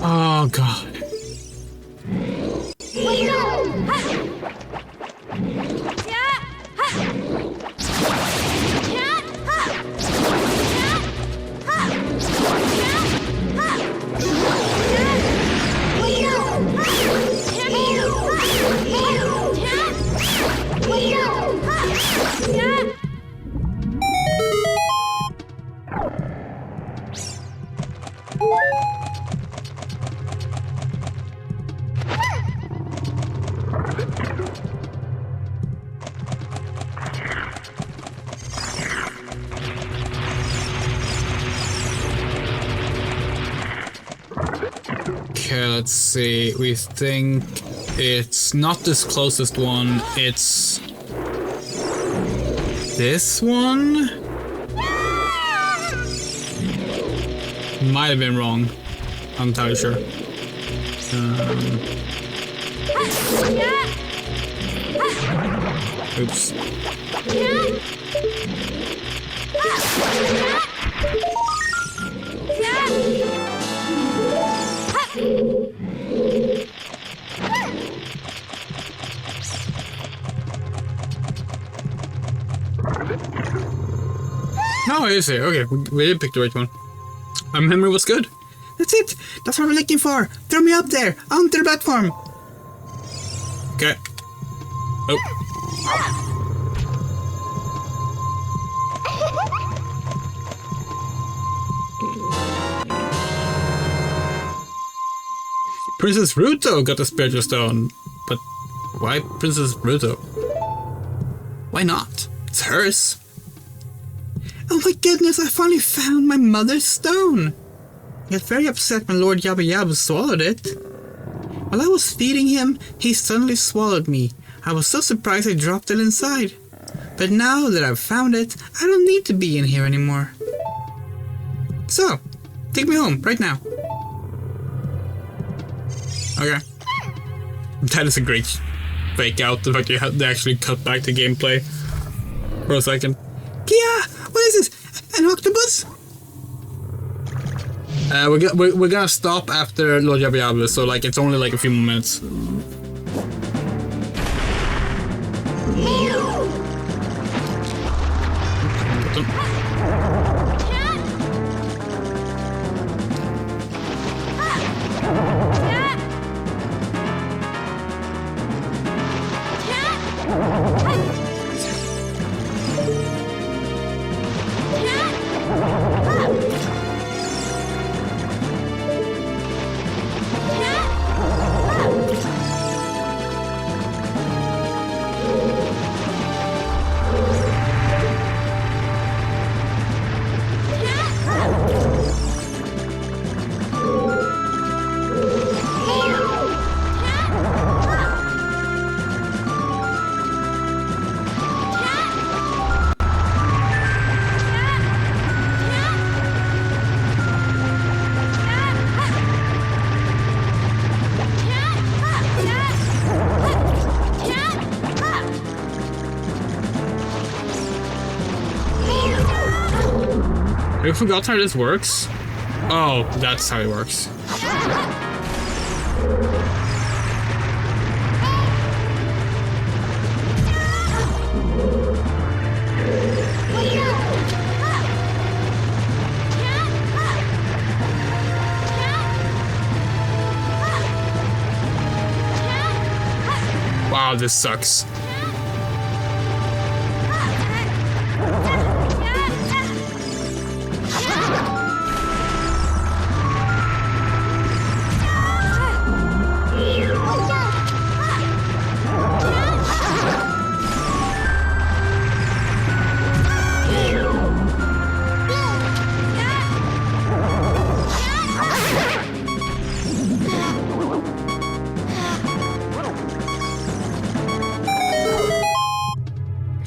Oh god. Okay, let's see. We think it's not this closest one, it's this one? Might have been wrong. I'm entirely sure. Oops. No, it is here. Okay, we did pick the right one. Our memory was good. That's it. That's what we're looking for. Throw me up there, onto the platform. Okay. Oh. Princess Ruto got the spiritual stone, but why Princess Ruto? Why not? It's hers. Oh my goodness, I finally found my mother's stone. I got very upset when Lord Yabba Yabba swallowed it. While I was feeding him, he suddenly swallowed me. I was so surprised I dropped it inside. But now that I've found it, I don't need to be in here anymore. So, take me home, right now. Okay. That is a great fake out, the fact they actually cut back the gameplay for a second. Kia! What is this? An octopus? We're gonna stop after Lord Yabba Yabba, so like it's only like a few more minutes. I forgot how this works. Oh, that's how it works. Wow, this sucks.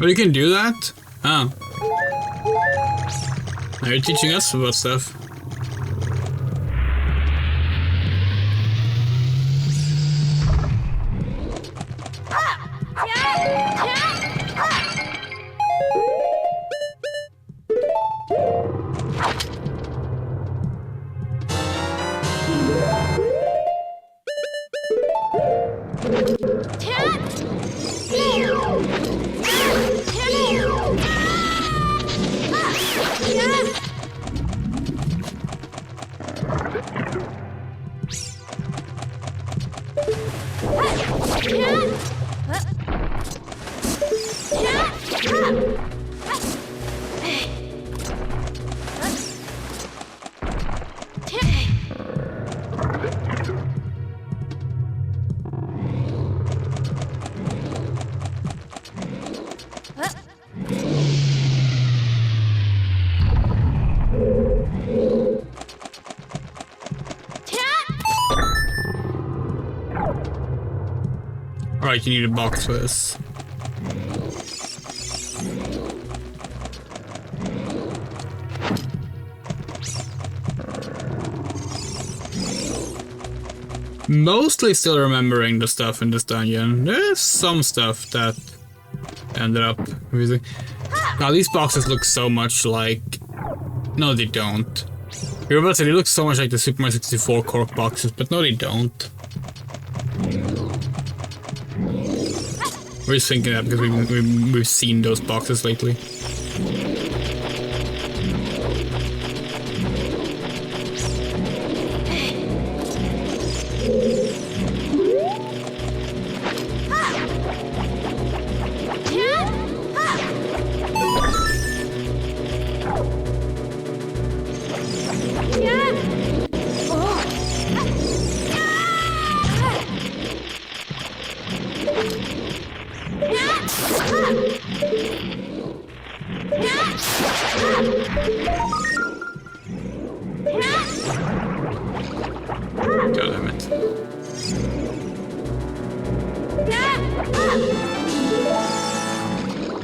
Oh, you can do that? Oh. Now you're teaching us about stuff. Alright, you need a box for this. Mostly still remembering the stuff in this dungeon. There's some stuff that ended up using. Now these boxes look so much like... No, they don't. You're about to say they look so much like the Super Mario 64 cork boxes, but no, they don't. We're just thinking that because we've seen those boxes lately.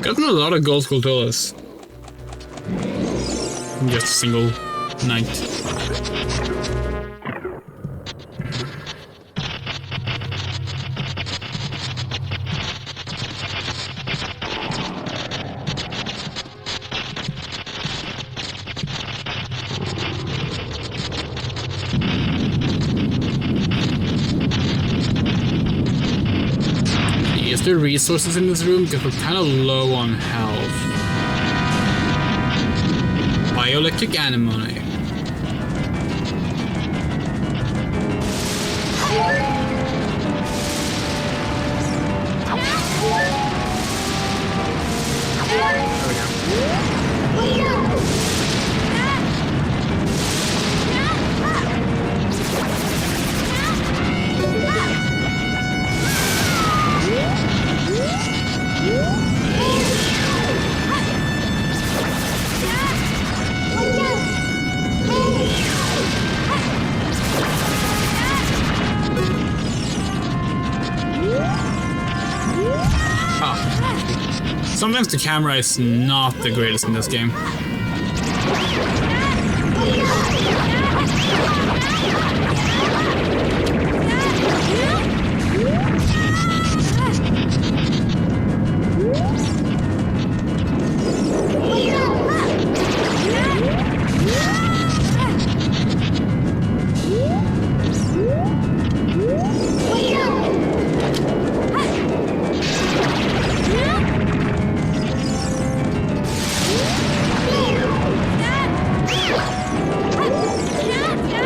Gotten a lot of gold sculpturas. Just a single night. Is there resources in this room? Because we're kind of low on health. Bioelectric anemone. Sometimes the camera is not the greatest in this game.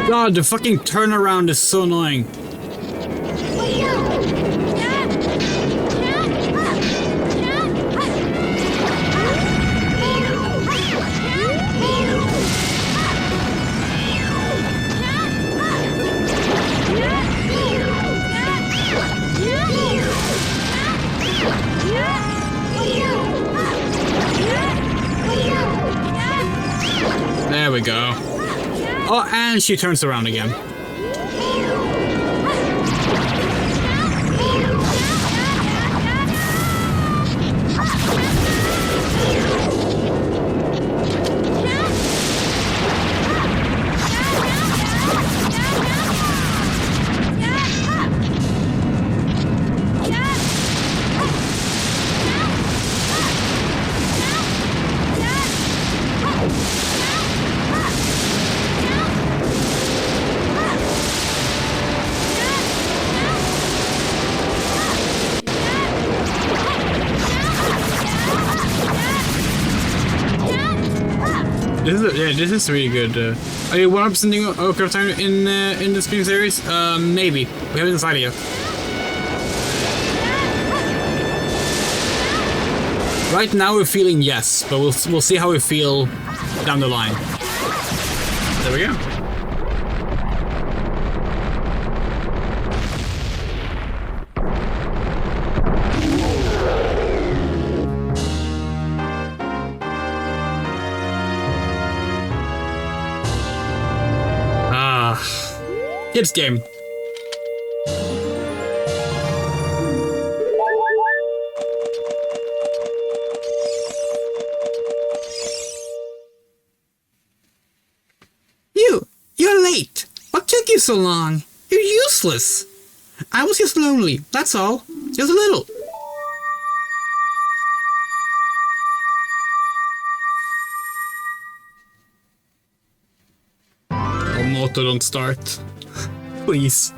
God, the fucking turnaround is so annoying. There we go. Oh, and she turns around again. This is really good. Are you 100%ing Ocarina of Time in this game series? Maybe. We haven't decided yet. Right now we're feeling yes, but we'll see how we feel down the line. There we go. Kids game. You're late. What took you so long? You're useless. I was just lonely, that's all. Just a little. Oh, Moto, don't start. Please.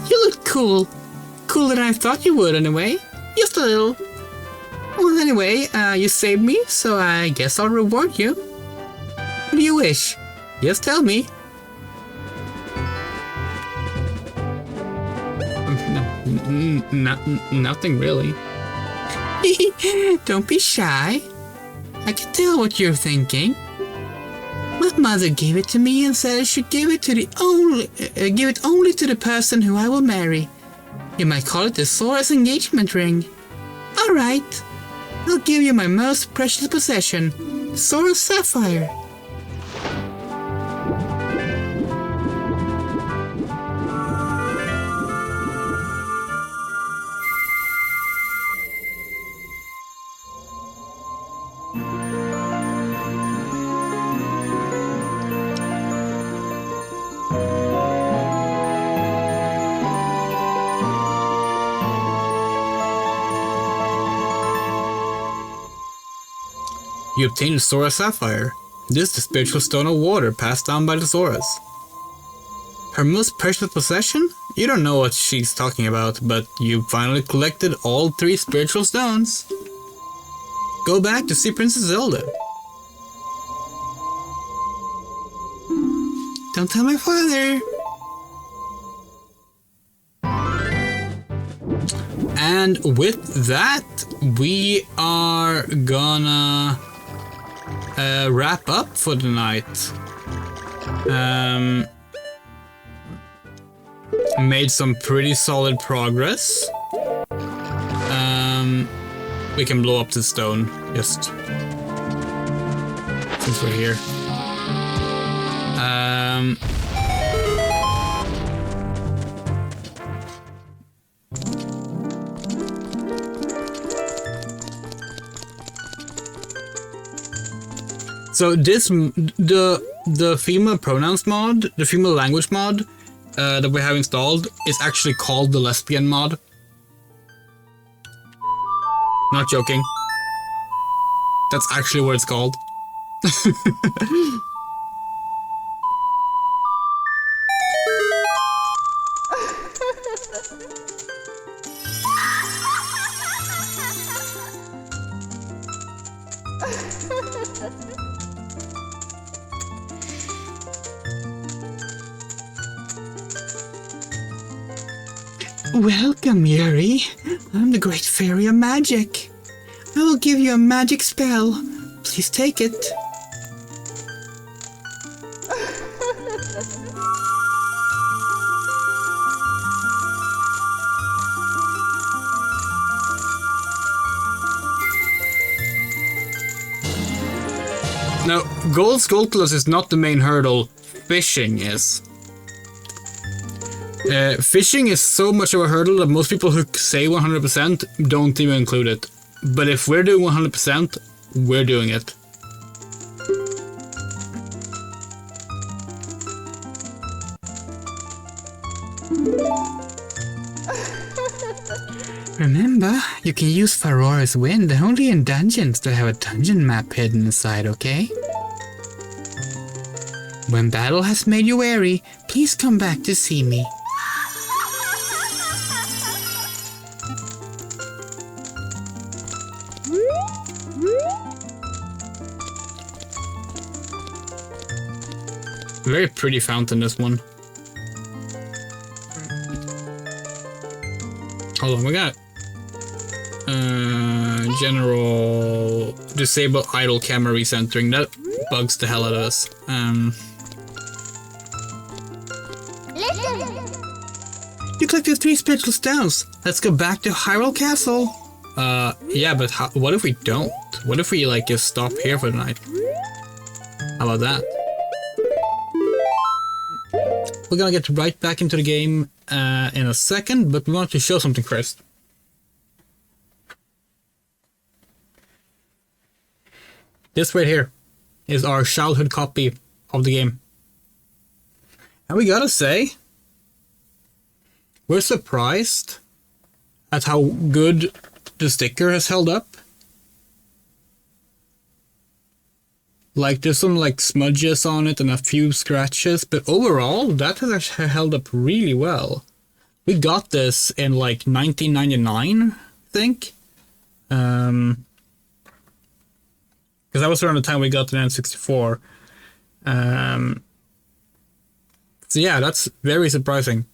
You look cool. Cooler than I thought you would, anyway. Just a little. Well, anyway, you saved me, so I guess I'll reward you. What do you wish? Just tell me. Nothing really. Don't be shy. I can tell what you're thinking. My mother gave it to me and said I should give it only to the person who I will marry. You might call it the Sora's engagement ring. All right. I'll give you my most precious possession, Sora's sapphire. You obtained Sora Sapphire. This is the spiritual stone of water passed down by the Soras. Her most precious possession? You don't know what she's talking about, but you finally collected all 3 spiritual stones. Go back to see Princess Zelda. Don't tell my father. And with that, we are gonna wrap up for the night. Made some pretty solid progress. We can blow up the stone, just since we're here. So this, the female pronouns mod, the female language mod that we have installed is actually called the Lesbian mod. Not joking. That's actually what it's called. Welcome, Yuri. I'm the Great Fairy of Magic. I will give you a magic spell. Please take it. Now, Gold Skulltulus is not the main hurdle. Fishing is. Fishing is so much of a hurdle that most people who say 100% don't even include it. But if we're doing 100%, we're doing it. Remember, you can use Farora's Wind only in dungeons that have a dungeon map hidden inside, okay? When battle has made you wary, please come back to see me. Very pretty fountain, this one. Hold on, we got general disable idle camera recentering. That bugs the hell out of us. You collected 3 spiritual stones. Let's go back to Hyrule Castle. Yeah, but what if we don't? What if we like just stop here for the night? How about that? We're gonna get right back into the game in a second, but we want to show something first. This right here is our childhood copy of the game. And we gotta say, we're surprised at how good the sticker has held up. Like, there's some like smudges on it and a few scratches, but overall, that has actually held up really well. We got this in like 1999, I think. Because that was around the time we got the N64. So yeah, that's very surprising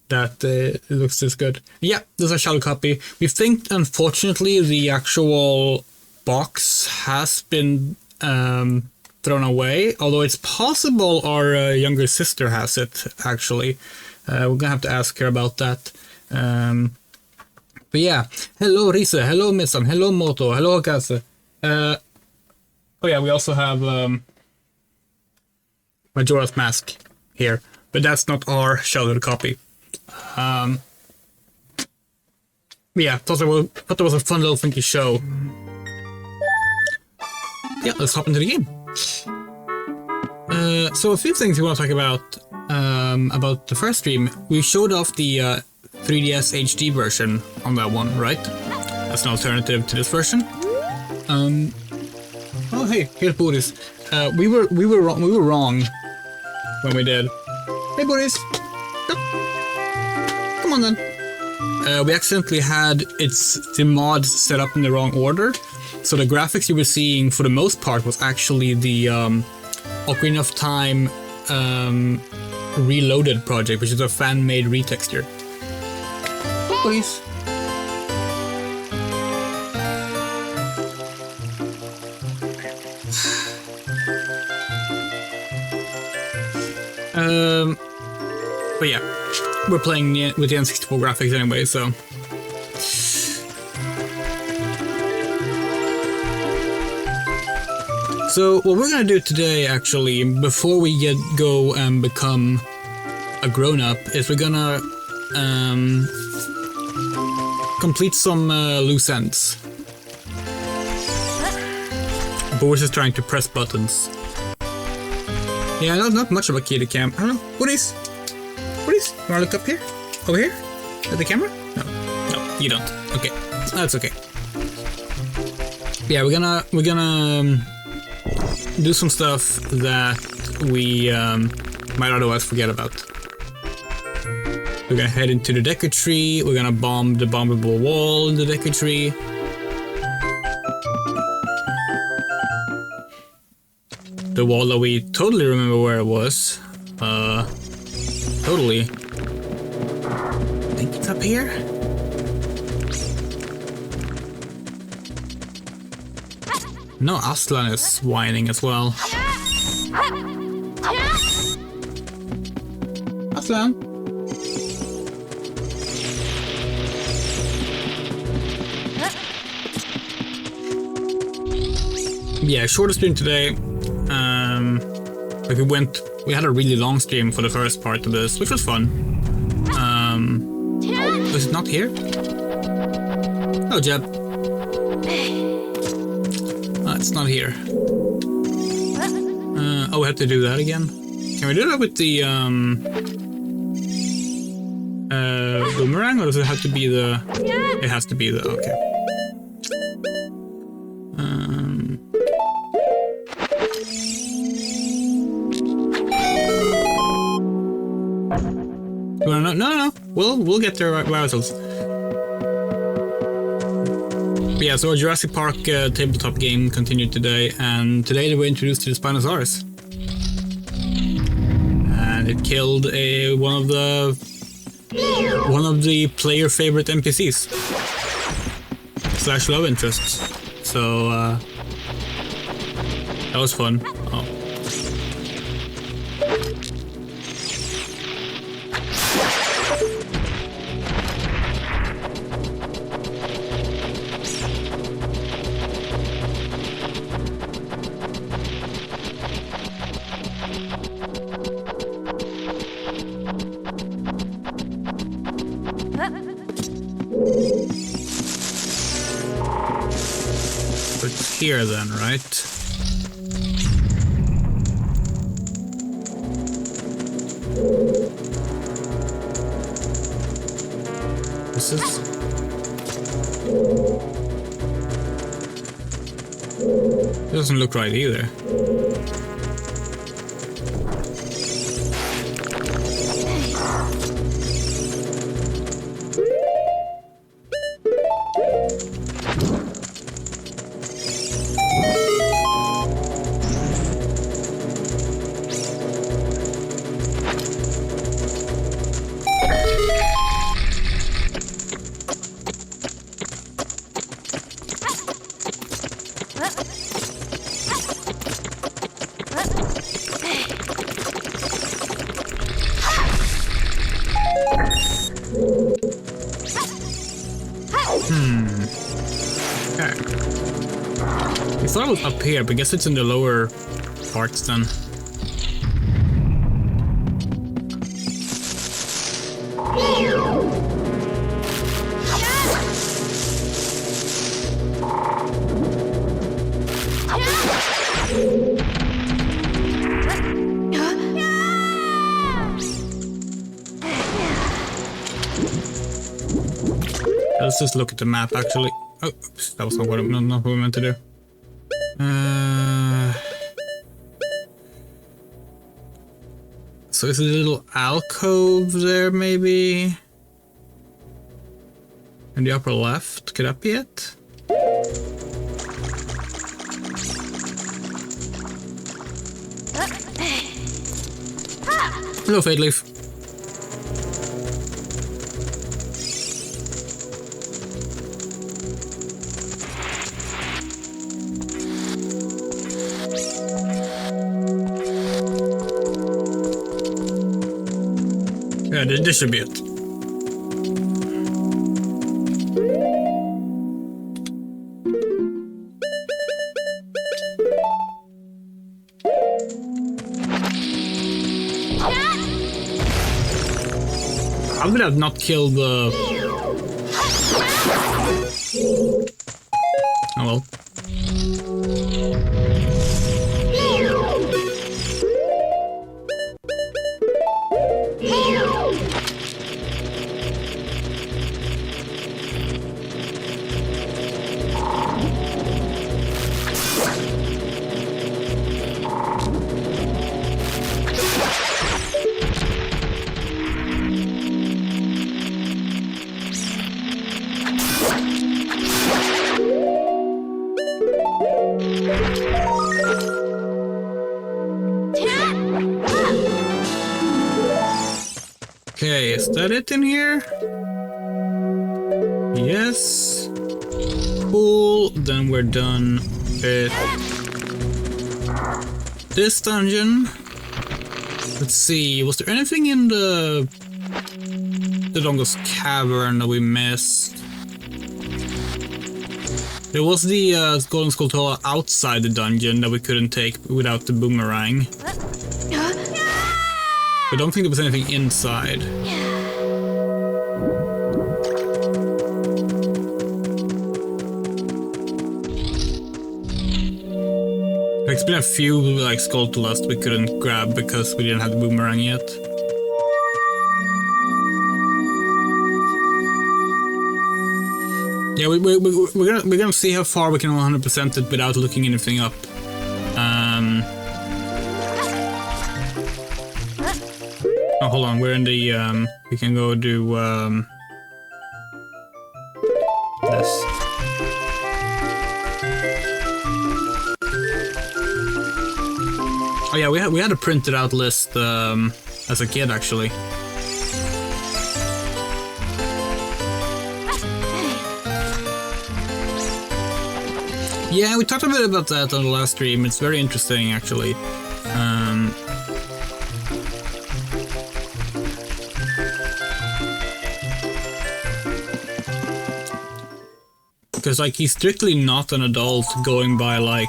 that it looks this good. Yeah, this is a shadow copy. We think, unfortunately, the actual box has been thrown away, although it's possible our younger sister has it, actually. We're gonna have to ask her about that. But yeah, hello Risa, hello Missam, hello Moto, hello Hokase. Oh yeah, we also have Majora's Mask here, but that's not our shadowed copy. Yeah, thought it was a fun little funky show. Yeah, let's hop into the game. So a few things we want to talk about the first stream. We showed off the 3DS HD version on that one, right? As an alternative to this version. Oh hey, here's Boris. We were wrong when we did. Hey Boris, come on then. We accidentally had the mod set up in the wrong order. So the graphics you were seeing for the most part was actually the Ocarina of Time Reloaded project, which is a fan-made retexture. Please. But yeah, we're playing with the N64 graphics anyway, so. So what we're gonna do today, actually, before we go and become a grown-up, is we're gonna complete some loose ends. Boris is trying to press buttons. Yeah, not much of a kitty cam. I don't know. Boris, you wanna look up here? Over here? At the camera? No, you don't. Okay, that's okay. Yeah, we're gonna do some stuff that we might otherwise forget about. We're gonna head into the Deku Tree. We're gonna bomb the bombable wall in the Deku Tree. The wall that we totally remember where it was. Totally. I think it's up here. No, Aslan is whining as well. Aslan? Yeah, shorter stream today. Like we had a really long stream for the first part of this, which was fun. Was it not here? Oh, Jeb. It's not here. Oh, we have to do that again? Can we do that with the, Boomerang, or does it have to be the... It has to be the... Okay. No. We'll get there by ourselves. But yeah, so our Jurassic Park tabletop game continued today, and today they were introduced to the Spinosaurus. And it killed one of the player favorite NPCs / love interests. So that was fun. Oh. It's here then, right? This is... It doesn't look right either. I thought it was up here, but I guess it's in the lower parts then. Let's just look at the map actually. Oh, oops, that was not what I meant to do. So is a little alcove there maybe? In the upper left? Could that be it? Hello, Fade Leaf. Yeah, this should be it. I would have not killed the... Oh well. Okay, is that it in here? Yes. Cool, then we're done with this dungeon. Let's see, was there anything in the longest cavern that we missed? There was the Golden Skulltula outside the dungeon that we couldn't take without the boomerang. I don't think there was anything inside. There's been a few like Skulltulas we couldn't grab because we didn't have the boomerang yet. Yeah, we're gonna see how far we can 100% it without looking anything up. Oh, hold on. We're in the we can go do this. Oh yeah, we had a printed out list as a kid actually. Yeah, we talked a bit about that on the last stream. It's very interesting, actually. Because, like, he's strictly not an adult going by, like,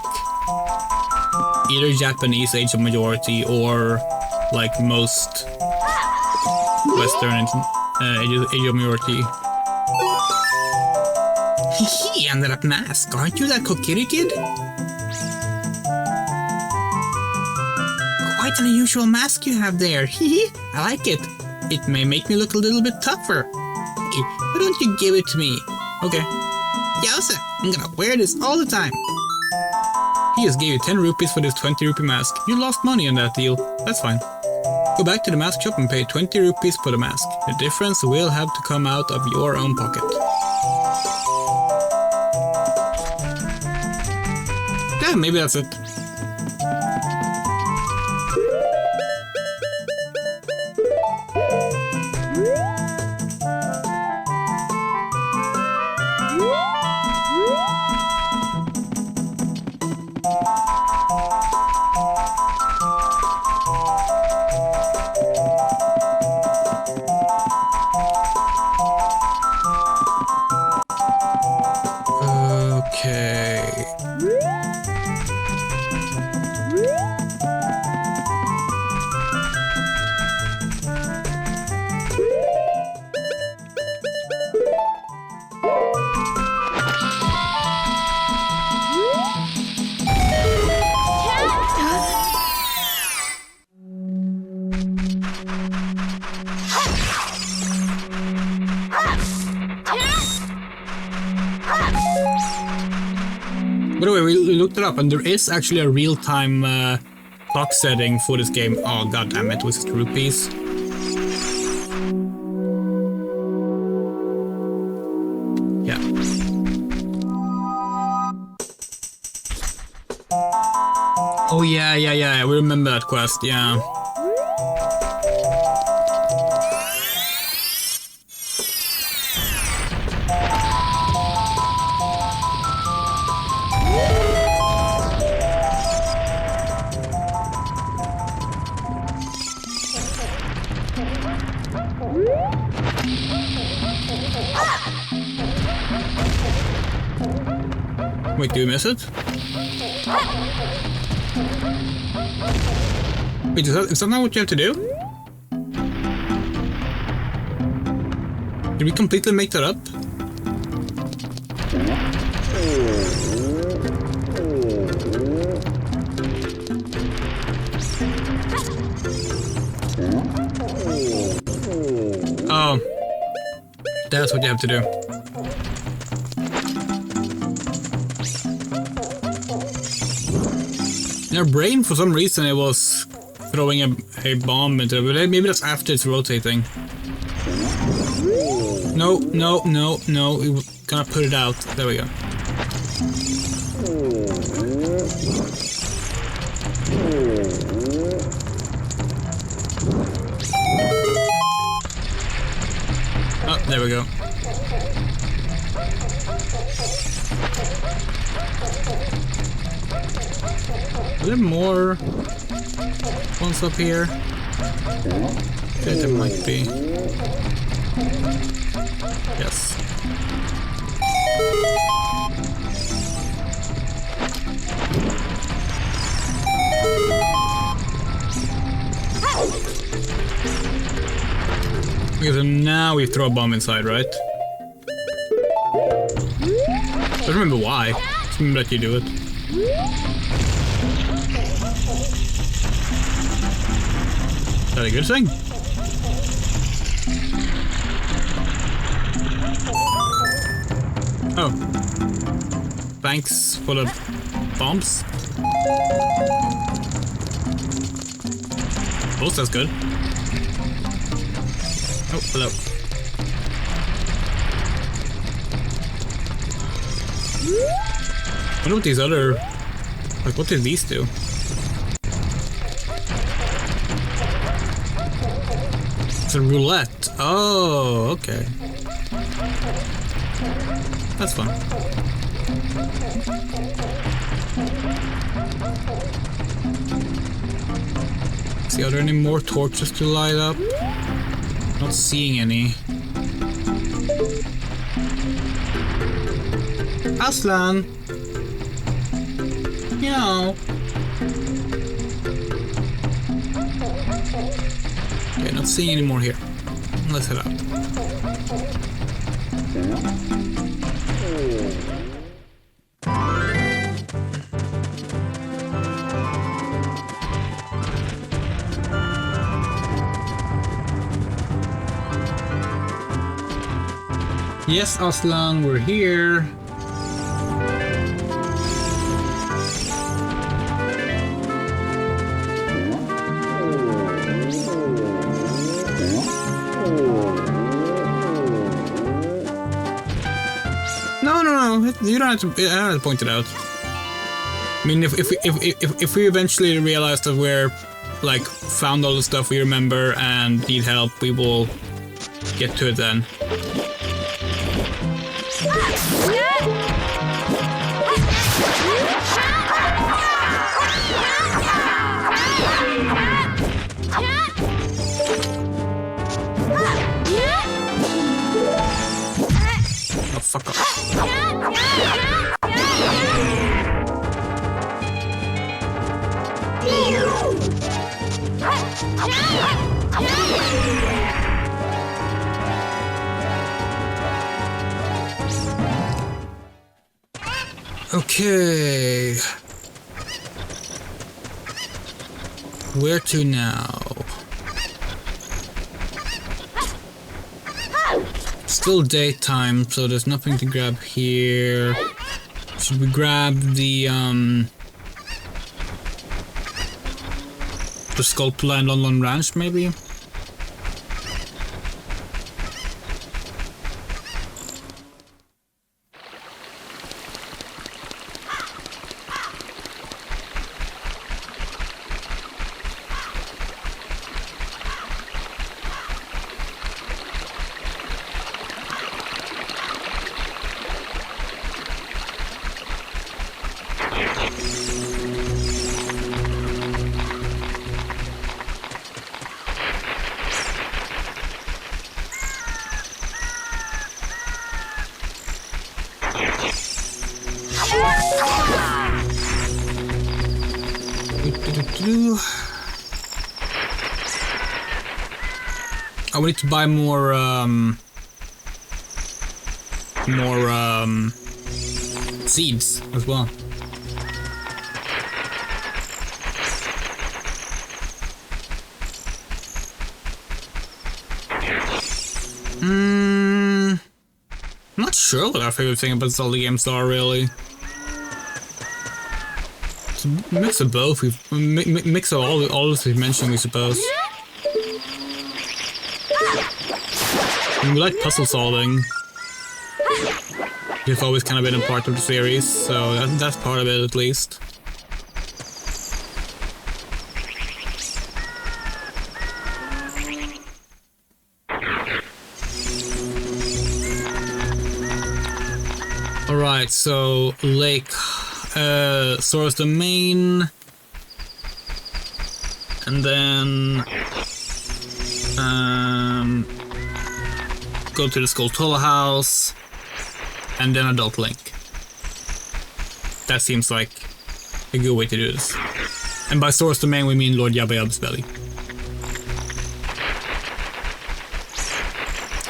either Japanese age of majority or, like, most Western age of majority. Hehe, under that mask, aren't you that Kokiri kid? Quite an unusual mask you have there, hehe. I like it. It may make me look a little bit tougher. Hey, why don't you give it to me? Okay. Yowza, I'm gonna wear this all the time. He just gave you 10 rupees for this 20 rupee mask. You lost money on that deal. That's fine. Go back to the mask shop and pay 20 rupees for the mask. The difference will have to come out of your own pocket. Yeah, maybe that's it. By the way, we looked it up, and there is actually a real-time clock setting for this game. Oh, god damn it, was it rupees? Yeah. Oh, yeah, we remember that quest, yeah. Wait, do you miss it? Wait, is that not what you have to do? Did we completely make that up? Oh. That's what you have to do. In our brain, for some reason, it was throwing a bomb into it, but maybe that's after it's rotating. No, we're gonna put it out. There we go. Oh, there we go. Are there more ones up here? Okay, there might be. Yes. Because now we throw a bomb inside, right? I don't remember why. Just remember that you do it. Is that a good thing? Oh. Thanks for the bombs. Oh, that's good. Oh, hello. I wonder what these other... Like, what did these do? It's a roulette. Oh, okay. That's fun. See, are there any more torches to light up? Not seeing any. Aslan! Meow! Okay, not seeing any more here. Let's head out. Yes, Aslan, we're here. No, you don't have to. I don't have to point it out. I mean, if we eventually realize that we're like found all the stuff we remember and need help, we will get to it then. Oh, fuck off. Okay. Where to now? Still daytime, so there's nothing to grab here. Should we grab the sculpture line London Ranch, maybe? Oh, we need to buy more seeds as well. I'm not sure what our favorite thing about Zelda games are, really. It's a mix of both. Mix of all this we've mentioned, we suppose. I mean, we like puzzle solving. It's always kind of been a part of the series, so that's part of it at least. Alright, so Lake Sora's Domain, and then go to the Skulltula house, and then Adult Link. That seems like a good way to do this. And by Sora's Domain we mean Lord Yabba Yabba's belly.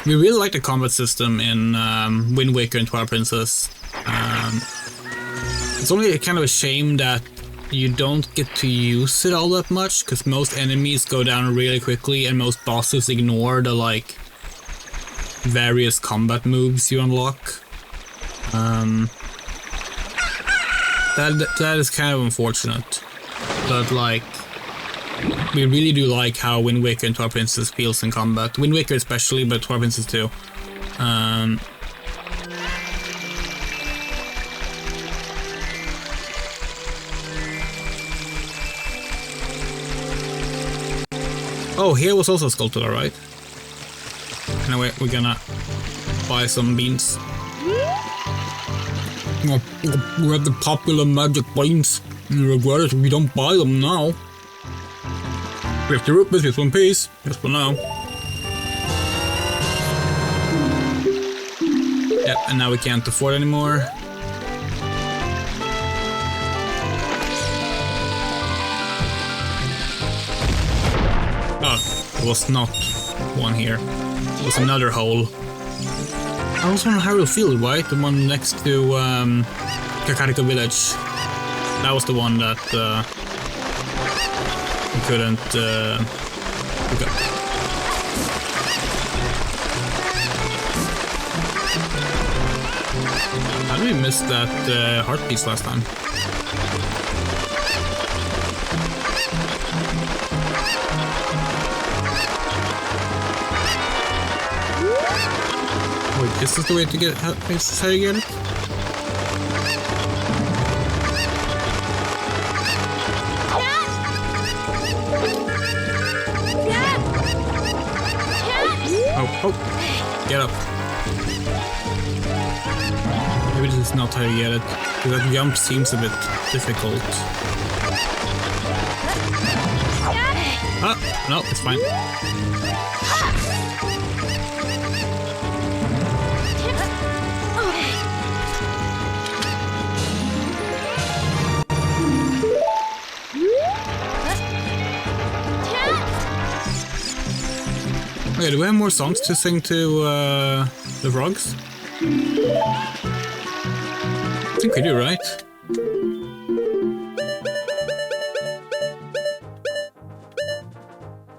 We really like the combat system in Wind Waker and Twilight Princess. It's only kind of a shame that you don't get to use it all that much, because most enemies go down really quickly and most bosses ignore the like various combat moves you unlock. That is kind of unfortunate, but like, we really do like how Wind Waker and Twilight Princess feels in combat. Wind Waker especially, but Twilight Princess too. Oh, here was also sculpted, alright. Anyway, we're gonna buy some beans. Oh, we have the popular magic beans. We regret it if we don't buy them now. 50 rupees with 1 piece, just for now. Yep, and now we can't afford anymore. Oh, there was not one here. It was another hole. I was on Hyrule Field, right? The one next to Kakariko Village. That was the one that we couldn't pick up. How did we miss that heart piece last time? Wait, this is the way to get it? This is how you get it? Oh, get up. Maybe this is not how you get it, because that jump seems a bit difficult. Ah, no, it's fine. Okay, do we have more songs to sing to the frogs? I think we do, right?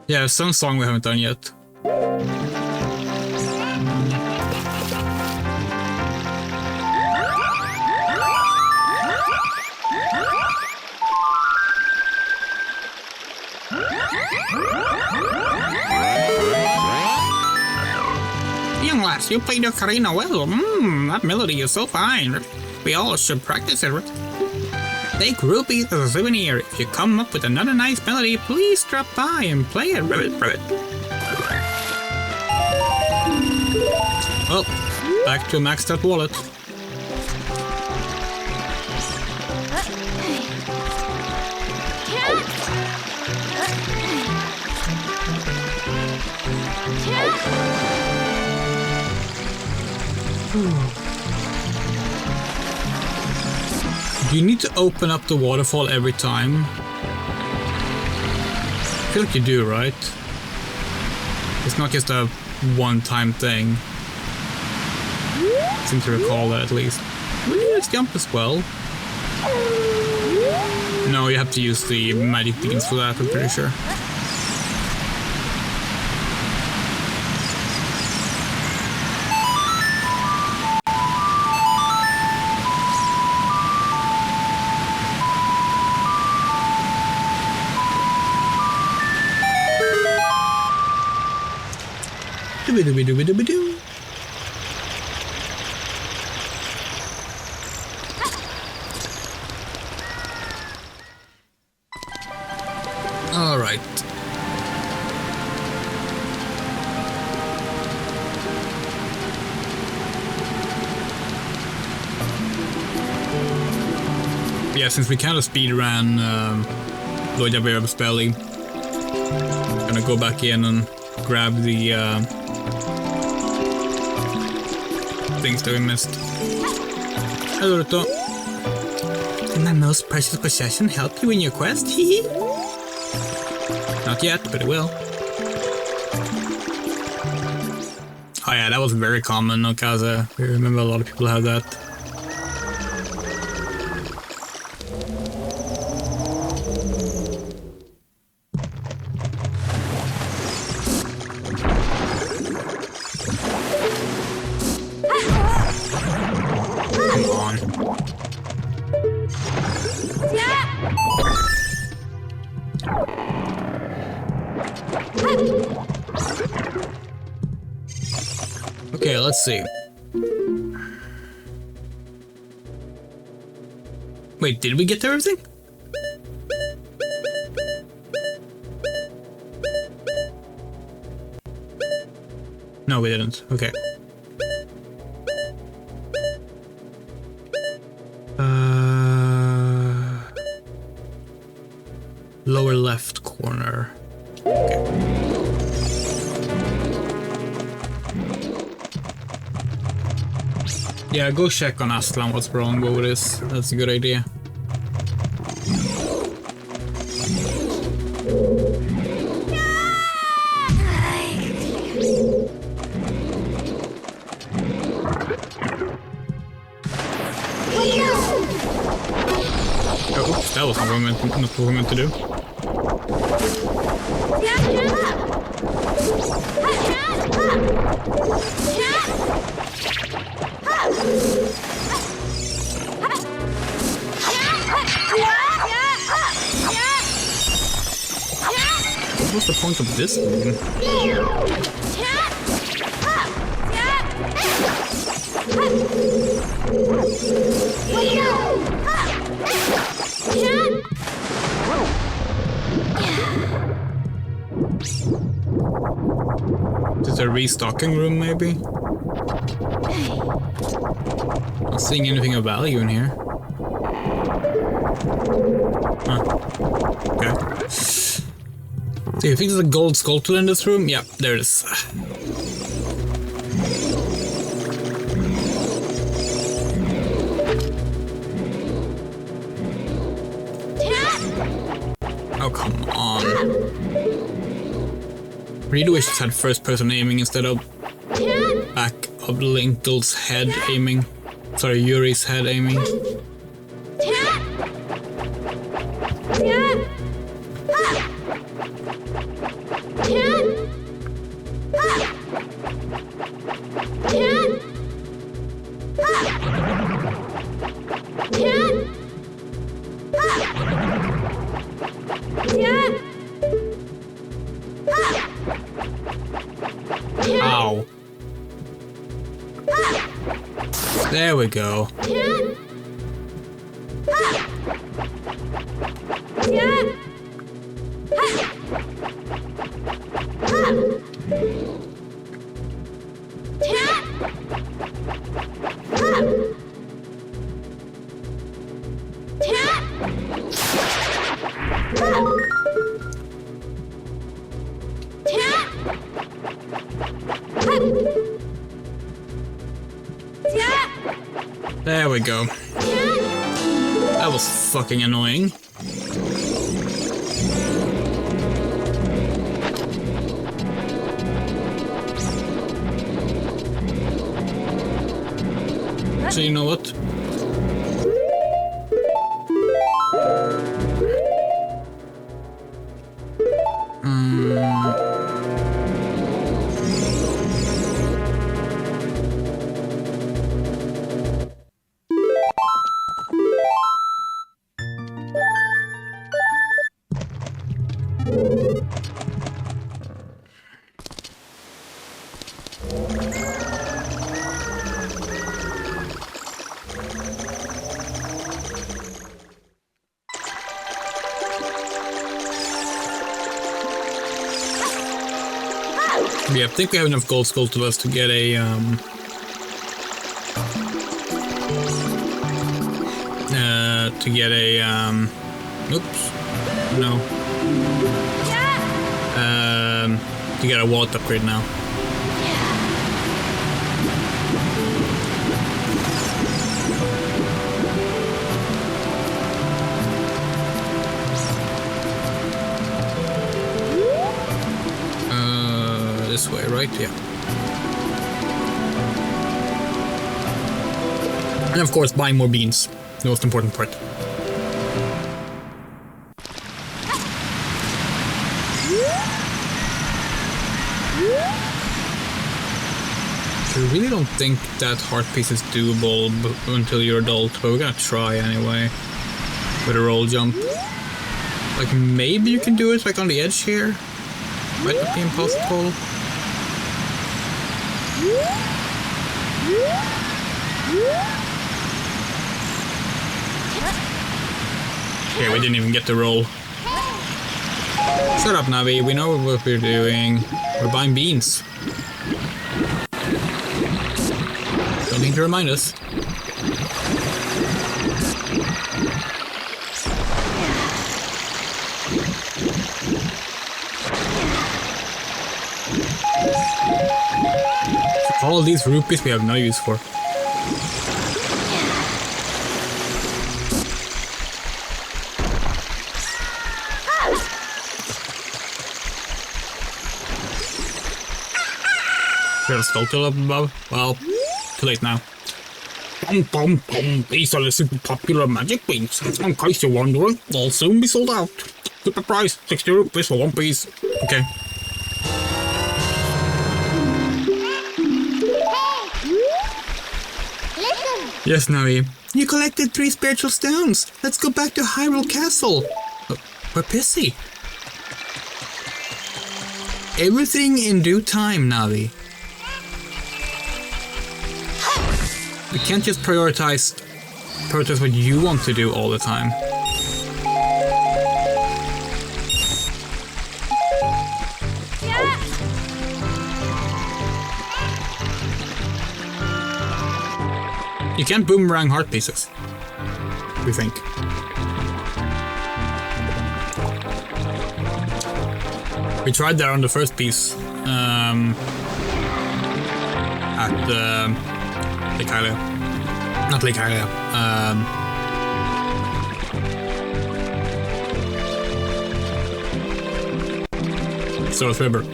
Yeah, some song we haven't done yet. Young lass, you played Ocarina well. That melody is so fine. We all should practice it. Take rupees as a souvenir. If you come up with another nice melody, please drop by and play it. Ribbit. Well, back to maxed out wallet. Do you need to open up the waterfall every time? I feel like you do, right? It's not just a one-time thing. I seem to recall that at least. Will you just jump as well? No, you have to use the magic beans for that, I'm pretty sure. Dooby-dooby-dooby-dooby-doo. All right. Yeah, since we kind of speedran Lloyd Abera's belly, gonna go back in and grab the things that we missed. Hello, Ruto. Can my most precious possession help you in your quest? Hee. Not yet, but it will. Oh yeah, that was very common, Okaza. I remember a lot of people have that. on. Okay, let's see. Wait, did we get to everything? No, we didn't. Okay. Lower left corner. Okay. Yeah, go check on Aslan what's wrong with this. That's a good idea. Oh, oops, that was not what we meant to do. What was the point of this thing? Is this a restocking room, maybe? Not seeing anything of value in here. Huh. Okay. Do you think there's a gold sculpture in this room? Yeah, there it is. Oh, come on. Really wish this had first person aiming instead of back of Linkle's head aiming. Sorry, Yuri's head aiming. Ow. There we go. There we go. That was fucking annoying. So you know what? Yeah, I think we have enough gold sculptures to get a oops, no. To get a wallet upgrade now. This way, right? Yeah. And of course, buying more beans. The most important part. really don't think that heart piece is doable until you're adult, but we're gonna try anyway. With a roll jump. Like, maybe you can do it like on the edge here. Might not be impossible. Okay, we didn't even get the roll. Shut up, Navi. We know what we're doing. We're buying beans. Don't need to remind us. All these rupees we have no use for. There's a Skulltula up above. Well, too late now. These are the super popular magic beans. In case you're wondering, they'll soon be sold out. Super price, 60 rupees for one piece. Okay. Yes, Navi. You collected 3 spiritual stones. Let's go back to Hyrule Castle. We're busy. Everything in due time, Navi. We can't just prioritize what you want to do all the time. You can't boomerang heart pieces, we think. We tried that on the first piece at Lake Hylia. Not Lake Hylia. Source River.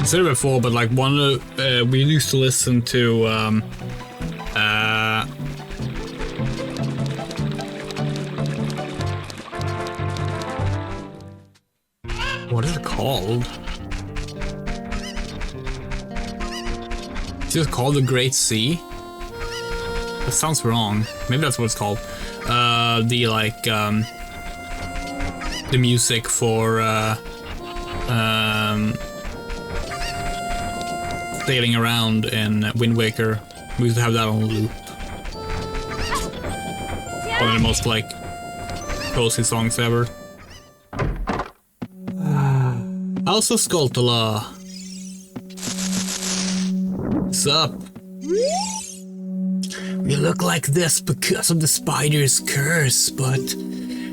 Said it before, but like one of we used to listen to what is it called? It's just called The Great Sea. That sounds wrong. Maybe that's what it's called. The music for sailing around in Wind Waker. We used to have that on loop. One of the most like cozy songs ever. Also Skulltula. What's up? We look like this because of the spider's curse, but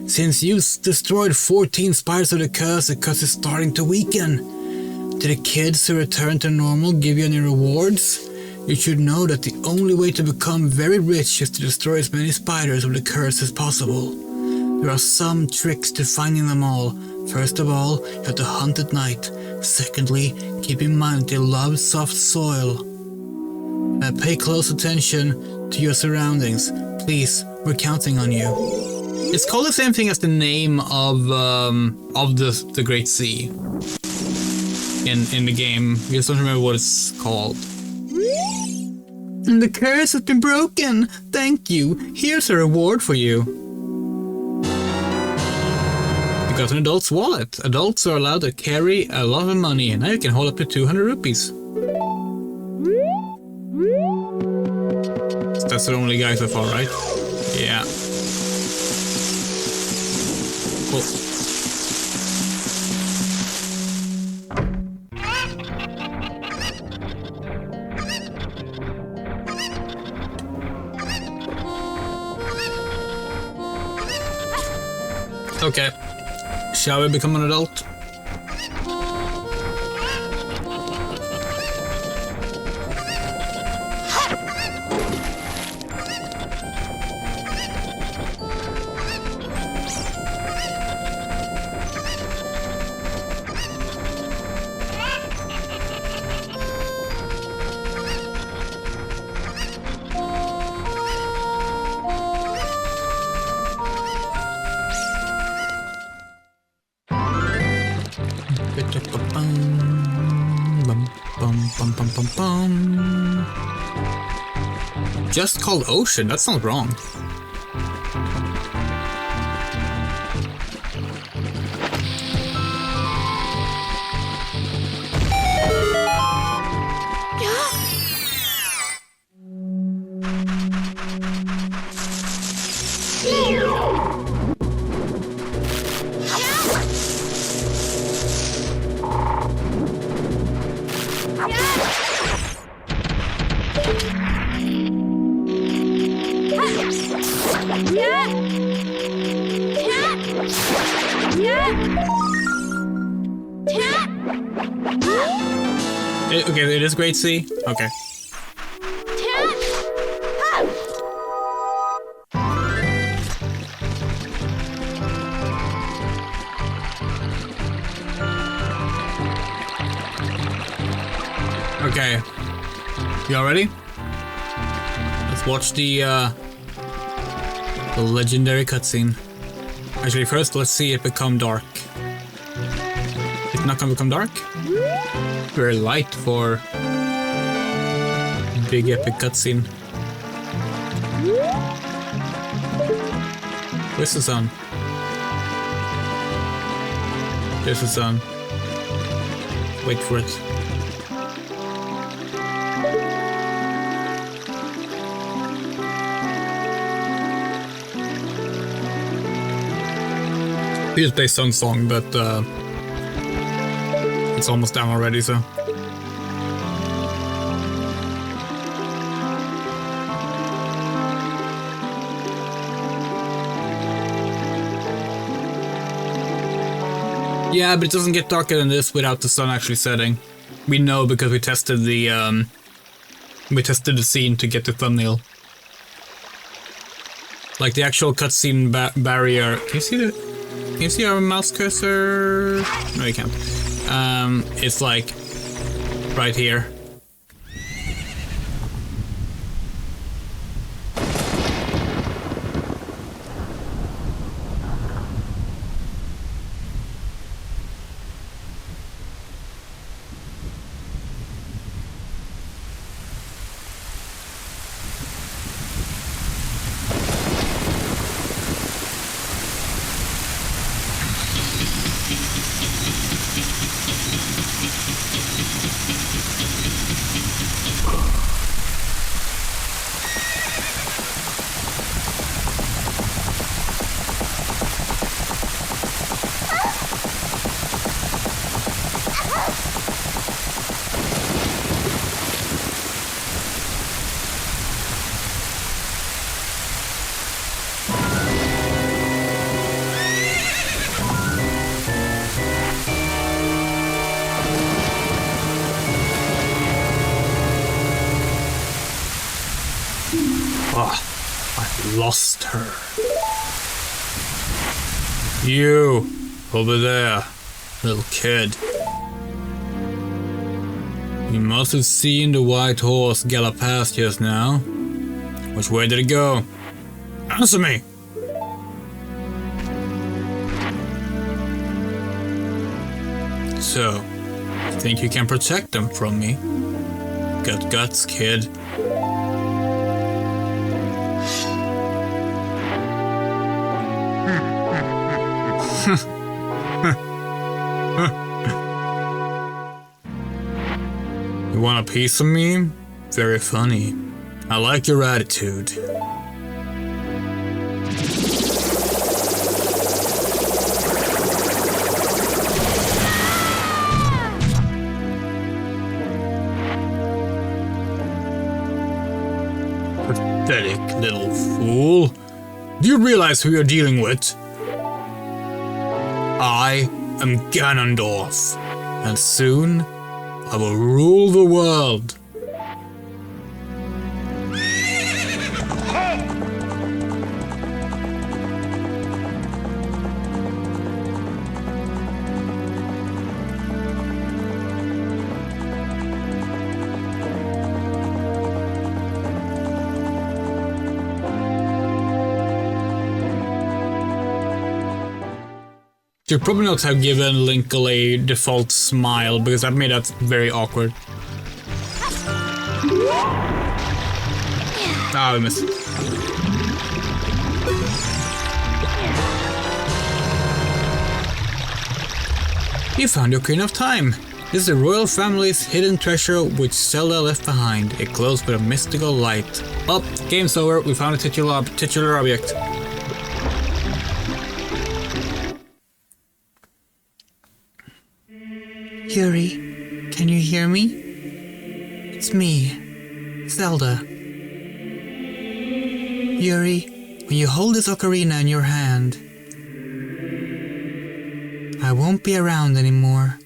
since you destroyed 14 spiders of the curse is starting to weaken. Did the kids who return to normal give you any rewards? You should know that the only way to become very rich is to destroy as many spiders of the curse as possible. There are some tricks to finding them all. First of all, you have to hunt at night. Secondly, keep in mind that you love soft soil. Pay close attention to your surroundings. Please, we're counting on you. It's called the same thing as the name of the Great Sea. In the game, I just don't remember what it's called. And the curse has been broken. Thank you. Here's a reward for you. You got an adult's wallet. Adults are allowed to carry a lot of money, and now you can hold up to 200 rupees. That's the only guy so far, right? Yeah. Cool. Okay, shall we become an adult? Just called Ocean, that sounds wrong. Okay, it is grade C? Okay. Okay. Y'all ready? Let's watch the legendary cutscene. Actually, first let's see it become dark. It's not gonna become dark? Very light for big epic cutscene. Where's the sun? There's the sun. Wait for it. We just play Sun Song, but it's almost down already, so. Yeah, but it doesn't get darker than this without the sun actually setting. We know because we tested the scene to get the thumbnail. Like the actual cutscene barrier. Can you see our mouse cursor? No, you can't. It's like right here. Lost her. You, over there, little kid. You must have seen the white horse gallop past just now. Which way did it go? Answer me! So, think you can protect them from me? Got guts, kid. You want a piece of me? Very funny. I like your attitude. Pathetic little fool. Do you realize who you're dealing with? I am Ganondorf, and soon I will rule the world. Should probably not have given Linkle a default smile, because that made that very awkward. Ah, we missed. You found your Ocarina of Time. This is the royal family's hidden treasure which Zelda left behind. It glows with a mystical light. Oh, game's over. We found a titular object. Yuri, can you hear me? It's me, Zelda. Yuri, when you hold this ocarina in your hand, I won't be around anymore.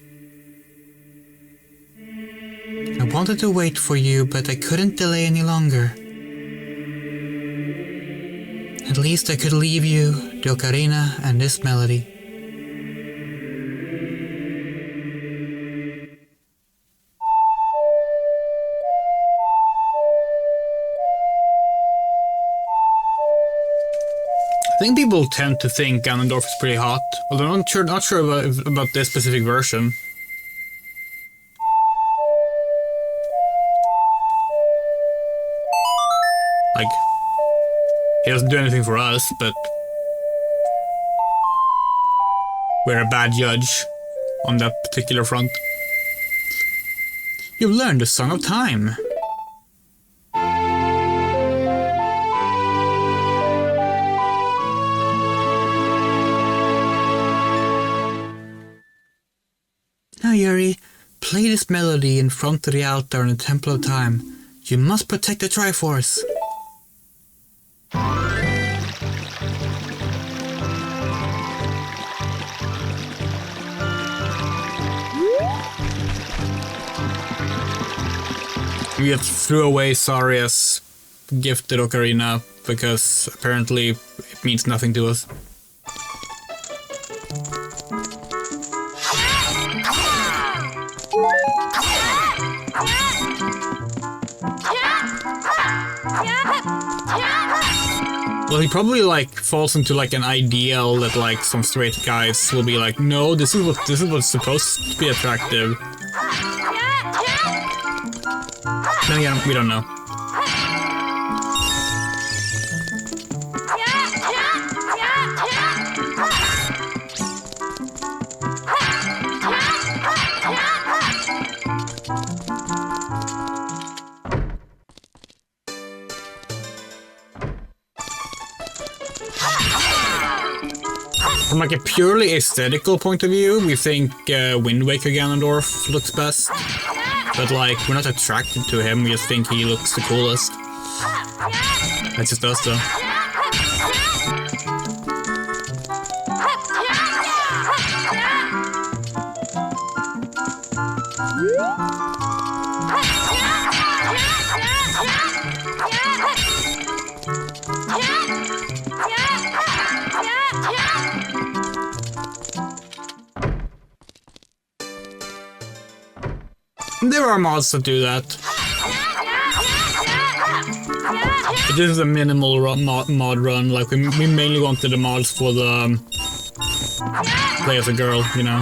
I wanted to wait for you, but I couldn't delay any longer. At least I could leave you the ocarina and this melody. I think people tend to think Ganondorf is pretty hot, although I'm not sure about this specific version. Like, he doesn't do anything for us, but we're a bad judge on that particular front. You've learned the Song of Time. Now, Yuri, play this melody in front of the altar in the Temple of Time. You must protect the Triforce. We have threw away Saria's gifted ocarina because apparently it means nothing to us. Well, he probably like falls into like an ideal that like some straight guys will be like, no, this is what's supposed to be attractive. Then again, we don't know. From like a purely aesthetical point of view, we think Wind Waker Ganondorf looks best. But like, we're not attracted to him, we just think he looks the coolest. That's just us though. There are mods that do that. It is a minimal mod run, like we mainly wanted the mods for the play as a girl, you know.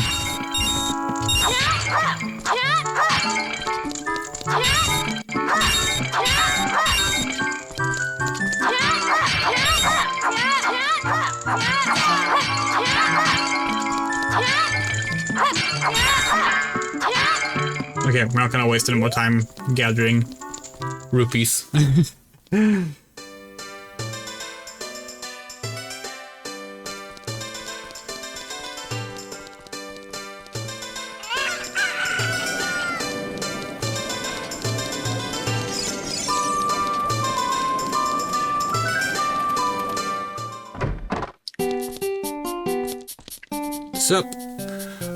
Okay, we're not gonna waste any more time gathering rupees. Sup?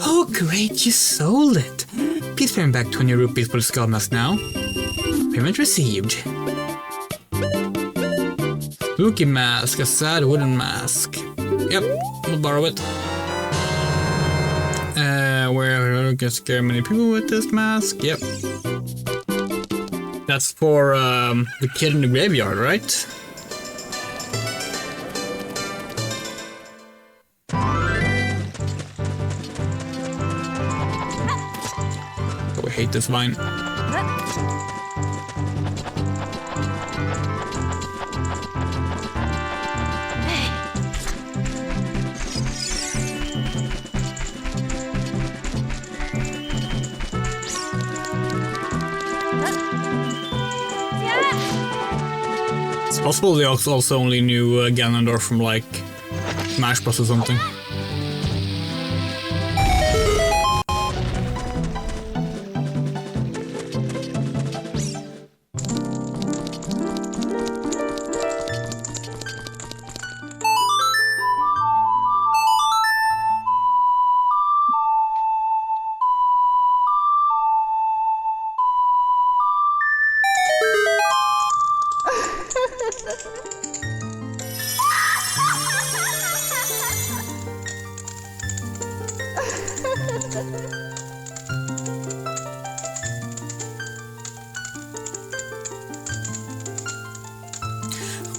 Oh, great, you sold it. Please pay me back 20 rupees for the skull mask now. Payment received. Spooky mask, a sad wooden mask. Yep, we'll borrow it. Where I can scare many people with this mask. Yep. That's for the kid in the graveyard, right? hate this vine. It's possible they also only knew Ganondorf from like Smash Bros or something.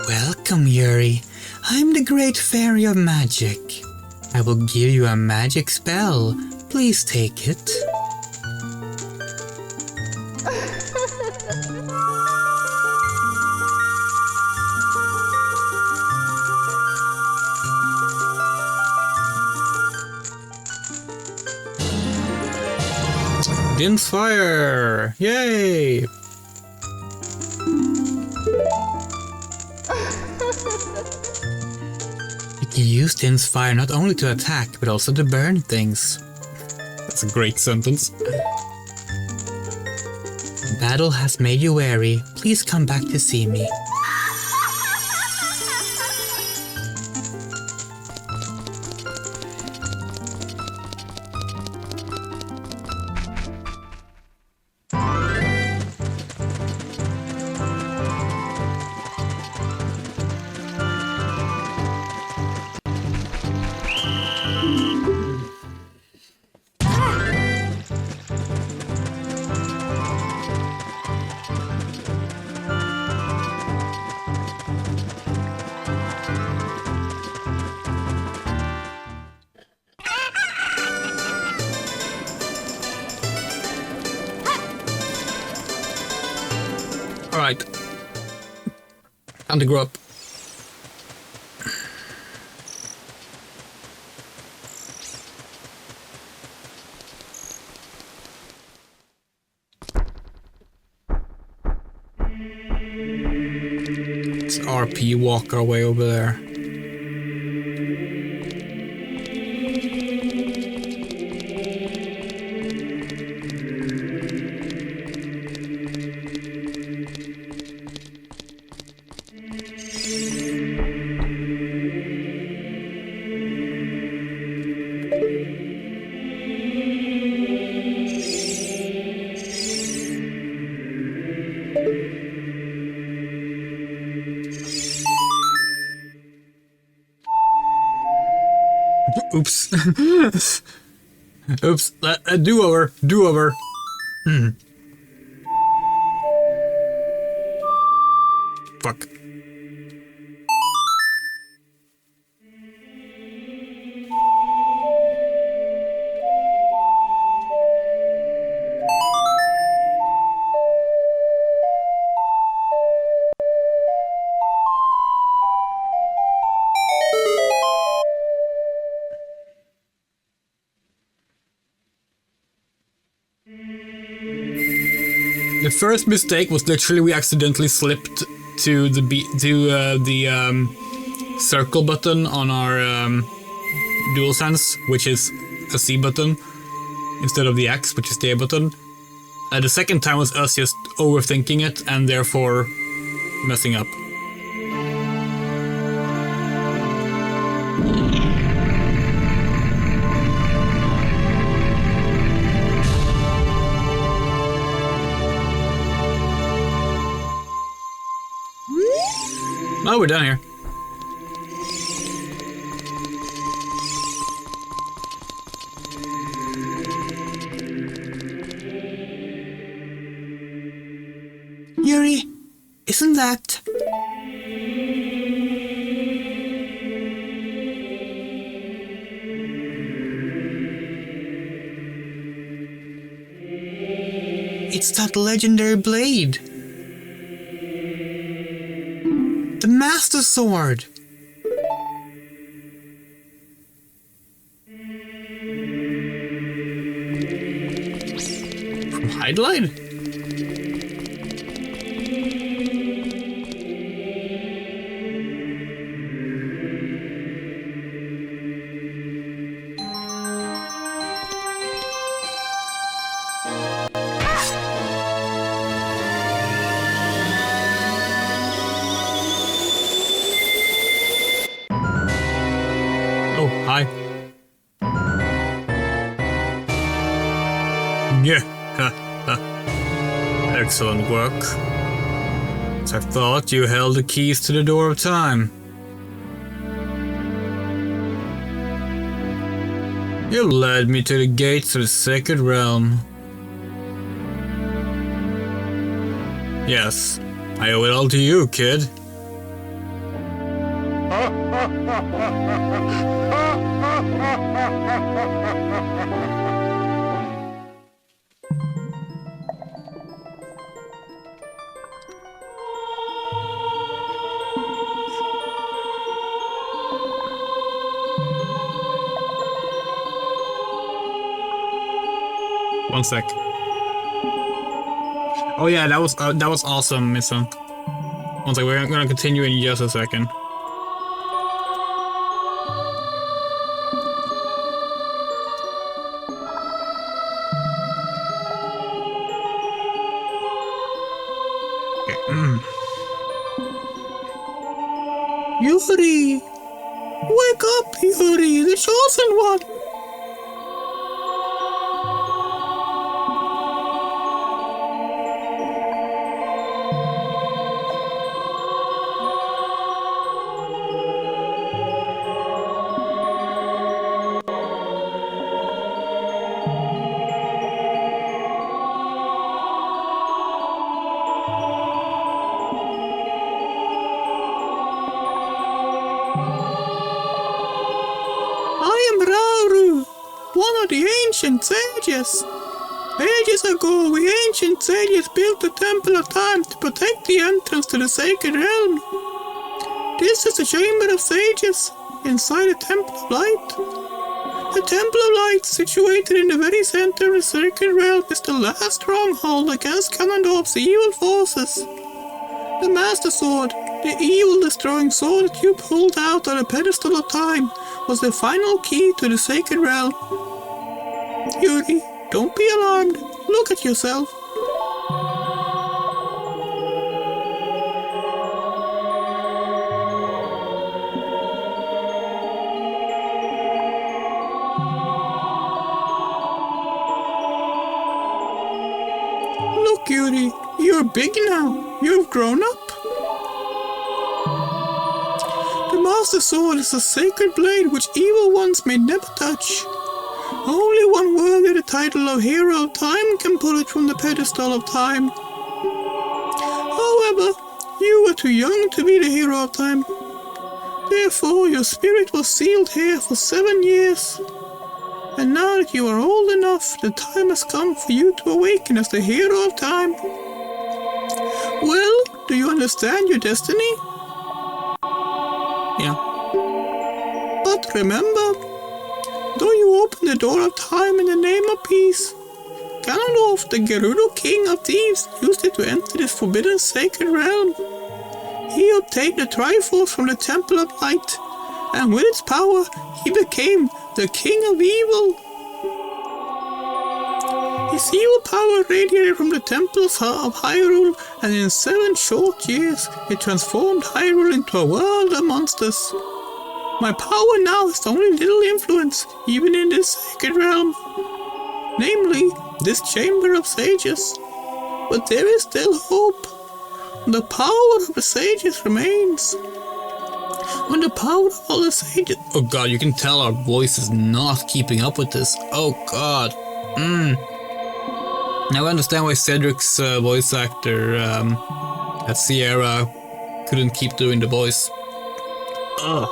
Welcome, Yuri. I'm the Great Fairy of Magic. I will give you a magic spell. Please take it. Din's fire! Yay! You can use Din's fire not only to attack, but also to burn things. That's a great sentence. Battle has made you wary. Please come back to see me. Alright. Time to grow up. Let's RP walk our way over there. Oops. Oops. Do-over. Do-over. Fuck. The first mistake was literally we accidentally slipped to the circle button on our DualSense, which is a C button, instead of the X, which is the A button. The second time was us just overthinking it and therefore messing up. Oh, we're done here. Yuri, isn't that... It's that legendary blade. The Master Sword. From Highlight? Oh, hi. Yeah. Excellent work. I thought you held the keys to the door of time. You led me to the gates of the sacred realm. Yes, I owe it all to you, kid. One sec. Oh yeah, that was awesome, Missa. One sec, we're gonna continue in just a second. Yuri! Wake up, Yuri, the chosen one! The ancient sages. Ages ago, we ancient sages built the Temple of Time to protect the entrance to the sacred realm. This is the Chamber of Sages, inside the Temple of Light. The Temple of Light, situated in the very center of the sacred realm, is the last stronghold against Ganondorf's evil forces. The Master Sword, the evil-destroying sword that you pulled out on the pedestal of time, was the final key to the sacred realm. Yuri, don't be alarmed. Look at yourself. Look, Yuri, you're big now. You've grown up. The Master Sword is a sacred blade which evil ones may never touch. Only one worthy of the title of Hero of Time can pull it from the pedestal of time. However, you were too young to be the Hero of Time. Therefore, your spirit was sealed here for 7 years. And now that you are old enough, the time has come for you to awaken as the Hero of Time. Well, do you understand your destiny? Yeah. But remember, though you open the door of time in the name of peace, Ganondorf, the Gerudo King of Thieves, used it to enter this forbidden sacred realm. He obtained the Triforce from the Temple of Light, and with its power, he became the King of Evil. His evil power radiated from the temples of Hyrule, and in 7 short years, it transformed Hyrule into a world of monsters. My power now has only little influence, even in this sacred realm. Namely, this Chamber of Sages. But there is still hope. The power of the sages remains. When the power of all the sages... Oh god, you can tell our voice is not keeping up with this. Oh god. Now I understand why Cedric's voice actor at Sierra couldn't keep doing the voice. Ugh.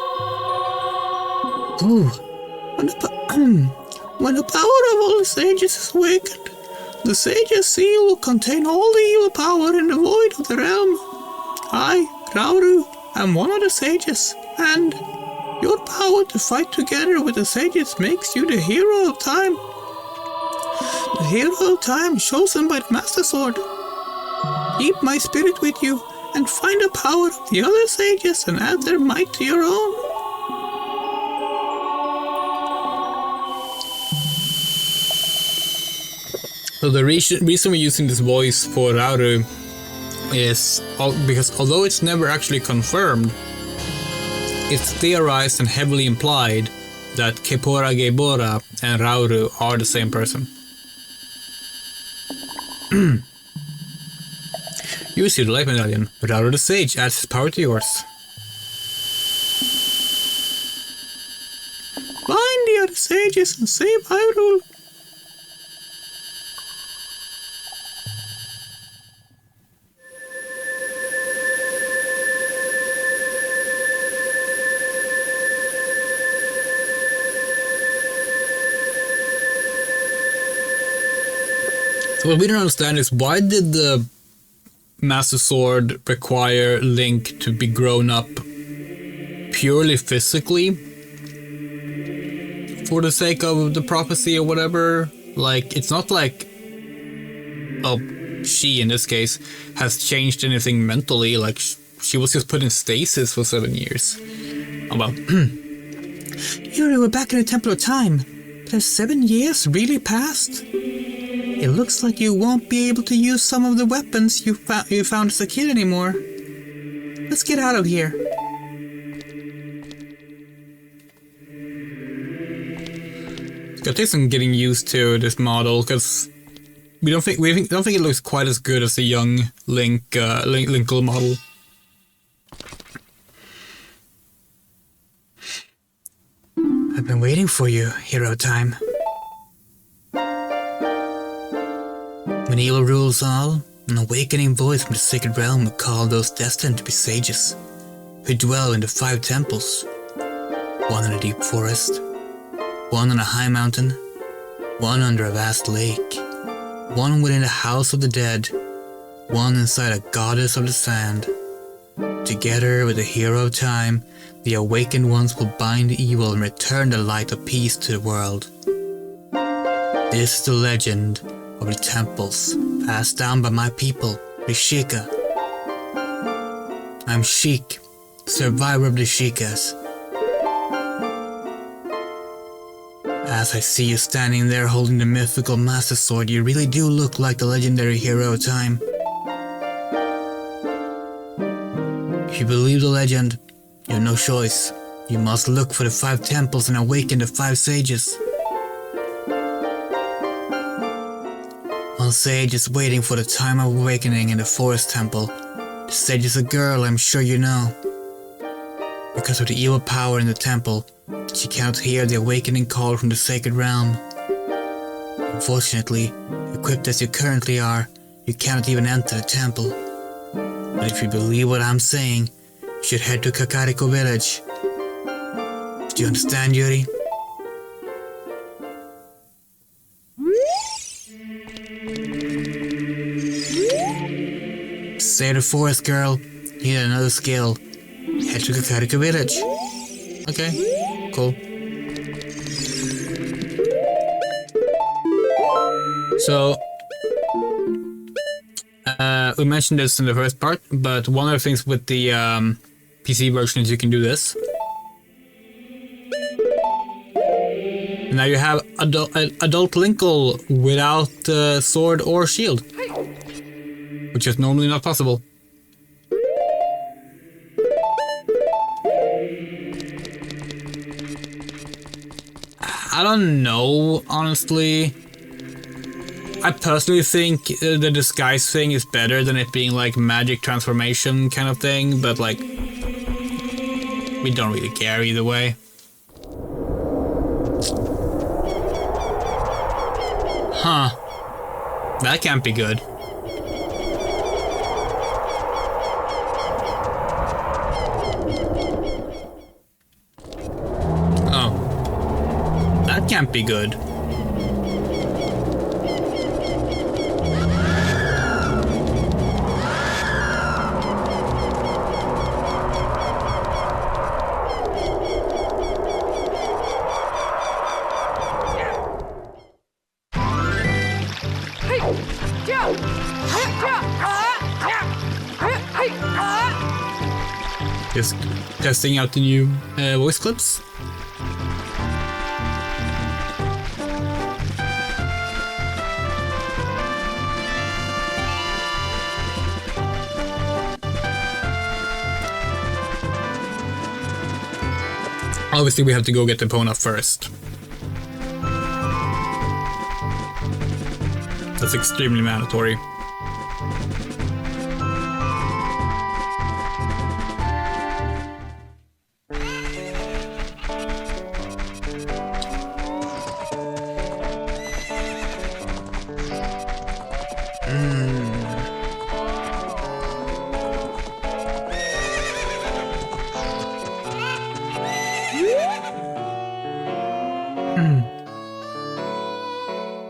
When the power of all the sages is awakened, The Sage's seal will contain all the evil power in the void of the realm. I, Rauru, am one of the sages, and your power to fight together with the sages makes you the hero of time. The hero of time chosen by the Master Sword. Keep my spirit with you, and find the power of the other sages and add their might to your own. So the reason we're using this voice for Rauru is because although it's never actually confirmed, it's theorized and heavily implied that Kepora Gebora and Rauru are the same person. Use your life medallion. Rauru the Sage adds his power to yours. Find the other sages and save Hyrule. So what we don't understand is why did the Master Sword require Link to be grown up purely physically for the sake of the prophecy or whatever? Like, it's not like, oh, she in this case has changed anything mentally. Like, she was just put in stasis for 7 years. Oh well. Yuri, we're back in the Temple of Time. Has 7 years really passed? It looks like you won't be able to use some of the weapons you found as a kid anymore. Let's get out of here. It's gonna take some getting used to this model because we don't think it looks quite as good as the young Linkle model. I've been waiting for you, Hero Time. When evil rules all, an awakening voice from the sacred realm will call those destined to be sages, who dwell in the 5 temples. One in a deep forest, one on a high mountain, one under a vast lake, one within the house of the dead, one inside a goddess of the sand. Together with the hero of time, the awakened ones will bind evil and return the light of peace to the world. This is the legend of the temples, passed down by my people, the Sheikah. I'm Sheik, survivor of the Sheikahs. As I see you standing there holding the mythical Master Sword, you really do look like the legendary hero of time. If you believe the legend, you have no choice. You must look for the 5 temples and awaken the 5 sages. One sage is waiting for the time of awakening in the forest temple. The sage is a girl, I'm sure you know. Because of the evil power in the temple, she cannot hear the awakening call from the sacred realm. Unfortunately, equipped as you currently are, you cannot even enter the temple. But if you believe what I'm saying, you should head to Kakariko village. Do you understand, Yuri? Save the forest, girl. You need another skill. Head to Kakariko village. Okay, cool. So, we mentioned this in the first part, but one of the things with the PC version is you can do this. Now you have adult Linkle without sword or shield, which is normally not possible. I don't know, honestly. I personally think the disguise thing is better than it being like magic transformation kind of thing, but like, we don't really care either way. Huh. That can't be good. Oh. That can't be good. Just testing out the new voice clips. Obviously, we have to go get the Epona first. That's extremely mandatory.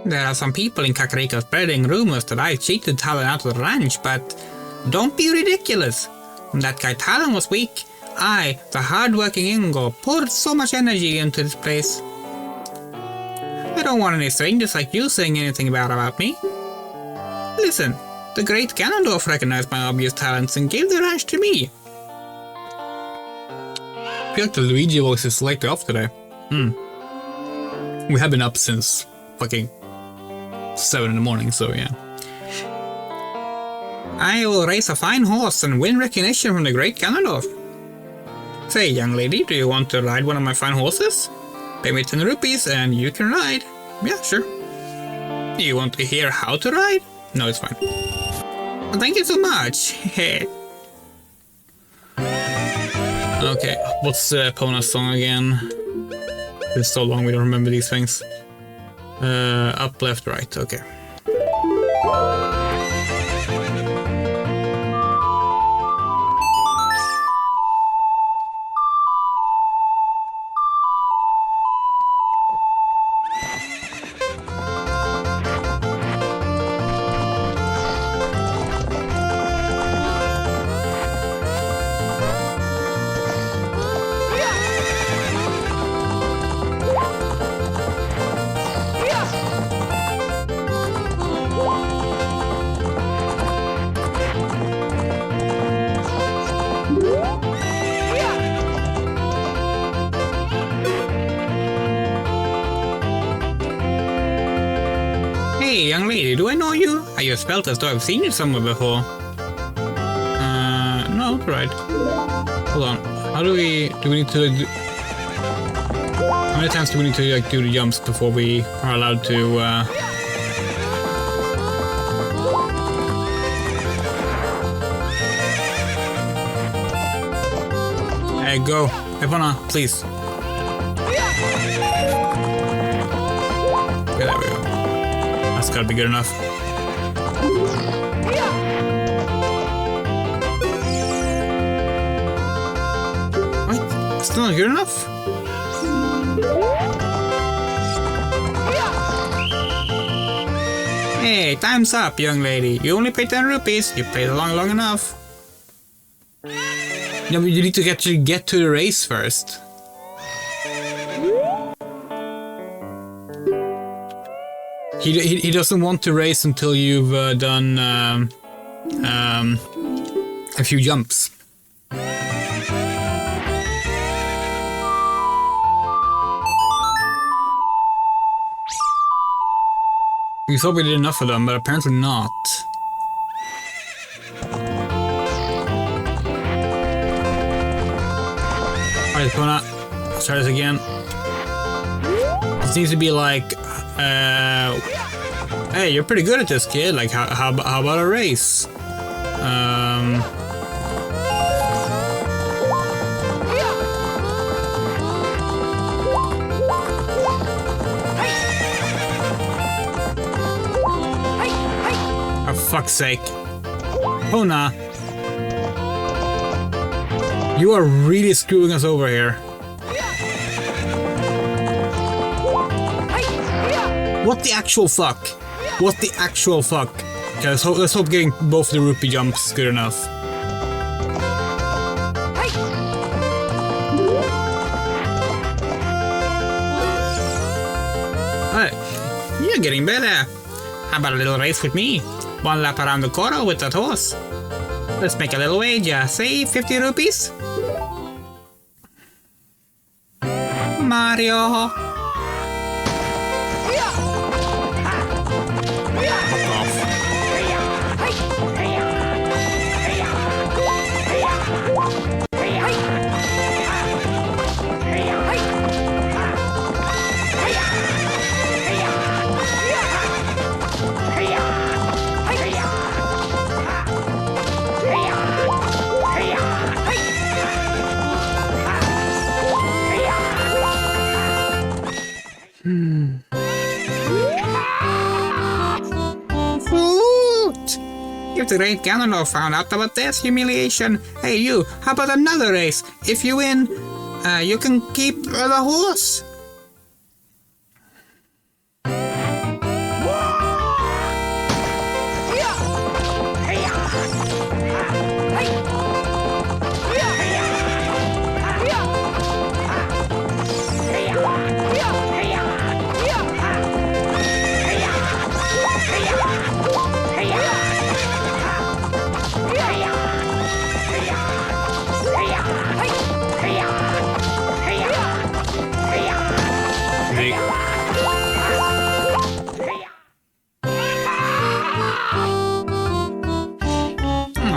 There are some people in Kakariko spreading rumors that I cheated Talon out of the ranch, but don't be ridiculous. That guy Talon was weak. I, the hard-working Ingo, poured so much energy into this place. I don't want any strangers like you saying anything bad about me. Listen, the great Ganondorf recognized my obvious talents and gave the ranch to me. I feel like the Luigi voice is slightly off today. We have been up since fucking 7 in the morning, so yeah. I will race a fine horse and win recognition from the great Ganondorf. Say, young lady, do you want to ride one of my fine horses? Pay me 10 rupees and you can ride. Yeah, sure. You want to hear how to ride? No, it's fine. Well, thank you so much. Okay, what's Epona's song again? It's so long we don't remember these things. Up, left, right, okay. Hey, young lady, do I know you? I just felt as though I've seen you somewhere before. No, right. Hold on. How do we need to do... How many times do we need to like do the jumps before we are allowed to Hey, go. Epona, please. Okay, there we go. That's gotta be good enough. What? Still not good enough? Hey, time's up, young lady. You only paid 10 rupees. You played along long enough. Yeah, but you need to get to the race first. He doesn't want to race until you've done a few jumps. We thought we did enough of them, but apparently not. Alright, Epona, let's try this again. This needs to be like, hey, you're pretty good at this, kid. Like, how about a race? For fuck's sake. Epona. You are really screwing us over here. What the actual fuck? What the actual fuck? Okay, let's hope getting both the rupee jumps is good enough. Alright, you're getting better. How about a little race with me? 1 lap around the corner with that horse. Let's make a little wager. Say 50 rupees? Mario. If the great Ganondorf found out about this humiliation, hey you, how about another race? If you win, you can keep the horse.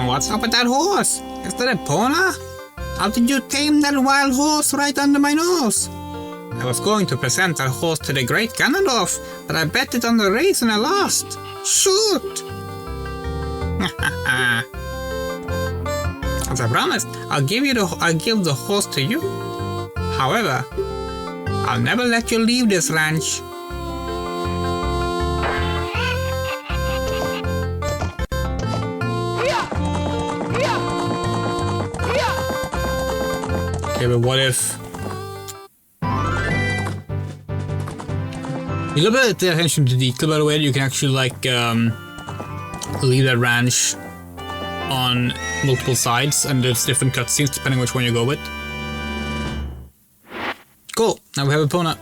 What's up with that horse? Is that a pony? How did you tame that wild horse right under my nose? I was going to present that horse to the great Ganondorf, but I bet it on the race and I lost. Shoot! As I promised, I'll give the horse to you. However, I'll never let you leave this ranch. Okay, but what if... You look at the attention to detail, by the way, you can actually, like, leave that ranch on multiple sides, and there's different cutscenes depending which one you go with. Cool, now we have a Epona.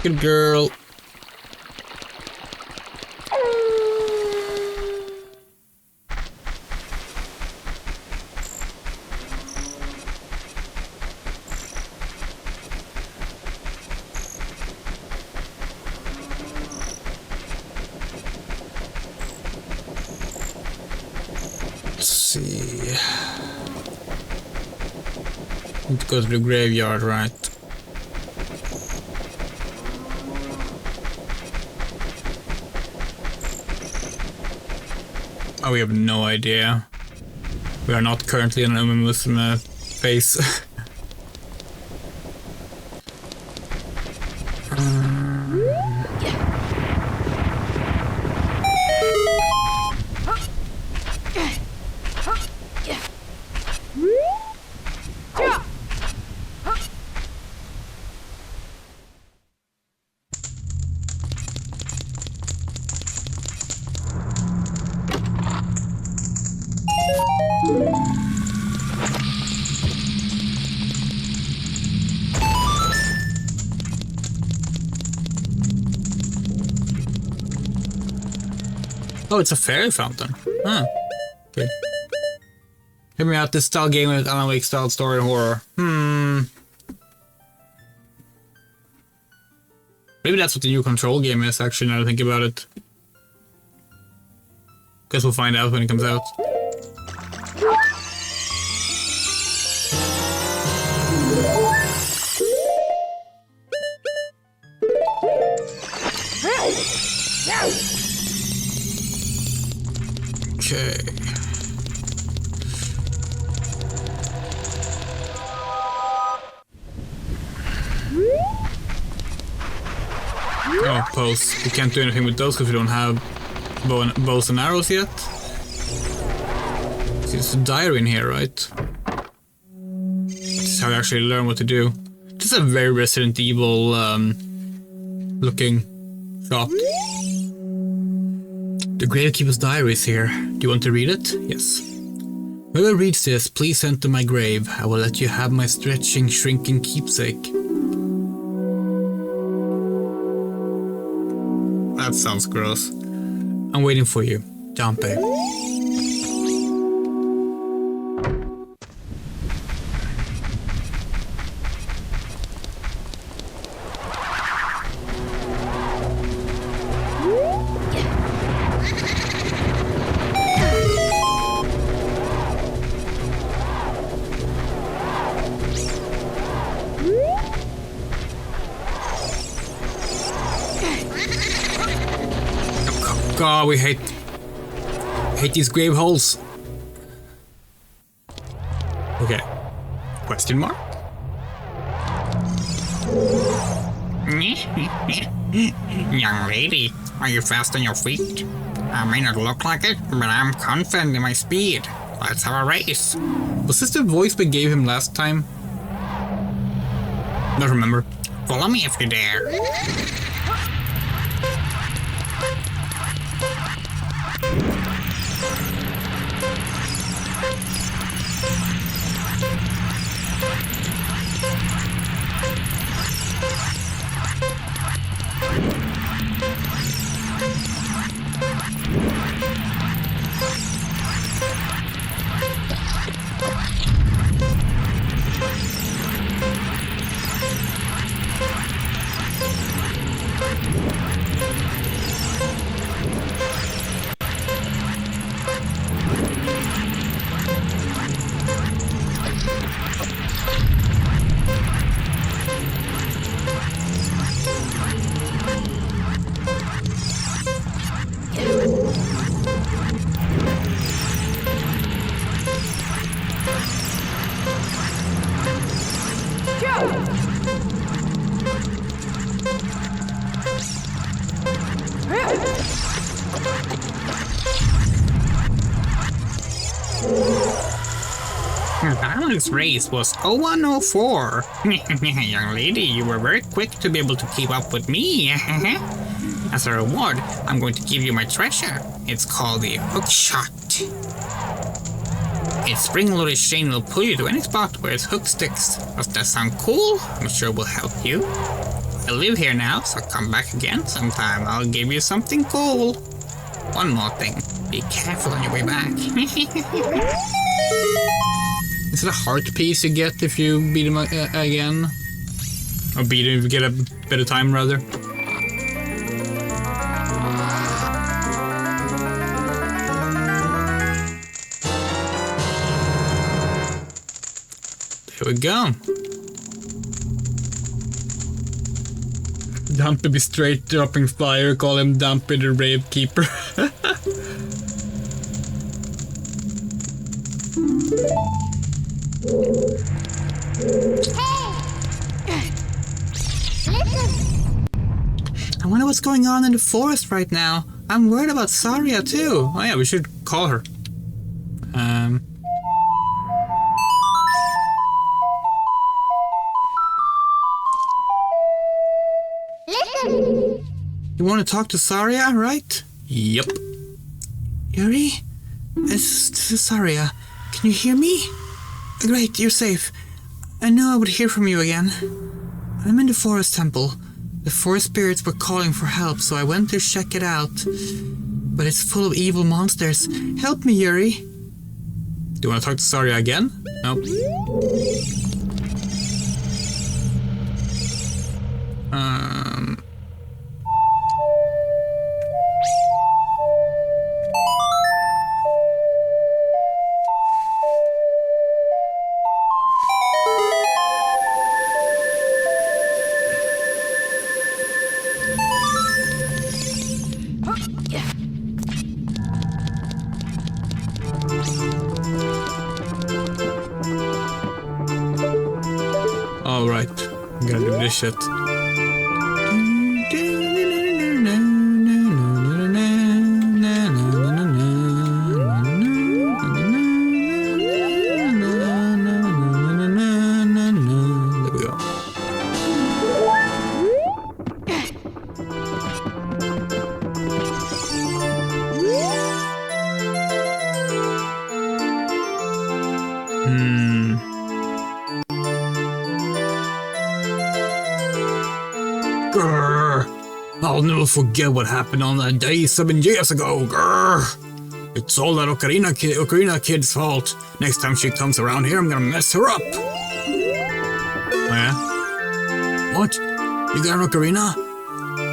Good girl. Let's see. Need to go to the graveyard, right? Oh, we have no idea. We are not currently in a Muslim phase. Oh, it's a fairy fountain. Huh. Okay. Hear me out, this style game with Alan Wake style story and horror. Maybe that's what the new Control game is, actually, now that I think about it. Guess we'll find out when it comes out. Okay. Oh, pose. We can't do anything with those because we don't have bows and arrows yet. See, there's a diary in here, right? This is how I actually learn what to do. This is a very Resident Evil looking shop. The Gravekeeper's diary is here. Do you want to read it? Yes. Whoever reads this, please enter my grave. I will let you have my stretching, shrinking keepsake. That sounds gross. I'm waiting for you, Jampe. God, we hate these grave holes. Okay. Question mark? Young lady, are you fast on your feet? I may not look like it, but I'm confident in my speed. Let's have a race. Was this the voice we gave him last time? Don't remember. Follow me if you dare. Balance race was 0104. Young lady, you were very quick to be able to keep up with me. As a reward, I'm going to give you my treasure. It's called the hook shot. Its spring-loaded chain will pull you to any spot where its hook sticks. Does that sound cool? I'm sure it will help you. I live here now, so come back again sometime. I'll give you something cool. One more thing. Be careful on your way back. Is it a heart piece you get if you beat him again? Or beat him if you get a better time, rather? There we go. Dumpy be straight dropping fire, call him Dumpy the Rave Keeper. I wonder what's going on in the forest right now. I'm worried about Saria too. Oh yeah, we should call her. You want to talk to Saria, right? Yep. Yuri? This is Saria. Can you hear me? Great, you're safe. I knew I would hear from you again. I'm in the forest temple. The forest spirits were calling for help, so I went to check it out. But it's full of evil monsters. Help me, Yuri. Do you want to talk to Saria again? Nope. Alright, I'm gonna do this shit. Grrr. I'll never forget what happened on that day 7 years ago. Grrr. It's all that Ocarina kid's fault. Next time she comes around here, I'm gonna mess her up. Oh, yeah? What? You got an Ocarina?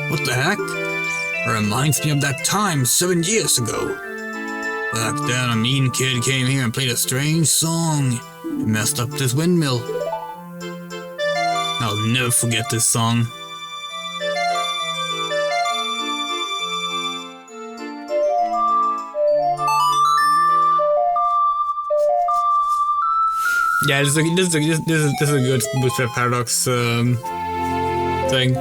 What the heck? It reminds me of that time 7 years ago. Back then, a mean kid came here and played a strange song. It messed up this windmill. I'll never forget this song. Yeah, this is a good Bootstrap Paradox thing.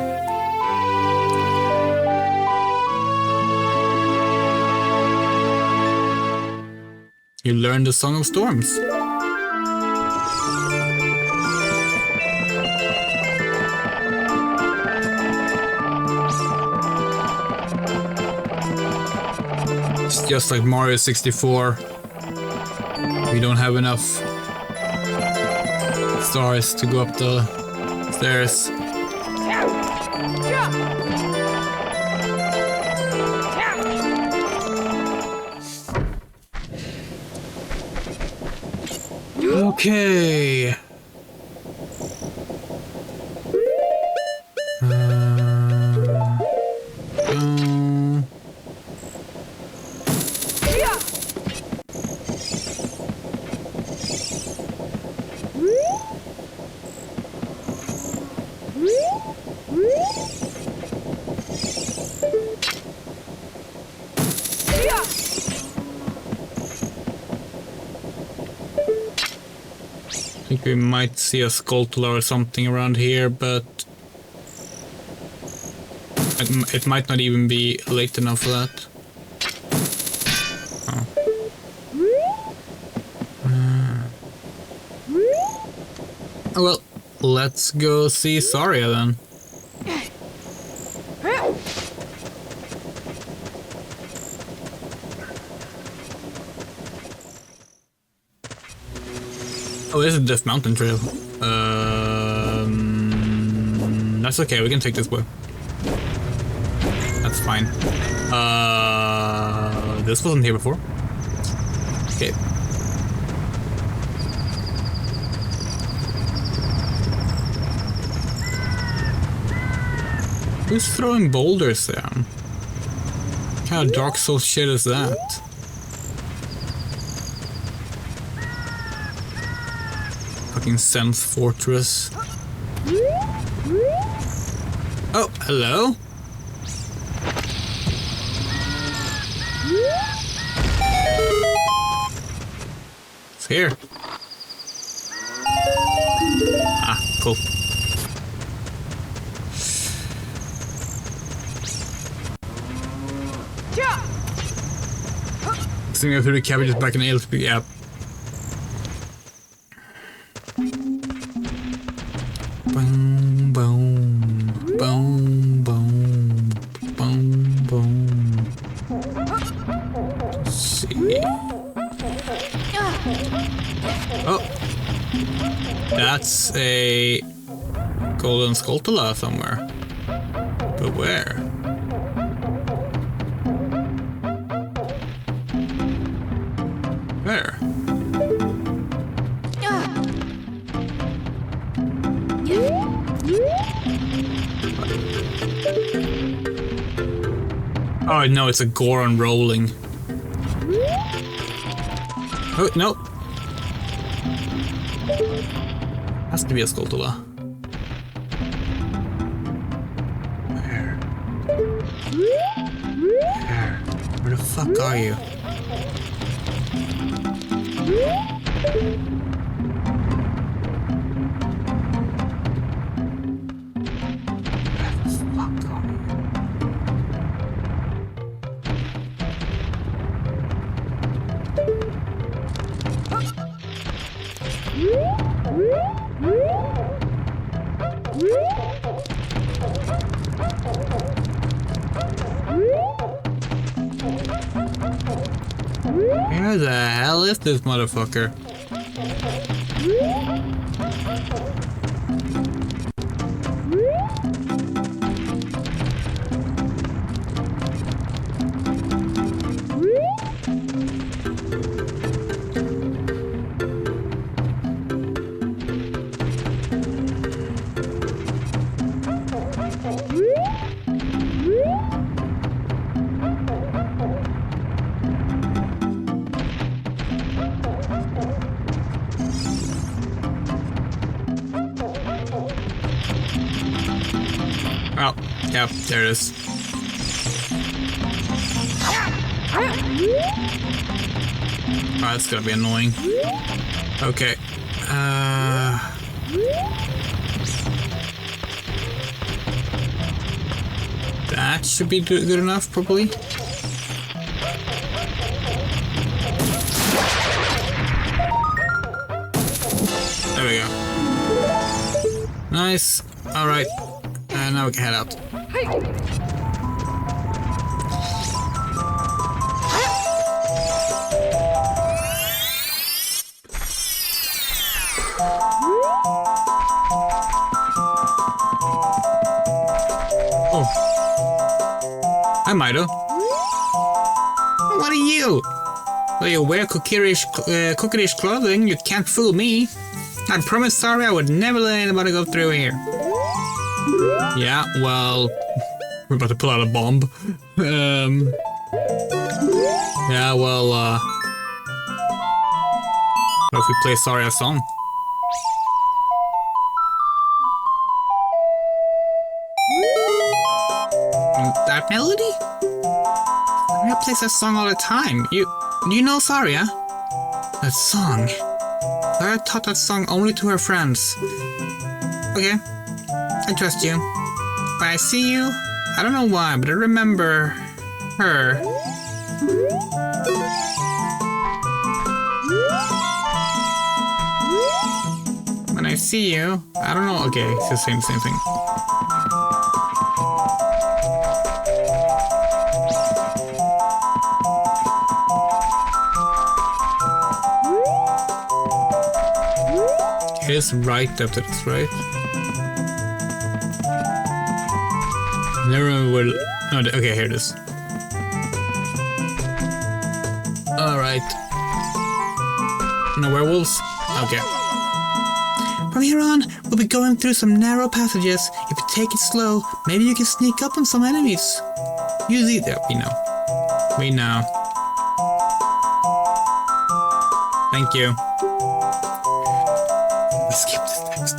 You learned the Song of Storms. It's just like Mario 64. We don't have enough stars to go up the stairs. Okay. I think we might see a Skulltula or something around here, but it might not even be late enough for that. Oh well, let's go see Saria then. Oh, this is Death Mountain Trail. That's okay, we can take this way. That's fine. This wasn't here before. Okay. Who's throwing boulders down? What kind of Dark Souls shit is that? Fucking Sense Fortress. Oh, hello? It's here. Ah, cool. Singing through the cabbages back in the LP app. Boom, boom, boom, boom, boom, boom. Let's see. Oh, that's a golden Skulltula somewhere. But where? Where? Oh no, it's a Goron rolling. Oh, no. Has to be a Skulltula. Where? Where? Where the fuck are you? Where the hell is this motherfucker? Yep, there it is. Oh, that's gonna be annoying. Okay. That should be good enough, probably. There we go. Nice. Alright. Now we can head out. Oh. Hi, Mido. What are you? Though you wear coquettish clothing, you can't fool me. I promised sorry I would never let anybody go through here. Yeah, well, we're about to pull out a bomb. Yeah, well, what if we play Saria's song? That melody? Saria plays that song all the time. You know Saria? That song. Saria taught that song only to her friends. Okay, I trust you. When I see you, I don't know why, but I remember her. When I see you, I don't know. Okay, it's the same thing. It's right after this, right? Never remember where. Oh, okay, here it is. Alright. No werewolves? Okay. From here on, we'll be going through some narrow passages. If you take it slow, maybe you can sneak up on some enemies. Usually, we know. We know. Thank you. Let's skip this text.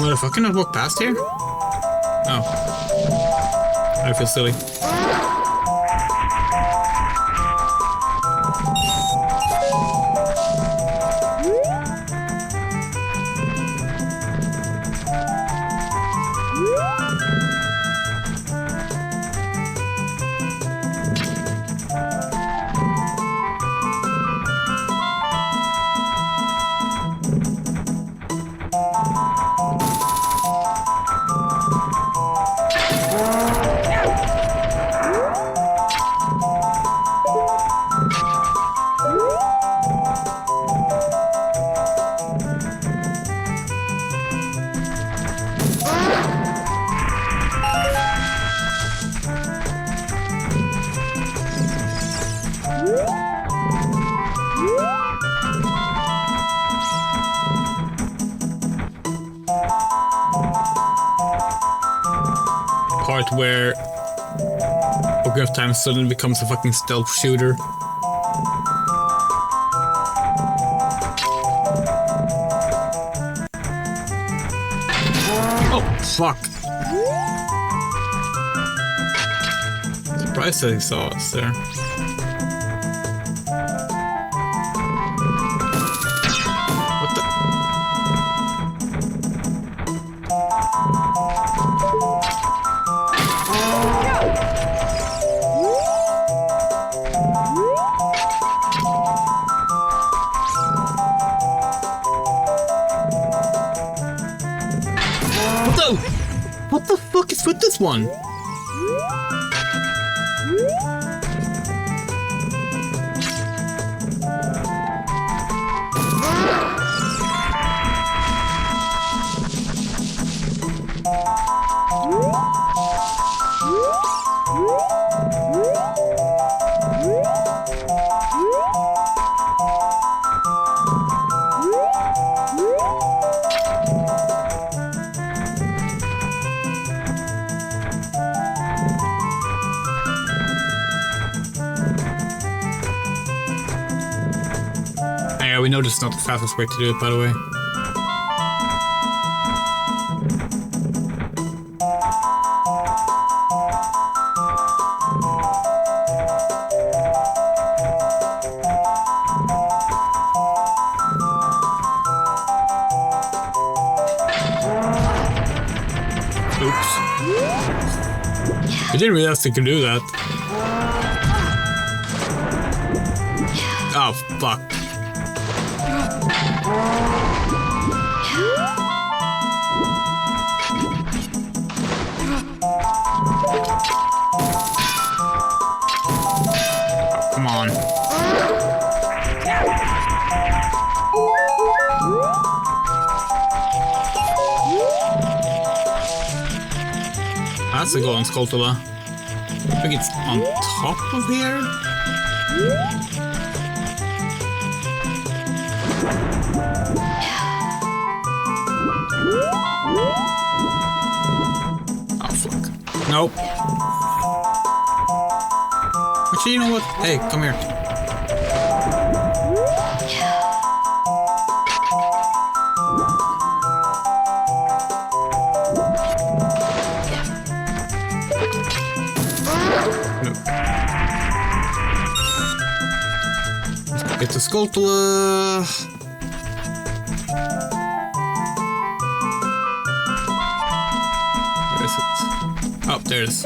Motherfucker not walk past here? Oh. I feel silly. Part where Ocarina of Time suddenly becomes a fucking stealth shooter. Oh, fuck. Surprised that he saw us there. What the? the? What the fuck is with this one? Yeah, we know this is not the fastest way to do it, by the way. Oops. I didn't realize they could do that. Oh, fuck. Come on. That's a golden Skulltula. I think it's on top of here. Oh fuck. Nope. Actually, you know what? Hey, come here. It's a Skulltula. Where is it? Oh, there it is.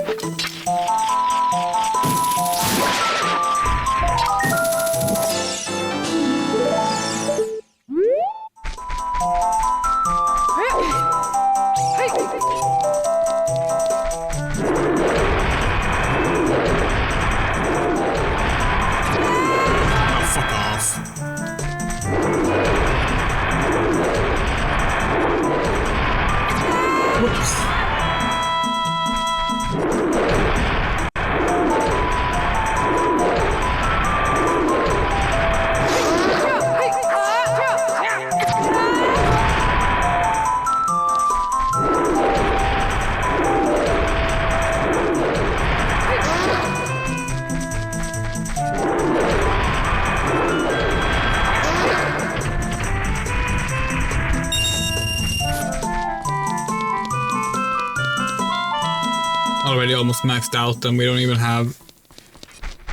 Already almost maxed out and we don't even have...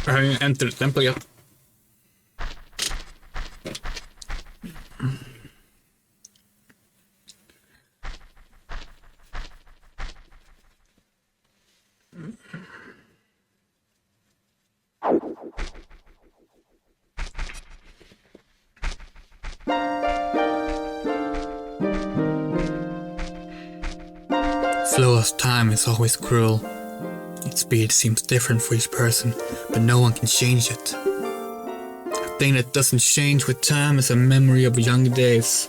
I haven't even entered the temple yet. Flow of time is always cruel. Its speed seems different for each person, but no one can change it. A thing that doesn't change with time is a memory of younger days.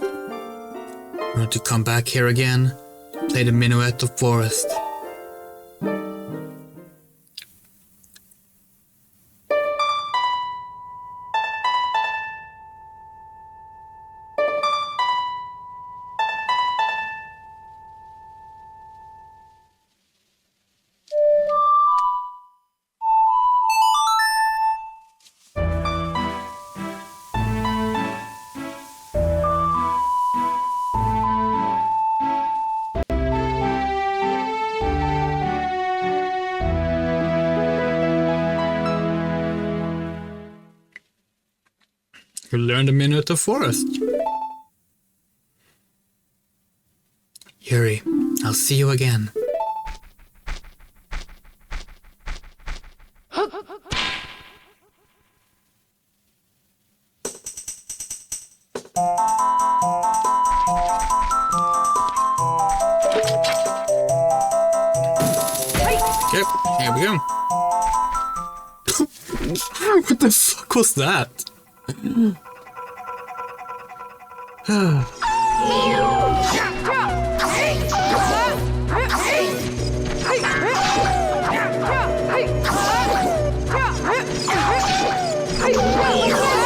Want to come back here again? Play the Minuet of Forest. You learned a Minuet of Forest. Yuri, I'll see you again. There we go. What the fuck was that?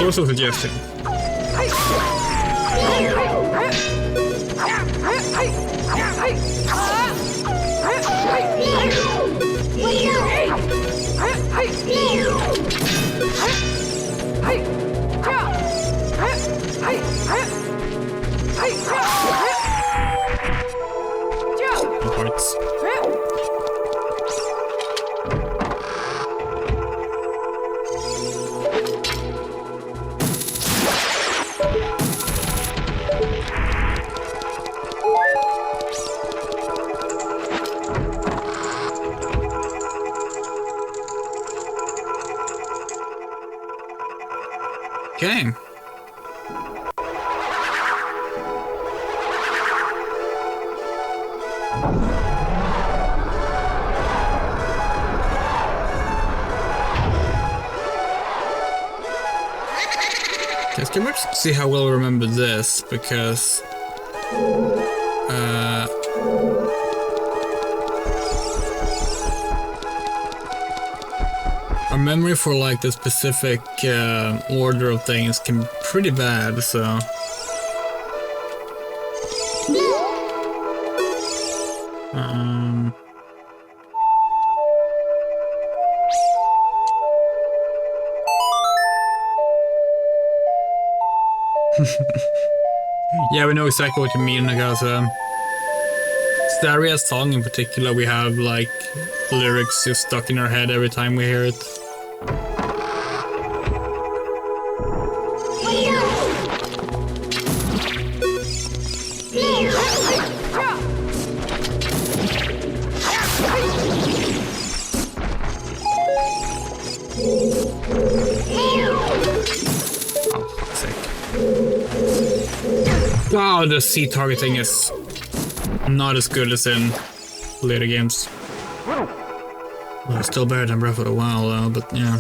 Also suggestion. Parts. Okay. Let's see how we'll remember this, because our memory for like the specific order of things can be pretty bad, so yeah, we know exactly what you mean, because Staria's song in particular, we have like lyrics just stuck in our head every time we hear it. Wow, the C targeting is not as good as in later games. Well, it's still better than Breath of the Wild though, but yeah.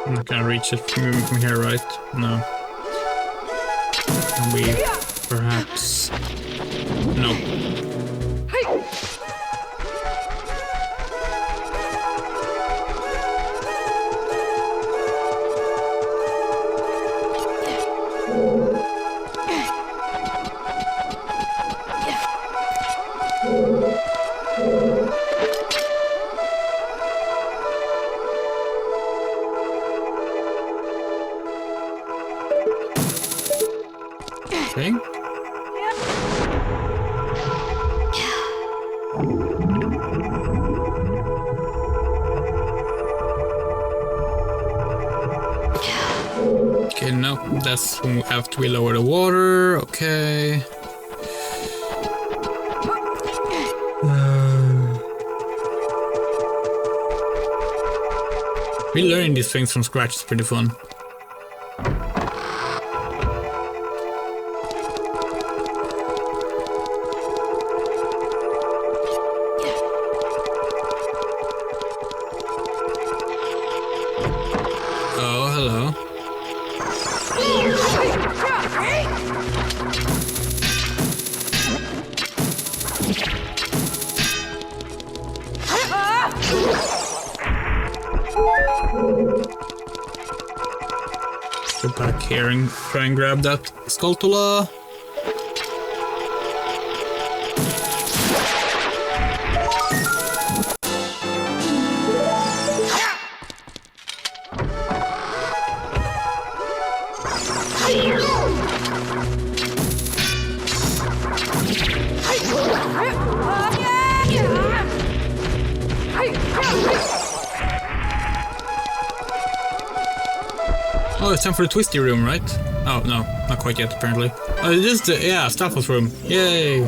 I'm not gonna reach it from here, right? No. Can we perhaps... No. Okay. Okay, no, that's after we lower the water. Okay. Relearning these things from scratch is pretty fun. Oh, hello. Go back here and try and grab that Skulltula. Oh, it's time for the twisty room, right? Oh, no, not quite yet, apparently. Oh, it is the, yeah, Staffos room. Yay!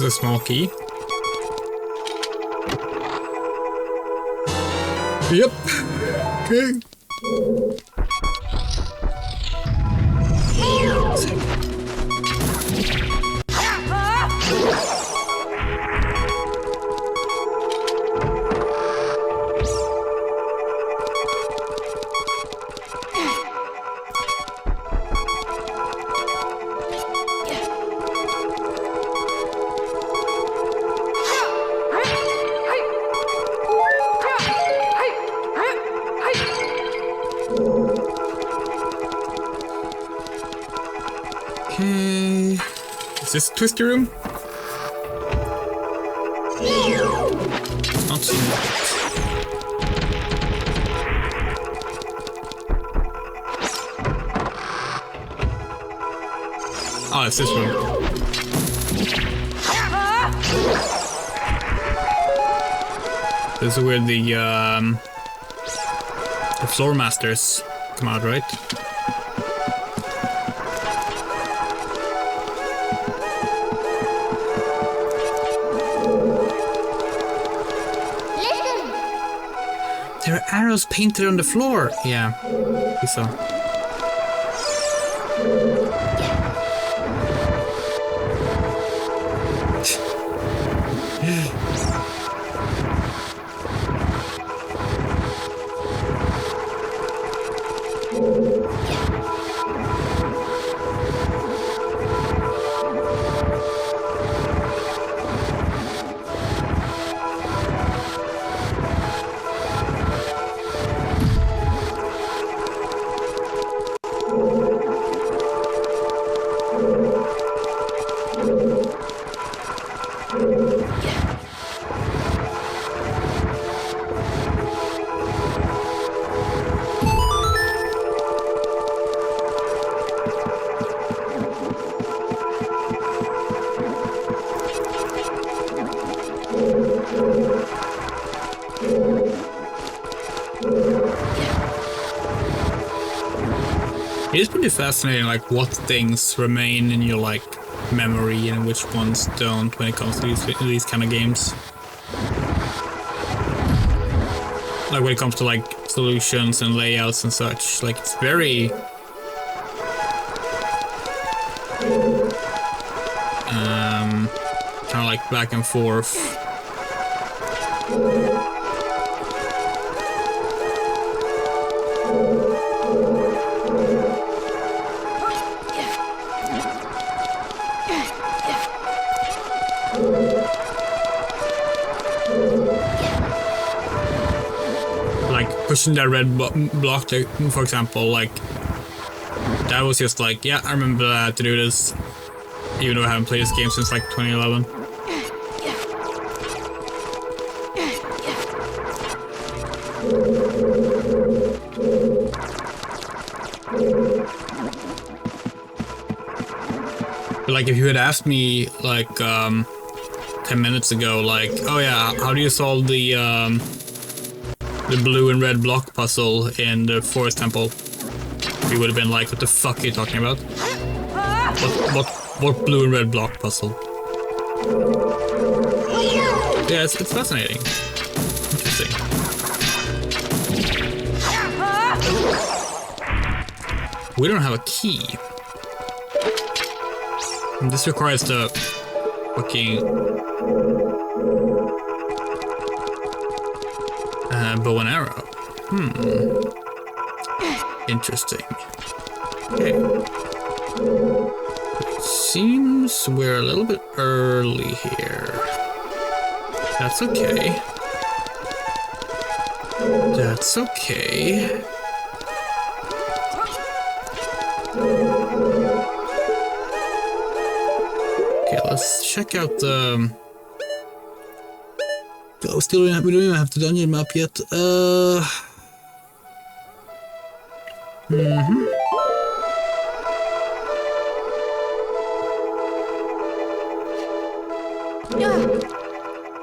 a small key. Yep. Okay. Okay. Is this Twisty Room? Not seen that. Oh, it's this room. This is where the floor masters come out, right? There are arrows painted on the floor. Yeah, we saw. It is pretty fascinating, like, what things remain in your, like, memory and which ones don't when it comes to these kind of games. Like, when it comes to, like, solutions and layouts and such. Like, it's very... kind of like back and forth. Pushing that red block, for example, like, that was just like, yeah, I remember I had to do this, even though I haven't played this game since like 2011. But like, if you had asked me like 10 minutes ago, like, oh yeah, how do you solve the blue and red block puzzle in the forest temple, you would have been like, what the fuck are you talking about? What blue and red block puzzle? Yeah, it's fascinating. Interesting. We don't have a key. And this requires the fucking bow and arrow. Interesting. Okay. It seems we're a little bit early here. That's okay. That's okay. Okay, let's check out the... Oh, we don't even have the dungeon map yet.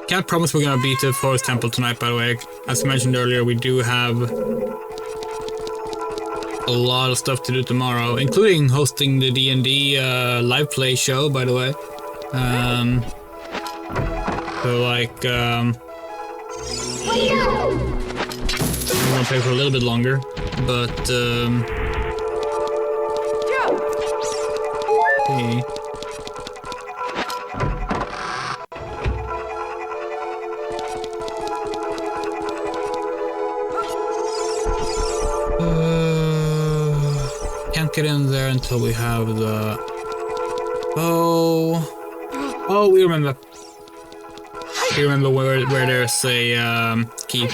Can't promise we're gonna beat the Forest Temple tonight, by the way. As mentioned earlier, we do have a lot of stuff to do tomorrow, including hosting the D&D live play show, by the way. So like, I'm gonna play for a little bit longer, but okay. Can't get in there until we have the... Oh, we remember. We remember where there's a key.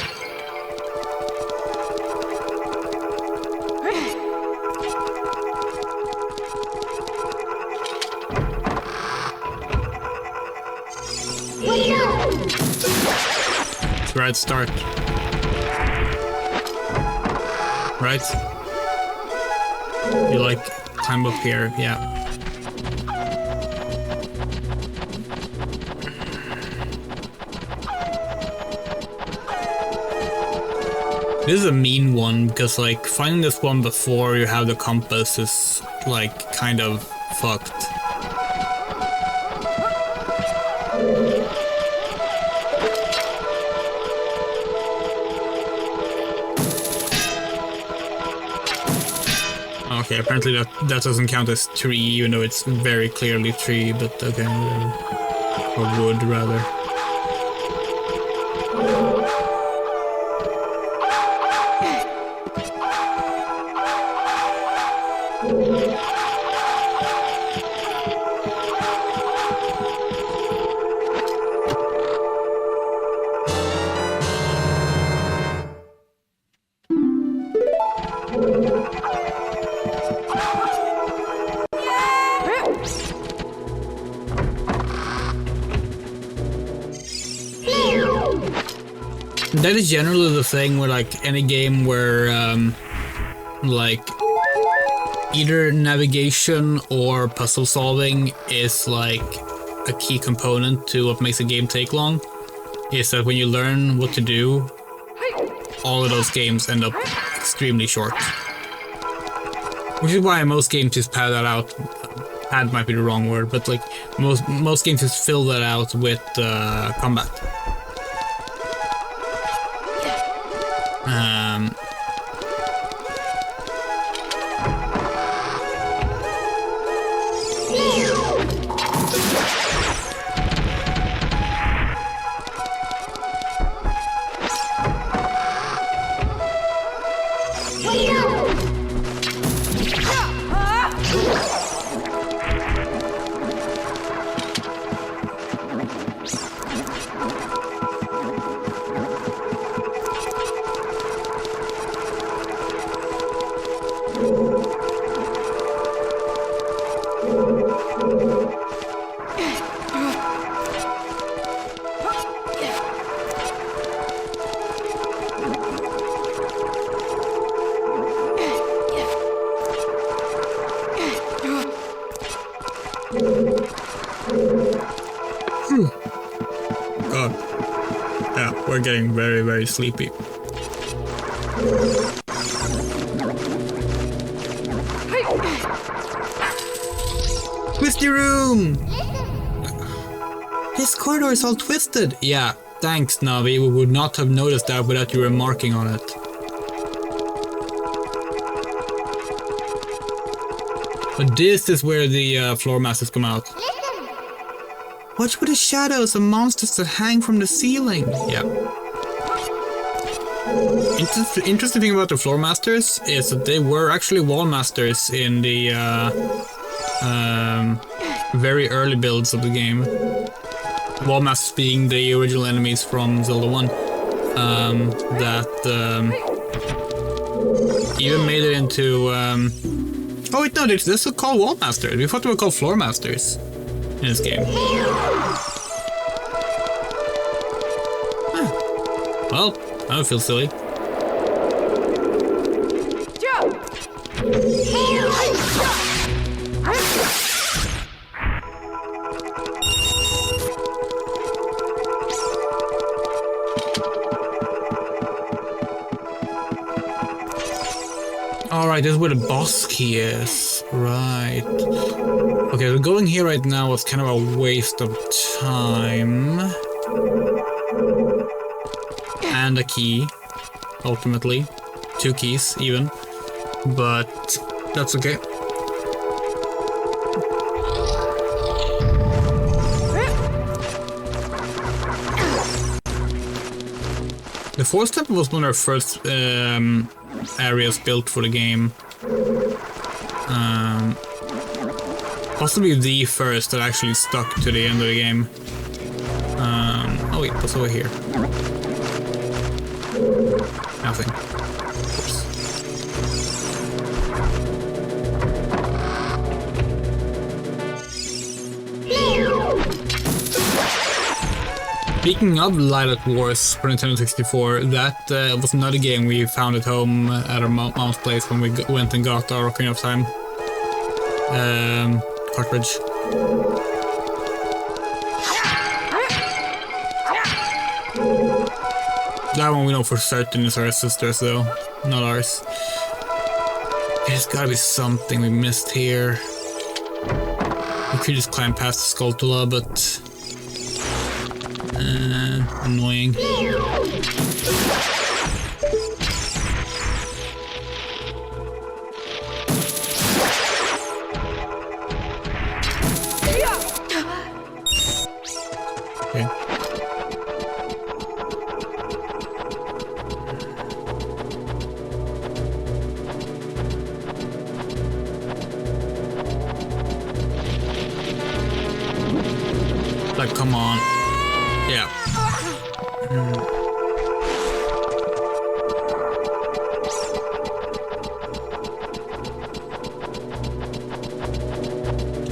It's where I'd start. Right? You like climb up here, yeah. This is a mean one because like finding this one before you have the compass is like kind of fucked. Okay, apparently that doesn't count as tree, even though it's very clearly tree, but okay, whatever. Or wood, rather. That is generally the thing with like any game where like either navigation or puzzle solving is like a key component to what makes a game take long, is that when you learn what to do, all of those games end up extremely short. Which is why most games just pad that out. Pad might be the wrong word, but like most games just fill that out with combat. God. Yeah, we're getting very, very sleepy. Twisty room! This corridor is all twisted. Yeah, thanks, Navi. We would not have noticed that without you remarking on it. But this is where the floor masters come out. Watch for the shadows and monsters that hang from the ceiling. Yeah. Interesting thing about the floor masters is that they were actually wall masters in the very early builds of the game. Wall masters being the original enemies from Zelda 1 that even made it into. Oh wait, no, this is called wall masters. We thought they were called floor masters in this game. Huh. Well, I don't feel silly. Alright, this is where the boss key is. Right. Okay, so going here right now was kind of a waste of time. and a key, ultimately. 2 keys, even. But that's okay. The fourth temple was one of our first areas built for the game. Possibly the first that actually stuck to the end of the game. Oh wait, what's over here? Nothing. Oops. Speaking of Lilac Wars for Nintendo 64, that was another game we found at home at our mom's place when we went and got our Ocarina of Time cartridge. That one we know for certain is our sister's though, not ours. There's gotta be something we missed here. We could just climb past the Skulltula, but... annoying. Okay. Like, come on. Yeah.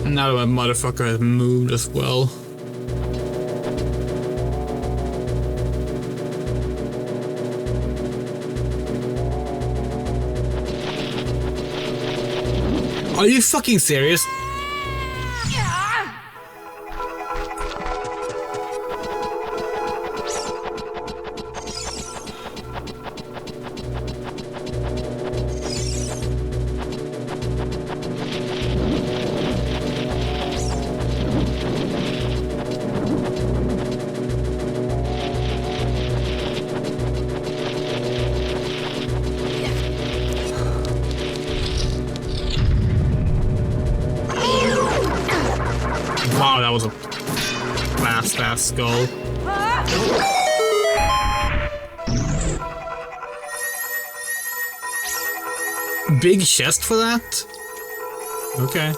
Now that my motherfucker has moved as well. Are you fucking serious? Wow, that was a fast-ass skull. Big chest for that? Okay.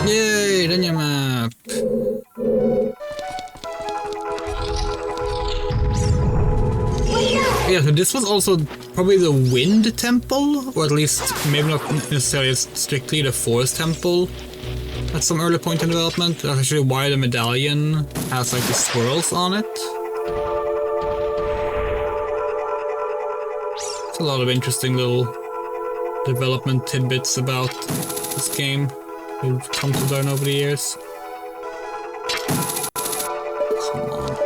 Yay, Denya map. Yeah, so this was also probably the Wind Temple, or at least maybe not necessarily strictly the Forest Temple at some early point in development. That's actually why the medallion has like the swirls on it. It's a lot of interesting little development tidbits about this game we've come to learn over the years. Come on.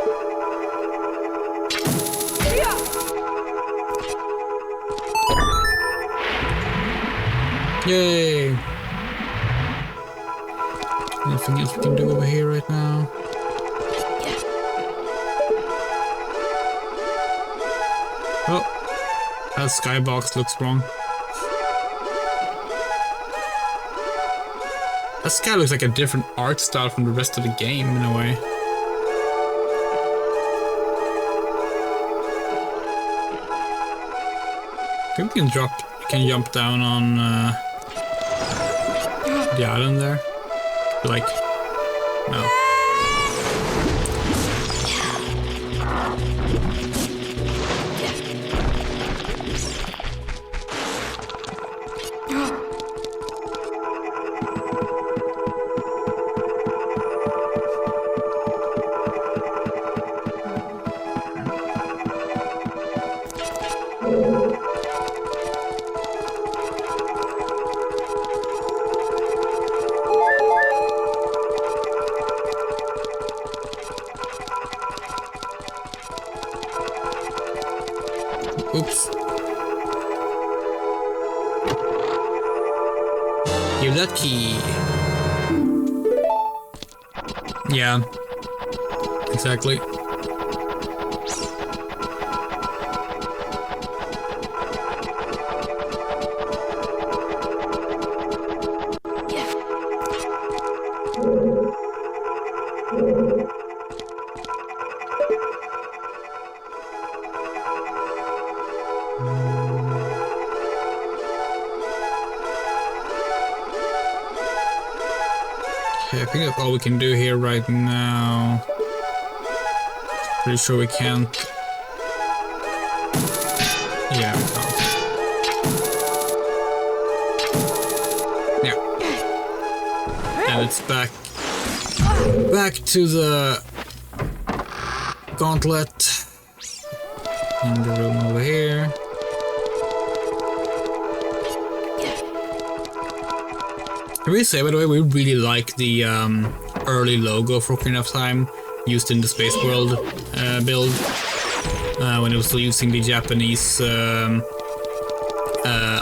Yay! Anything else we can do over here right now? Oh, that skybox looks wrong. That sky looks like a different art style from the rest of the game in a way. I think we can jump down on the island there. Like, no. Give that key. Yeah. Exactly. Okay, I think that's all we can do here right now. Pretty sure we can't. Yeah, we can't. Yeah. And it's back to the gauntlet in the room over here. Can we say, by the way, we really like the early logo for Ocarina of Time used in the Space World build when it was still using the Japanese A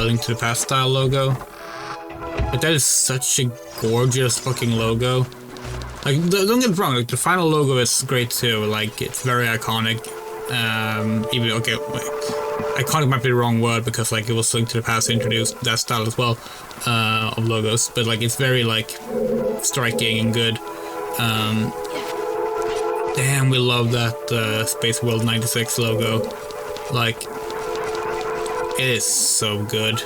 Link to the Past style logo. But that is such a gorgeous fucking logo. Like, don't get me wrong, like, the final logo is great too. Like, it's very iconic. Even, okay, iconic might be the wrong word because, like, it was Link to the Past introduced that style as well of logos. But, like, it's very, like, striking and good. Damn, we love that Space World 96 logo. Like, it is so good.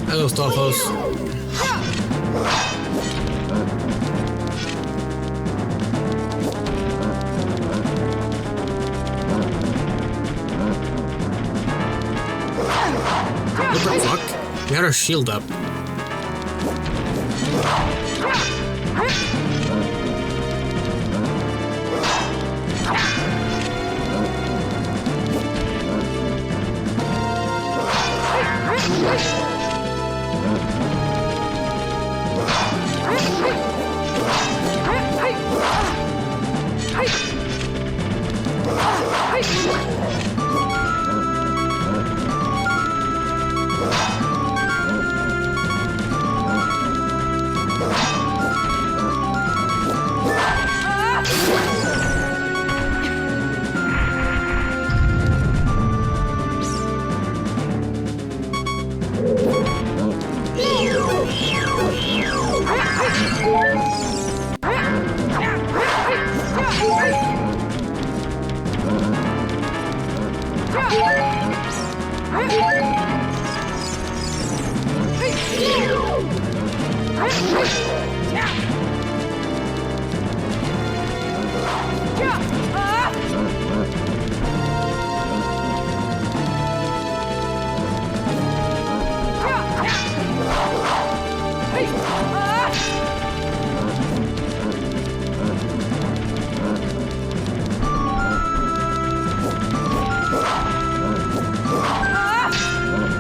Hello, Starfos. What the fuck? We had our shield up.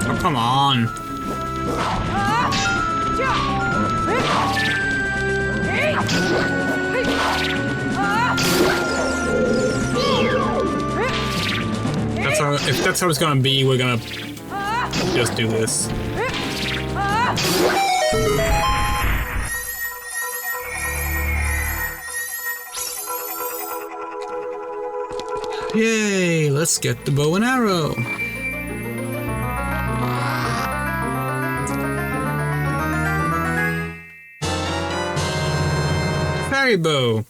Oh, come on. If that's how it's gonna be, we're gonna just do this. Yay, let's get the bow and arrow. Fairy bow.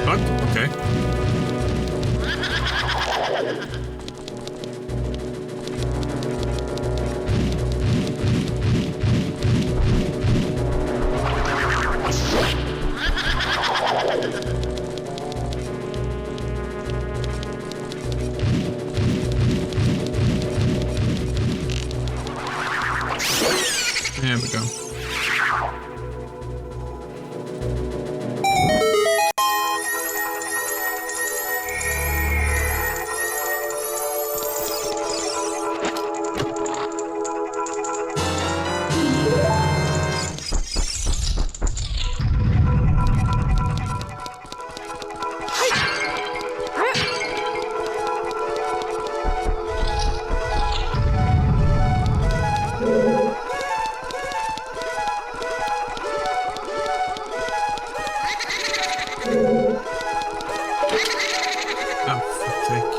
What? Okay. There we go. Oh, fuck's sake.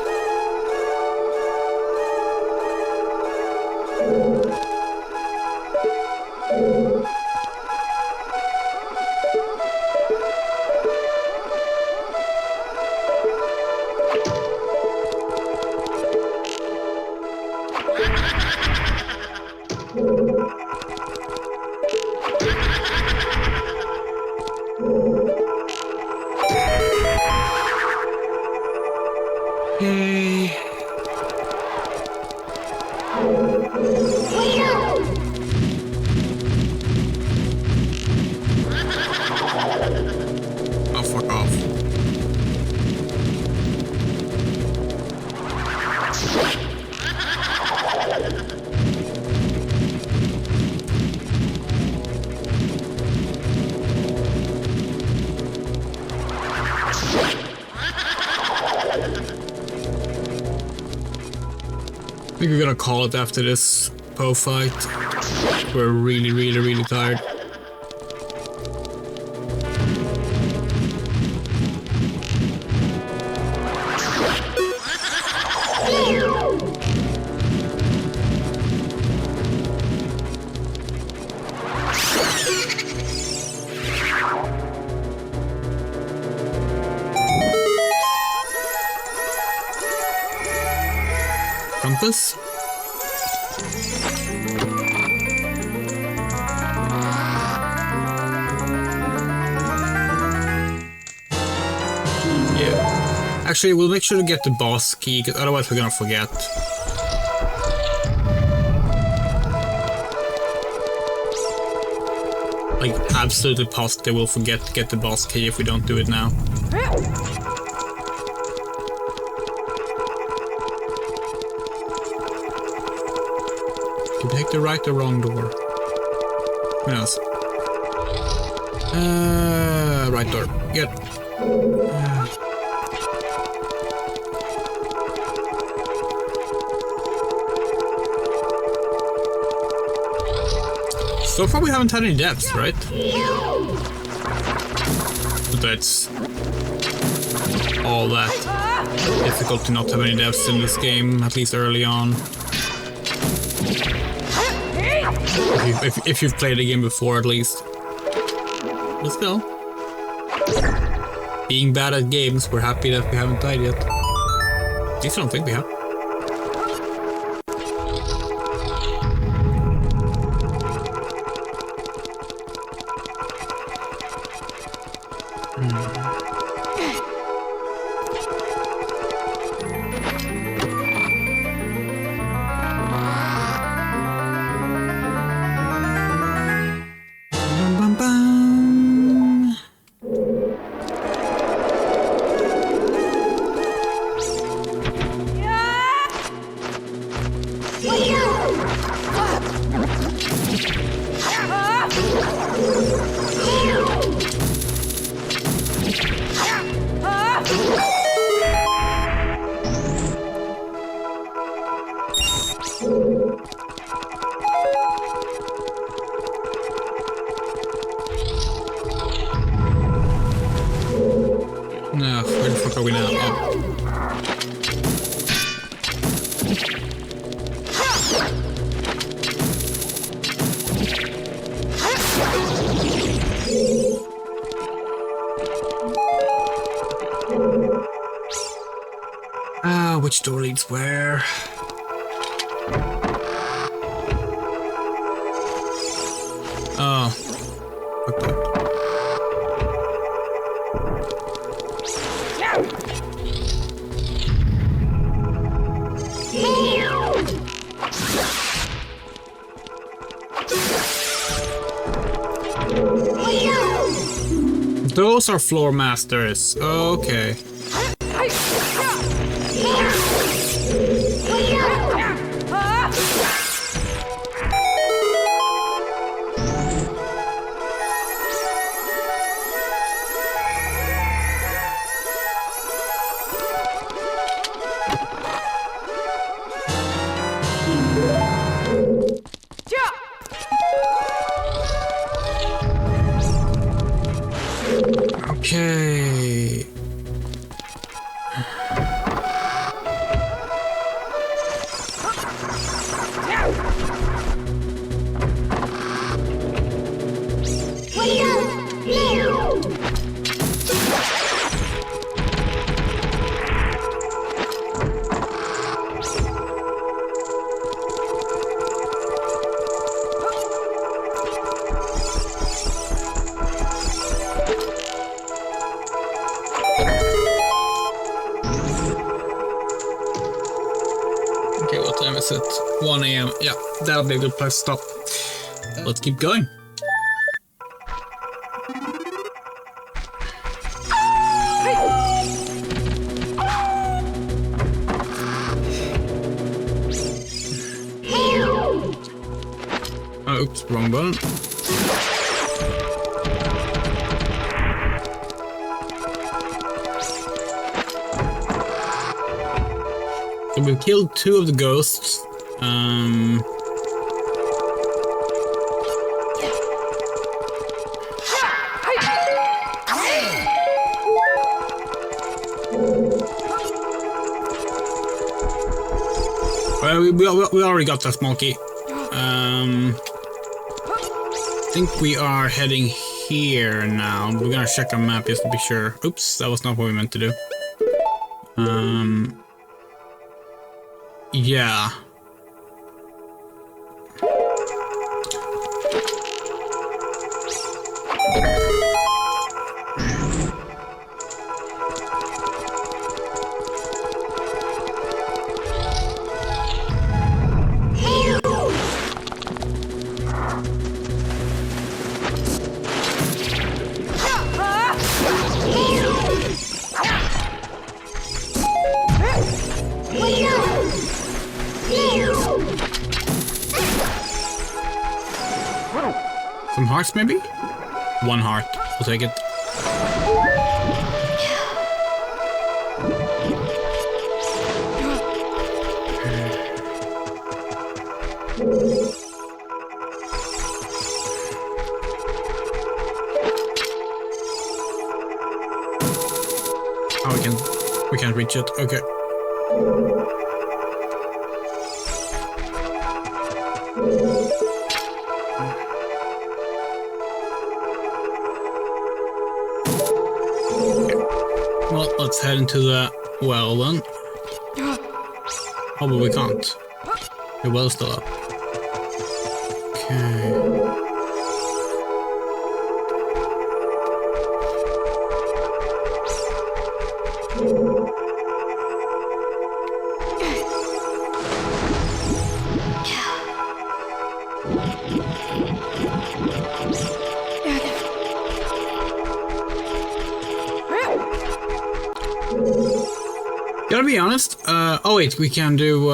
Yay. Oh, fuck off. I think we're gonna call it after this Poe fight. We're really tired. Compass? Yeah. Actually, we'll make sure to get the boss key, because otherwise we're gonna forget. Like, absolutely positive we'll forget to get the boss key if we don't do it now. Did we take the right or wrong door? Who knows? Right door. Good. So far we haven't had any deaths, right? But that's all that difficult to not have any deaths in this game, at least early on. If you've played the game before, at least. But still. Being bad at games, we're happy that we haven't died yet. At least I don't think we have. No, where the fuck are we now? Oh. Which door leads where? Oh. Okay. Those are floor masters. Okay. Okay. Okay, what time is it? 1 AM. Yeah, that'll be a good place to stop. Let's keep going. Oh, oops, wrong button. So we've killed 2 of the ghosts. Well, we already got that small key. I think we are heading here now. We're gonna check our map just to be sure. Oops, that was not what we meant to do. Yeah. Some hearts, maybe? 1 heart. We'll take it. Oh, we can't reach it. Okay. Well, let's head into the well then. Oh, but we can't. The well's still up. Okay. Gotta be honest, oh wait, we can do,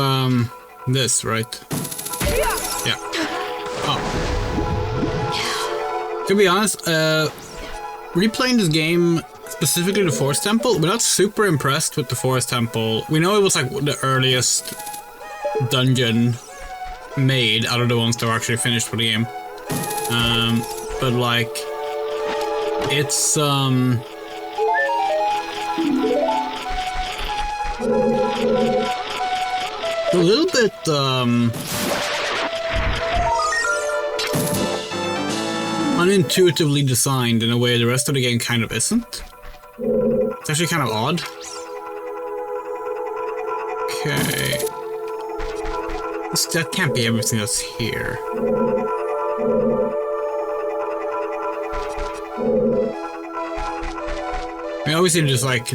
this, right? Yeah. Oh. To be honest, replaying this game, specifically the Forest Temple, we're not super impressed with the Forest Temple. We know it was like the earliest dungeon made out of the ones that were actually finished for the game. But like, it's, a little bit, unintuitively designed in a way the rest of the game kind of isn't. It's actually kind of odd. Okay. That can't be everything that's here. I mean, obviously there's like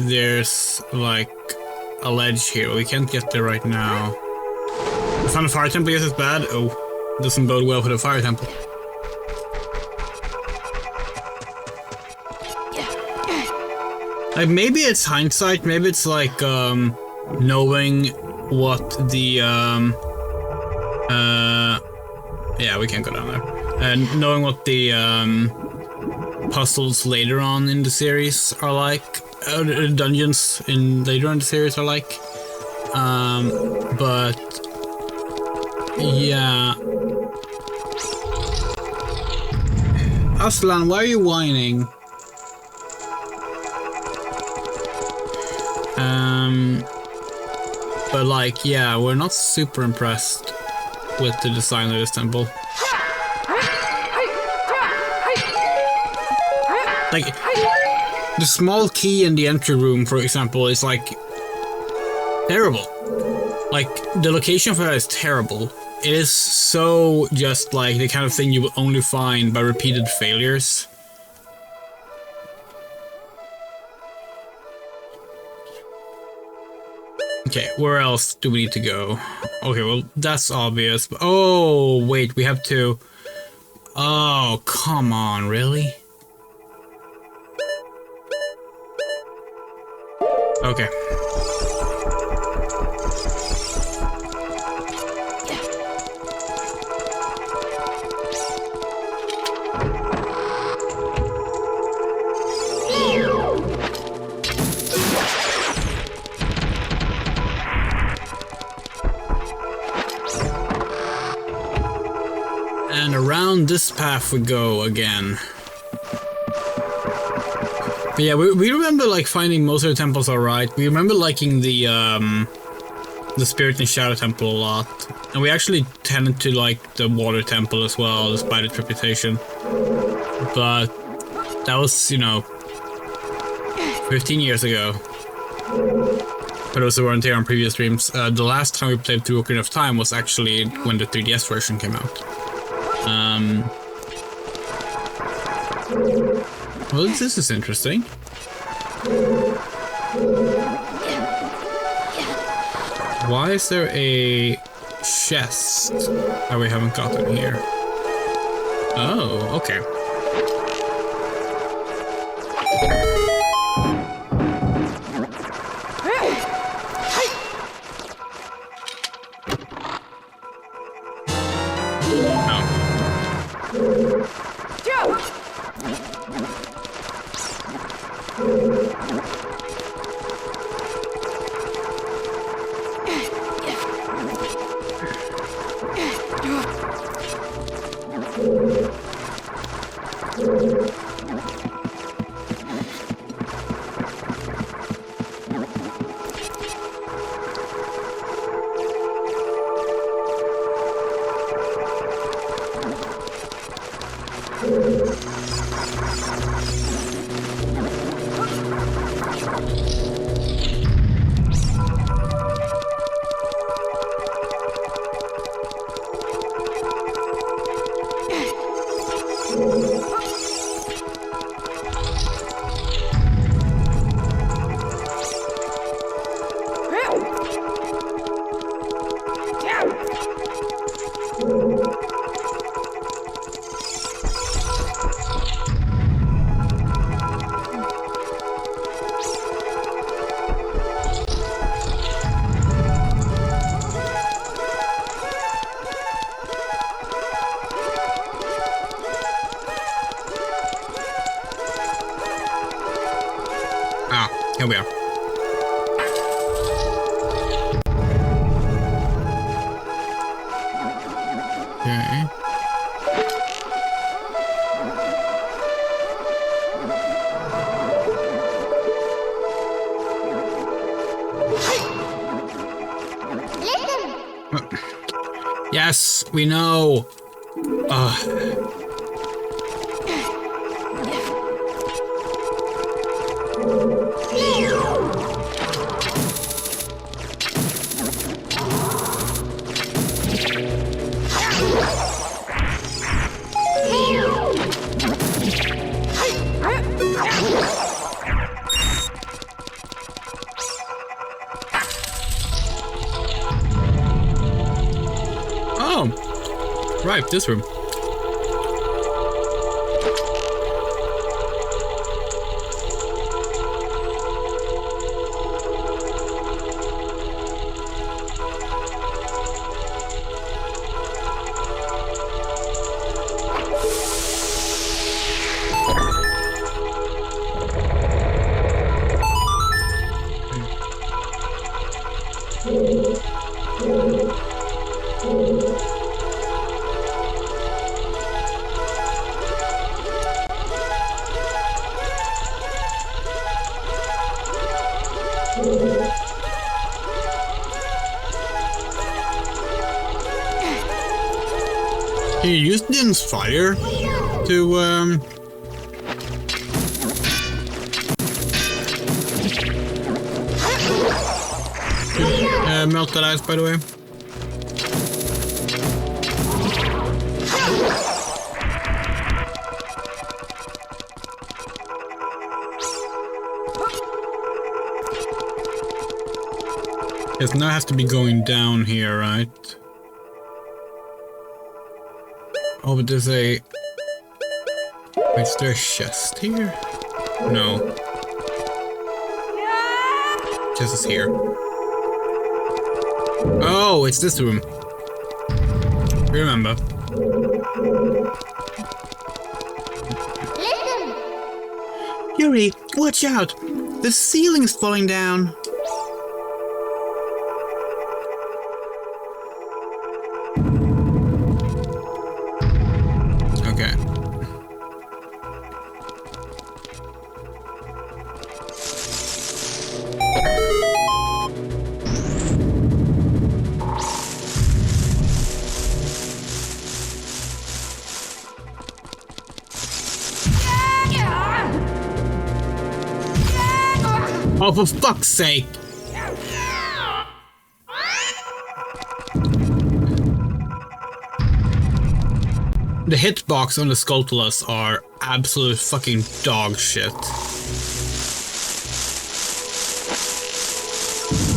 a ledge here. We can't get there right now. I found a fire temple. Yes, it's bad. Oh, doesn't bode well for the fire temple. Like, maybe it's hindsight, maybe it's like, knowing what the, yeah, we can't go down there. And knowing what the, puzzles later on in the series are like, dungeons later in the series are like, but, yeah. Aslan, why are you whining? But like, yeah, we're not super impressed with the design of this temple. Like, the small key in the entry room, for example, is like terrible. Like, the location for that is terrible. It is so just like the kind of thing you will only find by repeated failures. Okay, where else do we need to go? Okay, well, that's obvious. But, oh, wait, we have to... Oh, come on, really? Okay. And around this path we go again. But yeah, we remember like finding most of the temples alright. We remember liking the Spirit and Shadow Temple a lot. And we actually tended to like the Water Temple as well, despite its reputation. But that was, you know, 15 years ago. For those who weren't here on previous streams, the last time we played through Ocarina of Time was actually when the 3DS version came out. Well, this is interesting. Why is there a chest that we haven't gotten here? Oh, okay. Here we are. Okay. Listen! Yes, we know. Oh, right, this room. Can you use the Inspire to, melt that ice, by the way? Yes, now it has to be going down here, right? Oh, but there's a... Wait, is there a chest here? No. Chest is here. Oh, it's this room. Remember. Yuri, watch out! The ceiling's falling down. Okay. Oh, for fuck's sake! The hitbox on the Skulltulas are absolute fucking dog shit.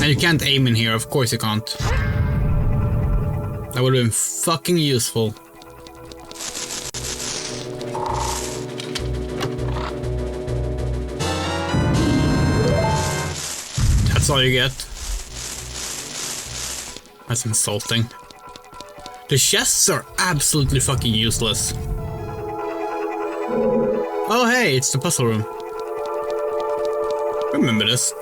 And you can't aim in here, of course you can't. That would have been fucking useful. That's all you get. That's insulting. The chests are absolutely fucking useless. Oh hey, it's the puzzle room. Remember this.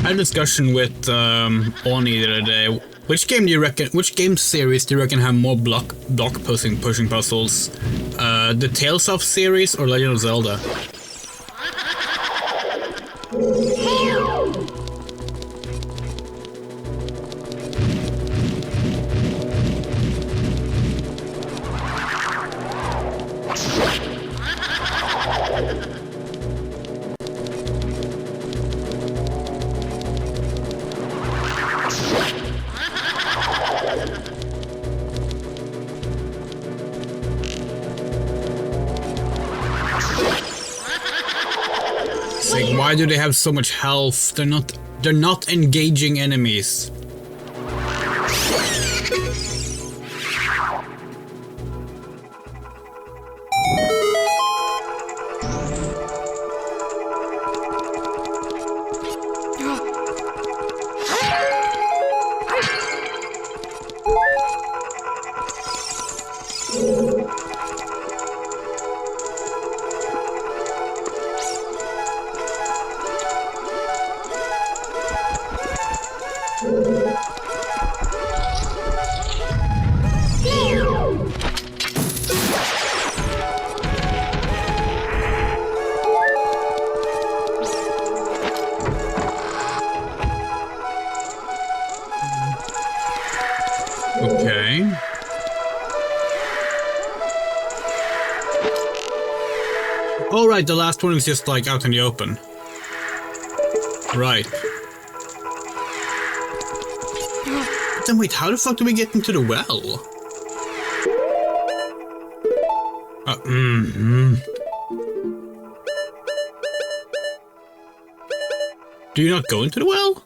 I had a discussion with Oni the other day. Which game series do you reckon have more block pushing puzzles? The Tales of series or Legend of Zelda? Like, why do they have so much health? They're not engaging enemies. Okay. Oh, right, the last one is just like out in the open. Right. But then wait, how the fuck do we get into the well? Do you not go into the well?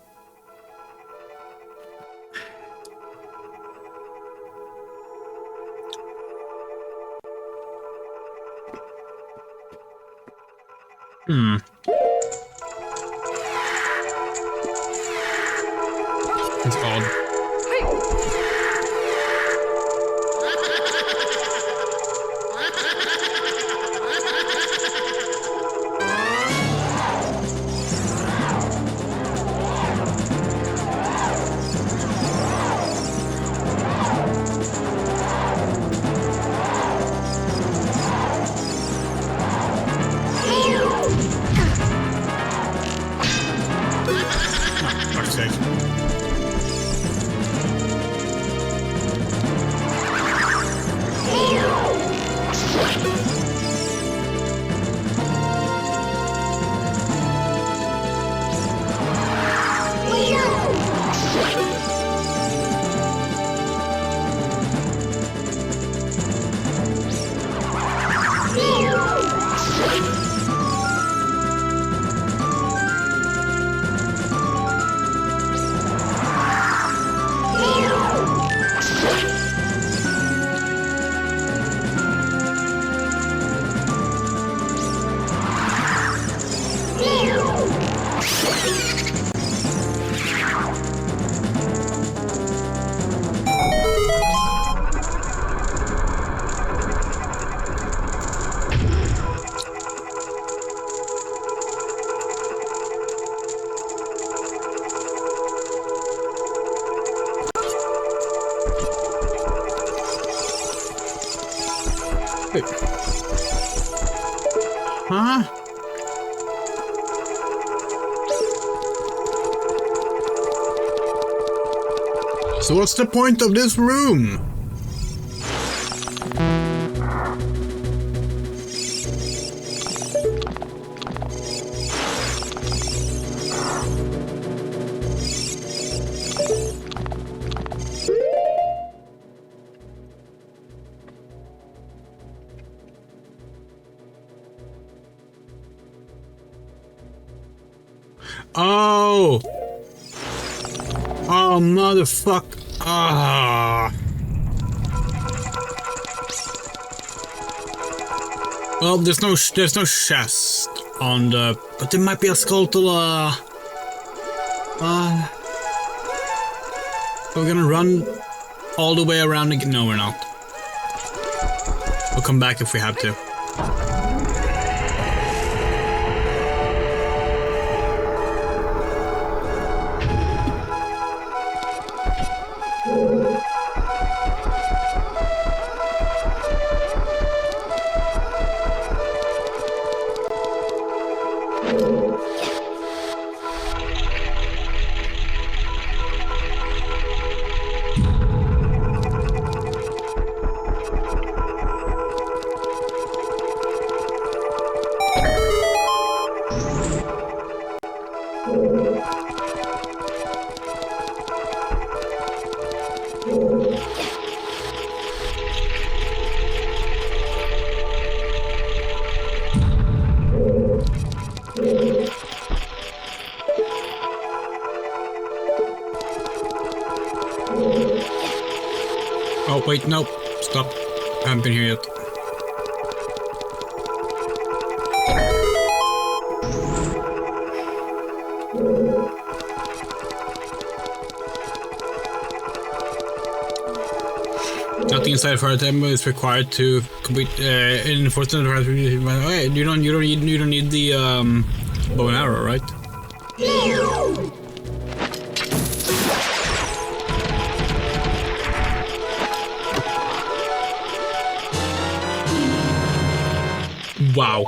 It's odd. Fuck's sake. Wait. Huh? So what's the point of this room? Oh! Oh, motherfuck! Ah! Well, there's no chest on the, but there might be a skull. We're gonna run all the way around again. No, we're not. We'll come back if we have to. Oh wait, no. Stop. I haven't been here yet. Nothing inside for item is required to complete in Fortnite. Hey, you don't need the bow and arrow, right? Wow.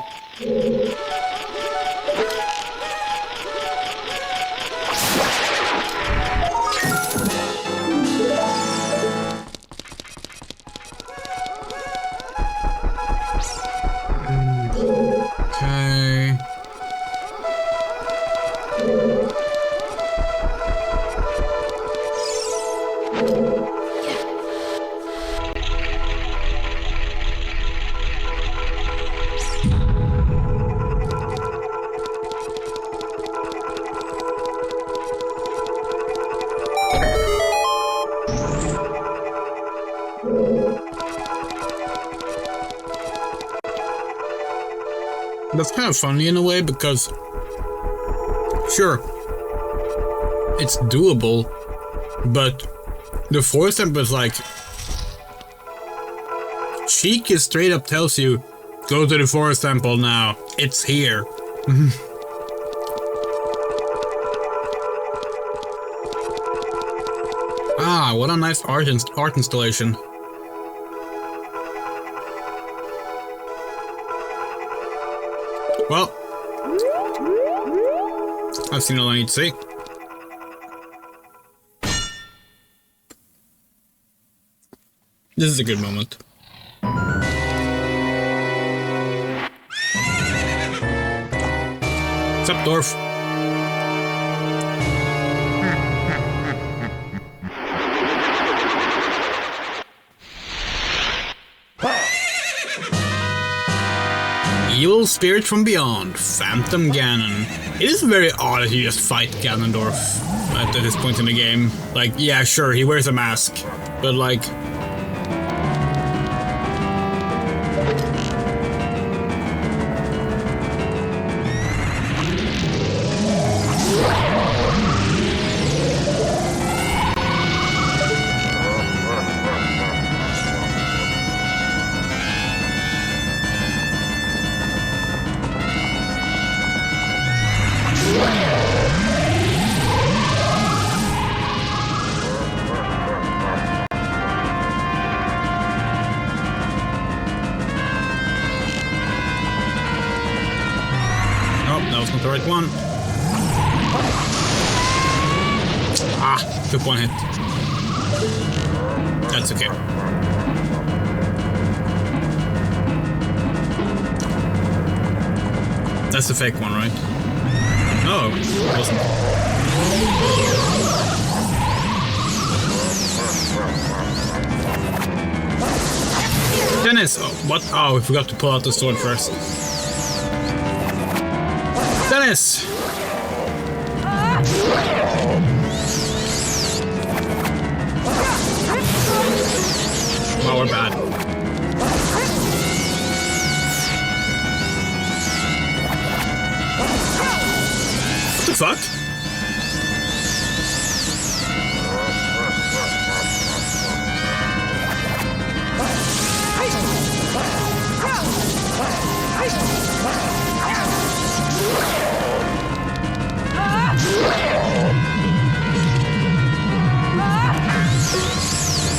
Okay. That's kind of funny in a way because, sure, it's doable, but the force temp is like, Sheik is straight up tells you, go to the forest temple now, it's here. Ah, what a nice art installation. Well, I've seen all I need to see. This is a good moment. What's up, dwarf? Evil spirit from beyond, Phantom Ganon. It is very odd that you just fight Ganondorf at this point in the game. Like, yeah, sure, he wears a mask, but like... The right one. Ah, took one hit. That's okay. That's the fake one, right? No, it wasn't. Dennis! Oh, what? Oh, we forgot to pull out the sword first. Dennis! Wow, we're bad. What the fuck?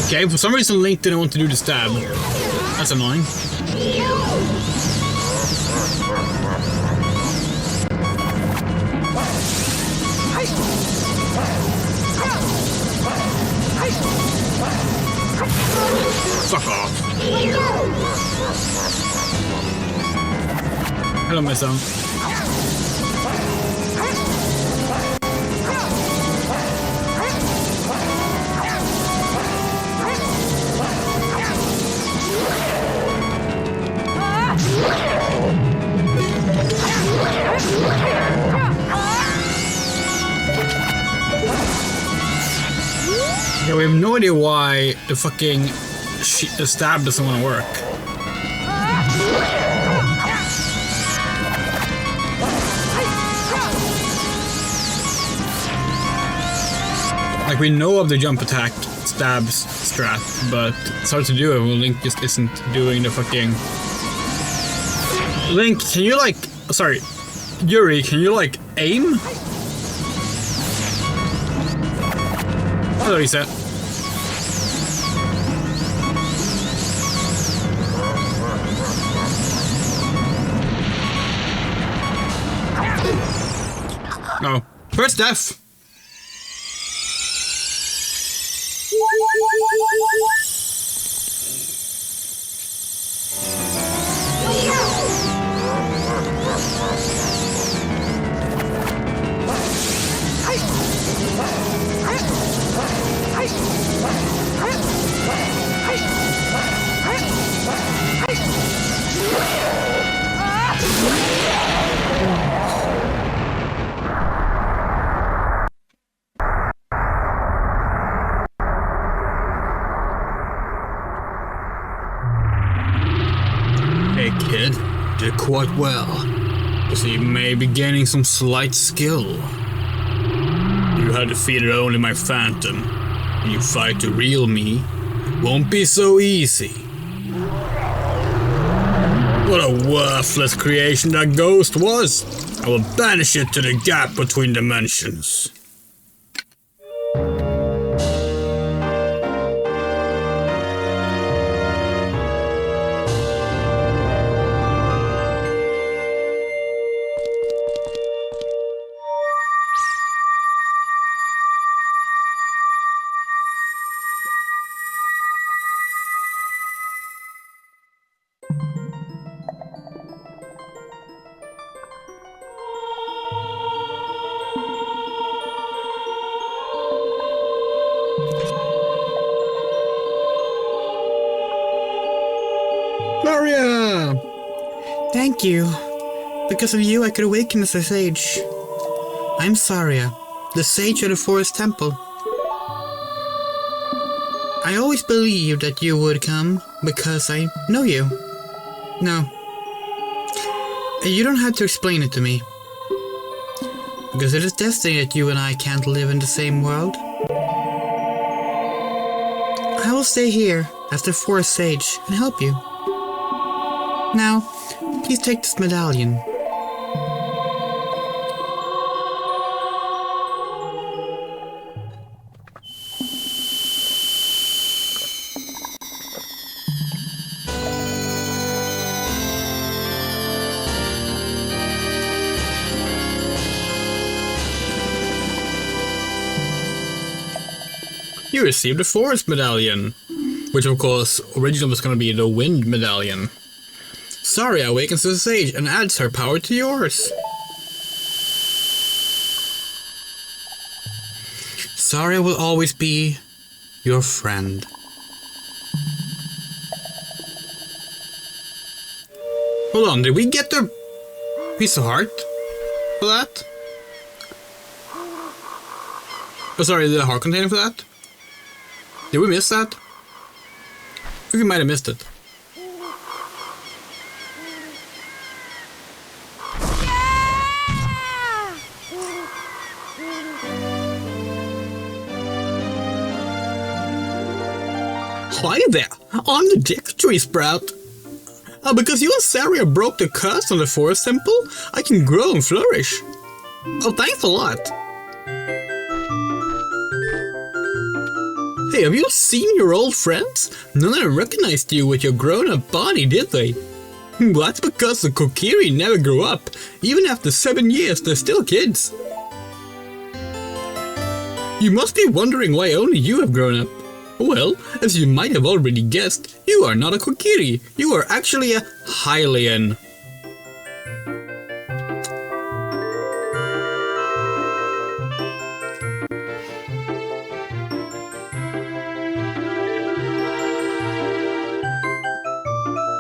Okay, for some reason Link didn't want to do the stab. That's annoying. Fuck off. Hello, my son. Yeah, we have no idea why the fucking the stab doesn't want to work. Like, we know of the jump attack stabs strat, but it's hard to do it when Link just isn't doing the fucking... Link, can you like... Sorry, Yuri, can you like aim? Hello, reset. No. First death! Hey kid, did quite well. So you may be gaining some slight skill. You had defeated only my phantom, and you fight the real me. Won't be so easy. What a worthless creation that ghost was! I will banish it to the gap between dimensions. Gloria! Thank you. Because of you, I could awaken as a sage. I'm Saria, the sage of the forest temple. I always believed that you would come because I know you. No. You don't have to explain it to me. Because it is destiny that you and I can't live in the same world. I will stay here as the forest sage and help you. Now, please take this medallion. You received a forest medallion, which of course originally was going to be the wind medallion. Saria awakens the sage and adds her power to yours. Saria will always be your friend. Hold on, did we get the piece of heart for that? Oh, sorry, the heart container for that? Did we miss that? I think we might have missed it. Hi there, I'm the Dexterity Sprout. Because you and Saria broke the curse on the forest temple, I can grow and flourish. Oh, thanks a lot. Hey, have you seen your old friends? None of them recognized you with your grown-up body, did they? Well, that's because the Kokiri never grew up. Even after 7 years, they're still kids. You must be wondering why only you have grown up. Well, as you might have already guessed, you are not a Kokiri. You are actually a Hylian.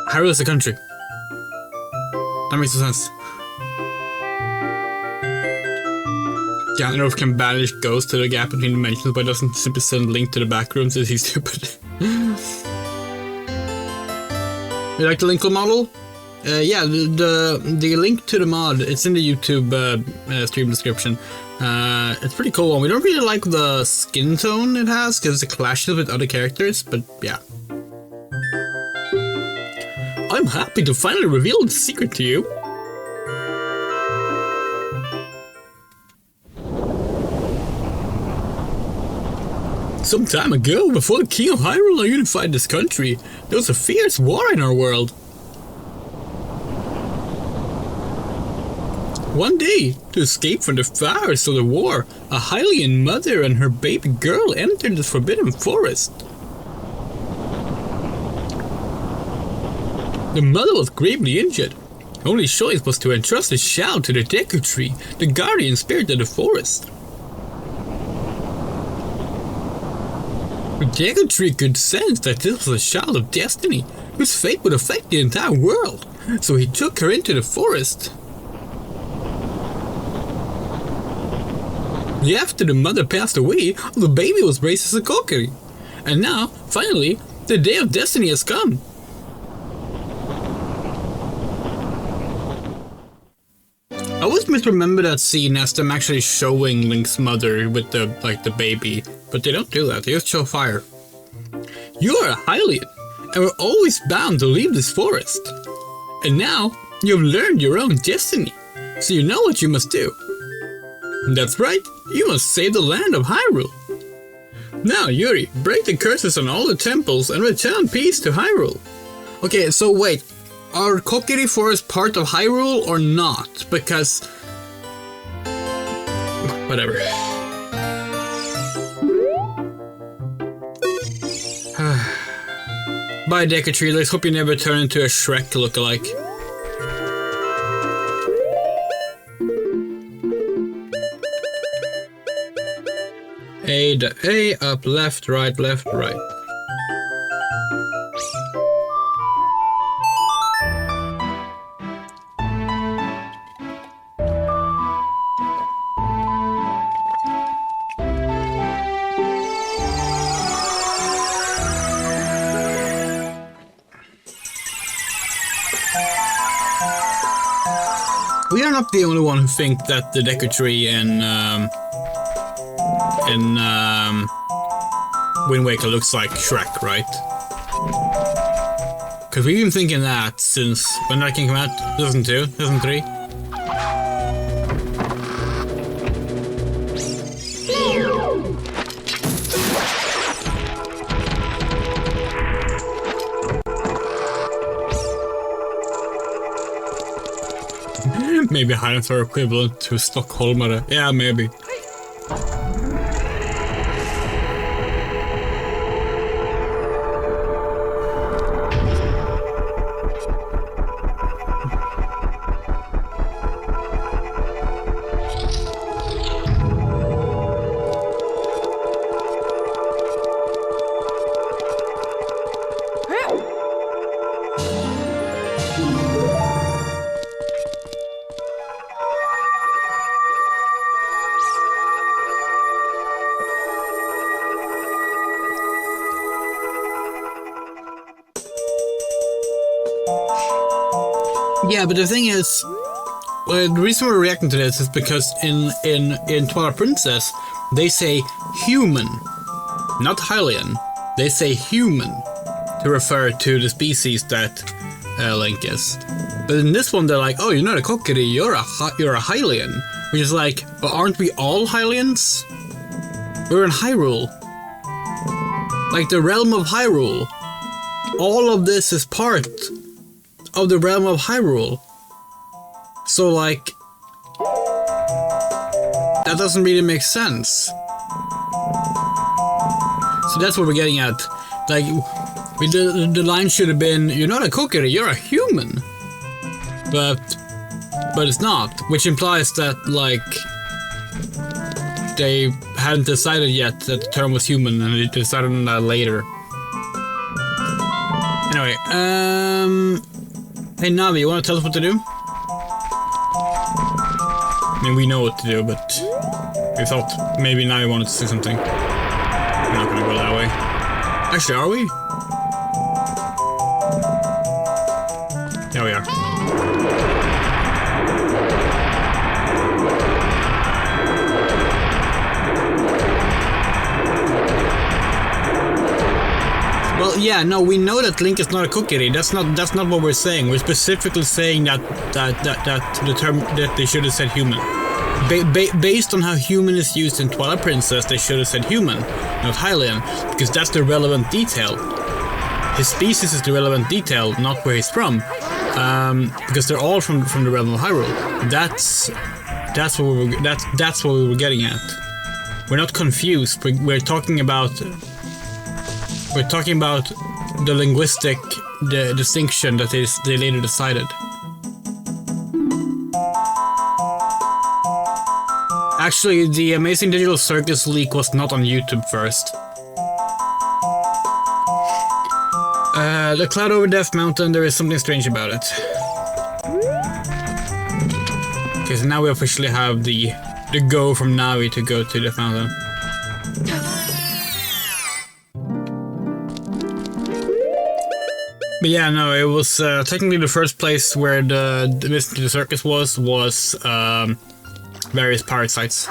Hyrule is the country. That makes sense. Ganondorf can banish ghosts to the gap between dimensions, but doesn't simply send Link to the back room since he's stupid. You like the Linkle model? Yeah, the link to the mod, it's in the YouTube stream description. It's pretty cool. We don't really like the skin tone it has because it clashes with other characters, but yeah. I'm happy to finally reveal the secret to you. Some time ago, before the King of Hyrule unified this country, there was a fierce war in our world. One day, to escape from the fires of the war, a Hylian mother and her baby girl entered the forbidden forest. The mother was gravely injured. Her only choice was to entrust the child to the Deku Tree, the guardian spirit of the forest. The Deku Tree could sense that this was a child of destiny, whose fate would affect the entire world, so he took her into the forest. After the mother passed away, the baby was raised as a Kokiri. And now, finally, the day of destiny has come. I always misremember that scene as them actually showing Link's mother with the baby, but they don't do that, they just show fire. You are a Hylian, and we're always bound to leave this forest. And now, you've learned your own destiny, so you know what you must do. That's right, you must save the land of Hyrule. Now, Yuri, break the curses on all the temples and return peace to Hyrule. Okay, so wait, are Kokiri Forest part of Hyrule or not? Because... whatever. Bye, Deku Tree, let's hope you never turn into a Shrek lookalike. A, up, left, right, left, right. We are not the only one who think that the Deku Tree in Wind Waker looks like Shrek, right? Because we've been thinking that since when that came out? 2002? 2003? Maybe Highlands are equivalent to Stockholmare. Yeah, maybe. Yeah, but the thing is, the reason we're reacting to this is because in Twilight Princess, they say human, not Hylian. They say human to refer to the species that Link is. But in this one, they're like, oh, you're not a Kokiri, you're a Hylian. Which is like, well, aren't we all Hylians? We're in Hyrule. Like the realm of Hyrule. All of this is part of the realm of Hyrule. So like, that doesn't really make sense. So that's what we're getting at. Like, the line should have been, you're not a Kokiri, you're a human. But it's not, which implies that, like, they hadn't decided yet that the term was human, and they decided on that later. Anyway, hey Navi, you want to tell us what to do? I mean, we know what to do, but we thought maybe Navi wanted to say something. We're not gonna go that way. Actually, are we? we are. Well, yeah, no, we know that Link is not a cookie. That's not what we're saying. We're specifically saying that the term that they should have said human. Based on how human is used in Twilight Princess, they should have said human, not Hylian, because that's the relevant detail. His species is the relevant detail, not where he's from, because they're all from the realm of Hyrule. That's what we were getting at. We're not confused. We're talking about the linguistic distinction that they later decided. Actually, the Amazing Digital Circus leak was not on YouTube first. The cloud over Death Mountain, there is something strange about it. Okay, so now we officially have the go from Navi to go to Death Mountain. But yeah, no, it was technically the first place where the visit to the circus was various pirate sites.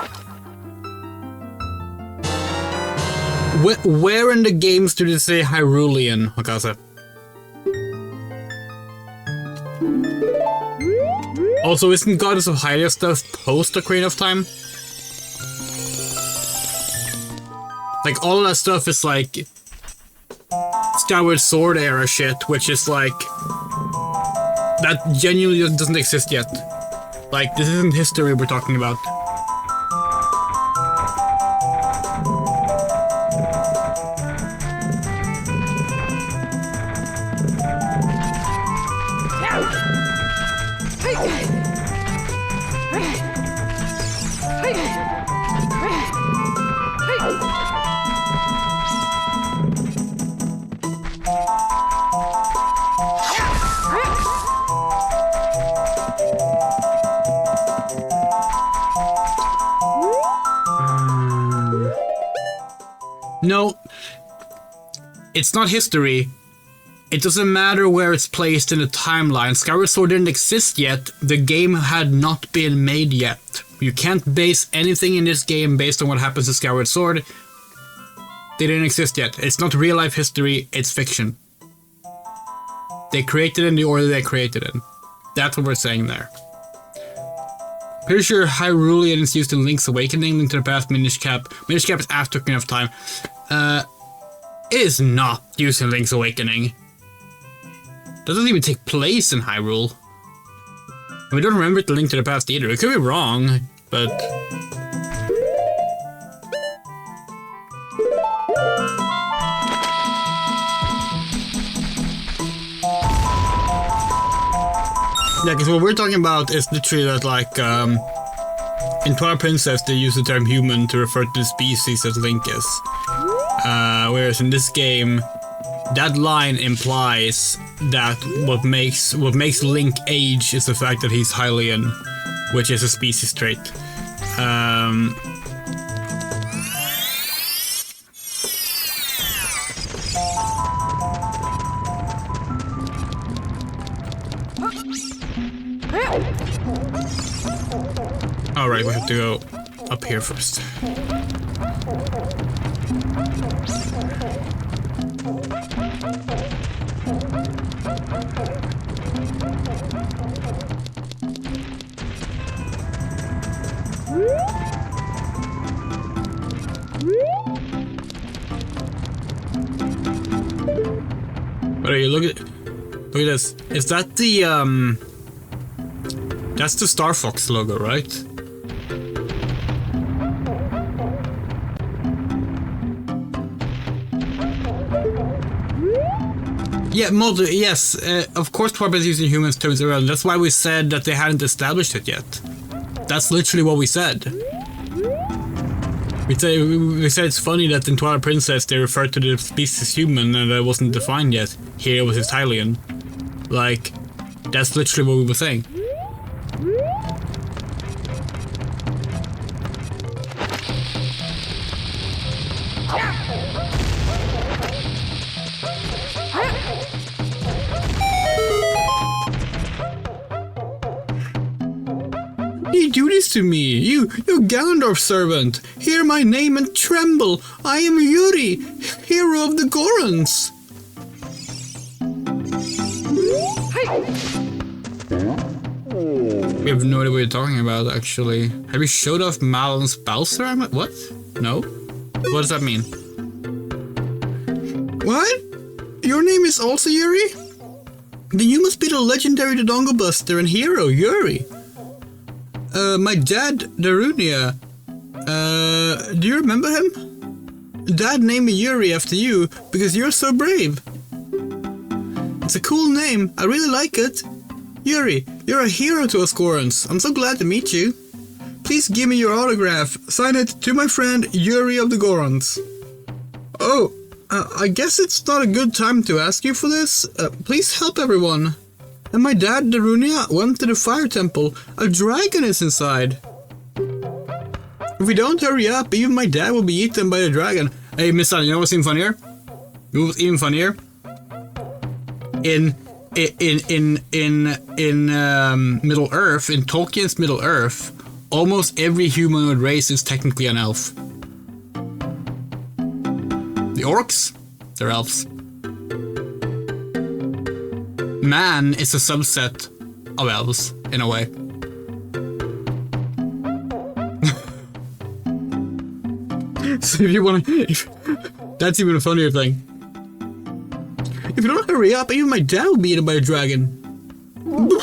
Where in the games do they say Hyrulean, Wakasa? Also, isn't Goddess of Hylia stuff post Ocarina of Time? Like, all of that stuff is like Skyward Sword era shit, which is like that genuinely doesn't exist yet. Like, this isn't history we're talking about. No, it's not history. It doesn't matter where it's placed in the timeline. Skyward Sword didn't exist yet. The game had not been made yet. You can't base anything in this game based on what happens to Skyward Sword. They didn't exist yet. It's not real life history, it's fiction. They created it in the order they created it. That's what we're saying there. Pretty sure Hyrulean is used in Link's Awakening, Link to the Past, Minish Cap. Minish Cap is after Ocarina of Time. It is not used in Link's Awakening. Doesn't even take place in Hyrule. We don't remember the Link to the Past either. It could be wrong, but... Yeah, because what we're talking about is literally that, like, in Twilight Princess they use the term human to refer to the species that Link is. Whereas in this game, that line implies that what makes Link age is the fact that he's Hylian, which is a species trait. Alright, we have to go up here first. But look at this. Is that the that's the Star Fox logo, right? Yeah, yes, of course Twilight is using humans terms around. That's why we said that they hadn't established it yet. That's literally what we said. We said it's funny that in Twilight Princess they referred to the species human and that wasn't defined yet. Here it was Hylian. Like, that's literally what we were saying. You do this to me, you Ganondorf servant. Hear my name and tremble. I am Yuri, hero of the Gorons. We have no idea what you're talking about, actually. Have you showed off Malon's spell ceremony? What? No? What does that mean? What? Your name is also Yuri? Then you must be the legendary Dodongo Buster and hero, Yuri. My dad, Darunia. Do you remember him? Dad named me Yuri after you because you're so brave. It's a cool name. I really like it. Yuri, you're a hero to us Gorons. I'm so glad to meet you. Please give me your autograph. Sign it to my friend Yuri of the Gorons. Oh, I guess it's not a good time to ask you for this. Please help everyone. And my dad, Darunia, went to the fire temple. A dragon is inside. If we don't hurry up, even my dad will be eaten by the dragon. Hey, Miss Sun, you know what's even funnier? You know what's even funnier? In Middle Earth, in Tolkien's Middle Earth, almost every humanoid race is technically an elf. The orcs, they're elves. Man is a subset of elves, in a way. So if you want to... That's even a funnier thing. If you don't hurry up, even my dad will be eaten by a dragon. You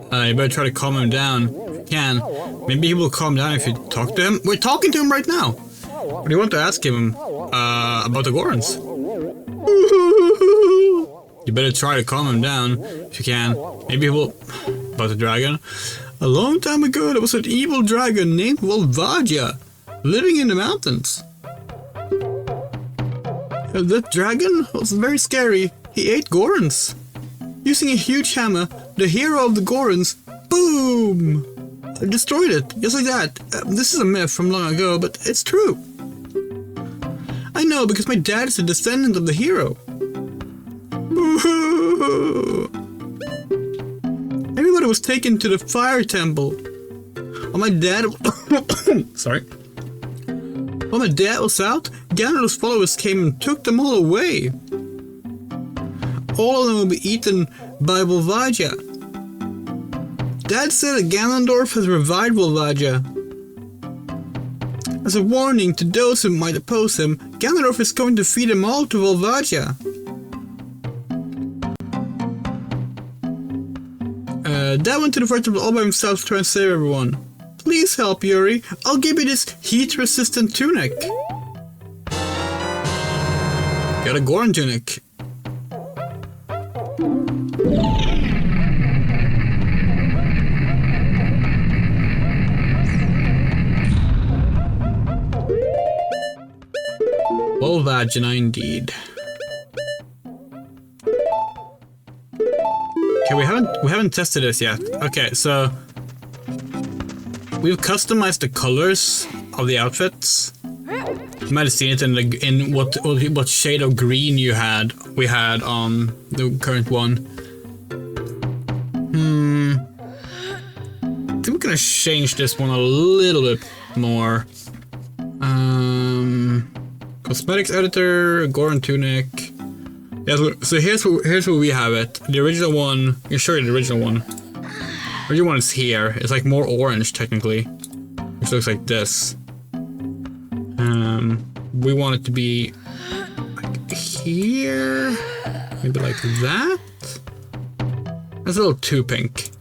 better try to calm him down. If you can. Maybe he will calm down if you talk to him. We're talking to him right now. What do you want to ask him? About the Gorons. You better try to calm him down if you can. Maybe he will... About the dragon? A long time ago, there was an evil dragon named Volvagia, living in the mountains. That dragon was very scary. He ate Gorons. Using a huge hammer, the hero of the Gorons, boom! Destroyed it, just like that. This is a myth from long ago, but it's true. I know, because my dad is a descendant of the hero. Everybody was taken to the fire temple. While my dad... Sorry. While my dad was out, Ganondorf's followers came and took them all away. All of them will be eaten by Volvagia. Dad said that Ganondorf has revived Volvagia. As a warning to those who might oppose him, Ganondorf is going to feed them all to Volvagia. Dad went to the fire temple all by himself to try and save everyone. Please help, Yuri. I'll give you this heat-resistant tunic. Got a Goron tunic. Volvagina indeed. Okay, we haven't tested this yet. Okay, so we've customized the colors of the outfits. You might have seen it in what shade of green we had on the current one. I think we're gonna change this one a little bit more. Cosmetics editor, Goron tunic. Yeah, so here's where we have it. The original one. I can show you the original one. The original one is here. It's like more orange technically, which looks like this. We want it to be like here, maybe like that. That's a little too pink.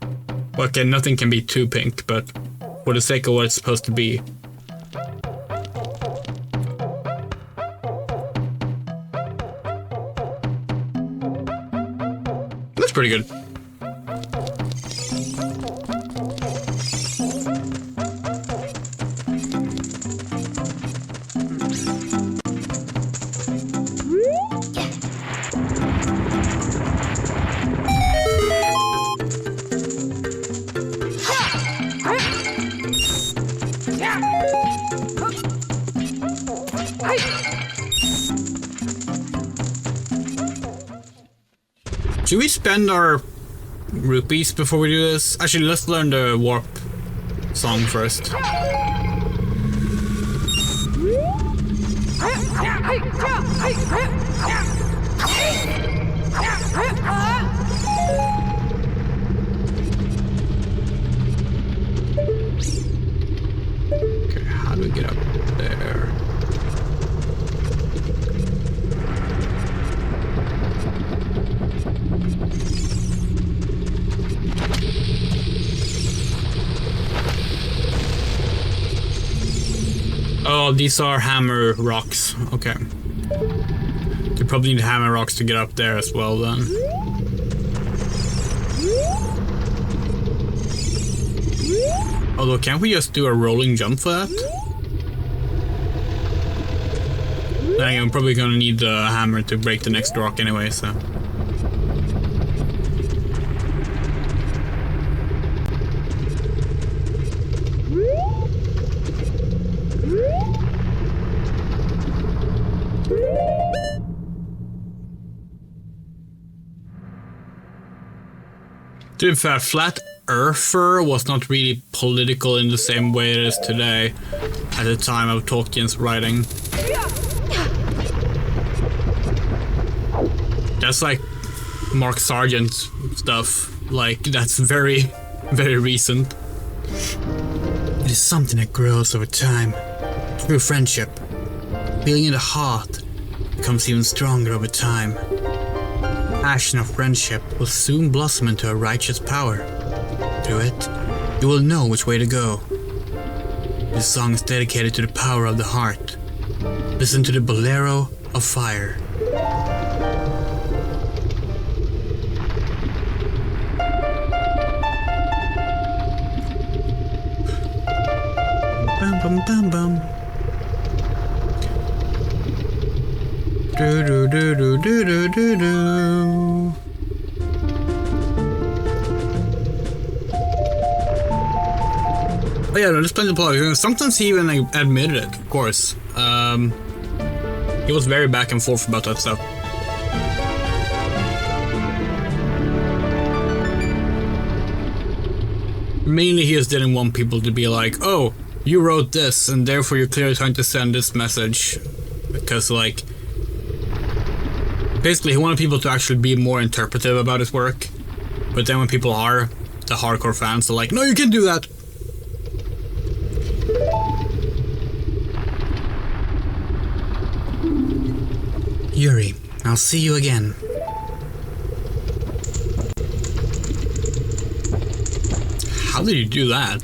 Well, okay, nothing can be too pink, but for the sake of what it's supposed to be. That's pretty good. Should we spend our rupees before we do this. Actually, let's learn the warp song first. Okay, how do we get up there? Oh, these are hammer rocks. Okay. You probably need hammer rocks to get up there as well then. Although, can't we just do a rolling jump for that? Then I'm probably gonna need the hammer to break the next rock anyway, so... To be fair, Flat Earther was not really political in the same way it is today at the time of Tolkien's writing. That's like Mark Sargent stuff. Like, that's very, very recent. It is something that grows over time, through friendship. Feeling in the heart becomes even stronger over time. Passion of friendship will soon blossom into a righteous power. Through it, you will know which way to go. This song is dedicated to the power of the heart. Listen to the bolero of fire. Bum bum bum bum. Do do do do do do do do. Oh yeah, no, there's plenty of plot. Sometimes he even like, admitted it, of course. He was very back and forth about that stuff. Mainly he just didn't want people to be like, oh, you wrote this and therefore you're clearly trying to send this message. Because like, basically he wanted people to actually be more interpretive about his work. But then when people are the hardcore fans, they're like, no, you can't do that. Yuri, I'll see you again. How did you do that?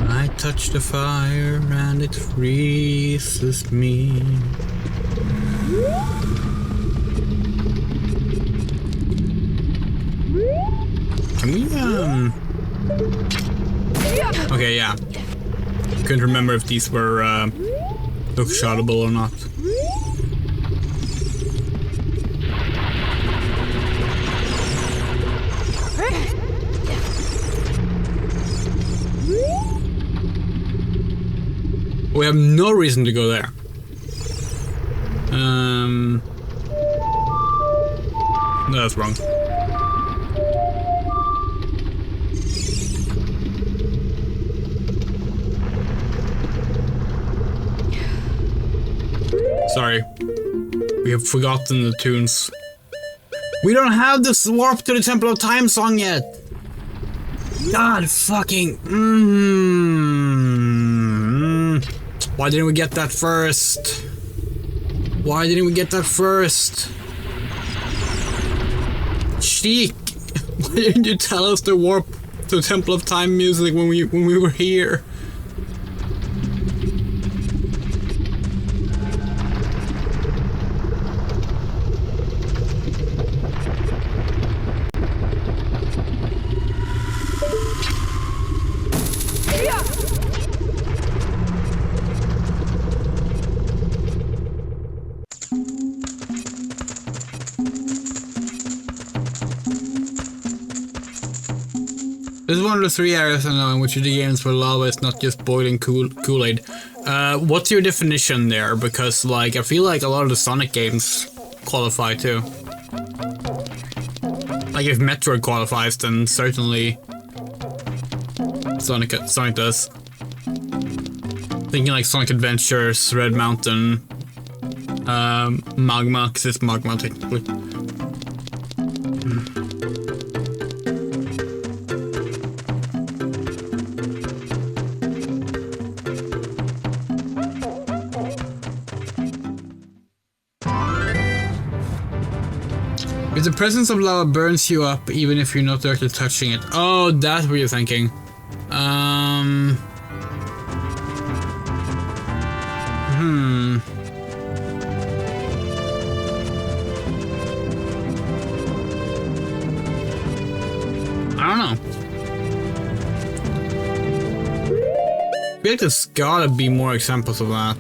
I touch the fire and it freezes me. Can we, okay, yeah. Couldn't remember if these were, hook-shotable or not. We have no reason to go there. No, that's wrong. Sorry. We have forgotten the tunes. We don't have this Warp to the Temple of Time song yet! God fucking... Why didn't we get that first? Why didn't we get that first? Sheik! Why didn't you tell us the Warp to the Temple of Time music when we were here? This is one of the 3 areas I know in which the games for lava is not just boiling Kool-Aid. What's your definition there? Because, like, I feel like a lot of the Sonic games qualify too. Like, if Metroid qualifies, then certainly Sonic does. Thinking like Sonic Adventures, Red Mountain, Magma, because it's Magma technically. If the presence of lava burns you up, even if you're not directly touching it. Oh, that's what you're thinking. I don't know. I feel like there's gotta be more examples of that.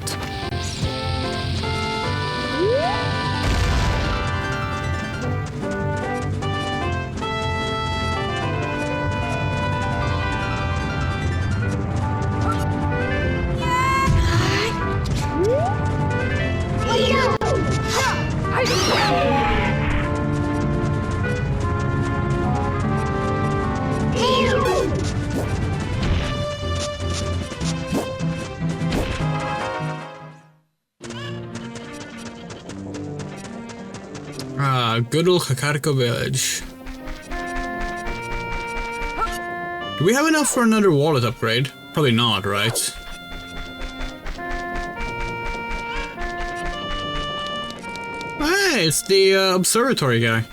Good old Hakariko village. Do we have enough for another wallet upgrade? Probably not, right? Hey, it's the observatory guy.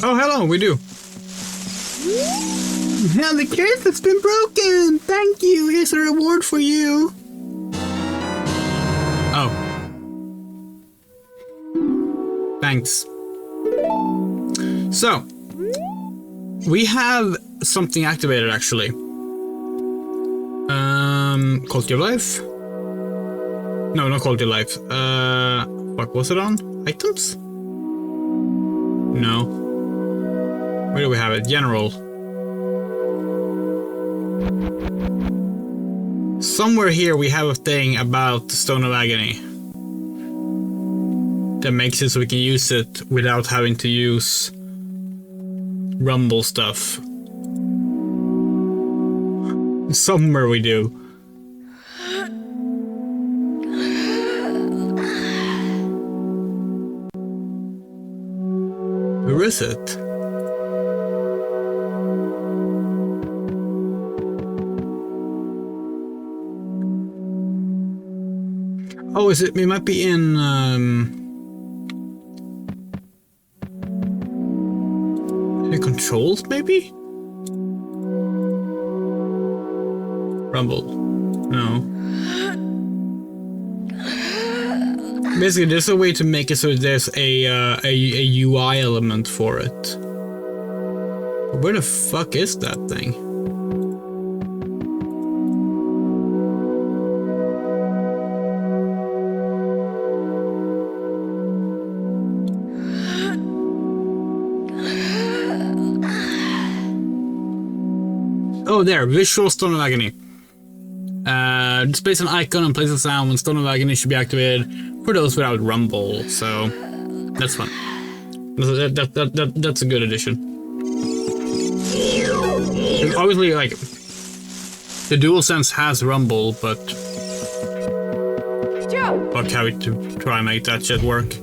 Oh, hello, we do. Now the curse has been broken! Thank you! Here's a reward for you! Oh. Thanks. So, we have something activated actually. Quality of life? No, not quality of life. What was it on? Items? No. Where do we have it? General. Somewhere here we have a thing about the Stone of Agony that makes it so we can use it without having to use rumble stuff. Somewhere we do. Where is it? Oh, is it? It might be in, the controls, maybe? Rumble. No. Basically, there's a way to make it so there's a UI element for it. Where the fuck is that thing? Oh, there, Visual Stone of Agony. Displays an icon and plays a sound when Stone of Agony should be activated for those without rumble, so that's fun. That's a good addition. Obviously, like, the DualSense has rumble, but fuck how to try and make that shit work.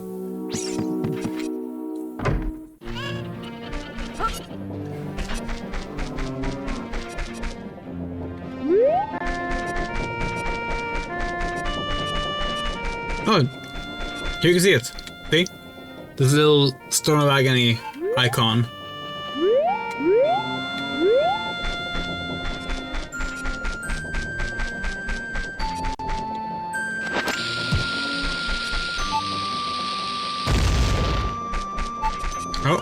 Oh, here you can see it. See? This little Stone of Agony icon. Oh.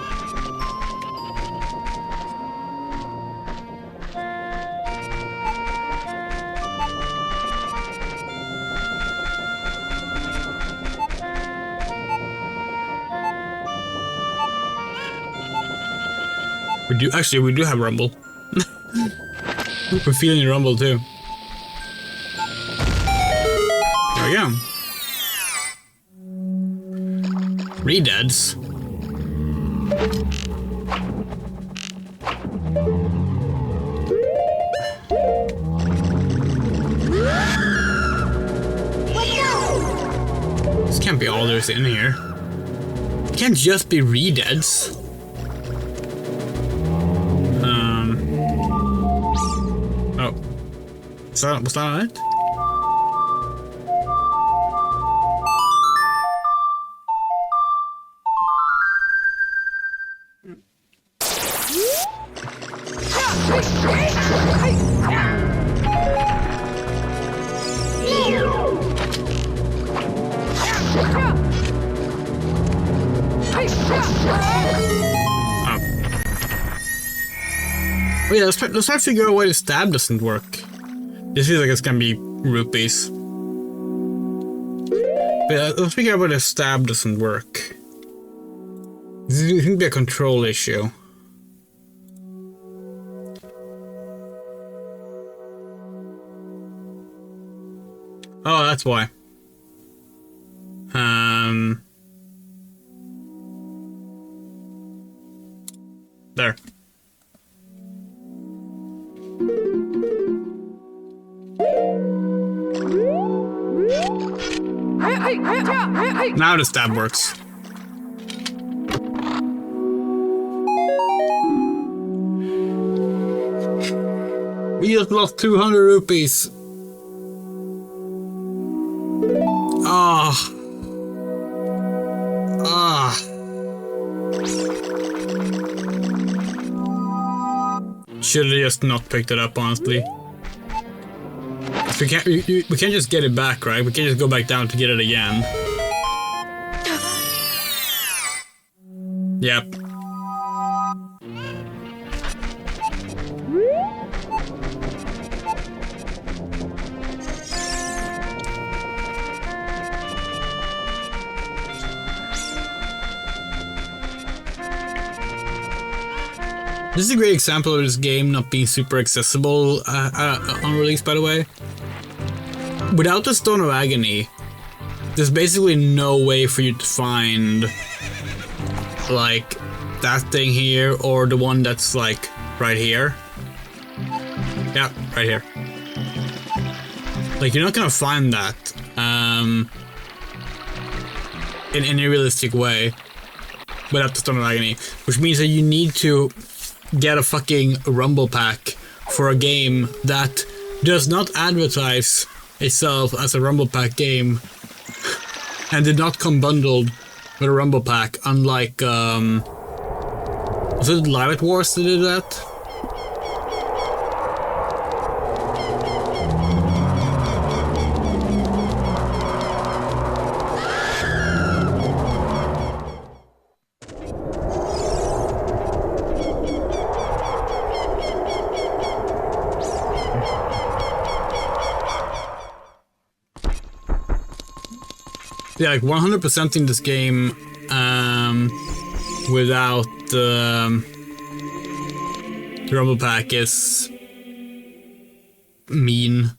We do have Rumble. We're feeling Rumble too. There we go. Redeads. This can't be all there's in here. It can't just be redeads. Oh. Was that it? Oh yeah, let's try to figure out why the stab doesn't work. This feels like it's gonna be rupees. But yeah, let's figure out why the stab doesn't work. This is going to be a control issue. Oh, that's why. There. Now the stab works. We just lost 200 rupees. Should have just not picked it up, honestly. We can't just get it back, right? We can't just go back down to get it again. Yep. This is a great example of this game not being super accessible on release, by the way. Without the Stone of Agony, there's basically no way for you to find, like, that thing here or the one that's, like, right here. Yeah, right here. Like, you're not gonna find that in any realistic way without the Stone of Agony, which means that you need to get a fucking Rumble pack for a game that does not advertise itself as a Rumble pack game and did not come bundled with a Rumble pack, unlike was it Live at Wars that did that? Yeah, like 100% in this game without the Rumble Pack is mean.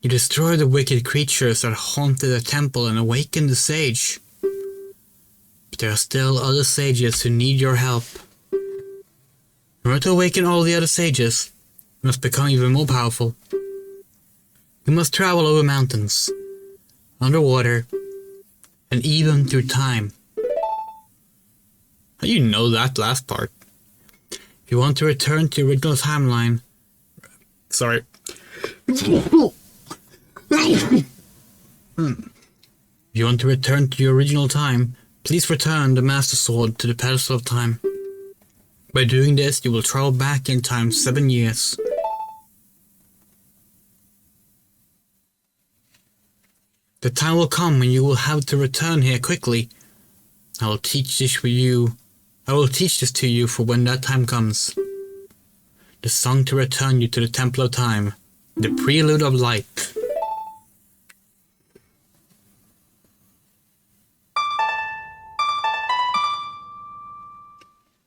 You destroy the wicked creatures that haunted the temple and awaken the sage. But there are still other sages who need your help. In order to awaken all the other sages, you must become even more powerful. You must travel over mountains, underwater, and even through time. How do you know that last part? If you want to return to your original timeline... Sorry. If you want to return to your original time, please return the Master Sword to the pedestal of time. By doing this, you will travel back in time 7 years. The time will come when you will have to return here quickly. I will teach this to you for when that time comes. The song to return you to the Temple of Time. The Prelude of Light.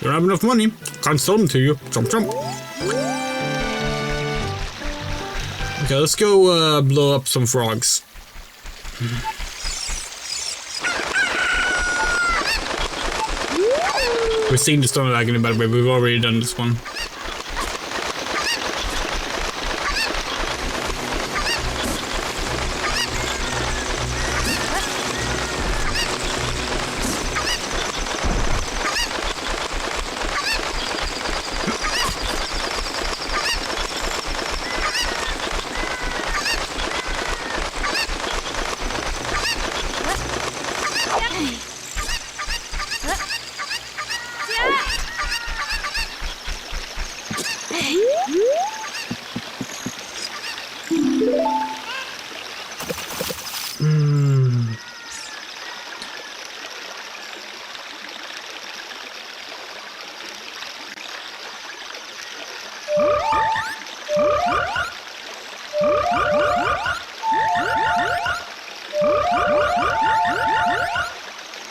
You don't have enough money. Can't sell them to you. Jump, jump. Okay, let's go blow up some frogs. We've seen the Stone Agony, by the way. We've already done this one.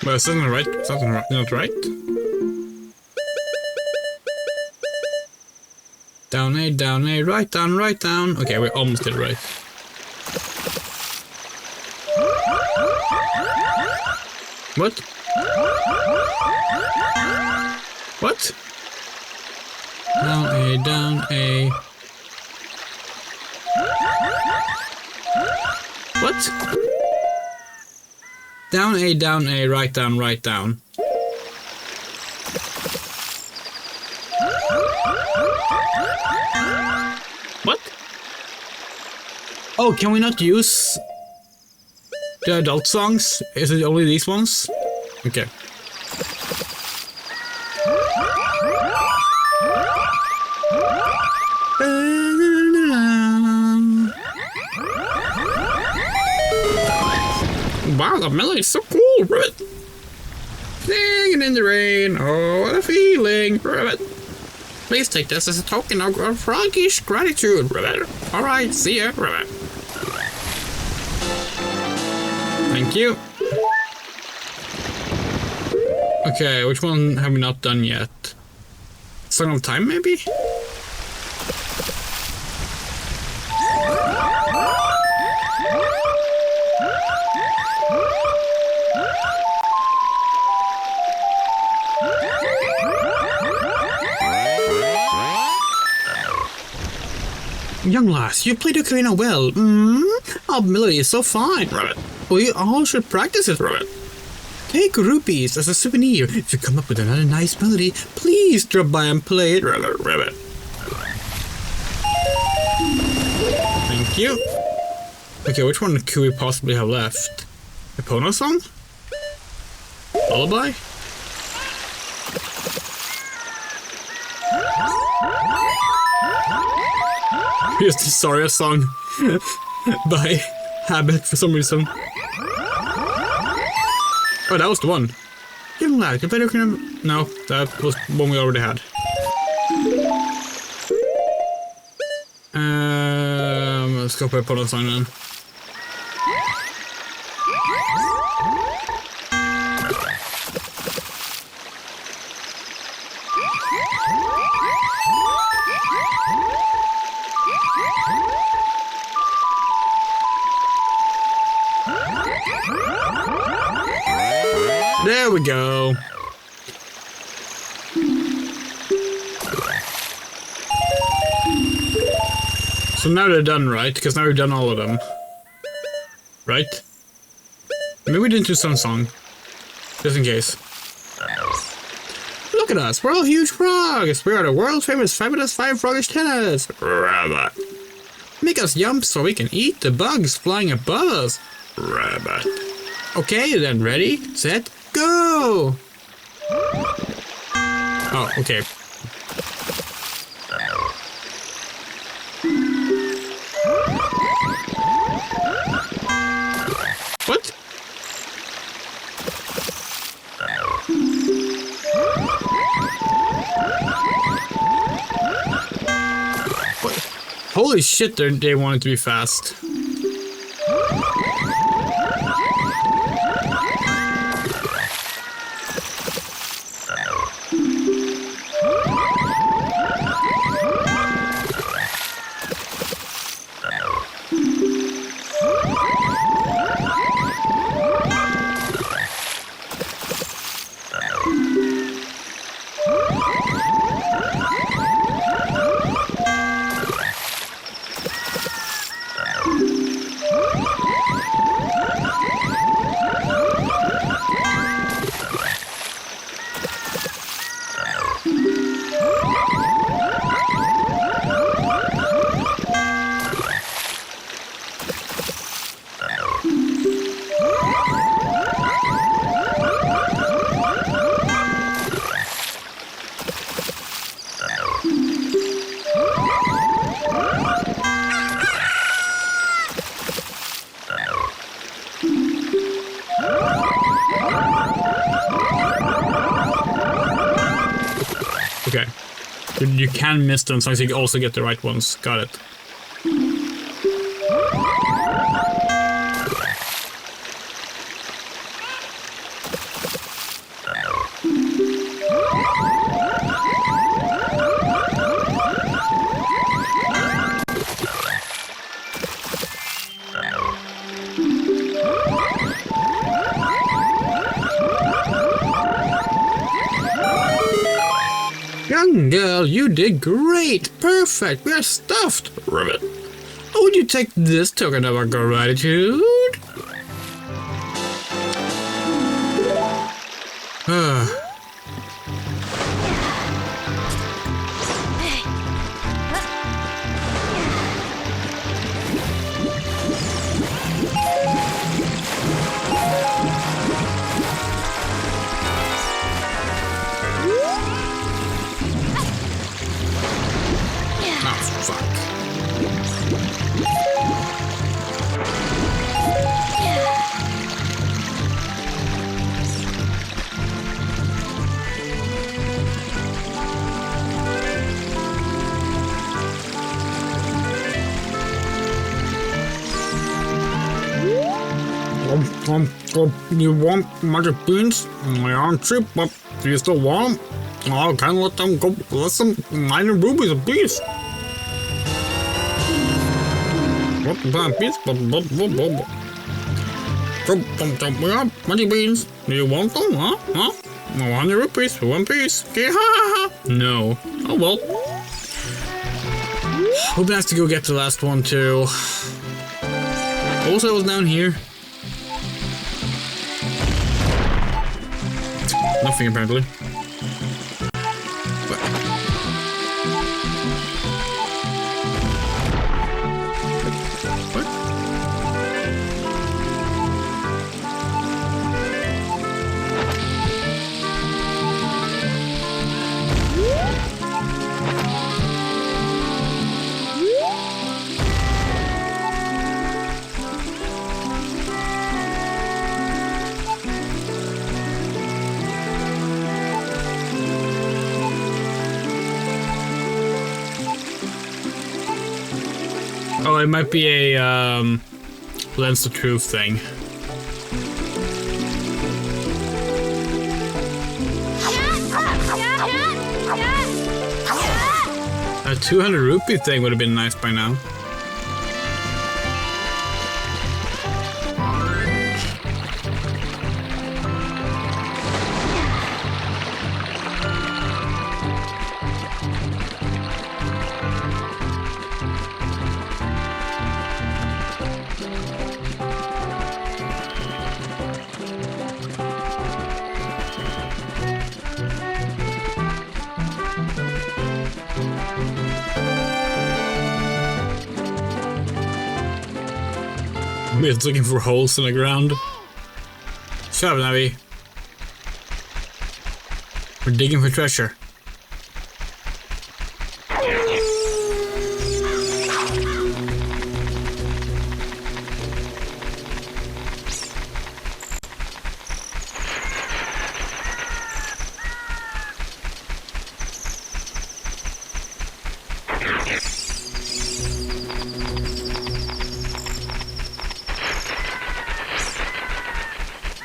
Well, it's something right. Something not right. Down A, right down, right down. Okay, we almost did it right. What? What? Down A. What? Down A, right down, right down. What? Oh, can we not use the adult songs? Is it only these ones? Okay. Wow, the melody's so cool, Ribbit! Singing in the rain, oh, what a feeling, Ribbit! Please take this as a token of froggish gratitude, Ribbit. Alright, see ya, Ribbit. Thank you. Okay, which one have we not done yet? Song of Time, maybe? Young lass, you played Ocarina well. Our melody is so fine, Rabbit. We all should practice it, Rabbit. Take rupees as a souvenir. If you come up with another nice melody, please drop by and play it, Rabbit. Thank you. Okay, which one could we possibly have left? A Pono song? Lullaby? Here's the Saria song by habit for some reason. Oh, that was the one. Young lad, can play Ocarina? No, that was one we already had. Let's go play Pono song then. There we go. So now they're done, right? Because now we've done all of them. Right? Maybe we didn't do some song. Just in case. Look at us, we're all huge frogs. We are the world famous fabulous 5 froggish tenors. Rabbit. Make us jump so we can eat the bugs flying above us. Rabbit. Okay, then ready, set, go! Oh, okay. What? What? Holy shit, they want it to be fast. You can miss them, so you also get the right ones. Got it. Young girl, you did great! Perfect! We are stuffed! Ribbit. Oh, would you take this token of our gratitude? You want magic beans? They aren't cheap, but do you still want them? I can't let them go less than 90 rubies a piece. What the piece? We have magic beans. Do you want them? Huh? 100 rupees for one piece. No. Oh well. Hope has to go get the last one too. Also, I was down here. Nothing apparently. What? Oh, it might be a lens to truth thing. 200 rupee thing would have been nice by now. It's looking for holes in the ground. Shut up, Navi. We're digging for treasure.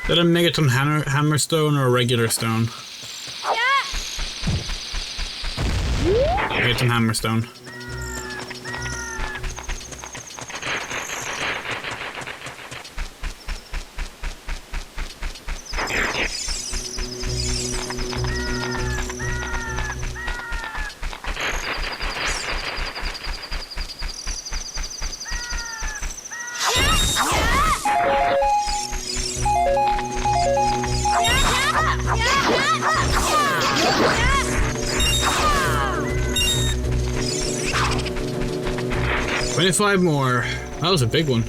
Is that a megaton hammer stone or a regular stone? Megaton hammer stone. Five more. That was a big one.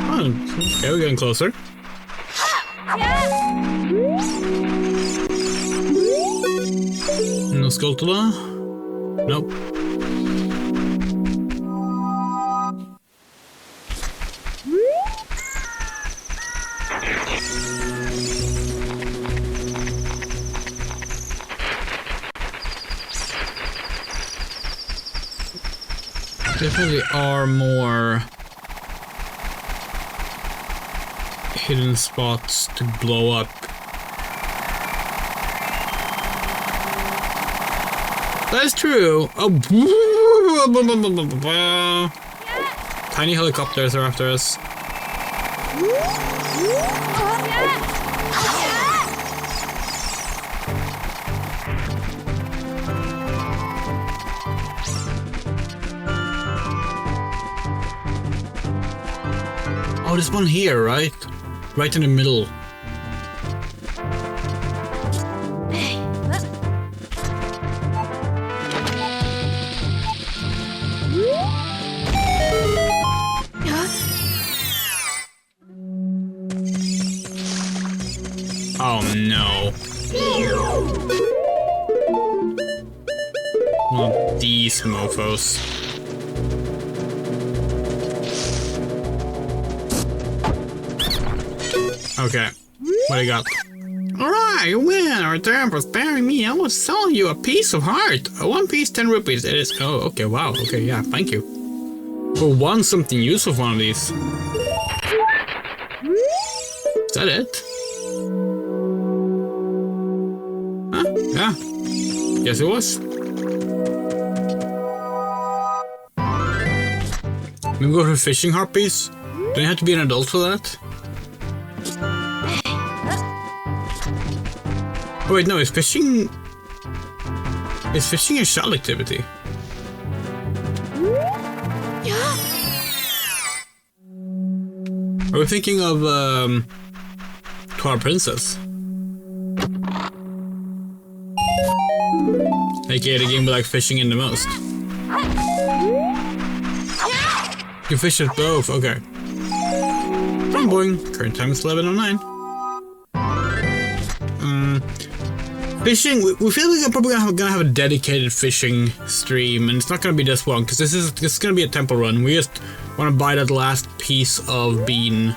Oh, okay, we're getting closer. No Skulltula? Nope. Definitely are more hidden spots to blow up. That's true. Oh, tiny helicopters are after us. Oh, there's one here, right? Right in the middle. Oh no. One of these mofos. Okay, what do you got? Alright, you win! Our return for sparing me. I will sell you a piece of heart. One piece, 10 rupees. It is. Oh, okay, wow. Okay, yeah, thank you. For one, something useful for one of these. Is that it? Huh? Yeah. Yes, it was. Maybe go for fishing harpies? Do you have to be an adult for that? Oh wait, no, is fishing a child activity? Are we thinking of Twilight Princess? AKA the game we like fishing in the most. You can fish with both, okay. Boing boing, current time is 11:09. Fishing, we feel like we're probably gonna have a dedicated fishing stream, and it's not gonna be this one, because this is gonna be a temple run. We just want to buy that last piece of bean.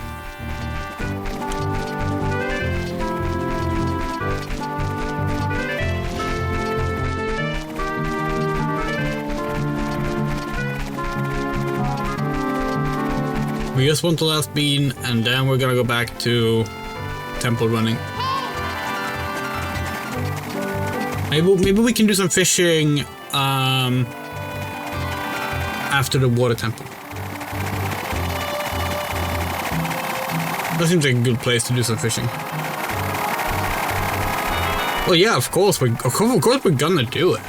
We just want the last bean, and then we're gonna go back to temple running. Maybe we can do some fishing after the water temple. That seems like a good place to do some fishing. Well, yeah, of course we're gonna do it.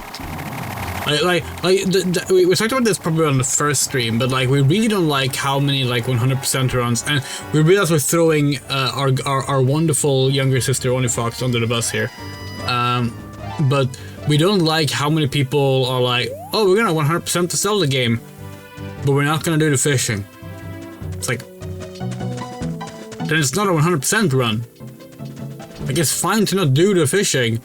We talked about this probably on the first stream, but like we really don't like how many like 100% runs, and we realize we're throwing our wonderful younger sister Oni Fox under the bus here. But we don't like how many people are like, oh, we're gonna 100% the Zelda game, but we're not gonna do the fishing. It's like, then it's not a 100% run. Like, it's fine to not do the fishing.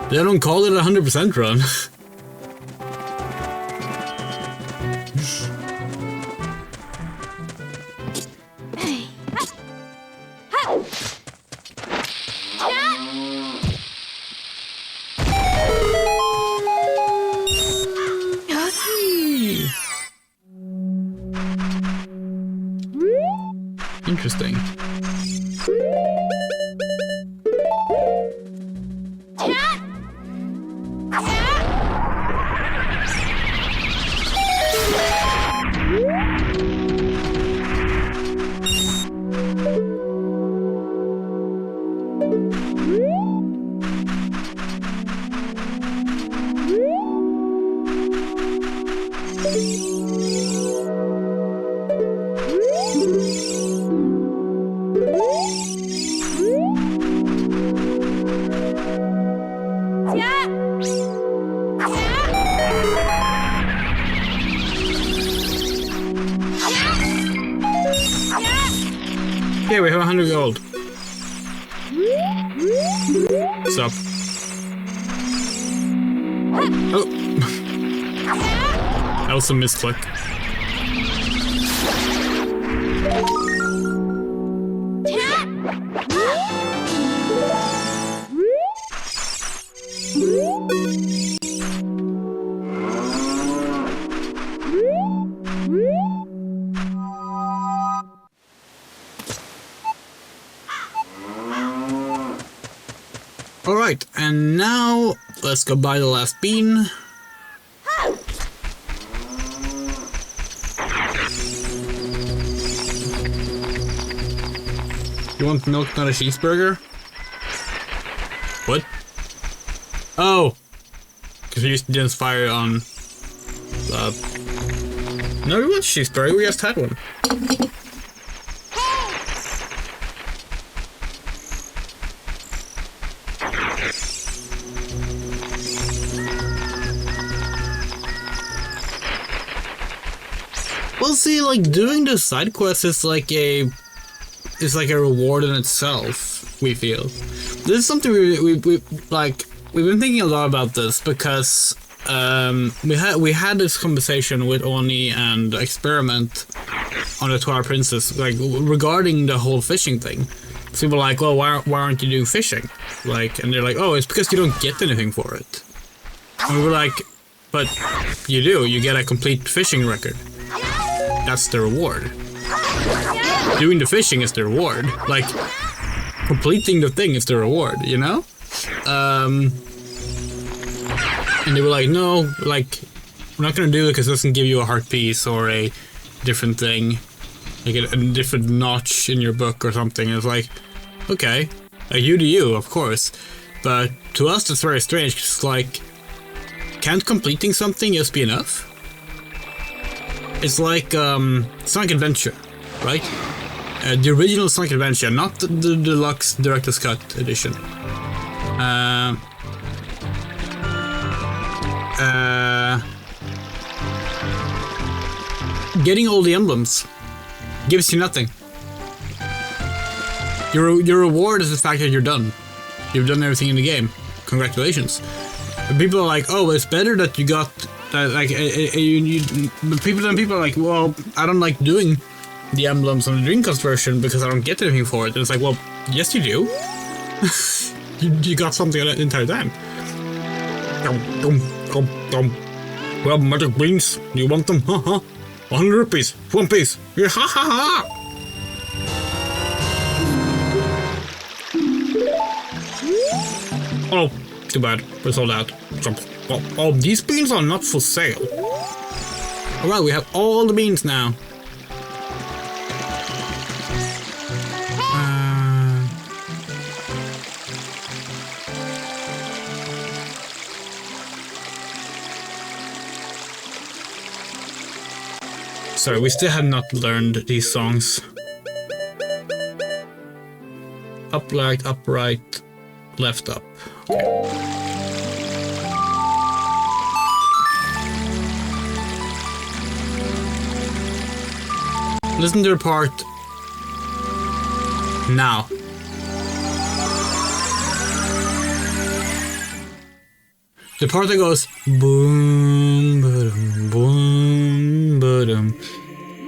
They don't call it a 100% run. Interesting. Yeah, we have 100 gold. Stop. Oh. That was a misclick. Alright, and now let's go buy the last bean. You want milk, not a cheeseburger? What? Oh! Because we didn't fire on... No, we want cheeseburger, we just had one. Well, see, like, doing the side quest is like a reward in itself, we feel. This is something we've been thinking a lot about this because we had this conversation with Oni and Experiment on the Twilight Princess, like, regarding the whole fishing thing. So people were like, well, why aren't you doing fishing? Like, and they're like, oh, it's because you don't get anything for it. And we were like, but you do, you get a complete fishing record. That's the reward. Doing the fishing is the reward. Like, completing the thing is the reward, you know? And they were like, no, like, we're not gonna do it because it doesn't give you a heart piece or a different thing. Like a different notch in your book or something. It's like, okay. Like, you do you, of course. But to us, that's very strange. It's like, can't completing something just be enough? It's like Sonic Adventure, right? The original Sonic Adventure, not the deluxe Director's Cut edition. Getting all the emblems gives you nothing. Your reward is the fact that you're done. You've done everything in the game. Congratulations. And people are like, oh, it's better that you got... but people are like, well, I don't like doing the emblems on the Dreamcast version because I don't get anything for it. And it's like, well, yes you do. you got something the entire time. Well, magic beans, you want them? Haha. 100 rupees, 1 piece. Yeah, ha ha ha. Oh, too bad. We're sold out. Oh, these beans are not for sale. Alright, we have all the beans now. Sorry, we still have not learned these songs. Upright, upright, left up. Okay. Listen to the part now. The part that goes boom, ba-dum, boom, ba-dum.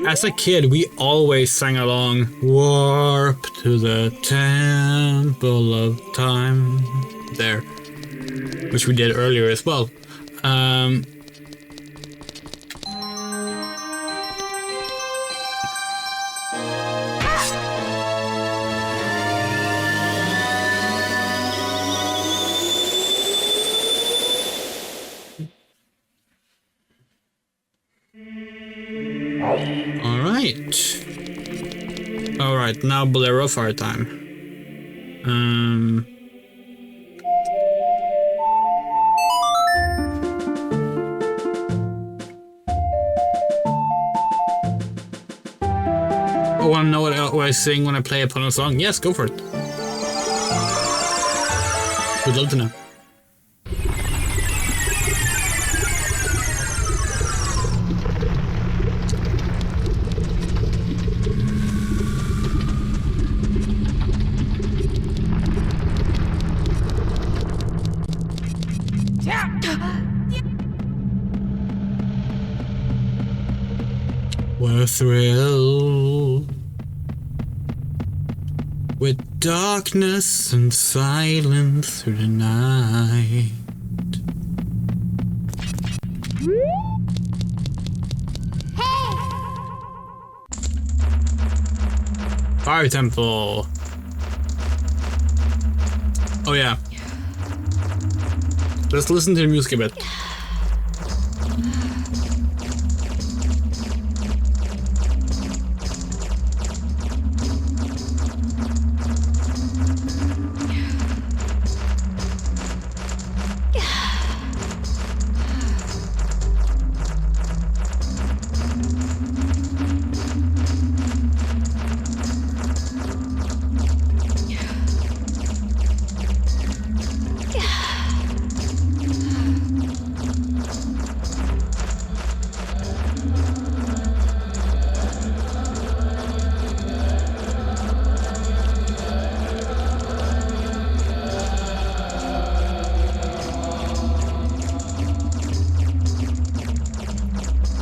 As a kid, we always sang along. Warp to the temple of time. There, which we did earlier as well. Alright, now Bolero Fire time. I want to know what I sing when I play upon a song? Yes, go for it. Would love to know. a thrill. With darkness and silence through the night. Fire Temple. Oh yeah. Let's listen to the music a bit.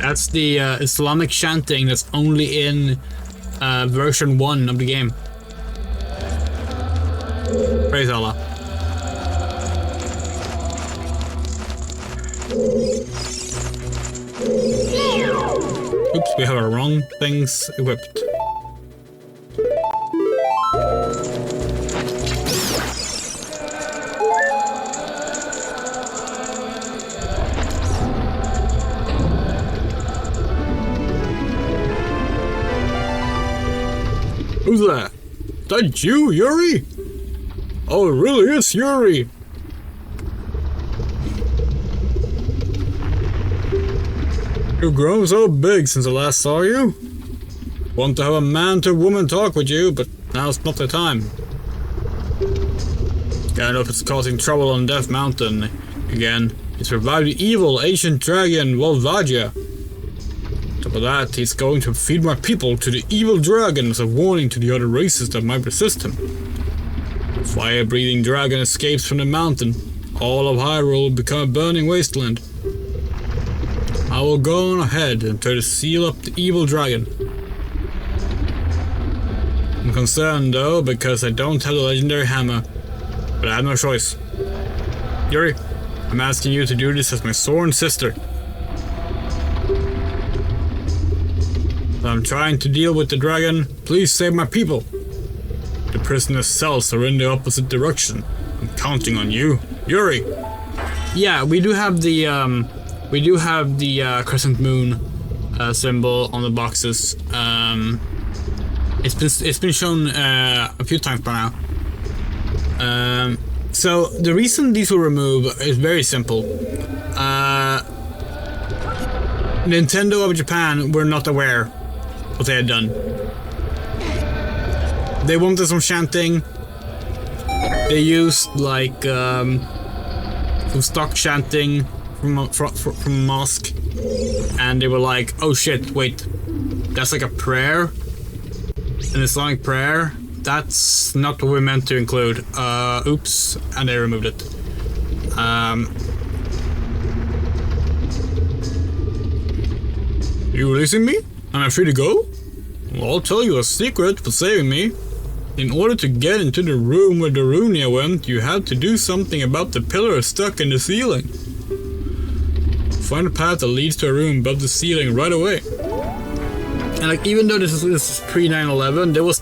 That's the Islamic chanting that's only in version 1 of the game. Praise Allah. Oops, we have our wrong things equipped. Who's that? That you, Yuri? Oh, it really is Yuri. You've grown so big since I last saw you. Want to have a man-to-woman talk with you, but now's not the time. Can't know if it's causing trouble on Death Mountain again. He's revived the evil ancient dragon Volvagia. On top of that, he's going to feed my people to the evil dragon as a warning to the other races that might resist him. The fire-breathing dragon escapes from the mountain. All of Hyrule will become a burning wasteland. I will go on ahead and try to seal up the evil dragon. I'm concerned though because I don't have the legendary hammer, but I have no choice. Yuri, I'm asking you to do this as my sworn sister. I'm trying to deal with the dragon. Please save my people. The prisoner's cells are in the opposite direction. I'm counting on you, Yuri. Yeah, we do have the crescent moon symbol on the boxes. It's been shown a few times by now. So the reason these were removed is very simple. Nintendo of Japan were not aware what they had done. They wanted some chanting. They used like some stock chanting from a mosque, and they were like, "Oh shit! Wait, that's like a prayer, an Islamic prayer. That's not what we meant to include. Oops!" And they removed it. You releasing me? Am I free to go? Well, I'll tell you a secret for saving me. In order to get into the room where Darunia went, you had to do something about the pillar stuck in the ceiling. Find a path that leads to a room above the ceiling right away. And like, even though this is pre 9/11, there was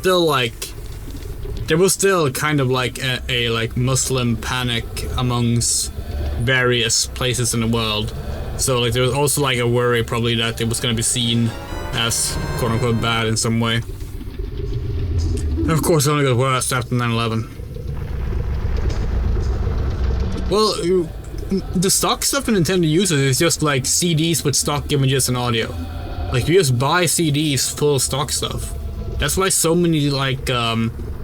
still kind of like a like Muslim panic amongst various places in the world. So like there was also like a worry probably that it was going to be seen as quote unquote bad in some way. And of course it only got worse after 9/11. Well, the stock stuff that Nintendo uses is just like CDs with stock images and audio. Like you just buy CDs full of stock stuff. That's why so many like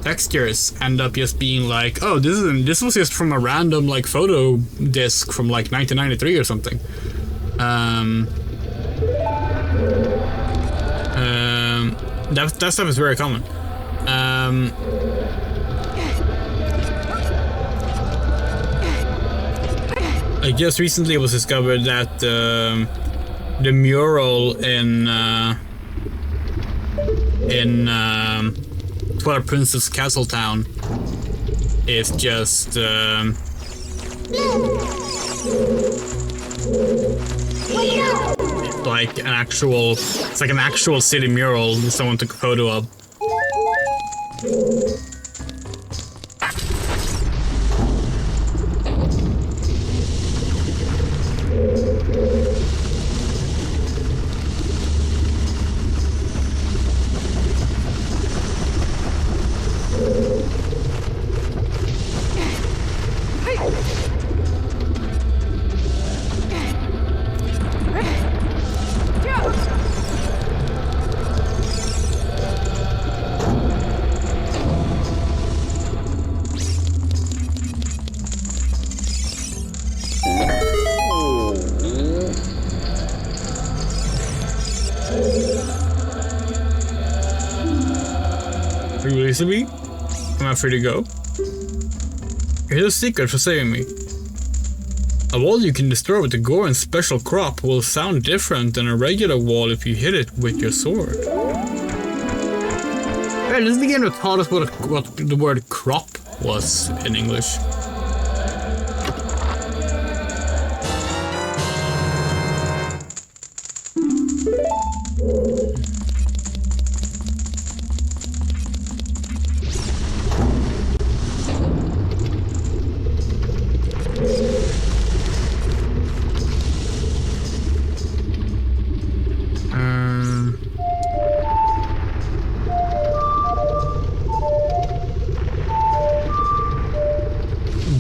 textures end up just being like, oh, this was just from a random like photo disc from like 1993 or something. That stuff is very common. Like just recently it was discovered that the mural in in Twilight Princess Castle Town is just like an actual, it's like an actual city mural that someone took a photo of. Are you releasing me? Am I free to go? Here's a secret for saving me. A wall you can destroy with the Goron's special crop will sound different than a regular wall if you hit it with your sword. Hey, this is the game that taught us what the word crop was in English.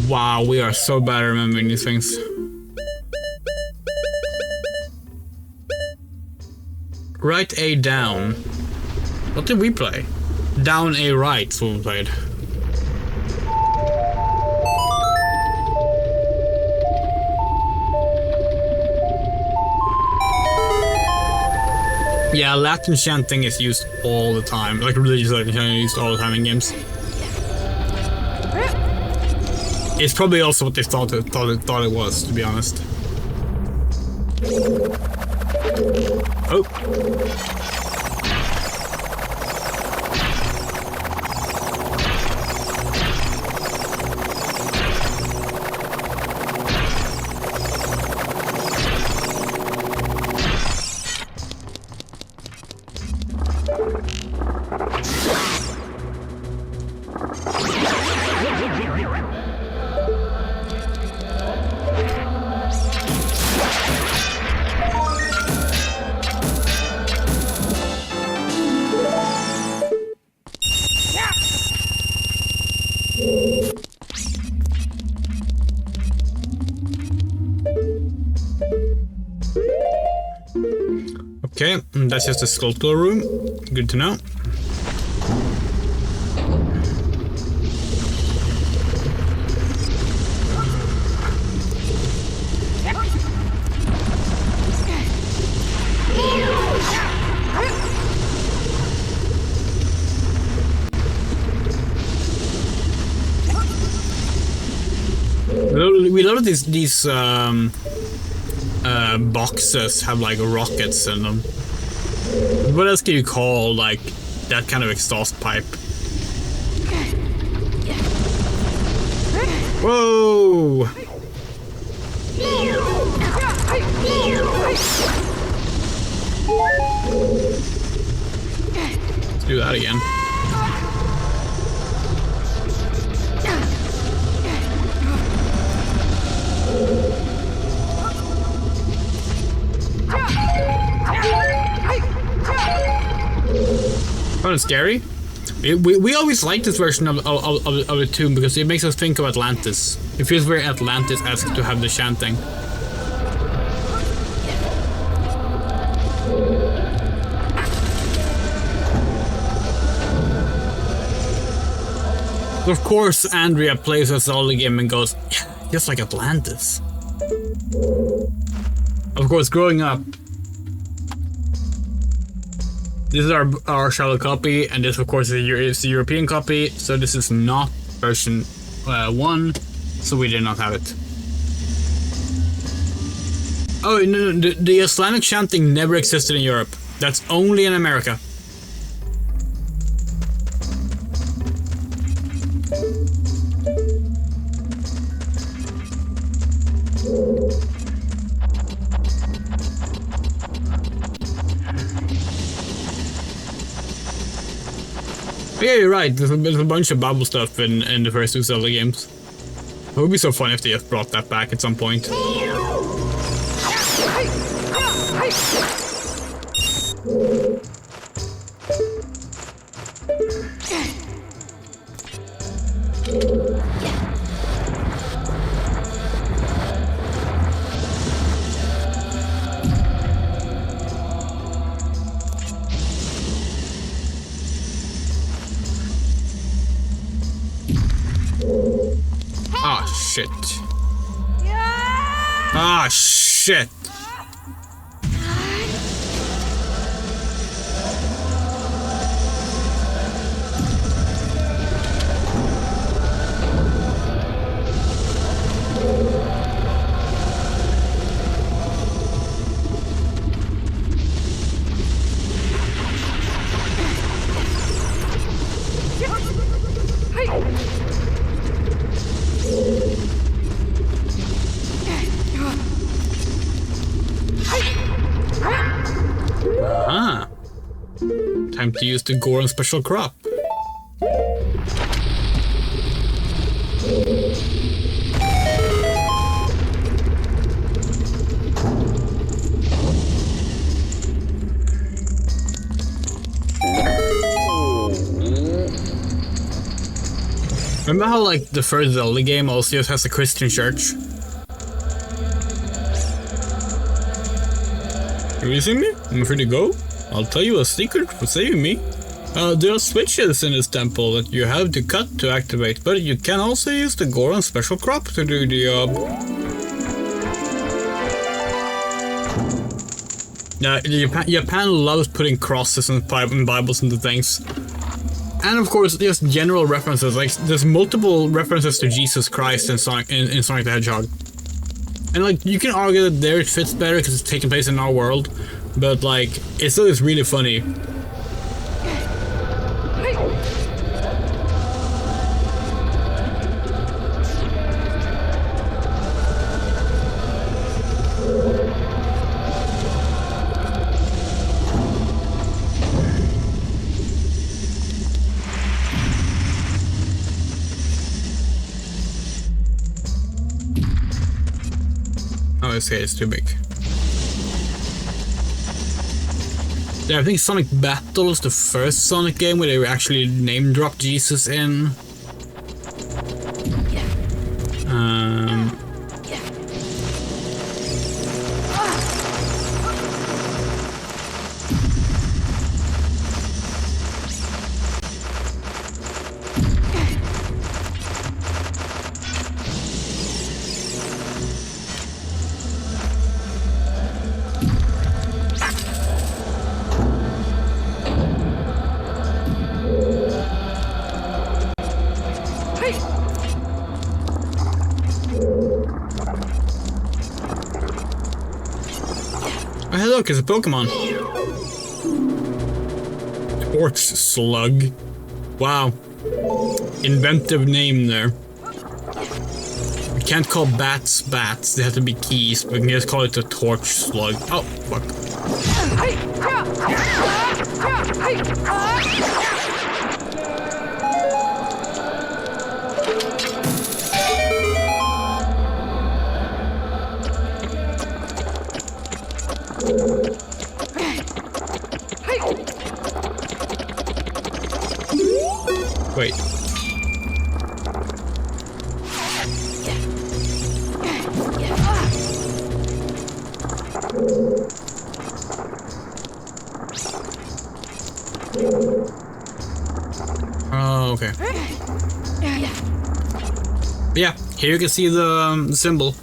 Wow, we are so bad at remembering these things. Right A down. What did we play? Down A right is what we played. Yeah, Latin chanting is used all the time. Like religious Latin chanting is used all the time in games. It's probably also what they thought it was, to be honest. Oh. Okay, that's just a sculptural room. Good to know. We love these boxes have like rockets in them. What else can you call like that kind of exhaust pipe? Whoa! Let's do that again. Oh, it's scary. We always like this version of the tune because it makes us think of Atlantis. It feels very Atlantis-esque to have the chanting. Of course, Andrea plays us all the game and goes, yeah, just like Atlantis. Of course, growing up, this is our shadow copy, and this, of course, is the European copy. So this is not version 1, so we did not have it. Oh no, the Islamic chanting never existed in Europe. That's only in America. Yeah, you're right. There's a bunch of Bible stuff in the first two Zelda games. It would be so fun if they just brought that back at some point. Ah, shit. Ah, shit. Ah. Time to use the Goron special crop. Remember how, like, the first Zelda game also has a Christian church? Are you seeing me? I'm free to go? I'll tell you a secret for saving me. There are switches in this temple that you have to cut to activate, but you can also use the Goron special crop to do the job. Japan loves putting crosses and Bibles into things. And of course, there's general references, like there's multiple references to Jesus Christ in Sonic the Hedgehog. And like, you can argue that there it fits better because it's taking place in our world, but like, it still is really funny. Okay, it's too big. Yeah, I think Sonic Battle is the first Sonic game where they actually name drop Jesus in. Oh, hey, look, it's a Pokemon. Torch Slug. Wow. Inventive name there. We can't call bats bats, they have to be keys, but we can just call it a Torch Slug. Oh, fuck. Wait. Oh, okay. Yeah, here you can see the symbol.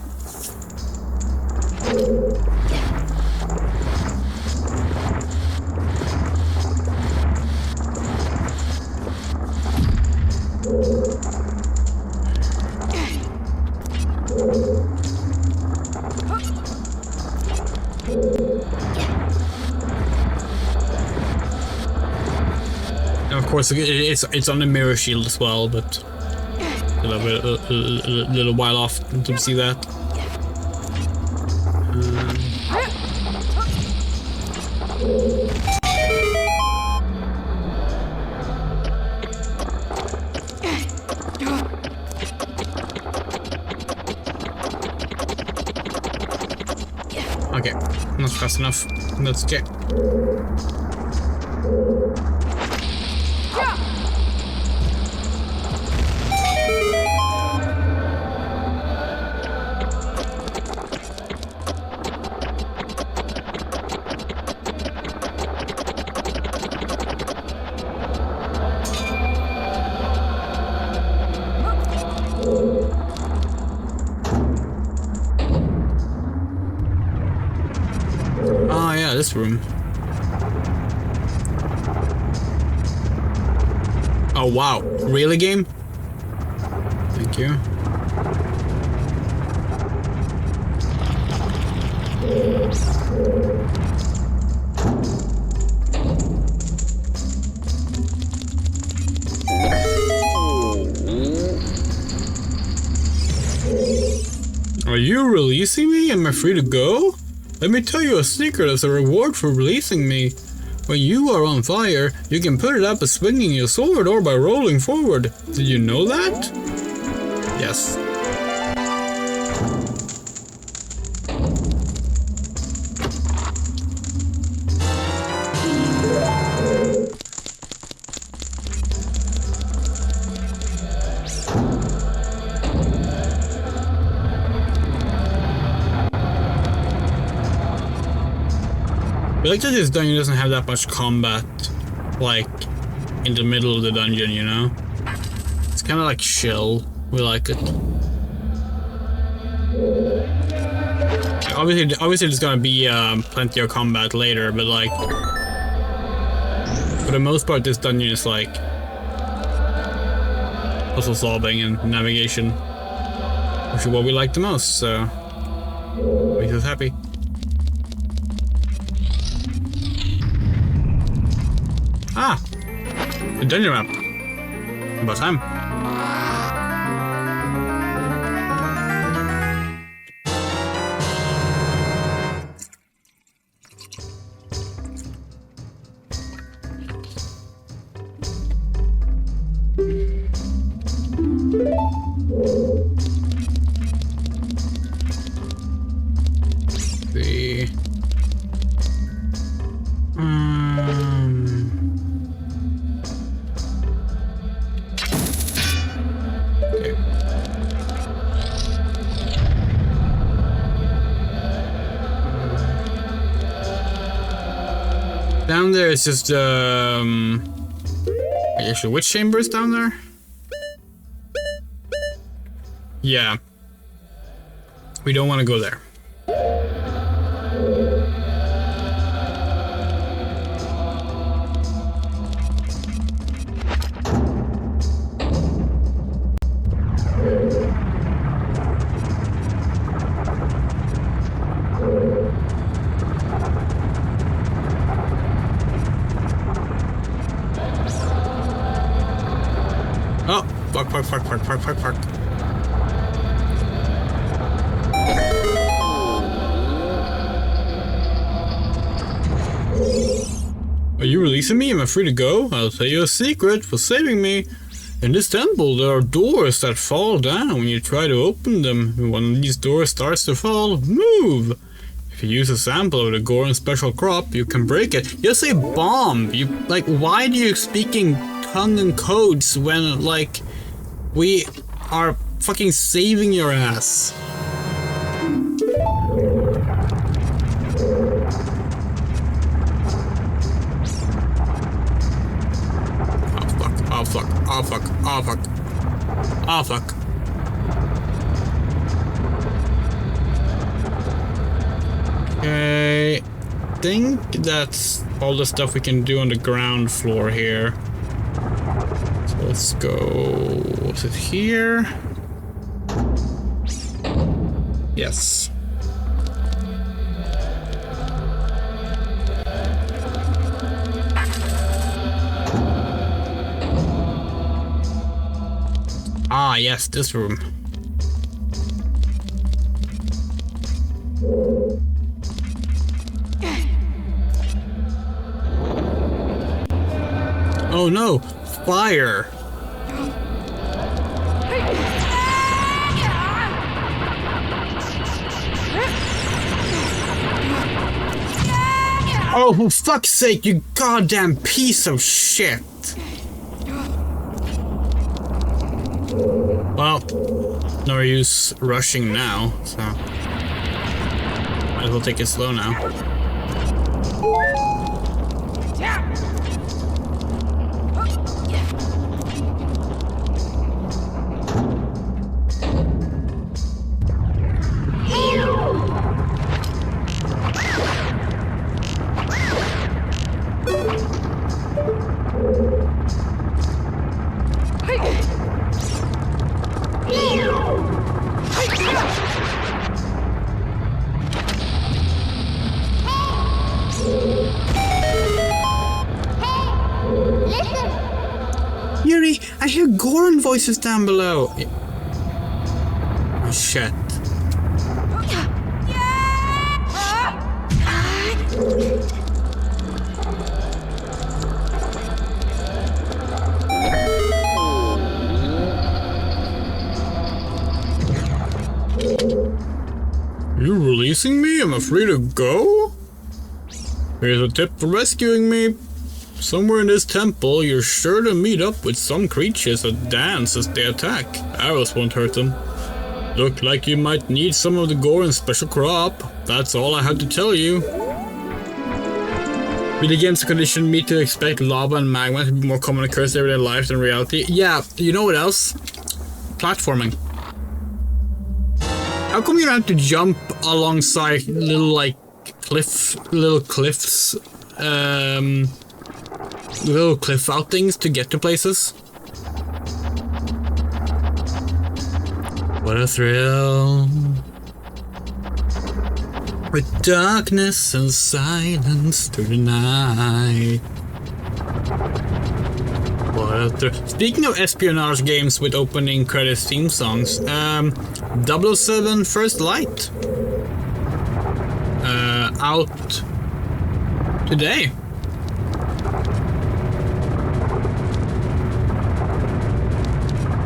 Of course, it's on the mirror shield as well, but A little while off to see that. Okay, not fast enough. That's okay. Oh yeah, this room. Oh wow, really game? Thank you. Are you releasing me? Am I free to go? Let me tell you a secret as a reward for releasing me. When you are on fire, you can put it up by swinging your sword or by rolling forward. Did you know that? Yes. I like that this dungeon doesn't have that much combat, like, in the middle of the dungeon, you know? It's kind of like chill. We like it. Obviously there's gonna be plenty of combat later, but like, for the most part this dungeon is like puzzle solving and navigation, which is what we like the most, so makes us happy. Ah! The dungeon map. About time. Down there is just actually, which chamber is down there? Yeah. We don't want to go there. Oh, fuck. Are you releasing me? Am I free to go? I'll tell you a secret for saving me. In this temple, there are doors that fall down when you try to open them. When one of these doors starts to fall, move. If you use a sample of the Goron special crop, you can break it. You say bomb. You like, why do you speaking tongue and codes when like we are fucking saving your ass? Oh fuck. Okay, I think that's all the stuff we can do on the ground floor here. So let's go. Was it here? Yes. Ah. Ah, yes, this room. Oh no! Fire! Oh, for fuck's sake, you goddamn piece of shit! Well, no use rushing now, so might as well take it slow now. Yuri, I hear Goran voices down below. Oh shit. You releasing me? I'm free to go? Here's a tip for rescuing me. Somewhere in this temple, you're sure to meet up with some creatures that dance as they attack. Arrows won't hurt them. Look like you might need some of the Goran's special crop. That's all I have to tell you. Video games condition me to expect lava and magma to be more common occurrence in everyday life than reality. Yeah, you know what else? Platforming. How come you don't have to jump alongside little cliffs, little cliff outings to get to places? What a thrill. With darkness and silence through the night. What a thrill. Speaking of espionage games with opening credits theme songs, 007 First Light. Out today.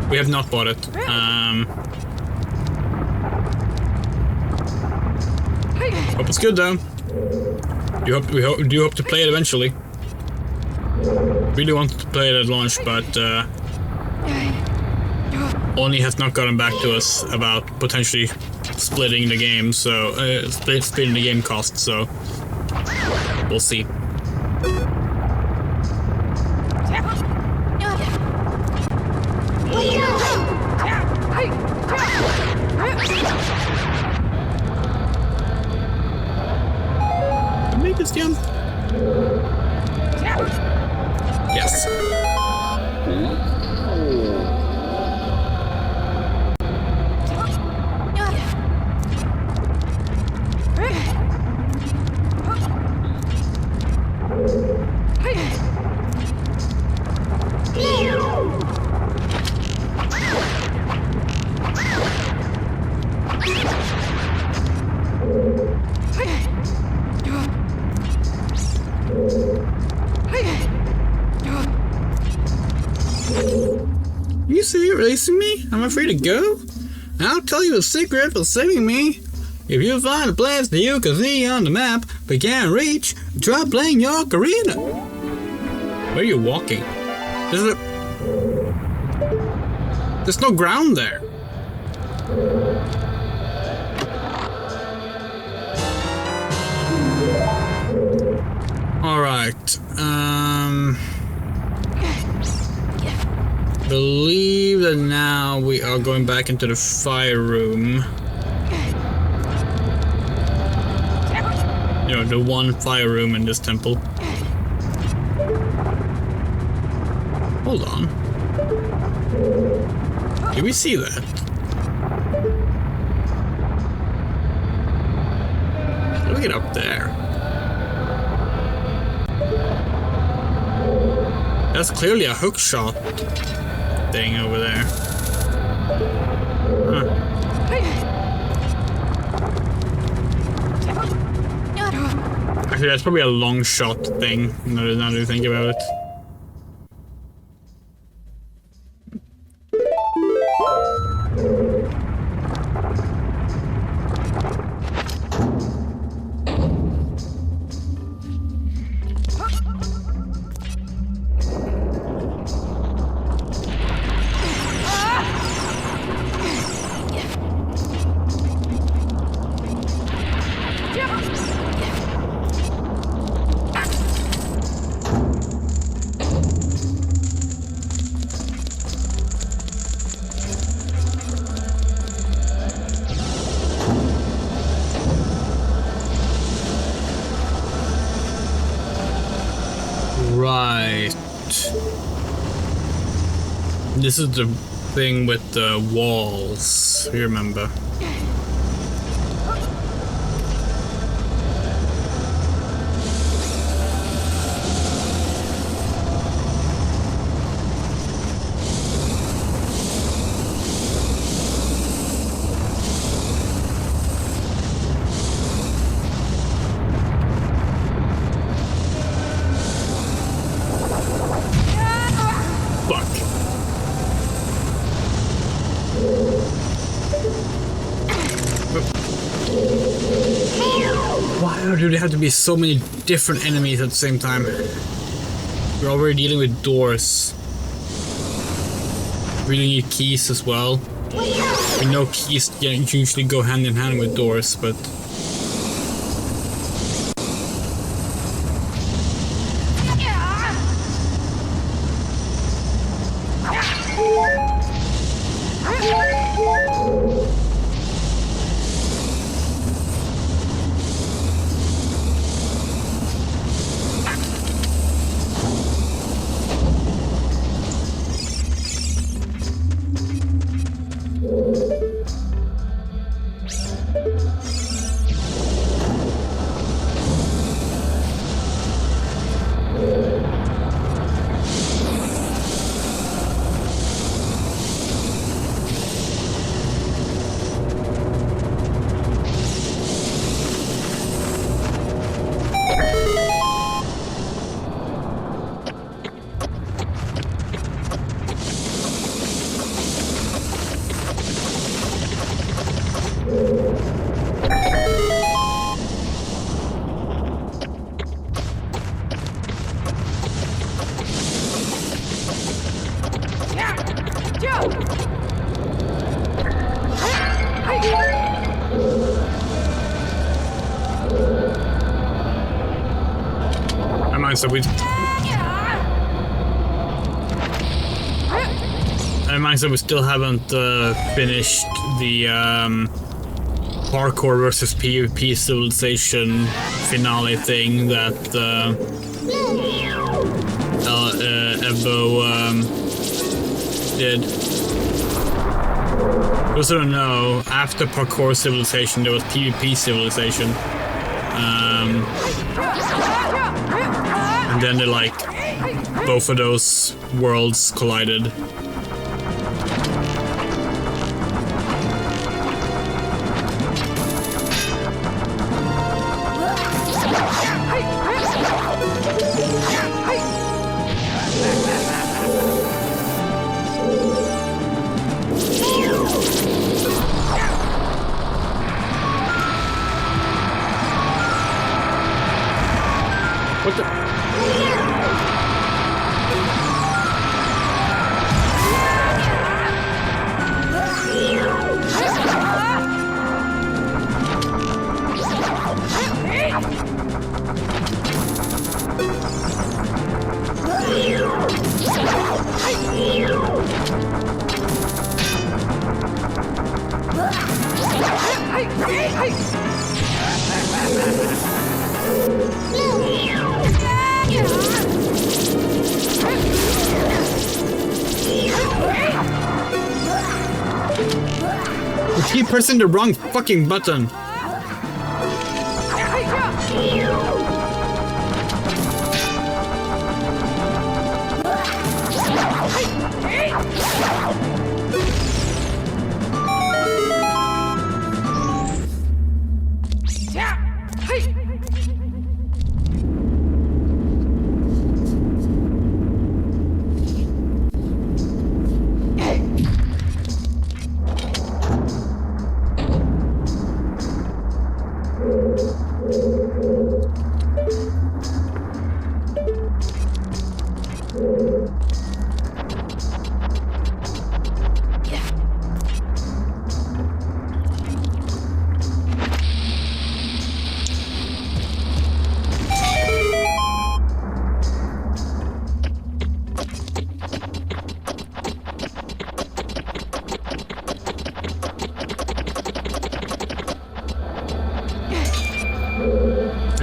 We have not bought it. Hope it's good though. We do hope to play it eventually. Really wanted to play it at launch, but Oni has not gotten back to us about potentially splitting the game, so splitting the game cost. So we'll see. Make this jump. Yes. You see it releasing me? I'm free to go? I'll tell you a secret for saving me. If you find a place that you can see on the map but can't reach, try playing your Ocarina. Where are you walking? There's no ground there. Alright, believe that now we are going back into the fire room. You know, the one fire room in this temple. Hold on. Did we see that? Look at up there. That's clearly a hook shot thing over there. Actually, that's probably a long shot thing, now that you think about it. Right. This is the thing with the walls, you remember. Why do there have to be so many different enemies at the same time? We're already dealing with doors. We need keys as well. We know keys usually go hand in hand with doors, but... So we still haven't finished the parkour versus PvP civilization finale thing that Evo did. Those who don't know, after parkour civilization there was PvP civilization. And then both of those worlds collided. What the? We keep pressing the wrong fucking button.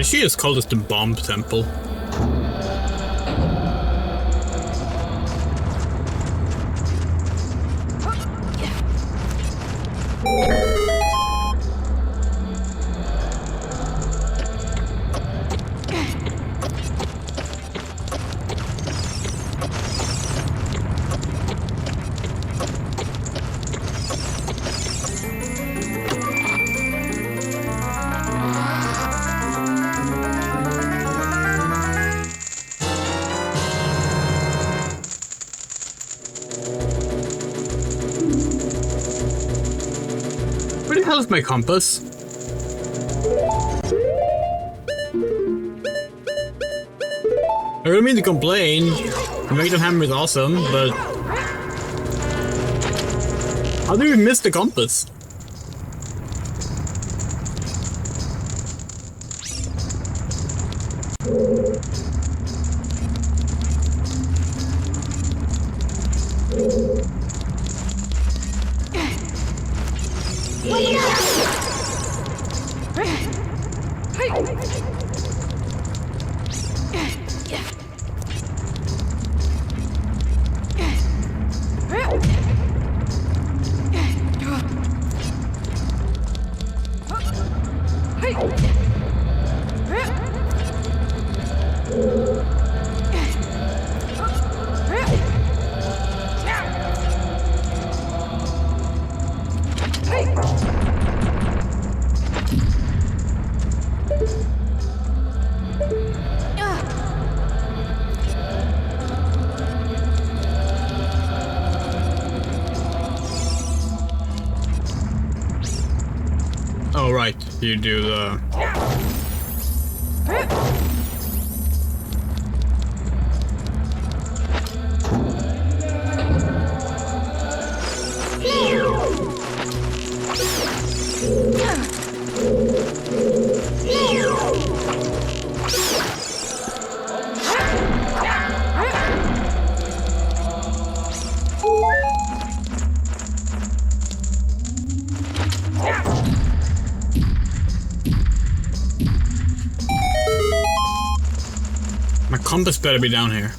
I should just call this the Bomb Temple. Where the hell is my compass? I really mean to complain. The Magnum Hammer is awesome, but how do we miss the compass? Oh, right. You do the... My compass better be down here.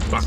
Fuck.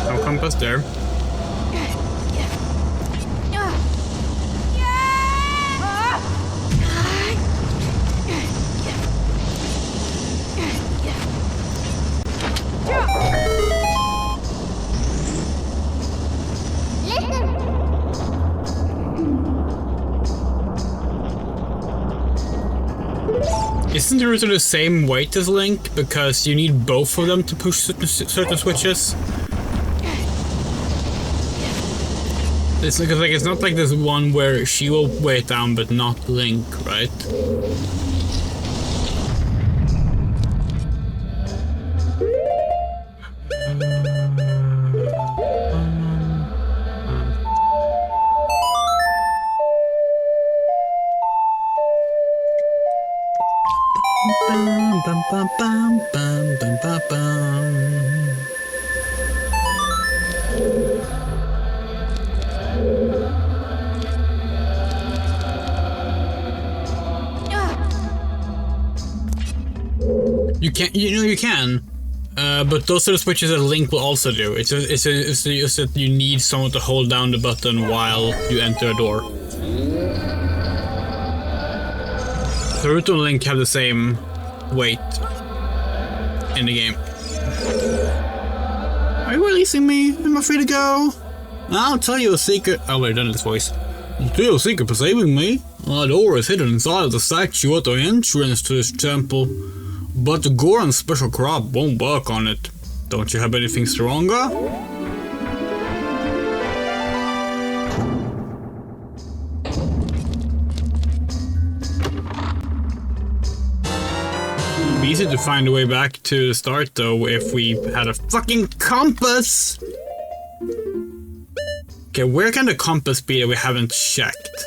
No compass there. Isn't the router the same weight as Link? Because you need both of them to push certain switches? It's like it's not like this one where she will weigh it down but not Link, right? Bum, bum, bum, bum, bum, bum, bum. can't. You can. But those are the switches that Link will also do. It's just that you need someone to hold down the button while you enter a door. Naruto and Link have the same weight in the game. Are you releasing me? Am I free to go? I'll tell you a secret. Oh wait, done this voice. I'll tell you a secret for saving me. The door is hidden inside of the statue at the entrance to this temple. But the Goron's special crop won't work on it. Don't you have anything stronger? It'd be easy to find a way back to the start though if we had a fucking compass! Okay, where can the compass be that we haven't checked?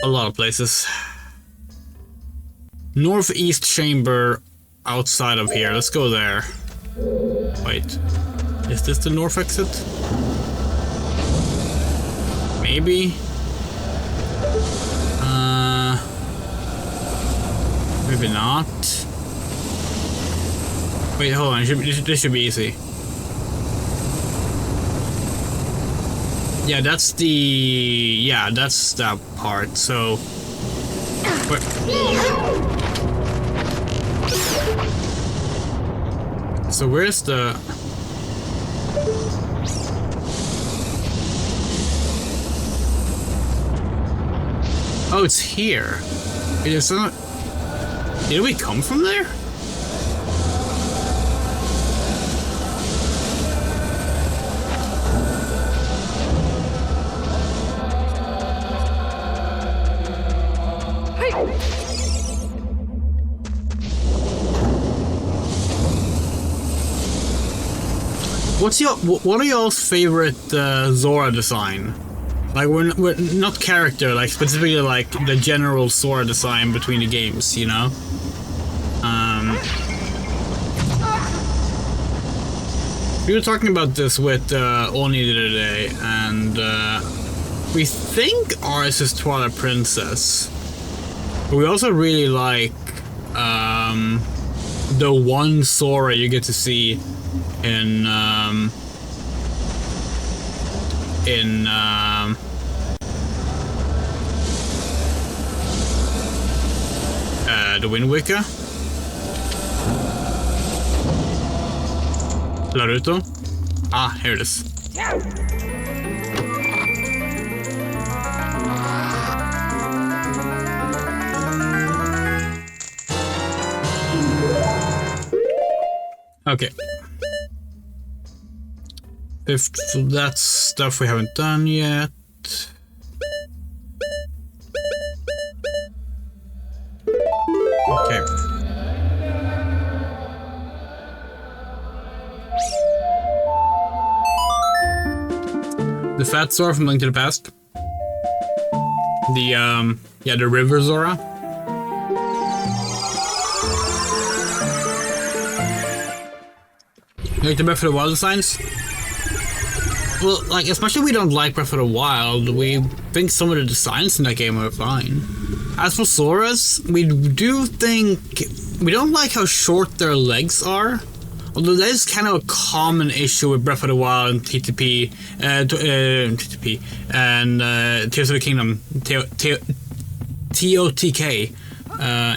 A lot of places. Northeast chamber outside of here. Let's go there. Wait. Is this the north exit? Maybe? Maybe not. Wait, hold on. This should be easy. Yeah, that's the... Yeah, that's that part. So... Wait. So where's the... Oh, it's here. It is not... Did we come from there? What are y'all's favorite Zora design? Like we're not character, like specifically like the general Zora design between the games, you know? We were talking about this with Oni the other day, and we think ours is Twilight Princess. But we also really like the one Zora you get to see in the Wind Waker. Naruto. Ah, here it is. Okay. If that's stuff we haven't done yet. Okay. The Fat Zora from Link to the Past. The River Zora. You like the Breath of the Wild designs? Well, like, especially we don't like Breath of the Wild, we think some of the designs in that game are fine. As for Zoras, we do think... We don't like how short their legs are. Although that is kind of a common issue with Breath of the Wild and TTP, and Tears of the Kingdom, TOTK.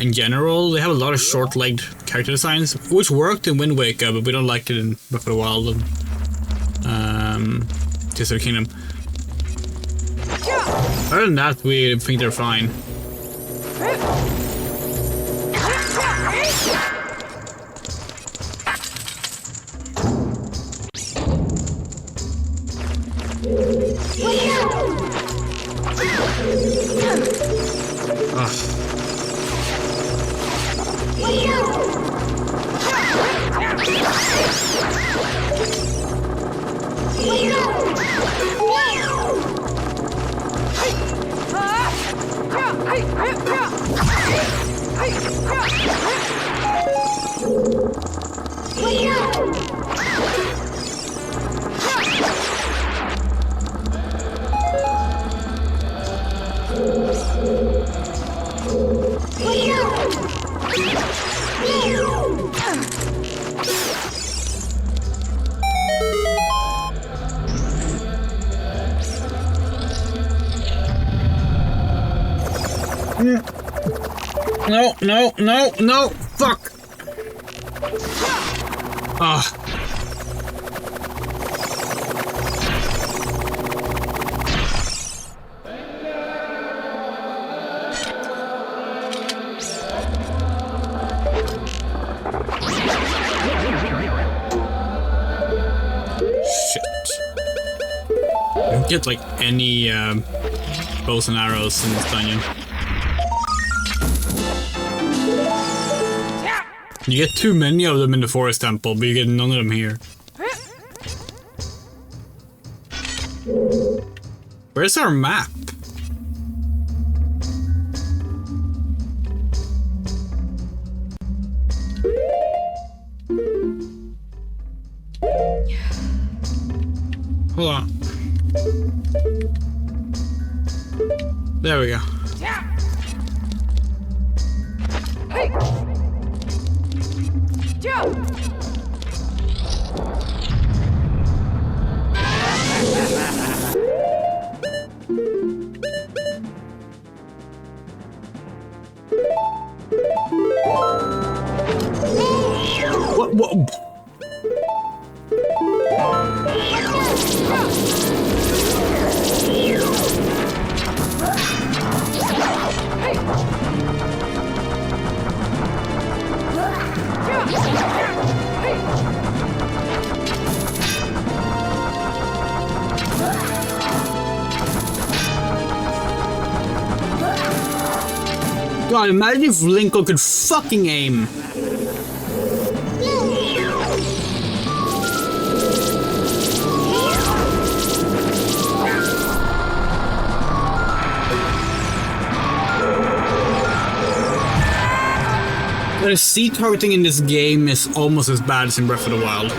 In general, they have a lot of short-legged character designs, which worked in Wind Waker, but we don't like it in Breath of the Wild and Tears of the Kingdom. Other than that, we think they're fine. No, no, no! Fuck! Ah. Get like any bows and arrows in this dungeon. You get too many of them in the forest temple, but you get none of them here. Where's our map? Hold on. There we go. What? God, imagine if Linkle could fucking aim. The C targeting in this game is almost as bad as in Breath of the Wild.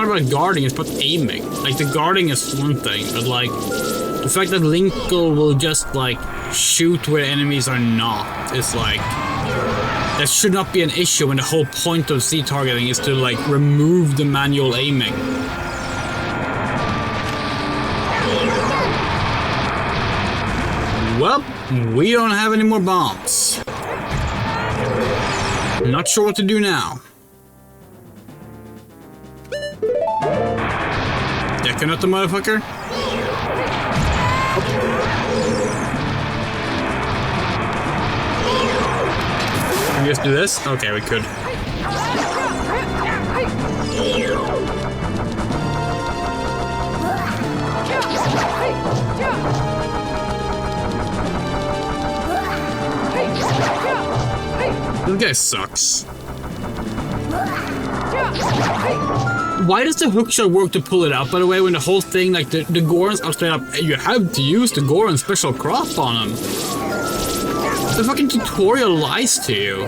About guarding, it's about aiming. Like, the guarding is one thing, but like the fact that Linkle will just like shoot where enemies are not is like, that should not be an issue when the whole point of C targeting is to like remove the manual aiming. Well, we don't have any more bombs. Not sure what to do now. Decking out the motherfucker. Can we just do this? Okay, we could. This guy sucks. Why does the hookshot work to pull it out, by the way, when the whole thing, like, the Gorons are straight up, you have to use the Goron special craft on them. The fucking tutorial lies to you.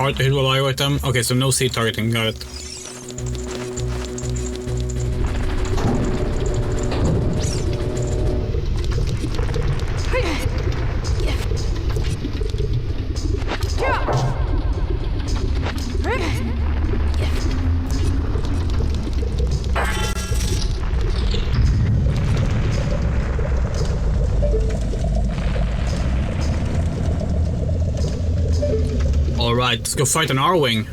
hard to hit while I with them. Okay, so no seat targeting, got it. Alright, let's go fight an R-Wing.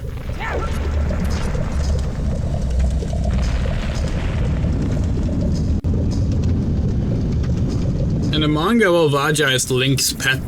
In the manga, Vaja is Link's pet.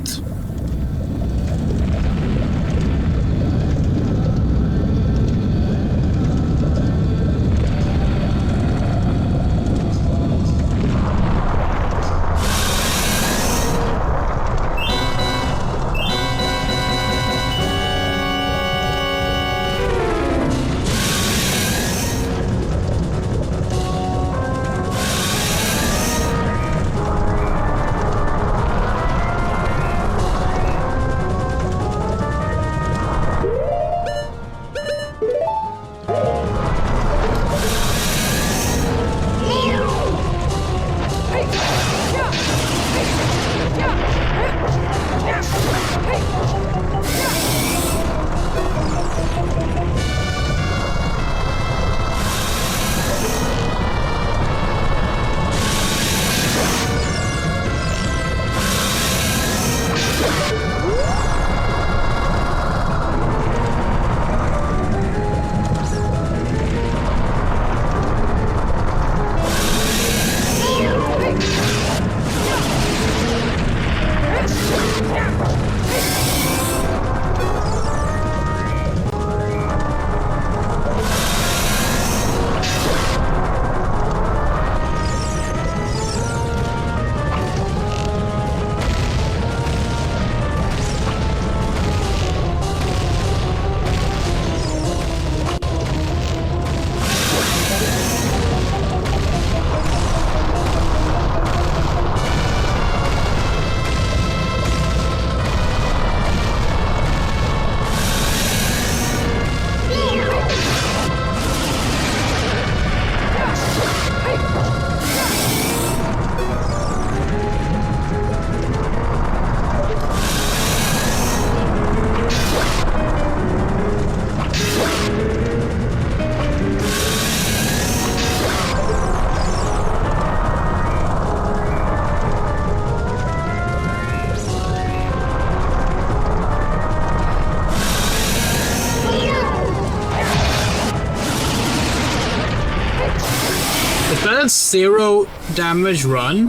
Is that a 0 damage run?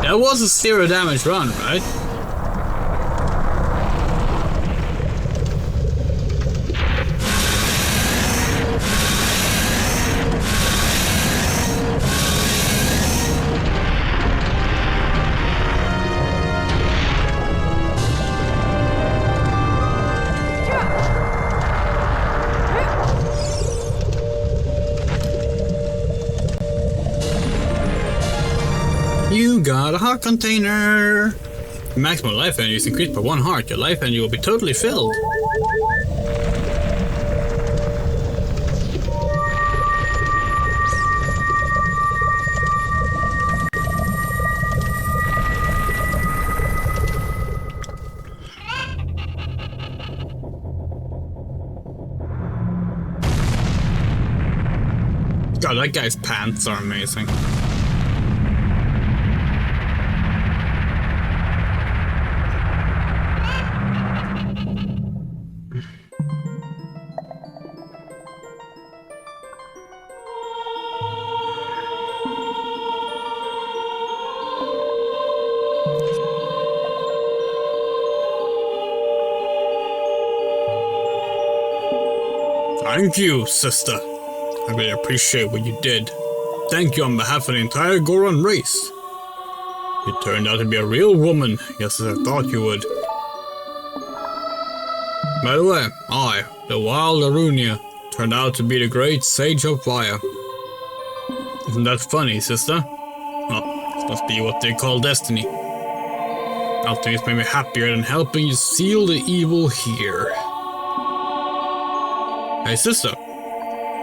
That was a 0 damage run, right? You got a heart container! Maximum life energy is increased by 1 heart. Your life energy will be totally filled. God, that guy's pants are amazing. Thank you, sister. I really appreciate what you did. Thank you on behalf of the entire Goron race. You turned out to be a real woman, just as I thought you would. By the way, I, the wild Arunia, turned out to be the great sage of fire. Isn't that funny, sister? Well, this must be what they call destiny. Nothing has made me happier than helping you seal the evil here. Hey sister,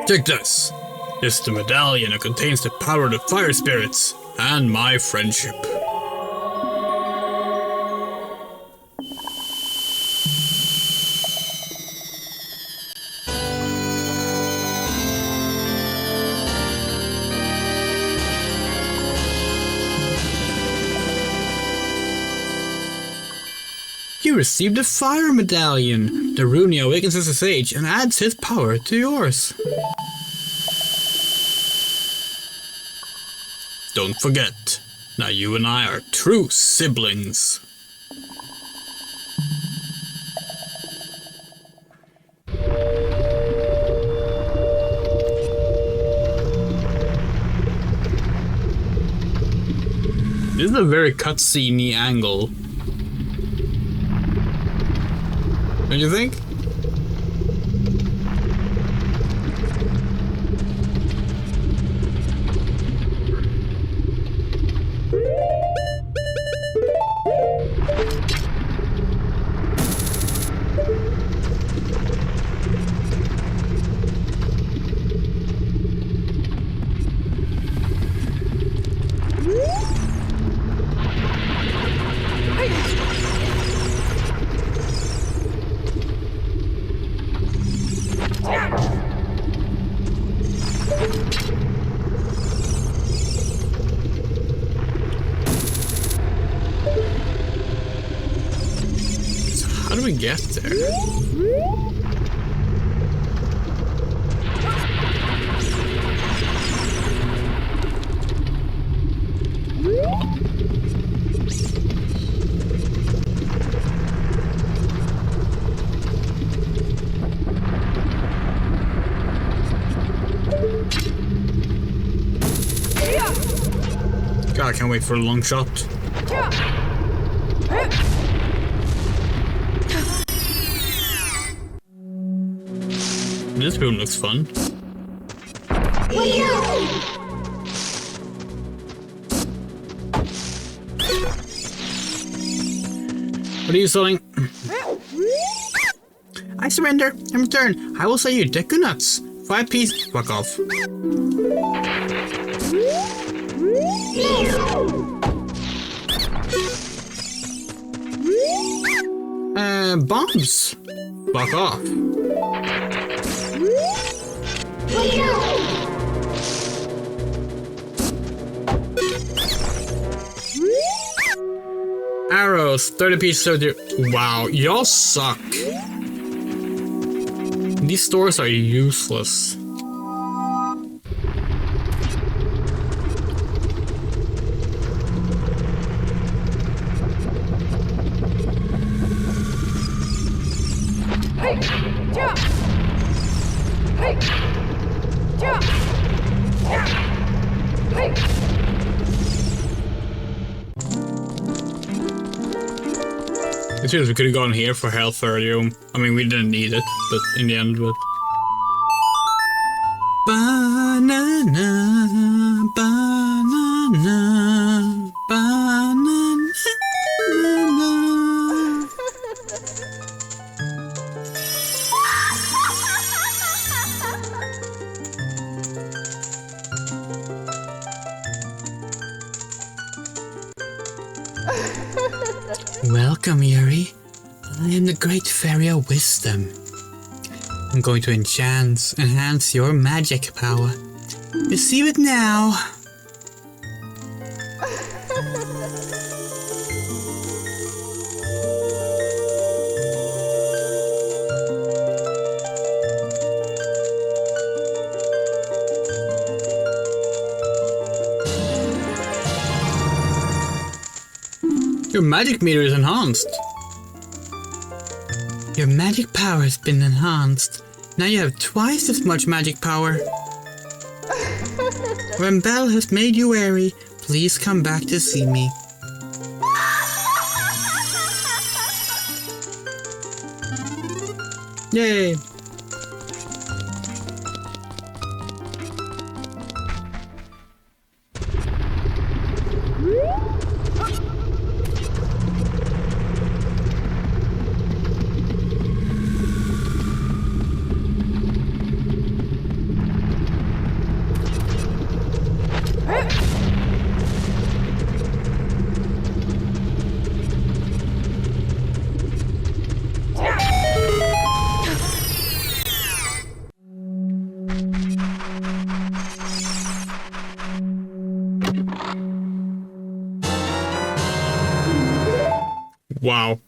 take this. This is the medallion that contains the power of the fire spirits and my friendship. You received the Fire Medallion. The Rooney awakens as a sage and adds his power to yours. Don't forget, now you and I are true siblings. This is a very cutscene-y angle. Don't you think? How do we get there? God, I can't wait for a long shot. This room looks fun. What are you selling? I surrender. In return, I will sell you Deku Nuts. 5 pieces. Fuck off. Bombs. Fuck off. Arrows, 30 pieces of the... Wow, y'all suck. These stores are useless. It seems we could have gone here for health earlier. I mean, we didn't need it, but in the end, but... Banana, banana, banana. Welcome, Yuri. I am the Great Fairy of Wisdom. I'm going to enhance your magic power. Receive it now. Your magic meter is enhanced. Your magic power has been enhanced. Now you have twice as much magic power. When Belle has made you wary, please come back to see me. Yay! Wow.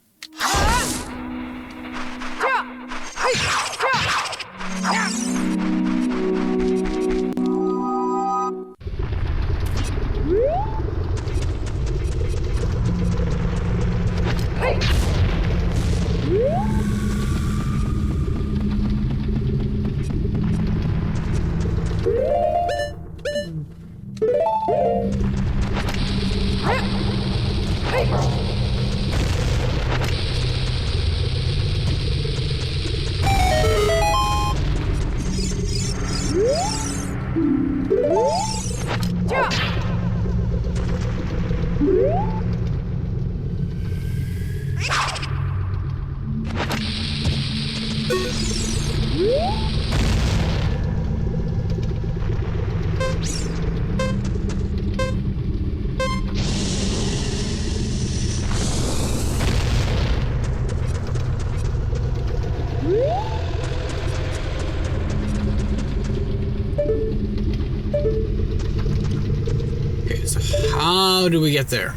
Okay, so how do we get there?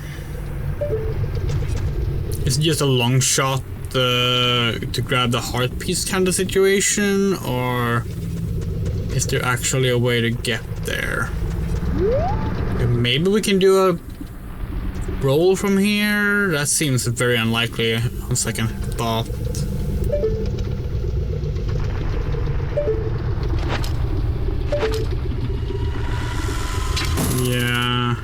Is it just a long shot to grab the heart piece kind of situation, or is there actually a way to get there? Okay, maybe we can do a roll from here? That seems very unlikely on second thought. Yeah.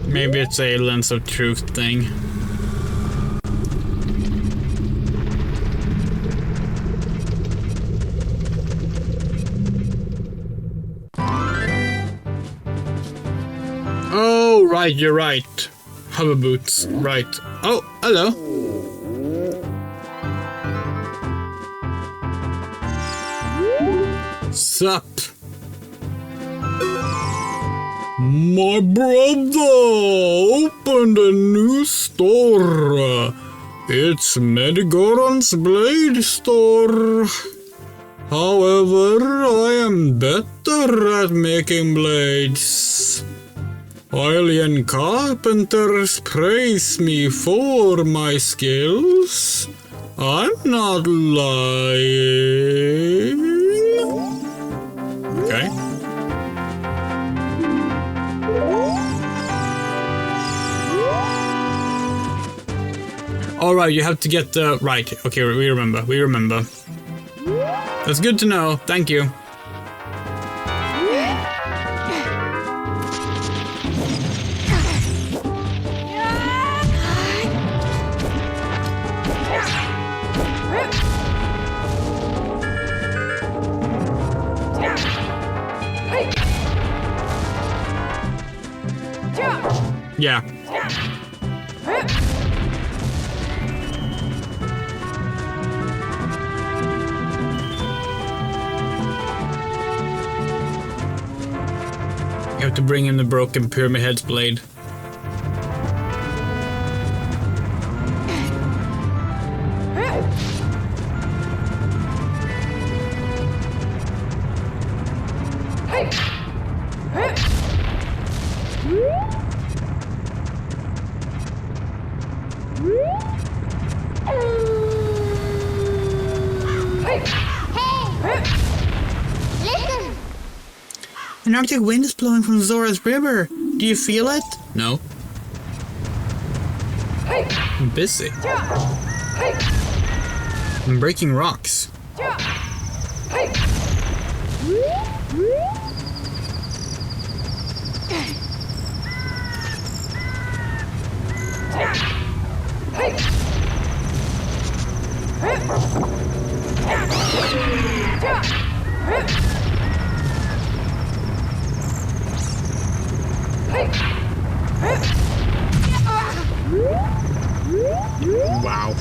Maybe it's a lens of truth thing. Oh, right, you're right. Hover boots, right. Oh, hello. Sup? My brother opened a new store. It's Medigoron's Blade Store. However, I am better at making blades. Alien carpenters praise me for my skills. I'm not lying. Okay. Alright, you have to get the... Right, okay, we remember. That's good to know, thank you. Yeah. You have to bring in the broken Pyramid Head's blade. An Arctic wind is blowing from Zora's river. Do you feel it? No. I'm busy. I'm breaking rocks. Wow.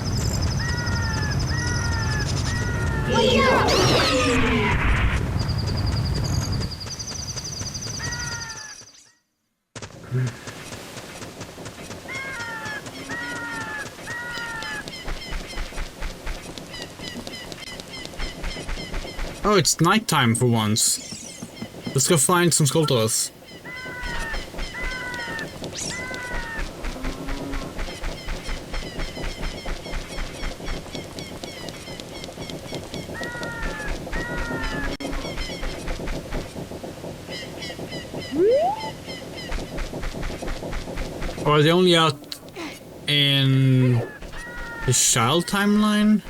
Oh, it's nighttime for once. Let's go find some Skulltulas. Or are they only out in the child timeline?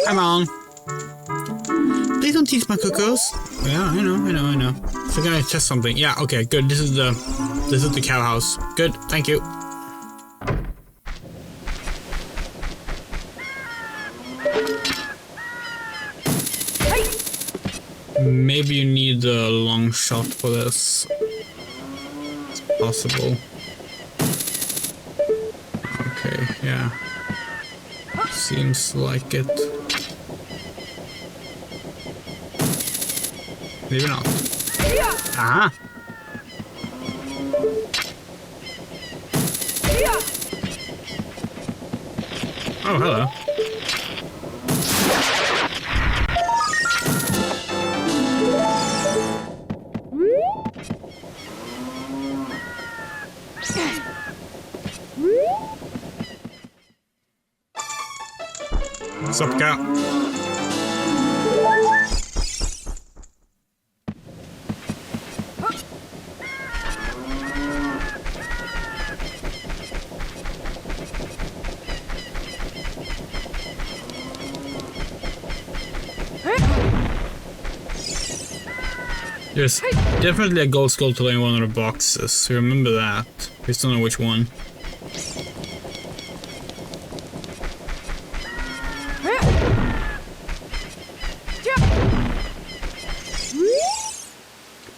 Come on. Please don't tease my cuckoos. Yeah, I know. So can I test something? Yeah, okay, good. This is the cow house. Good, thank you. Maybe you need a long shot for this. It's possible. Okay, yeah. Seems like it. Maybe not. Ah! Oh, hello. What's up, cat? There's definitely a gold skull in one of the boxes. Remember that. We still don't know which one.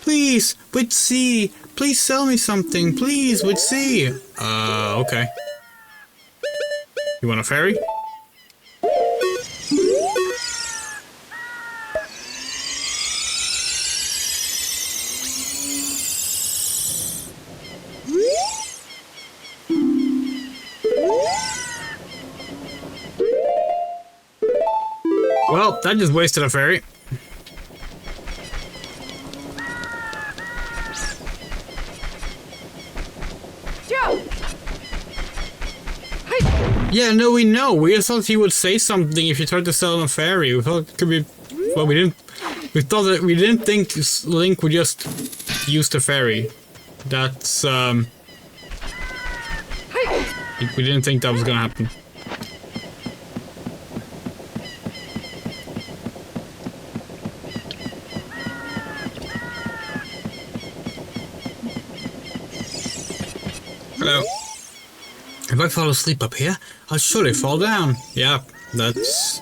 Please, with C. Please sell me something. Please, with C. Okay. You want a ferry? Well, that just wasted a ferry. Yeah, no, we know. We just thought he would say something if you tried to sell him a ferry. We thought it could be. Well, we didn't. We thought that we didn't think Link would just use the ferry. That's we didn't think that was gonna happen. Hello. If I fall asleep up here, I'll surely fall down. Yeah, that's...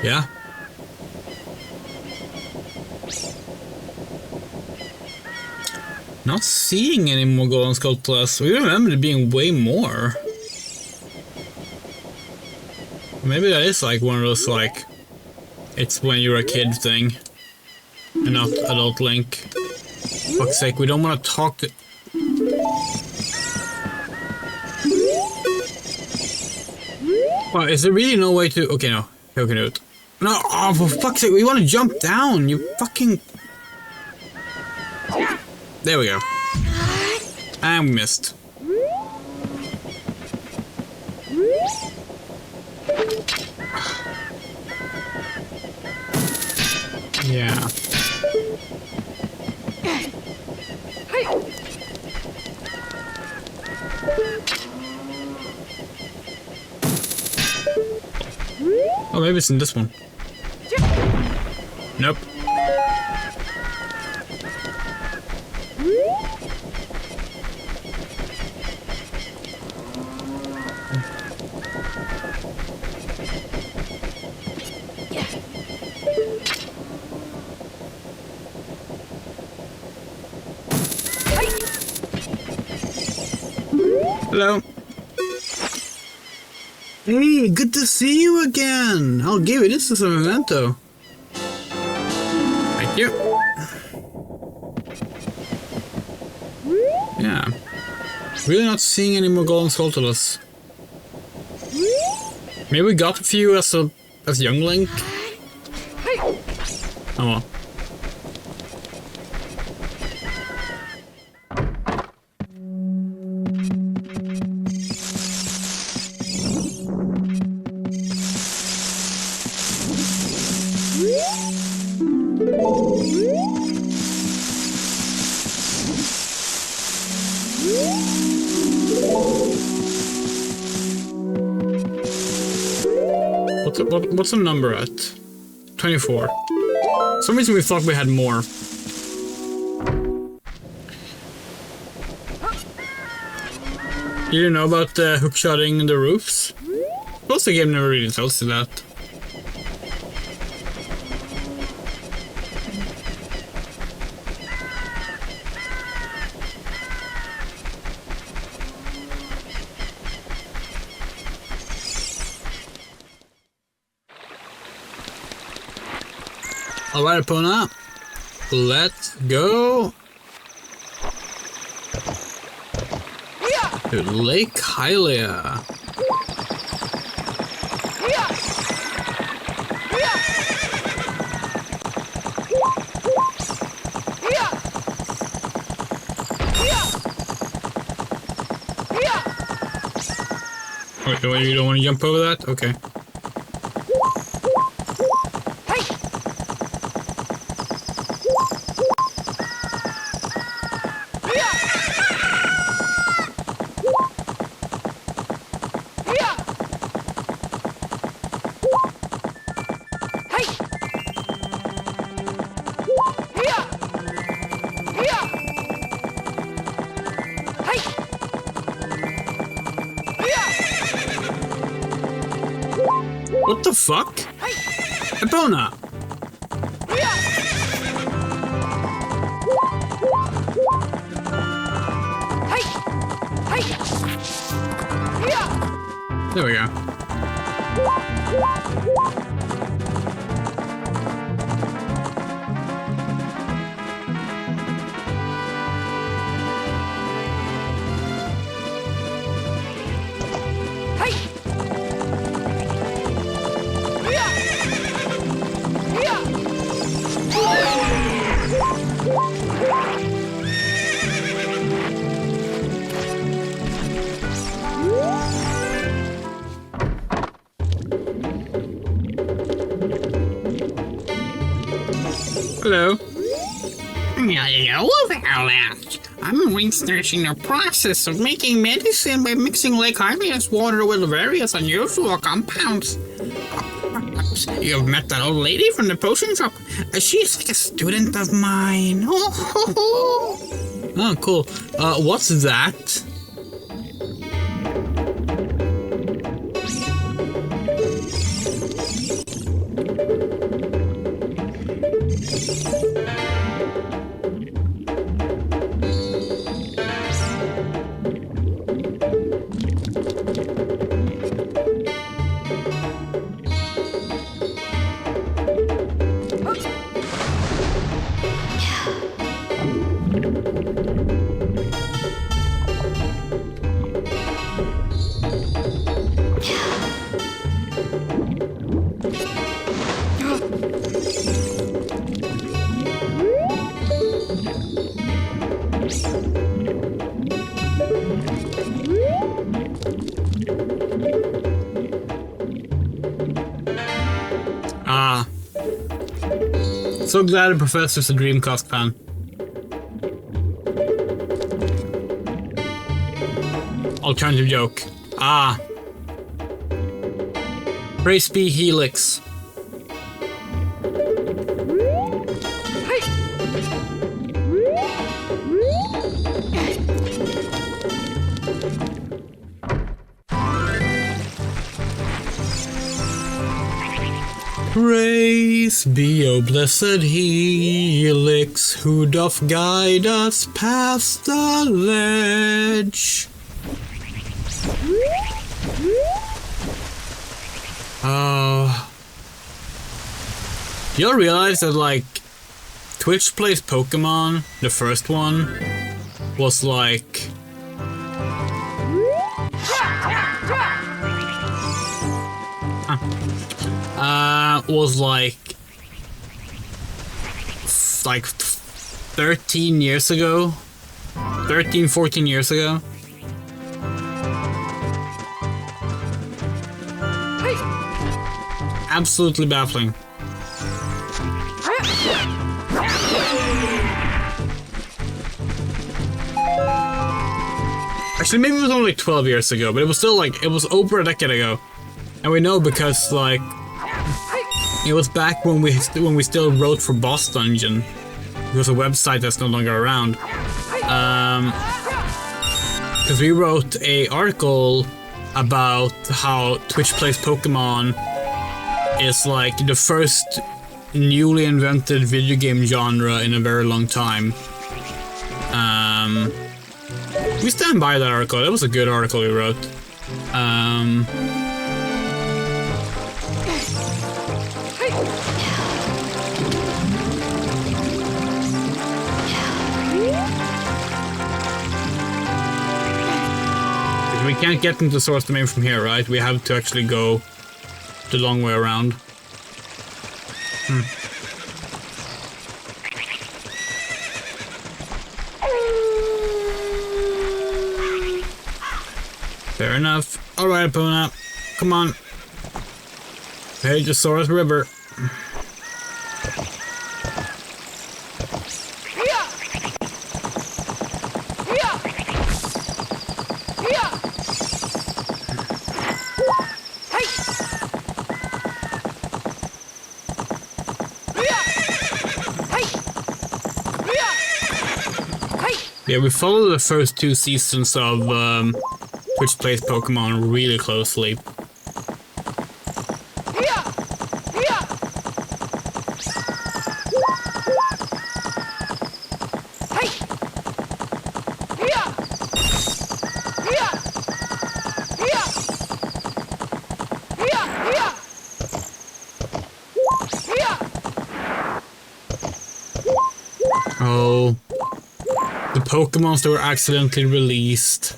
Yeah. Not seeing any more golden sculptures. We remember there being way more. Maybe that is like one of those like... It's when you're a kid thing. And not adult Link. For fuck's sake, we don't want to talk to... Well, is there really no way to... Okay, no. We can do it. No, oh, for fuck's sake, we want to jump down, you fucking... There we go. And we missed. Yeah. Oh, maybe it's in this one. Nope. Hello. Hey, good to see you again. I'll give you this as a memento. Thank you. Yeah. Really not seeing any more golden sculptures. Maybe we got a few as a That's young Link? Oh well. What's the number at? 24. For some reason we thought we had more. You didn't know about hookshotting the roofs? Most of the game never really tells you that. Alright, Epona. Let's go to Lake Hylia. Wait, you don't want to jump over that? Okay. What the fuck? Epona! There we go. Hello. Hello there. I'm researching the process of making medicine by mixing Lake Hylia's water with various unusual compounds. You've met that old lady from the potion shop. She's like a student of mine. Oh, cool. What's that? Ah. So glad the professor's a Dreamcast fan. Alternative joke. Ah. Praise be Helix. Praise be, O blessed Helix, who doth guide us past the ledge. You realize that, like, Twitch Plays Pokemon, the first one, was like... was like 13 years ago. 13, 14 years ago. Absolutely baffling. Actually, maybe it was only 12 years ago, but it was still like, it was over a decade ago. And we know because, like, it was back when we still wrote for Boss Dungeon. It was a website that's no longer around. Because we wrote an article about how Twitch plays Pokemon is like the first newly invented video game genre in a very long time. We stand by that article. That was a good article we wrote. We can't get into source domain from here, right? We have to actually go the long way around. Fair enough. Alright, Epona. Come on. Pageosaurus River. Yeah, we follow the first 2 seasons of Twitch Plays Pokemon really closely. Oh. The Pokemons that were accidentally released.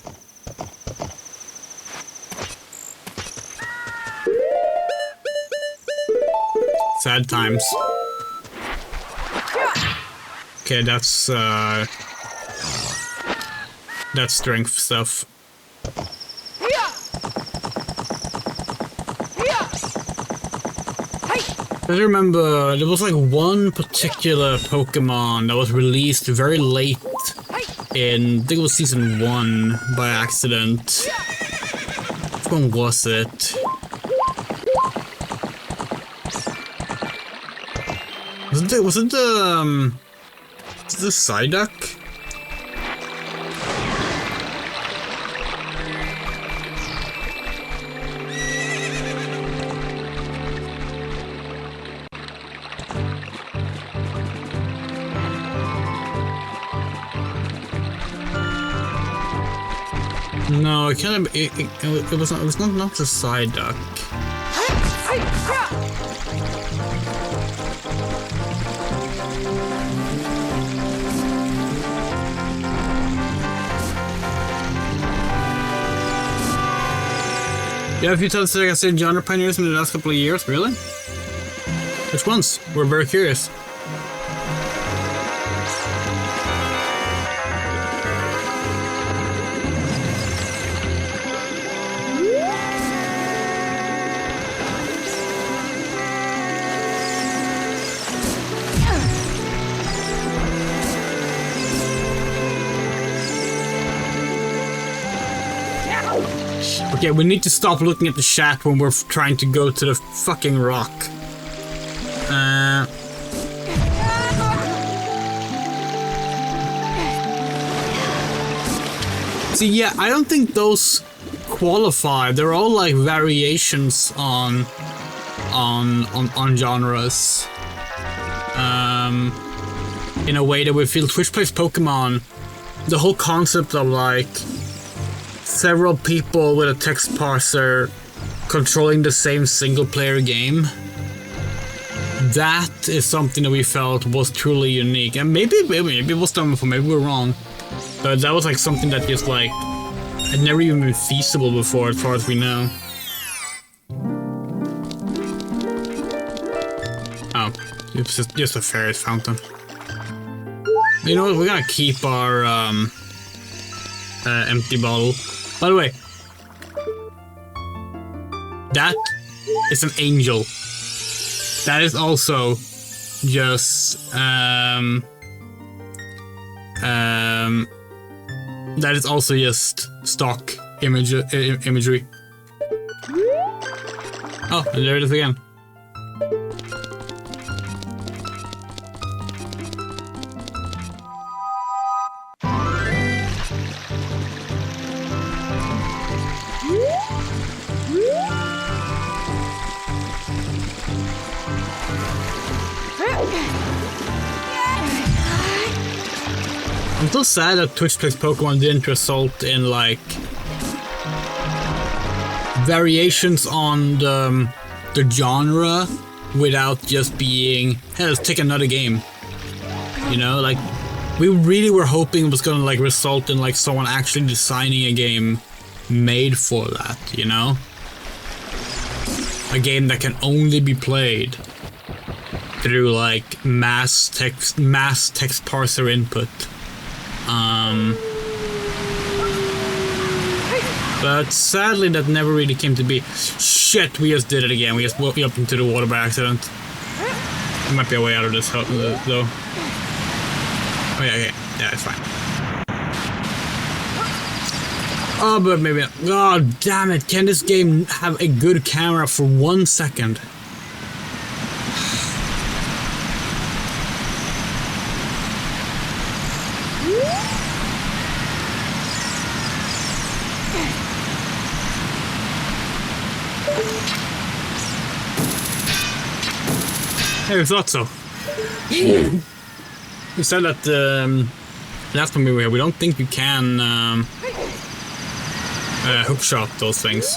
Sad times. Okay, that's strength stuff. I remember there was like one particular Pokemon that was released very late in, I think it was season 1 by accident. Which one was it? Was it the Psyduck? No, it kind of it was not the Psyduck. Yeah, a few times I said genre pioneers in the last couple of years, really? Which ones? We're very curious. Okay, we need to stop looking at the chat when we're trying to go to the fucking rock. See, yeah, I don't think those qualify. They're all like variations on genres. In a way that we feel Twitch Plays Pokemon, the whole concept of like several people with a text parser controlling the same single-player game. That is something that we felt was truly unique, and maybe it was done before, maybe we're wrong, but that was like something that just like had never even been feasible before, as far as we know. It's just a fairies fountain. You know what? We're gonna keep our empty bottle. By the way, that is an angel. That is also just that is also just stock imagery. Oh, and there it is again. I'm so sad that Twitch Plays Pokemon didn't result in like variations on the genre without just being, hey, let's take another game. You know, like we really were hoping it was gonna like result in like someone actually designing a game made for that, you know? A game that can only be played through like mass text parser input. But sadly that never really came to be. Shit, we just did it again. We just woke up into the water by accident. There might be a way out of this though. Oh yeah, okay. Yeah, it's fine. Oh, but maybe not. God damn it, can this game have a good camera for 1 second? Hey, we thought so. We said that last time we were here, we don't think you can hookshot those things.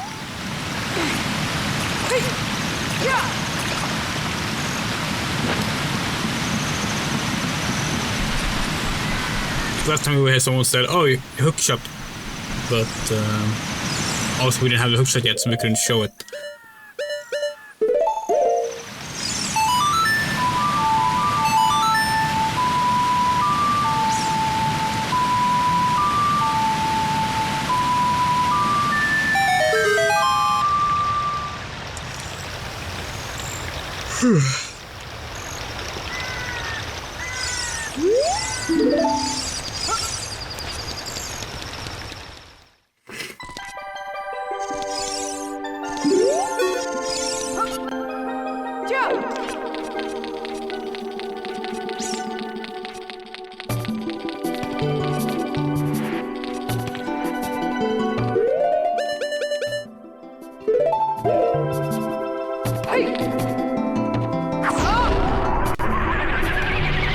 Last time we were here, someone said, "Oh, you hookshot," but also we didn't have the hookshot yet, so we couldn't show it.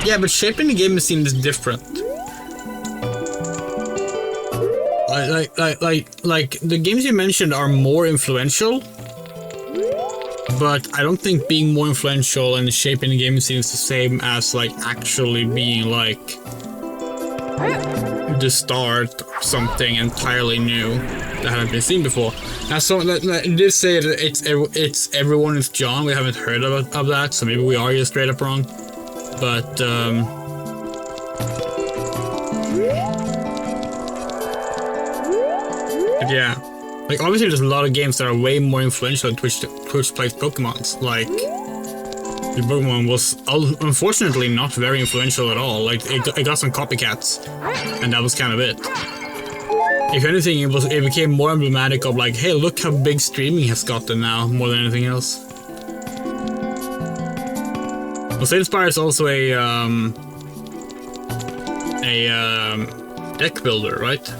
Yeah, but shaping the game seems different. Like the games you mentioned are more influential, but I don't think being more influential and shaping the game seems the same as like actually being like the start of something entirely new that hasn't been seen before. Now, so it did say that it's everyone is John. We haven't heard of that, so maybe we are just straight up wrong. But yeah, like obviously there's a lot of games that are way more influential than Twitch Plays Pokemons. Like the Pokemon was unfortunately not very influential at all. Like it got some copycats, and that was kind of it. If anything, it became more emblematic of like, hey, look how big streaming has gotten now, more than anything else. Well, Slade Spire is also a deck builder, right?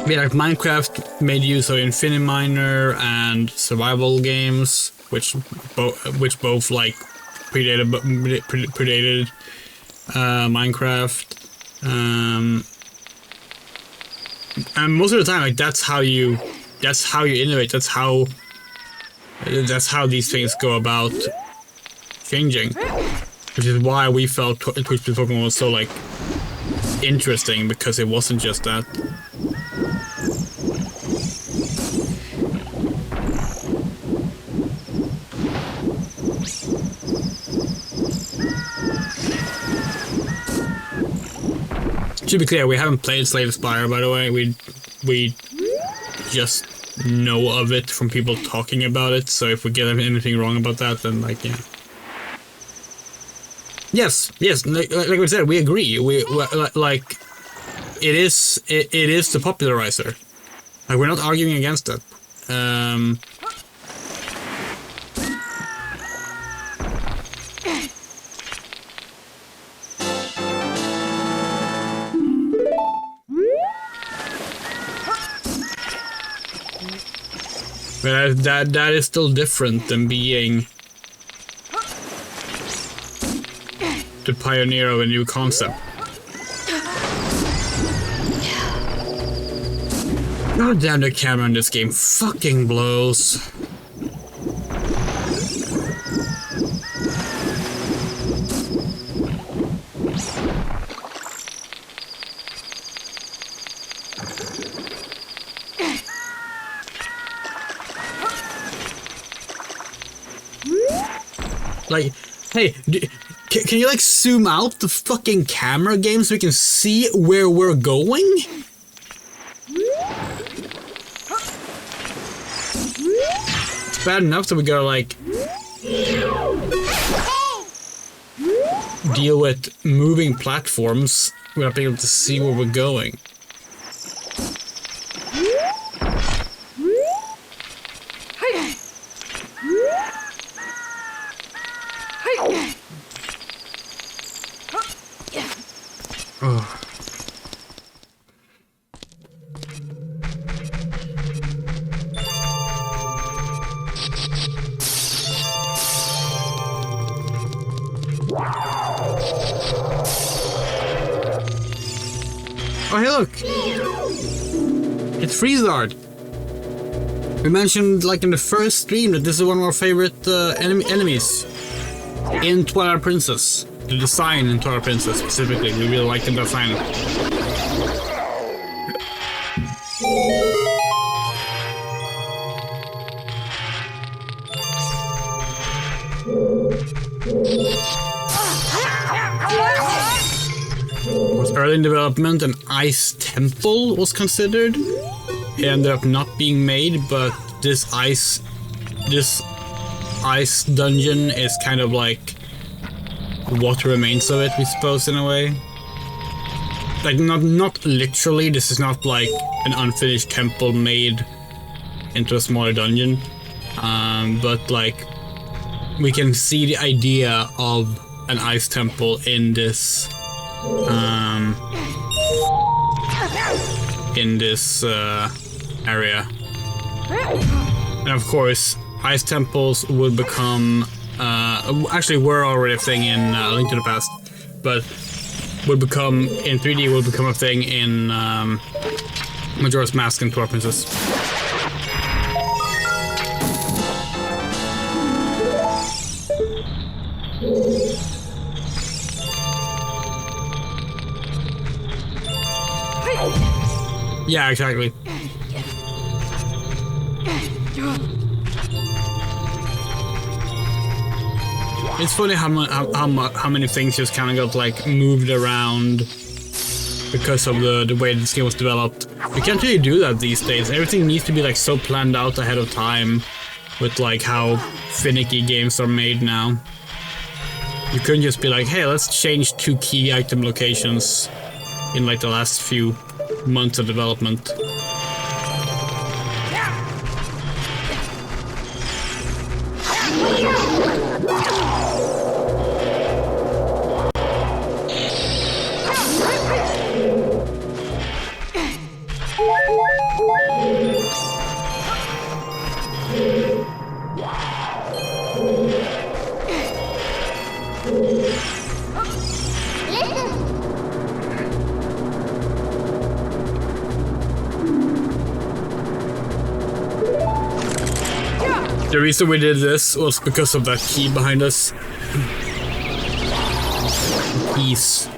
Yeah, like Minecraft made use of Infinity Miner and survival games, which both like predated Minecraft. And most of the time, like that's how you innovate. That's how these things go about changing. Which is why we felt Twitch Pokemon was so like interesting, because it wasn't just that. To be clear, we haven't played Slave Spire, by the way. We just know of it from people talking about it, so if we get anything wrong about that, then like, yeah. Yes, like we said, we agree. We like, it is the popularizer. Like, we're not arguing against it. But that is still different than being the pioneer of a new concept. God damn, the camera in this game fucking blows. Like, hey, can you like zoom out the fucking camera game so we can see where we're going? It's bad enough that we gotta like deal with moving platforms without being able to see where we're going. Oh. Oh, hey, look! It's Freezard! We mentioned, like, in the first stream that this is one of our favorite enemies in Twilight Princess. The design in Twilight Princess, specifically. We really like the design. Was early in development, an ice temple was considered. It ended up not being made, but this ice dungeon is kind of like what remains of it, we suppose, in a way. Like, not literally, this is not like an unfinished temple made into a smaller dungeon. But like, we can see the idea of an ice temple in this area. And of course, ice temples would become actually were already a thing in Link to the Past, but would become in 3D will become a thing in Majora's Mask and Twilight Princess. Yeah, exactly. It's funny how many things just kind of got like moved around because of the way this game was developed. You can't really do that these days. Everything needs to be like so planned out ahead of time with like how finicky games are made now. You couldn't just be like, hey, let's change 2 key item locations in like the last few months of development. The reason we did this was because of that key behind us. Keys.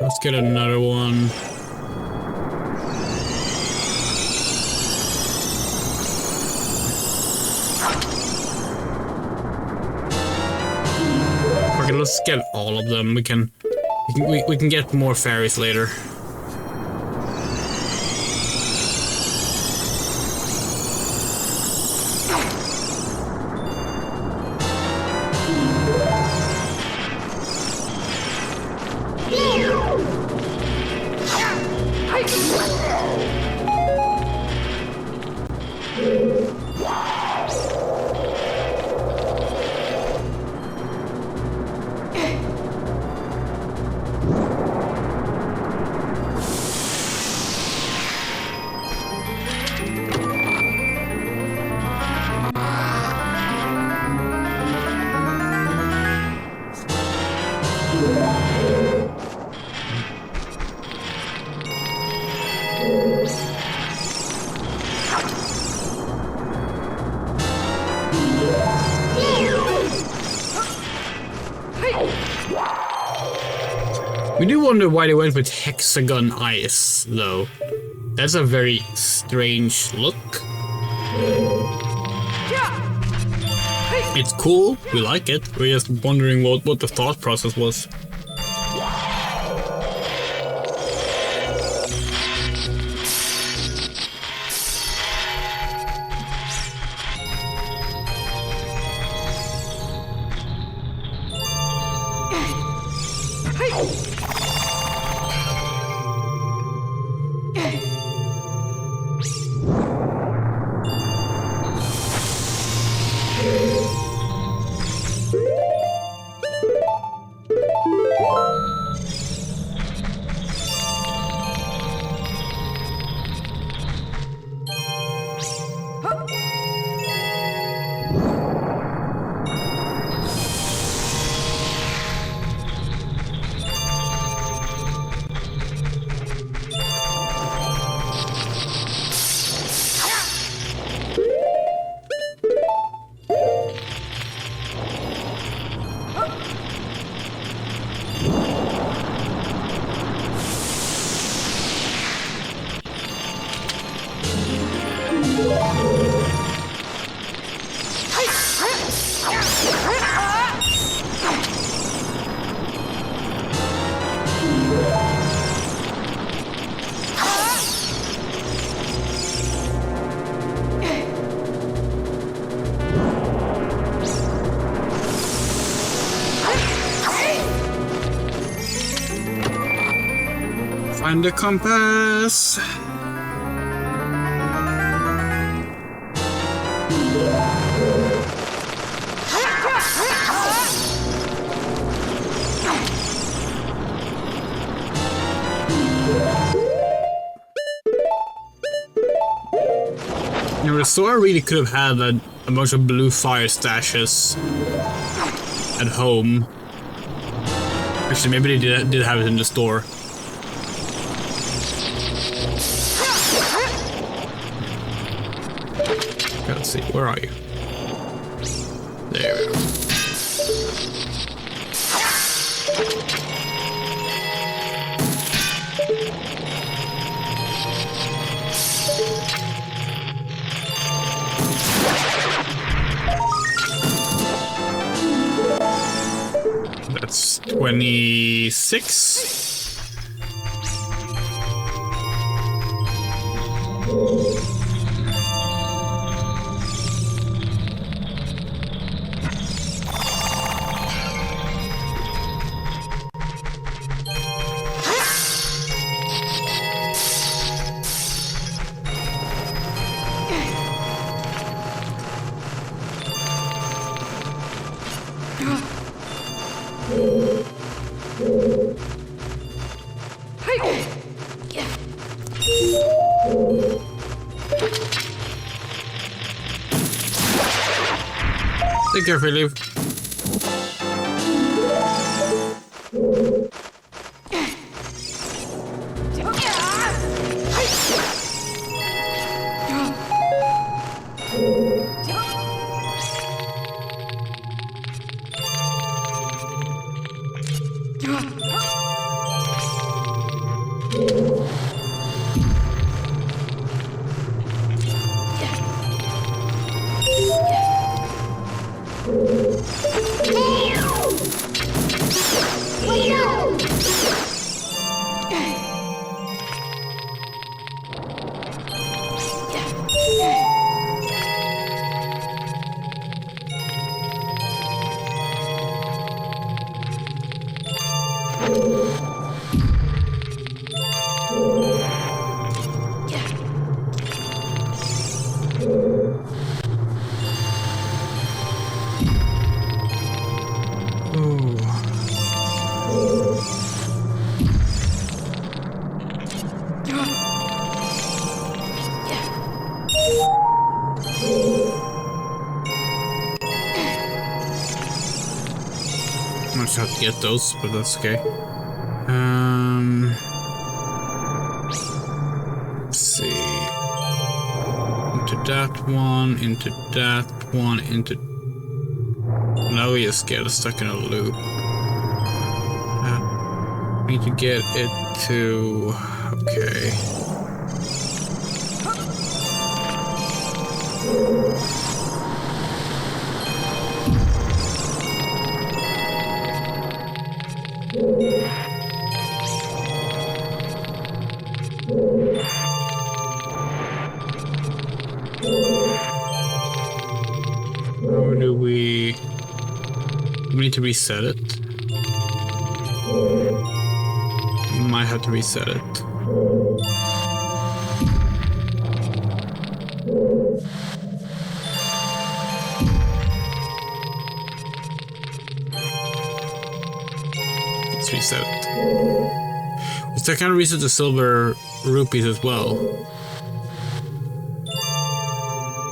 Let's get another one. Okay, let's get all of them. We can get more fairies later. We do wonder why they went with hexagon eyes, though. That's a very strange look. It's cool, we like it. We're just wondering what the thought process was. Find the compass. You know, the Sora really could have had a bunch of blue fire stashes at home. Actually, maybe they did have it in the store. Let's see, where are you? There we go. That's 26. Take care, Philip. I'm not sure how to get those, but that's okay. Let's see. Into that one, into that one, into... Now we just get stuck in a loop. Need to get it to... Okay. How do we need to reset it? Might have to reset it. Let's reset it. So I can reset the silver rupees as well.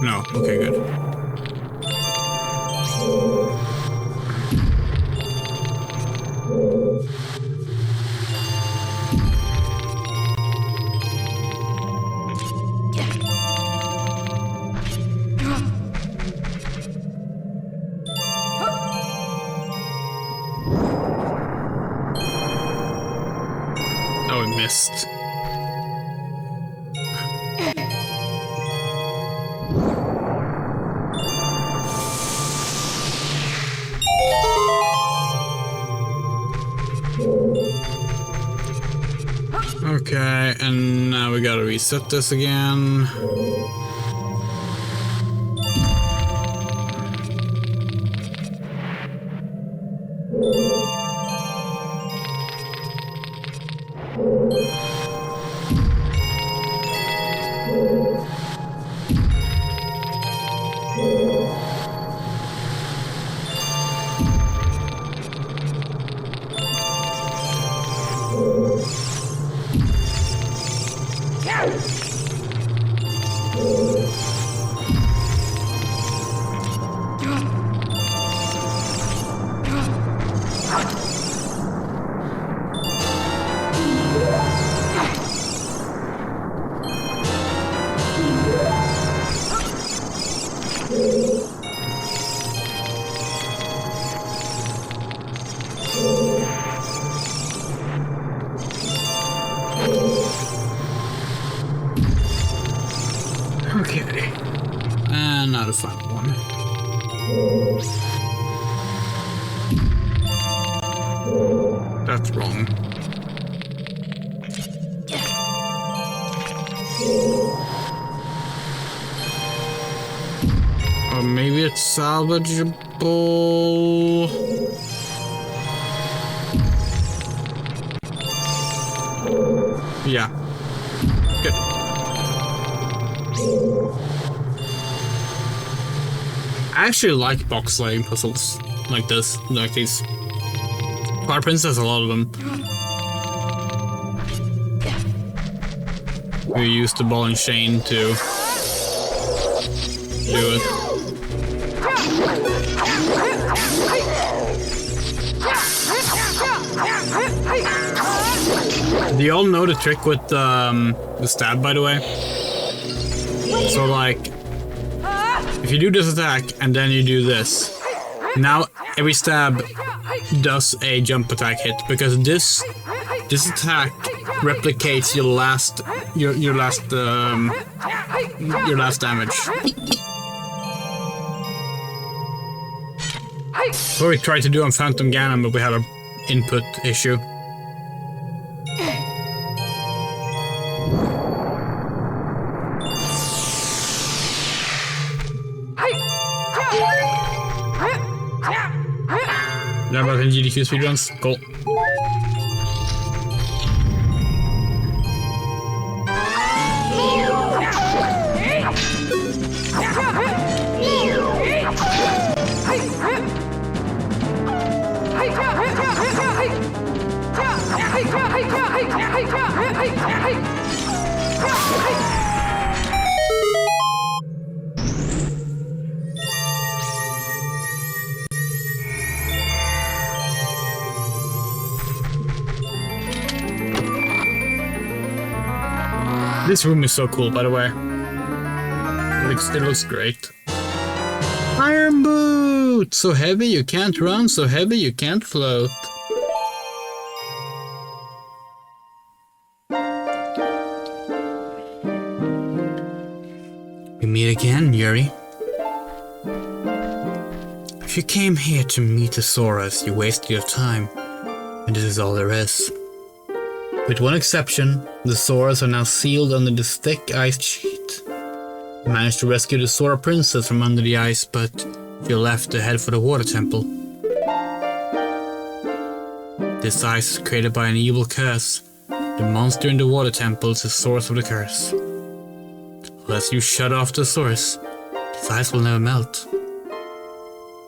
No, okay, good. Oh, we missed. Okay, and now we gotta reset this again. Okay. And now the final one. That's wrong. Or maybe it's salvageable. Yeah. Good. I actually like box slaying puzzles like this, like these. Twilight Princess has a lot of them. We use the ball and chain to do it. Do you all know the trick with the stab, by the way? So like, if you do this attack and then you do this, now every stab does a jump attack hit, because this attack replicates your last damage. What we tried to do on Phantom Ganon, but we had an input issue. Learn about the GDQ speedruns? Cool. This room is so cool, by the way. It looks great. Iron boot! So heavy you can't run, so heavy you can't float. We meet again, Yuri. If you came here to meet the Soras, you wasted your time. And this is all there is. With one exception, the Soras are now sealed under this thick iced sheet. You managed to rescue the Sora princess from under the ice, but you're left to head for the water temple. This ice is created by an evil curse. The monster in the water temple is the source of the curse. Unless you shut off the source, this ice will never melt.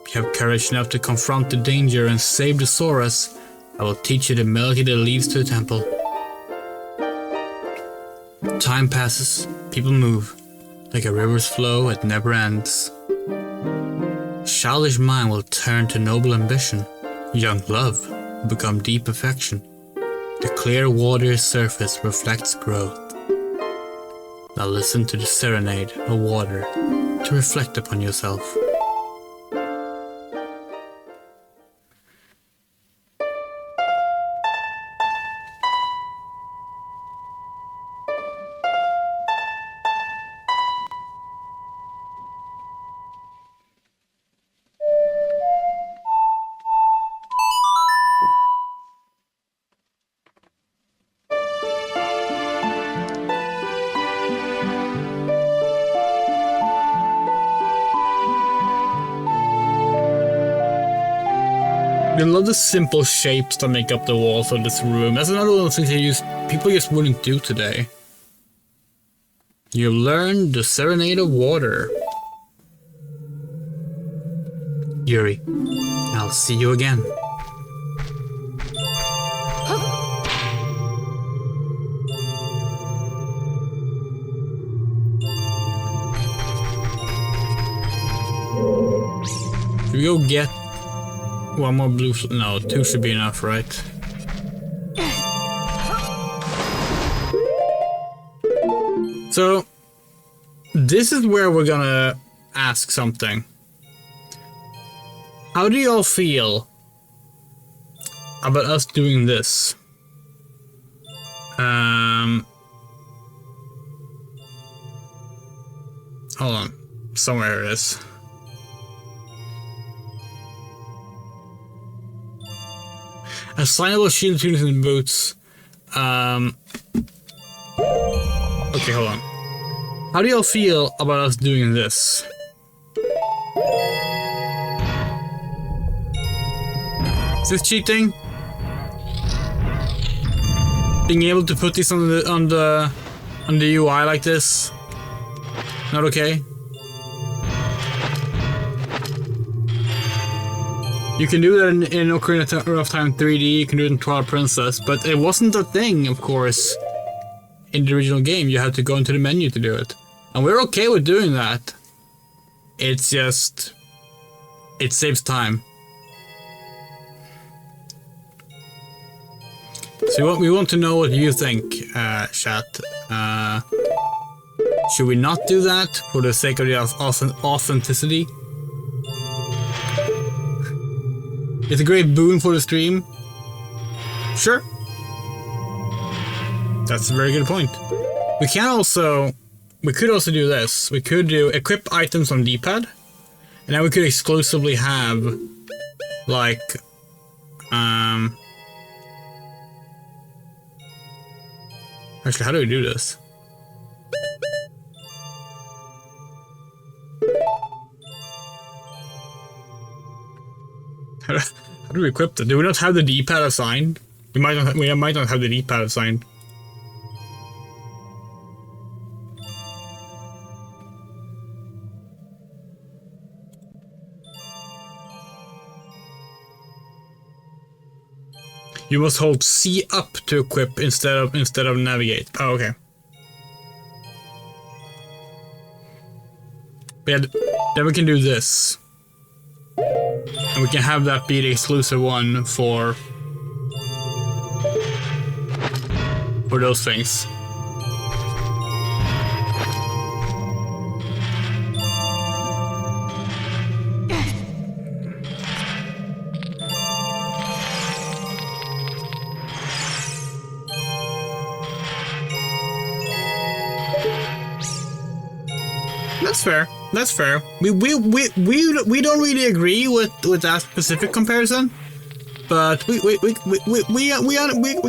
If you have courage enough to confront the danger and save the Soras, I will teach you the melody that leads to the temple. Time passes, people move. Like a river's flow, it never ends. Childish mind will turn to noble ambition. Young love will become deep affection. The clear water's surface reflects growth. Now listen to the serenade of water to reflect upon yourself. I love the simple shapes that make up the walls of this room. That's another one of the things people just wouldn't do today. You learned the Serenade of Water. Yuri, I'll see you again. Should we go get one more blue? No, 2 should be enough, right? So, this is where we're gonna ask something. How do y'all feel about us doing this? Hold on. Somewhere it is. Assignable shield tunics and boots. Okay, hold on. How do y'all feel about us doing this? Is this cheating? Being able to put this on the UI like this? Not okay? You can do that in Ocarina of Time 3D, you can do it in Twilight Princess, but it wasn't a thing, of course, in the original game. You had to go into the menu to do it. And we're okay with doing that. It's just... It saves time. So we want to know what you think, chat. Should we not do that for the sake of the authenticity? It's a great boon for the stream. Sure. That's a very good point. We could also do this. We could do equip items on D-pad, and then we could exclusively have like actually, how do we do this? How do we equip it? Do we not have the D-pad assigned? We might not have the D-pad assigned. You must hold C up to equip instead of navigate. Oh, okay. But then we can do this. And we can have that be the exclusive one for those things. That's fair. That's fair. We don't really agree with that specific comparison, but we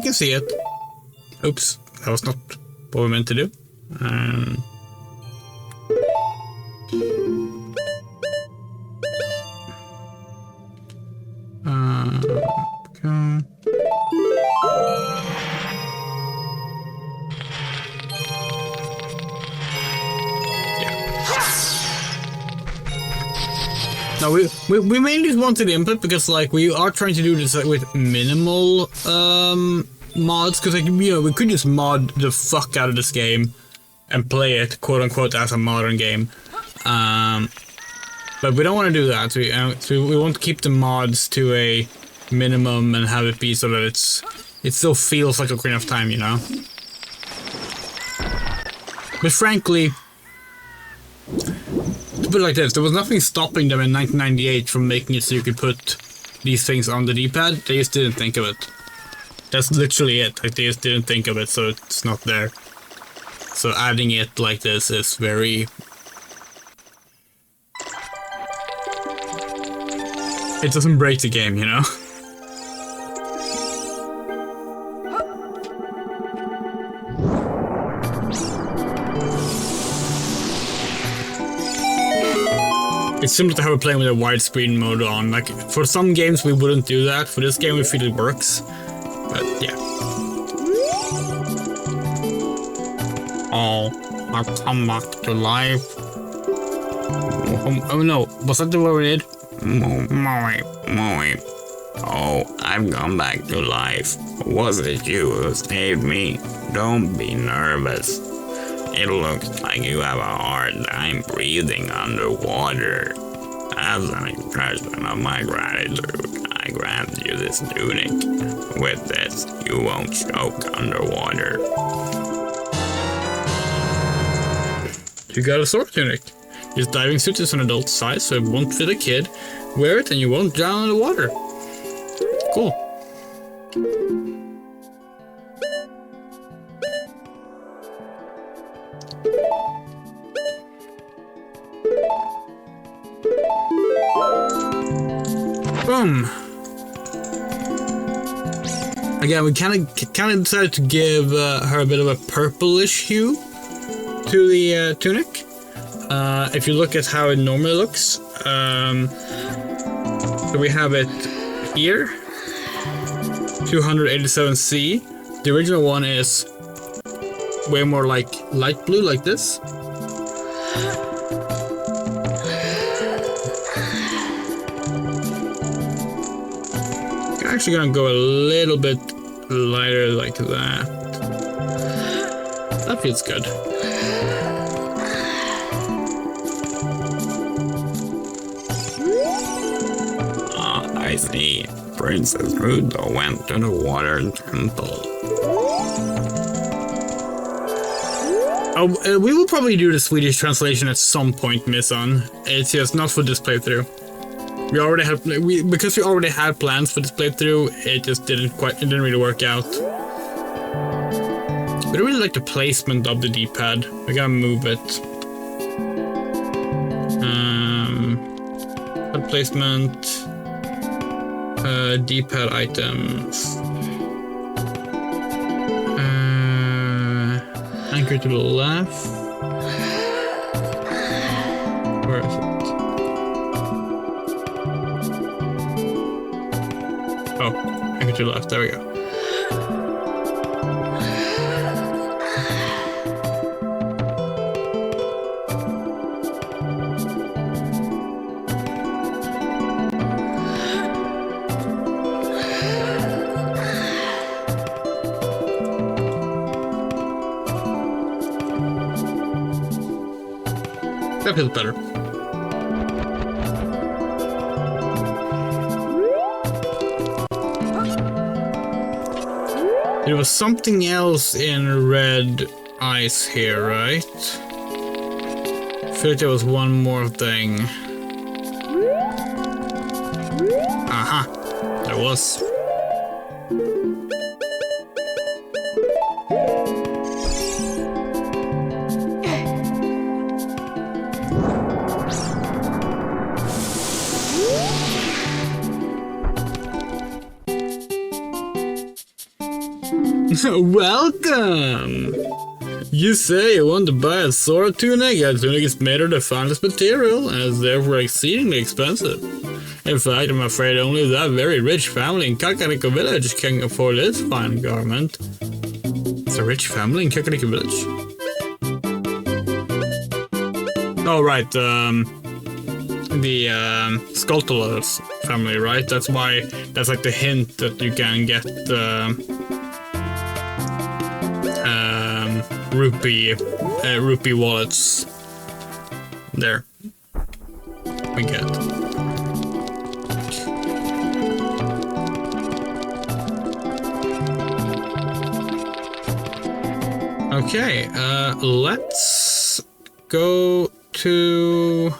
can see it. Oops, that was not what we meant to do. Okay. No, we mainly just wanted input because like we are trying to do this like, with minimal mods, because like, you know, we could just mod the fuck out of this game and play it quote unquote as a modern game, but we don't want to do that. So we want to keep the mods to a minimum and have it be so that it still feels like Ocarina of Time, you know. But frankly, to put it like this, there was nothing stopping them in 1998 from making it so you could put these things on the D-pad. They just didn't think of it. That's literally it. Like, they just didn't think of it, so it's not there. So adding it like this is very... It doesn't break the game, you know? It's similar to how we're playing with a widescreen mode on. Like, for some games we wouldn't do that. For this game we feel it works. But, yeah. Oh, I've come back to life. Oh no, was that the word we did? Oh, I've come back to life. Was it you who saved me? Don't be nervous. It looks like you have a hard time breathing underwater. As an expression of my gratitude, I grant you this tunic. With this, you won't choke underwater. You got a sword tunic. This diving suit is an adult size, so it won't fit a kid. Wear it and you won't drown in the water. Cool. Boom. Again, we kind of decided to give her a bit of a purplish hue to the tunic. If you look at how it normally looks, so we have it here, 287C. The original one is way more like light blue, like this. I'm actually gonna go a little bit lighter like that. That feels good. Princess Rudo went to the water temple. We will probably do the Swedish translation at some point, Misson. It's just not for this playthrough. Because we already had plans for this playthrough, it just didn't really work out. But I really like the placement of the D-pad. We gotta move it. Pad placement. D-pad items. Anchor to the left. Where is it? Oh, anchor to the left. There we go. That feels better. There was something else in red ice here, right? I feel like there was one more thing. Aha! There was. Welcome! You say you want to buy a sword tunic? A tunic is made of the finest material and is therefore exceedingly expensive. In fact, I'm afraid only that very rich family in Kakariko village can afford this fine garment. It's a rich family in Kakariko village? Oh, right, the Skultolas family, right? That's why, that's like the hint that you can get rupee wallets. There. We get. Okay, let's go to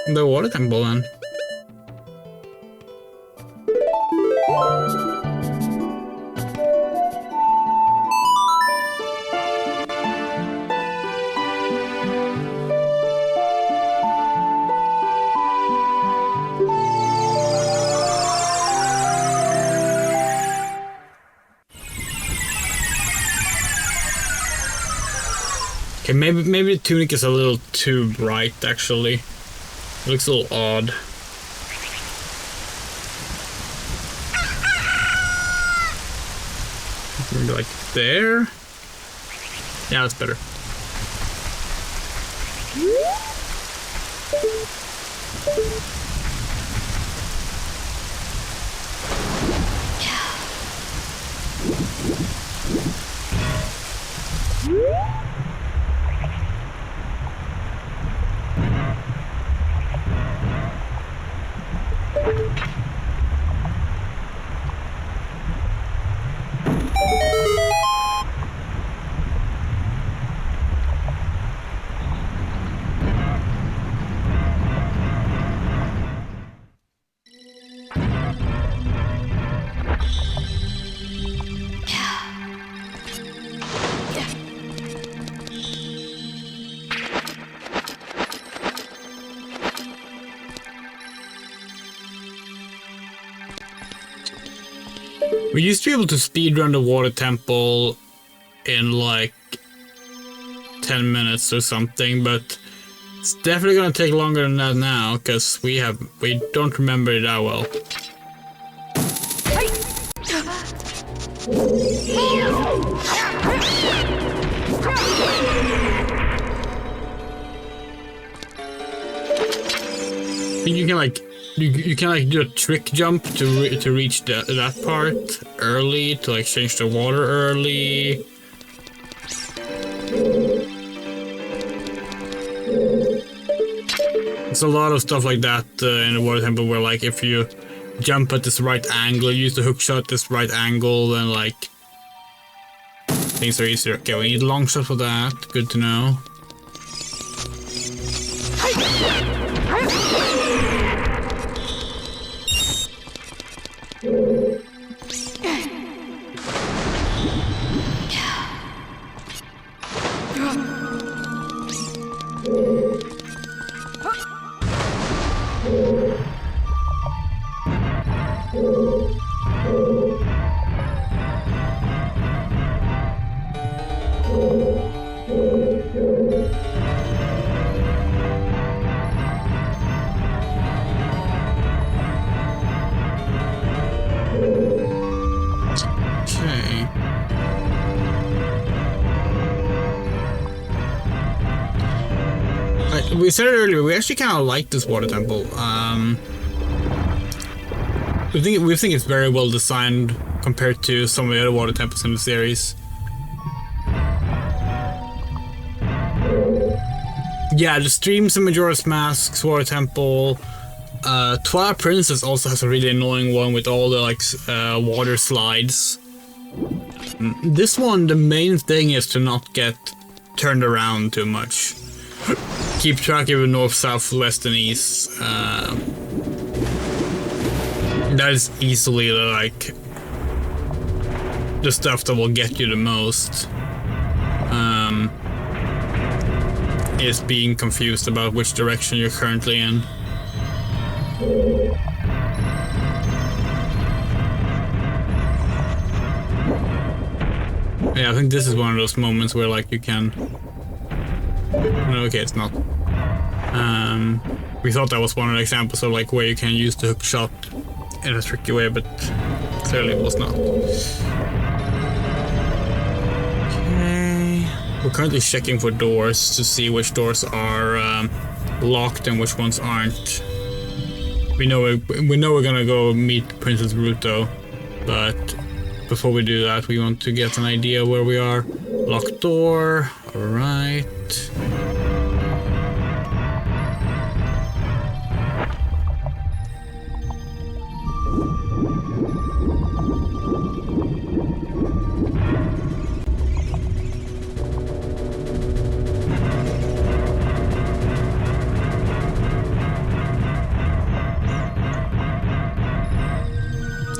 the water temple then. Okay, maybe the tunic is a little too bright, actually. It looks a little odd. Maybe like there? Yeah, that's better. We used to be able to speedrun the water temple in like 10 minutes or something, but it's definitely gonna take longer than that now, because we don't remember it that well. You can like you can like do a trick jump to reach that part early, to like change the water early. There's a lot of stuff like that in the water temple where, like, if you jump at this right angle, use the hook shot this right angle, then, like, things are easier. Okay, we need long shot for that. Good to know. We said it earlier, we actually kind of like this water temple. We think it's very well designed compared to some of the other water temples in the series. Yeah, the Streams and Majora's Mask's water temple. Twilight Princess also has a really annoying one with all the like water slides. This one, the main thing is to not get turned around too much. Keep track of the north, south, west, and east. That is easily like the stuff that will get you the most. Is being confused about which direction you're currently in. Yeah, I think this is one of those moments where like you can. No, okay, it's not. We thought that was one of the examples of like where you can use the hook shot in a tricky way, but clearly it was not. Okay, we're currently checking for doors to see which doors are locked and which ones aren't. We know we're gonna go meet Princess Ruto, but before we do that, we want to get an idea where we are. Locked door. All right.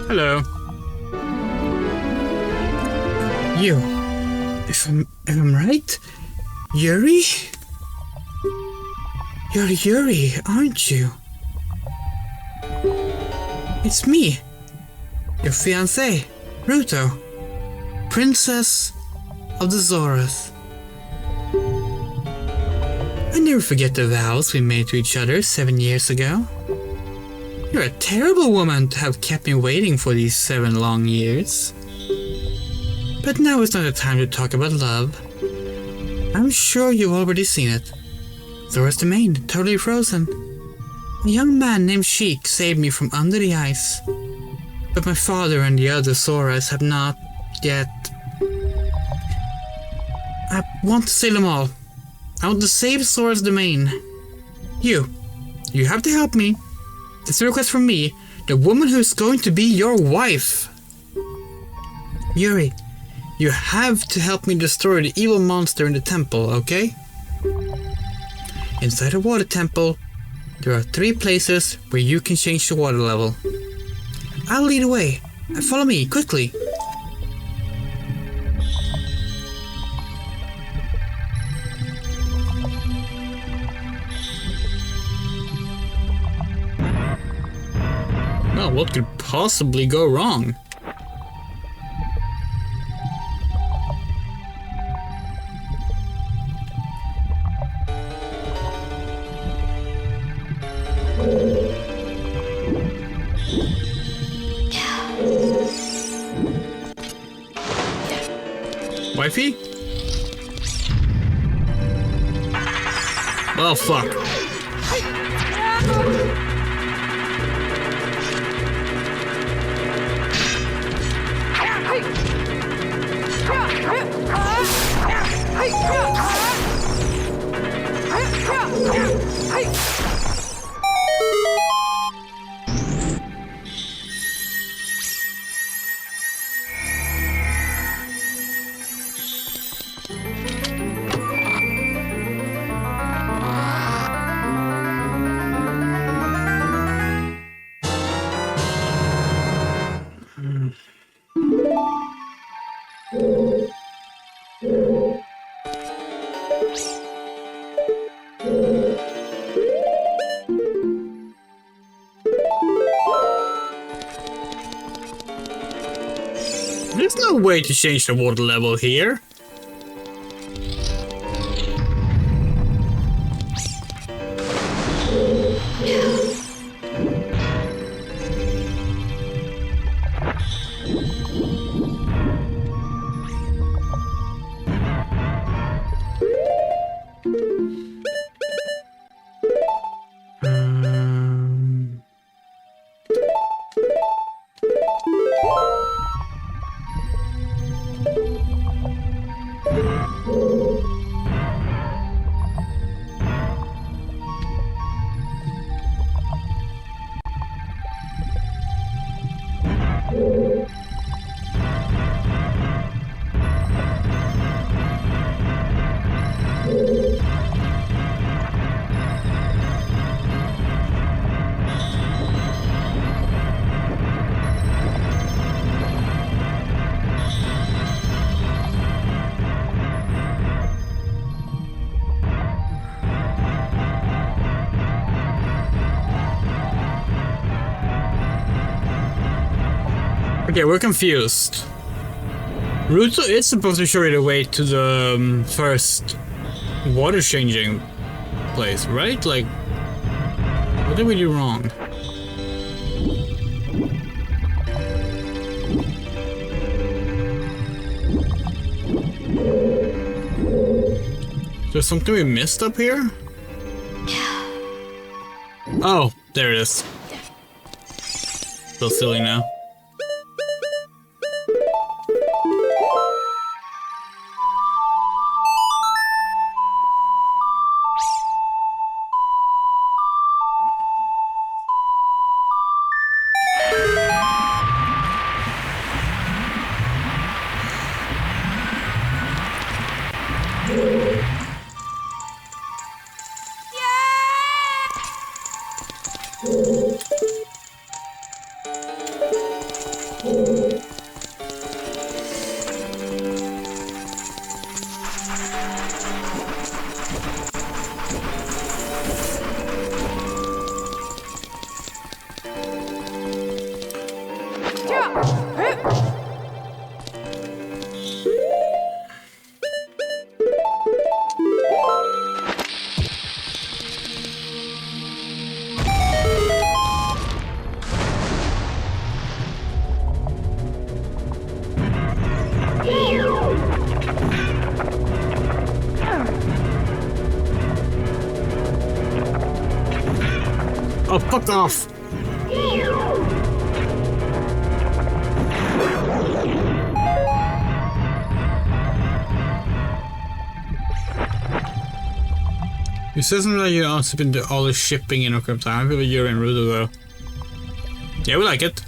Hello. You. If I'm right, Yuri? You're Yuri, aren't you? It's me, your fiancé, Ruto, Princess of the Zoras. I never forget the vows we made to each other 7 years ago. You're a terrible woman to have kept me waiting for these 7 long years. But now is not the time to talk about love. I'm sure you've already seen it. Zora's domain, totally frozen. A young man named Sheik saved me from under the ice. But my father and the other Zoras have not yet. I want to save them all. I want to save Zora's domain. You have to help me. It's a request from me, the woman who's going to be your wife. Yuri, you have to help me destroy the evil monster in the temple, okay? Inside the water temple, there are 3 places where you can change the water level. I'll lead the way. Follow me, quickly. Well, what could possibly go wrong? Wifey? Well, fuck. way to change the water level here. Okay, we're confused. Ruto is supposed to show you the way to the first water changing place, right? Like, what did we do wrong? Is there something we missed up here? Oh, there it is. So silly now. Oh, fuck off! You said something like you also been to all the shipping in Ocarina of Time. I feel like you're in Rudo though. Yeah, we like it.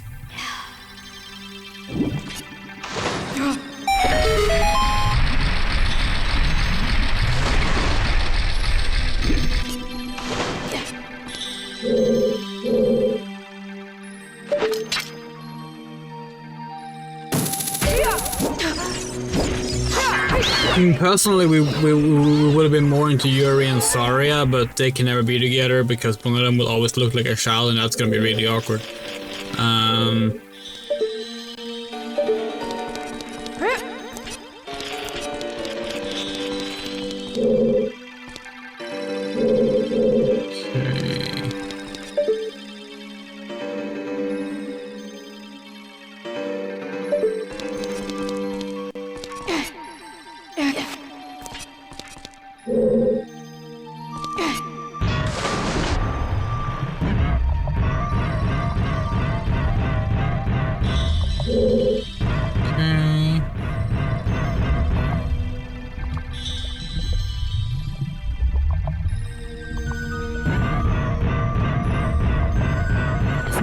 Personally, we would have been more into Yuri and Saria, but they can never be together because one of them will always look like a child, and that's gonna be really awkward.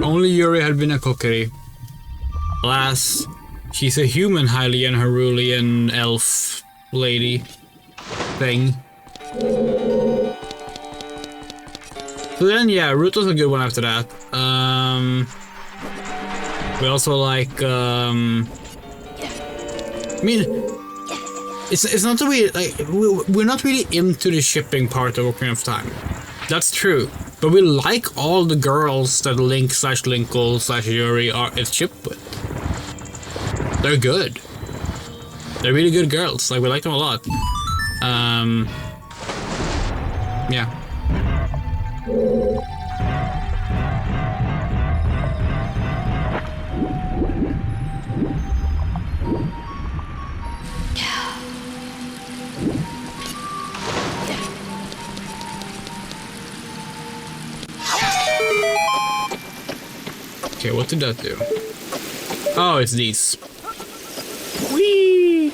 Only Yuri had been a cookery. Alas, she's a human Hylian, Herulian, elf lady thing. So then, yeah, Root was a good one after that. We also like, I mean, it's not that we, like, we're not really into the shipping part of Ocarina of Time. That's true. But we like all the girls that Link / Linkle / Yuri is shipped with. They're good. They're really good girls. Like, we like them a lot. Yeah. Okay, what did that do? Oh, it's these. Whee!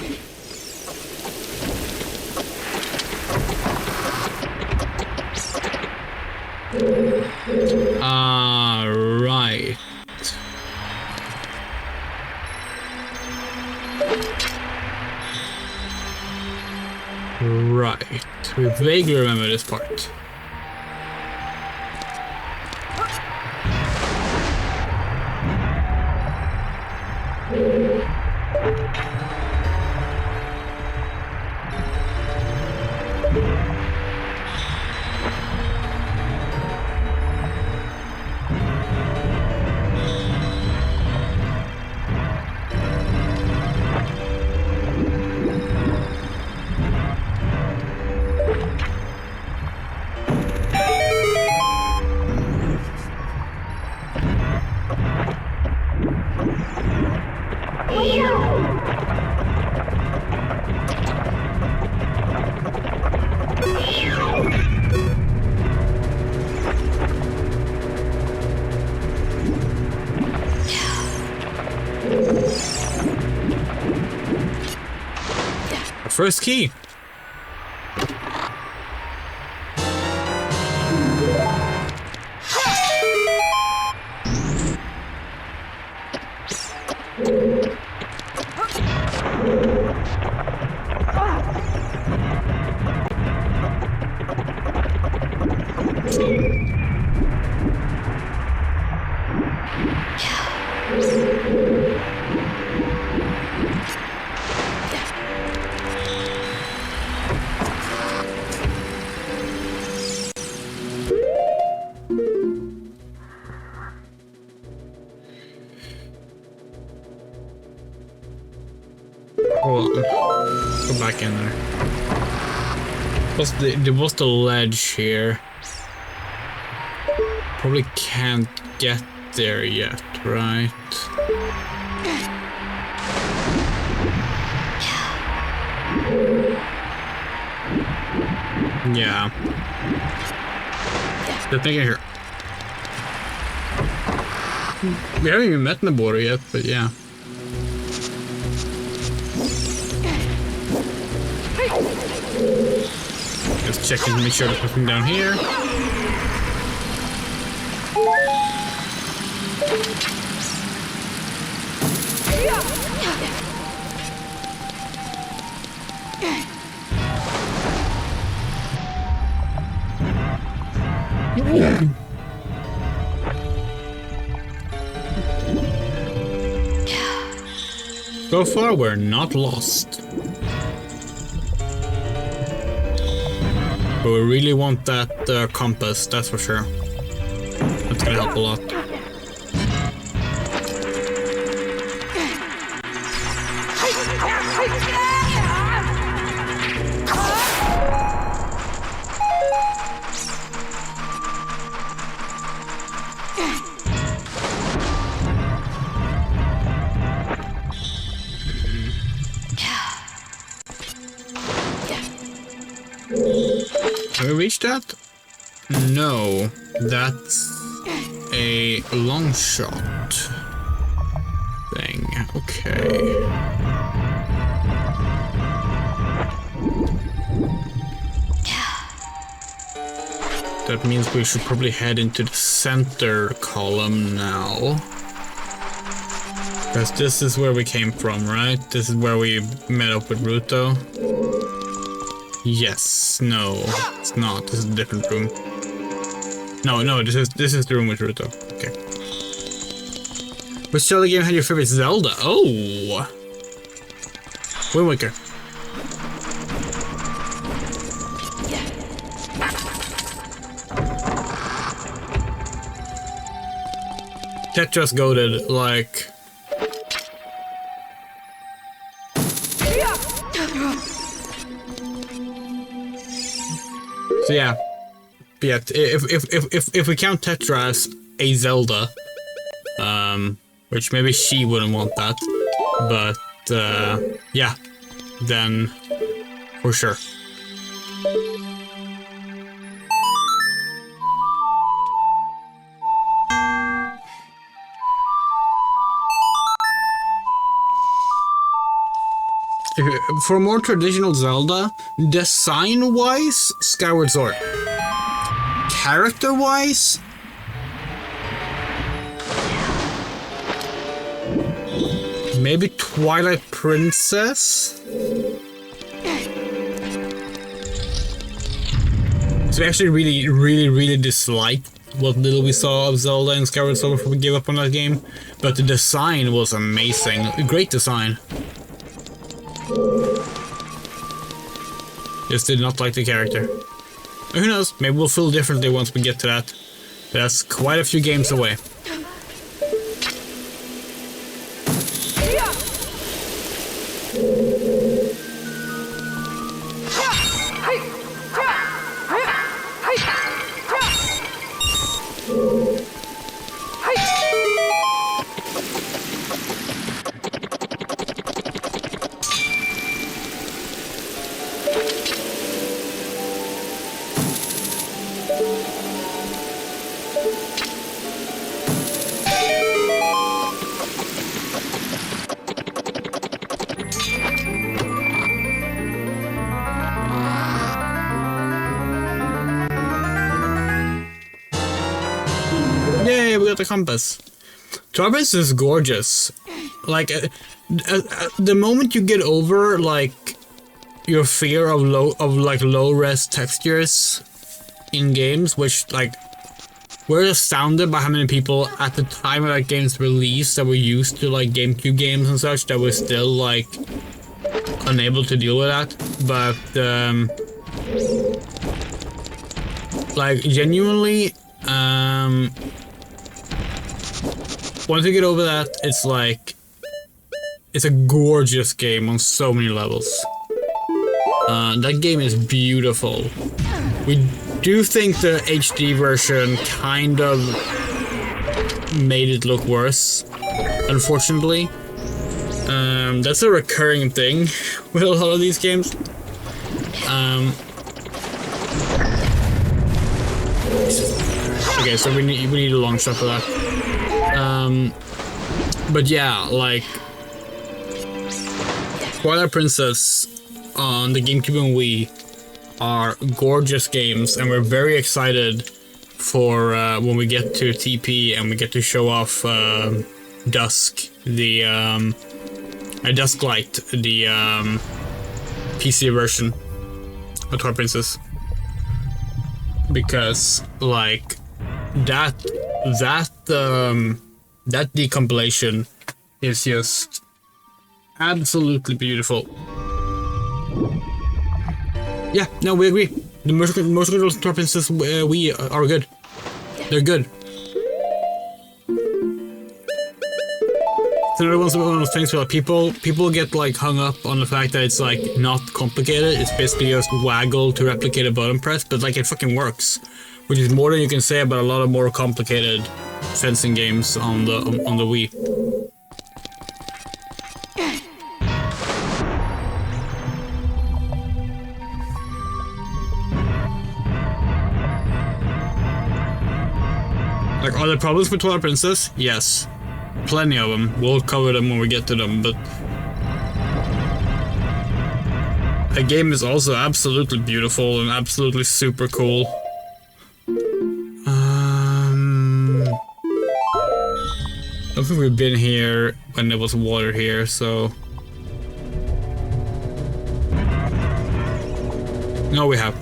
Right. Right. We vaguely remember this part. First key. Hold on. Go back in there. What's the ledge here? Probably can't get there yet, right? Yeah. The thing here. We haven't even met Nabora yet, but yeah. Just checking to make sure there's nothing down here. So far, we're not lost. But we really want that compass, that's for sure. That's gonna help a lot. Have we reached that? No, that's a long shot thing. Okay. That means we should probably head into the center column now. Because this is where we came from, right? This is where we met up with Ruto. Yes, no, it's not. This is a different room. No, this is the room with Ruto. Okay. Which Zelda game had your favorite Zelda? Oh! Wind Waker. Tetris goated, like... So yeah. But yeah, if we count Tetra as a Zelda, which maybe she wouldn't want that, but yeah, then for sure. For more traditional Zelda, design-wise, Skyward Sword. Character-wise, maybe Twilight Princess? So we actually really disliked what little we saw of Zelda and Skyward Sword before we gave up on that game. But the design was amazing. Great design. Just did not like the character. Who knows, maybe we'll feel differently once we get to that. But that's quite a few games away. Yay, we got the compass. Travis is gorgeous. Like, the moment you get over, like, your fear of low-res textures in games, which, like, we're astounded by how many people at the time of that game's release that were used to, like, GameCube games and such that were still, like, unable to deal with that. But, like, genuinely, once you get over that, it's like, it's a gorgeous game on so many levels. That game is beautiful. We do think the HD version kind of made it look worse, unfortunately. That's a recurring thing with a lot of these games. Okay, so we need a long shot for that. But yeah, like, Twilight Princess on the GameCube and Wii are gorgeous games, and we're very excited for when we get to TP and we get to show off Dusk, the Dusklight, the PC version of Twilight Princess, because like that decompilation is just absolutely beautiful. Yeah, no, we agree. The motion controls Twilight Princess we are good. They're good. It's another one of those things where people get like hung up on the fact that it's like not complicated. It's basically just waggle to replicate a button press, but like it fucking works, which is more than you can say about a lot of more complicated fencing games on the Wii. Like, are there problems with Twilight Princess? Yes. Plenty of them. We'll cover them when we get to them, but the game is also absolutely beautiful and absolutely super cool. I don't think we've been here when there was water here, so... No, we have.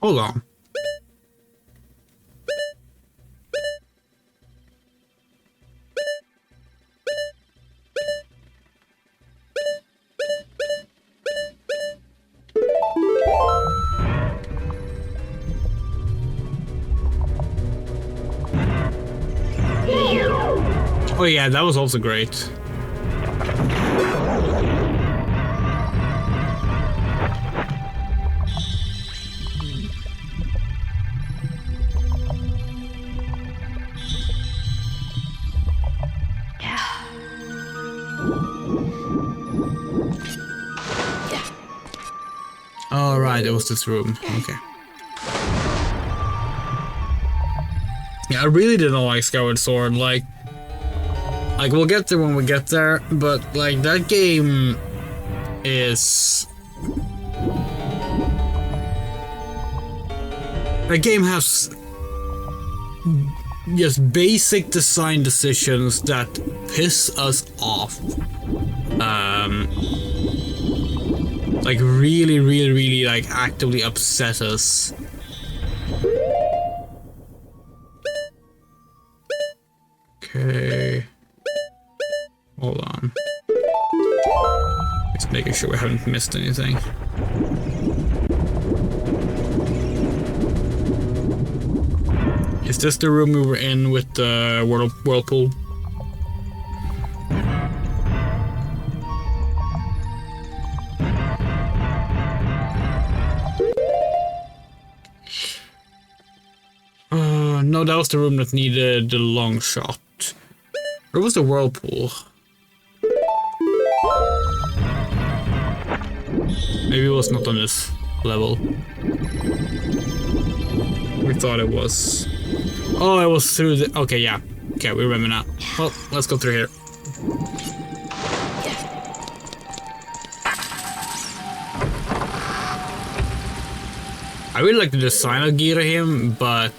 Hold on. Oh yeah, that was also great. Alright, it was this room. Okay. Yeah, I really didn't like Skyward Sword. Like we'll get there when we get there, but like that game is... That game has just basic design decisions that piss us off. Like really like actively upset us. Okay. Hold on. Just making sure we haven't missed anything. Is this the room we were in with the whirlpool? No, that was the room that needed the long shot. Where was the whirlpool? Maybe it was not on this level. We thought it was. Oh, it was through the... Okay, yeah. Okay, we remember now. Well, let's go through here. I really like the design of Girahim, but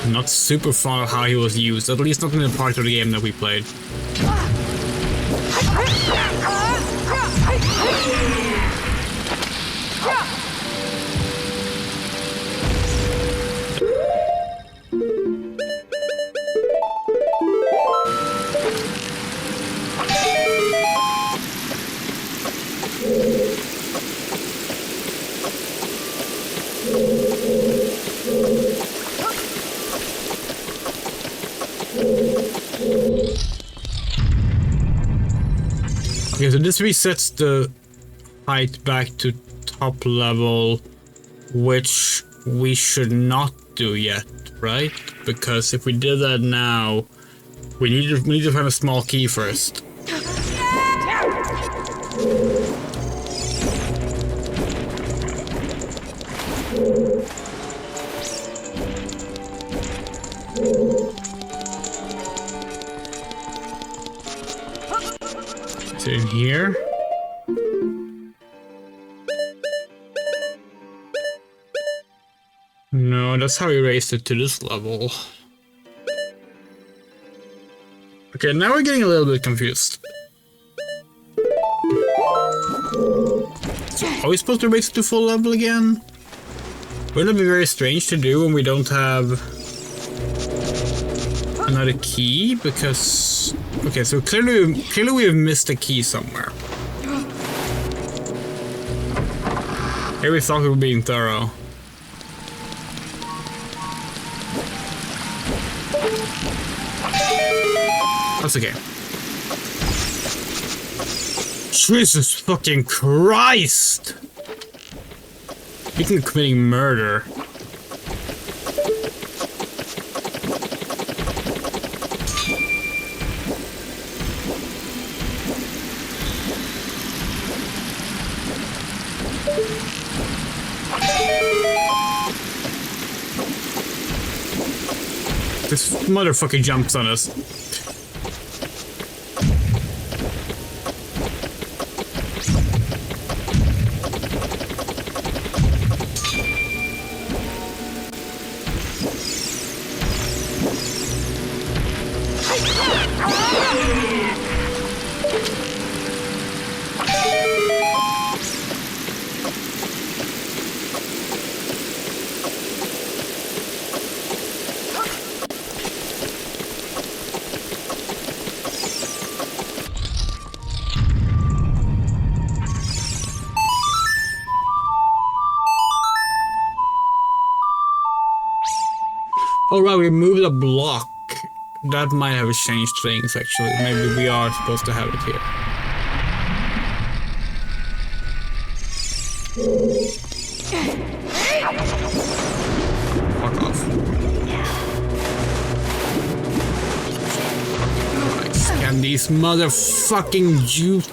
not super fond of how he was used, at least not in the part of the game that we played. Okay, so this resets the height back to top level, which we should not do yet, right? Because if we did that now, we need to find a small key first. In here. No, that's how we raised it to this level. Okay, now we're getting a little bit confused. So are we supposed to raise it to full level again? Wouldn't it be very strange to do when we don't have another key? Because... Okay, so clearly we have missed a key somewhere. Here we thought we were being thorough. That's okay. Jesus fucking Christ! Speaking of committing murder. This motherfucker jumps on us. Oh right, we moved a block That might have changed things, actually. Maybe we are supposed to have it here. Fuck off. Nice. Can these motherfucking Jews...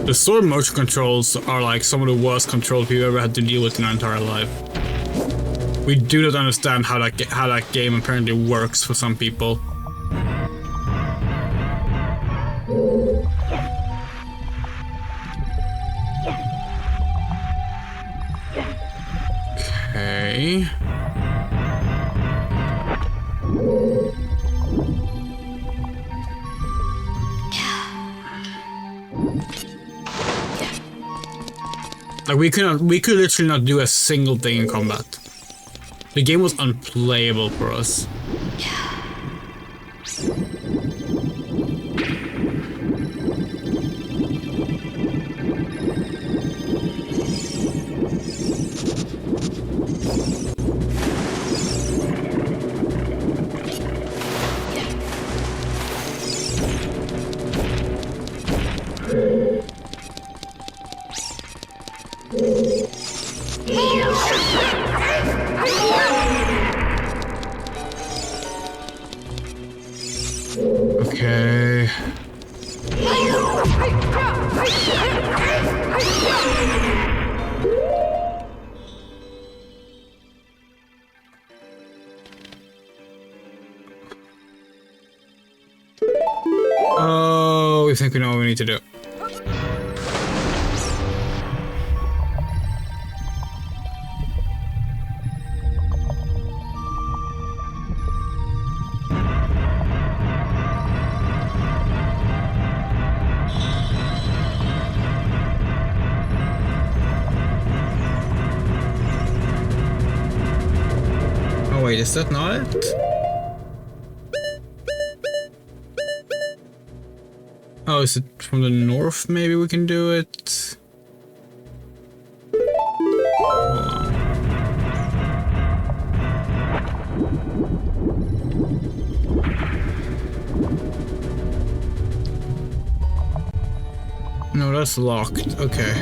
The sword motion controls are like some of the worst controls we've ever had to deal with in our entire life. We do not understand how that game apparently works for some people. Okay. Like we could literally not do a single thing in combat. The game was unplayable for us. Okay. Oh, we think we know what we need to do. Wait, is that not it? Oh, is it from the north? Maybe we can do it. Hold on. No, that's locked. Okay.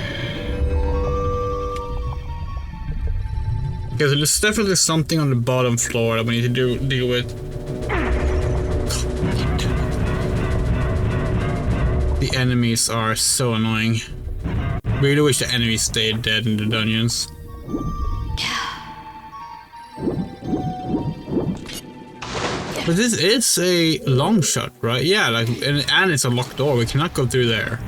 Okay, so there's definitely something on the bottom floor that we need to deal with. The enemies are so annoying. Really wish the enemies stayed dead in the dungeons. But this is a long shot, right? Yeah, like, and it's a locked door. We cannot go through there.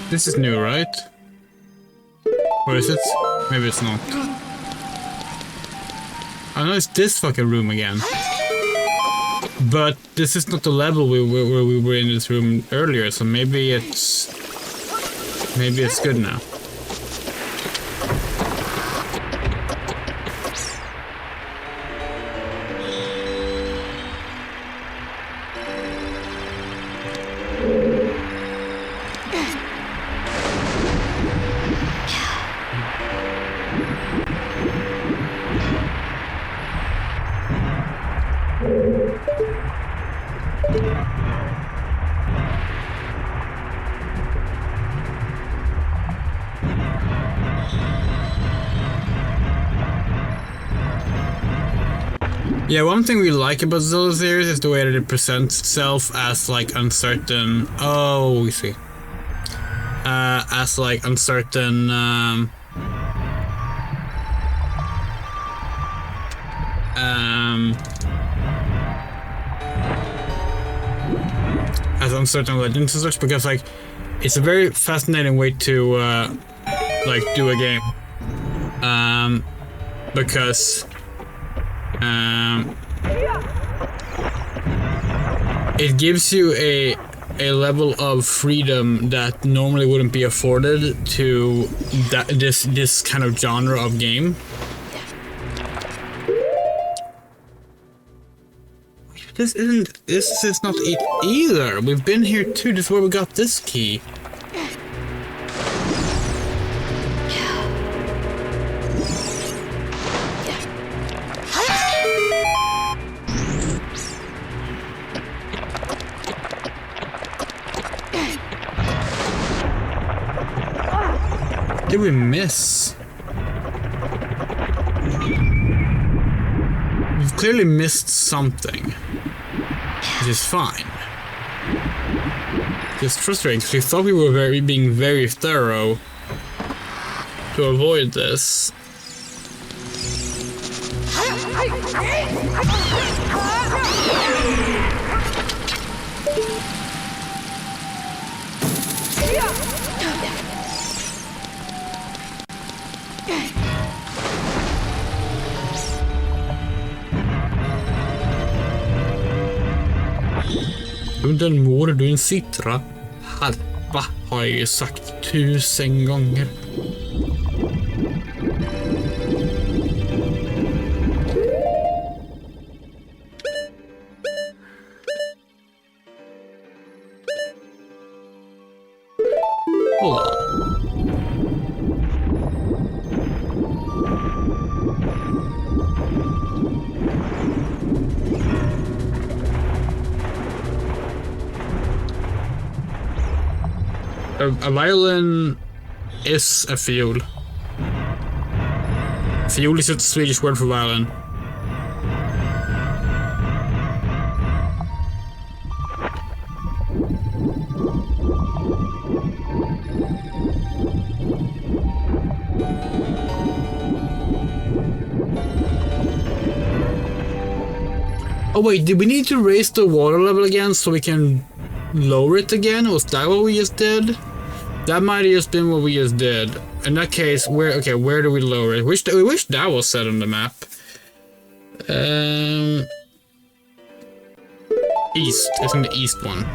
This is new, right? Or is it? Maybe it's not. I know it's this fucking room again. But this is not the level where we were in this room earlier, so maybe it's good now. Yeah, one thing we like about Zelda series is the way that it presents itself as like uncertain. Oh, we see. As like uncertain. as uncertain legends and such, because like it's a very fascinating way to like do a game, because it gives you a level of freedom that normally wouldn't be afforded to this kind of genre of game. This is not it either. We've been here too. This is where we got this key. Did we miss? We've clearly missed something, which is fine. Just frustrating because we thought we were being very thorough to avoid this. Under mår du en citra? Harpa har jag ju sagt 1000 gånger. A violin is a fiol. Fiol is a Swedish word for violin. Oh wait, did we need to raise the water level again so we can lower it again? Was that what we just did? That might have just been what we just did. In that case, where do we lower it? We wish that was set on the map. East. It's in the east one.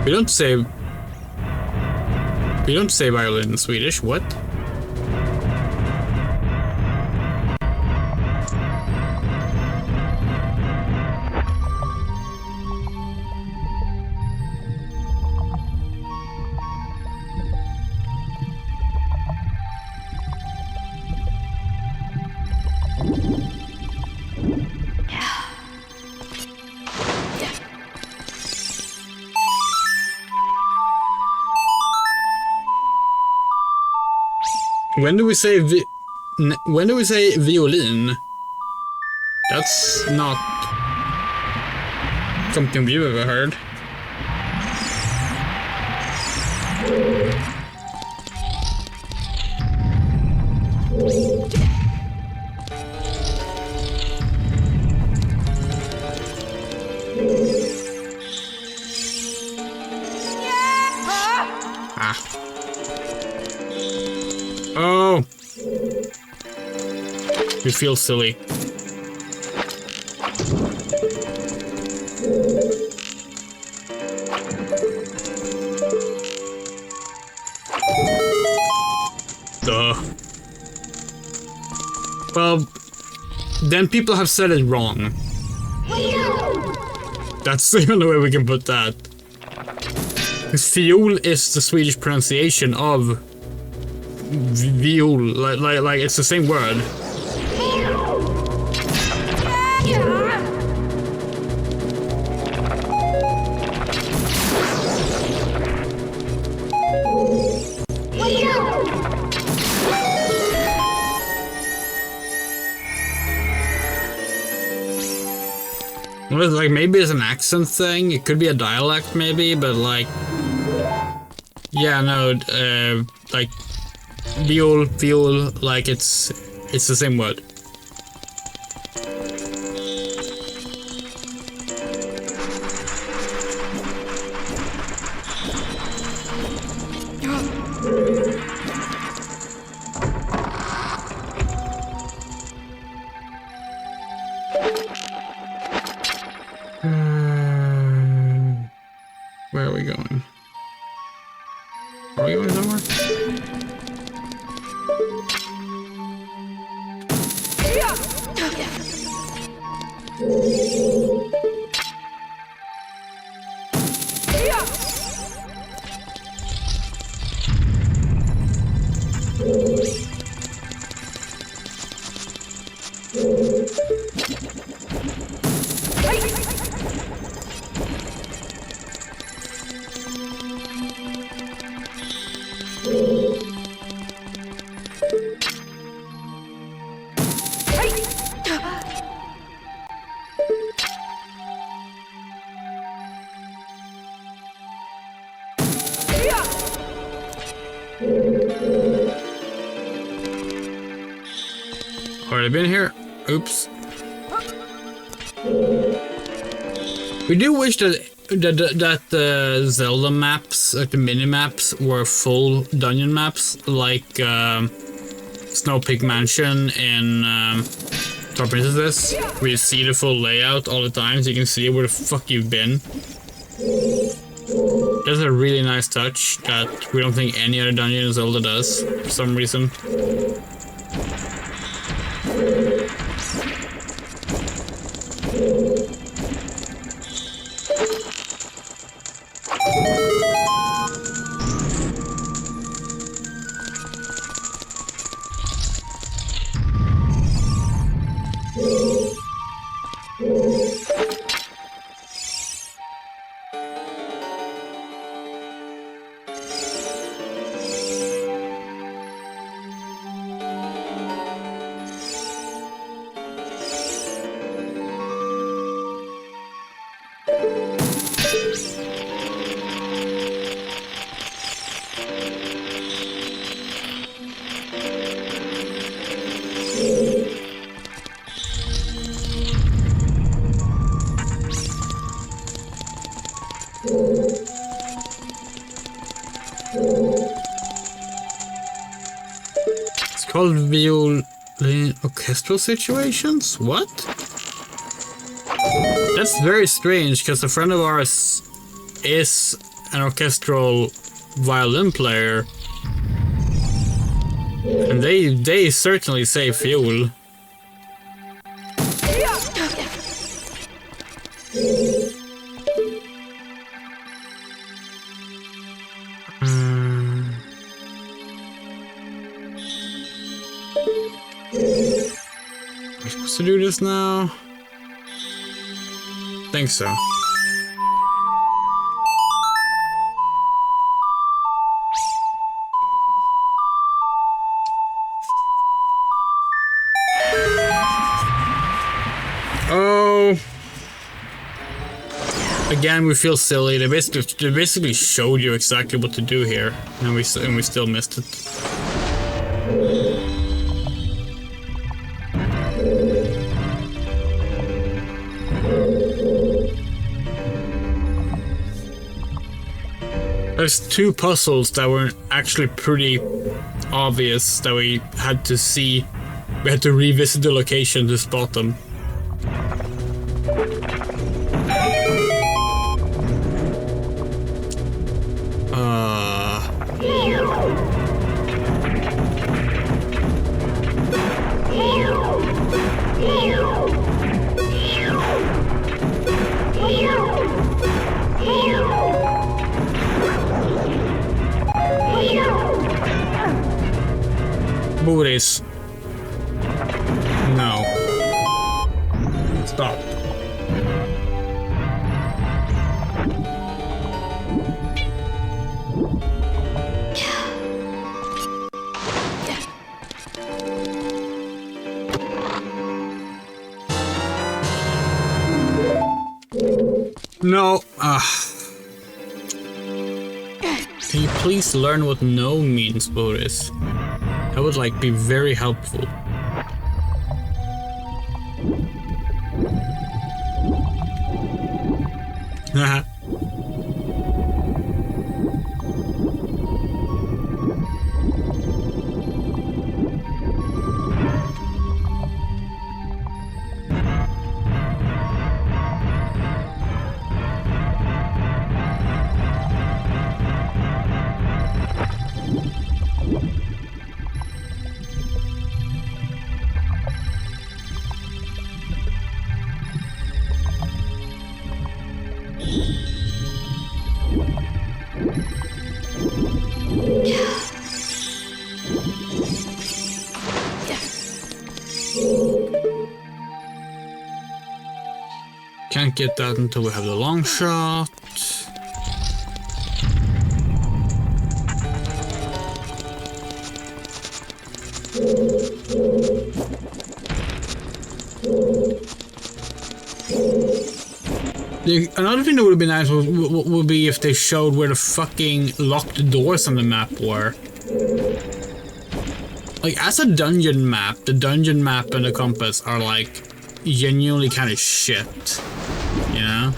We don't say violin in Swedish. What? When do we say violin? That's not something we've ever heard. Oh! We feel silly. Duh. Well, then people have said it wrong. That's the only way we can put that. Because fiol is the Swedish pronunciation of viol, like it's the same word. Well, like maybe it's an accent thing. It could be a dialect, maybe, but like, Yeah, no, like viol, like it's the same word. Where are we going? Are we going somewhere? Already been here? Oops. We do wish that the Zelda maps, like the mini maps, were full dungeon maps, like Snow Peak Mansion in Twilight Princess, where you see the full layout all the time, so you can see where the fuck you've been. That's a really nice touch that we don't think any other dungeon in Zelda does for some reason. Called violin orchestral situations? What? That's very strange, because a friend of ours is an orchestral violin player. And they certainly say fuel. To do this now? Think so. Oh. Again, we feel silly. They basically showed you exactly what to do here, and we still missed it. There's two puzzles that were actually pretty obvious that we had to see. We had to revisit the location to spot them. Booties. No. Stop. No. Can you please learn what no means, Boris? That would like be very helpful. Haha. Can't get that until we have the long shot. Another thing that would have been nice would be if they showed where the fucking locked doors on the map were. Like, as a dungeon map, the dungeon map and the compass are like genuinely kind of shit, you know?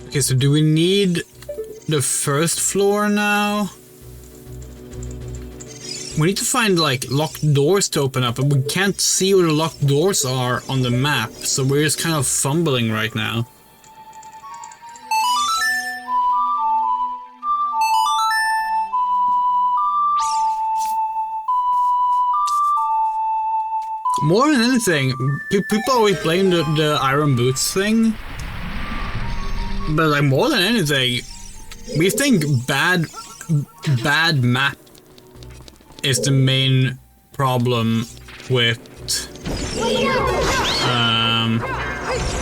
Okay, so do we need the first floor now? We need to find like locked doors to open up, but we can't see where the locked doors are on the map, so we're just kind of fumbling right now. More than anything, people always blame the Iron Boots thing. But like more than anything, we think bad map is the main problem with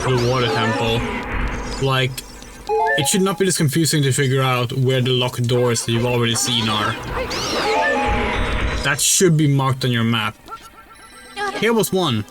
the water temple. Like, it should not be this confusing to figure out where the locked doors that you've already seen are. That should be marked on your map. Here was one.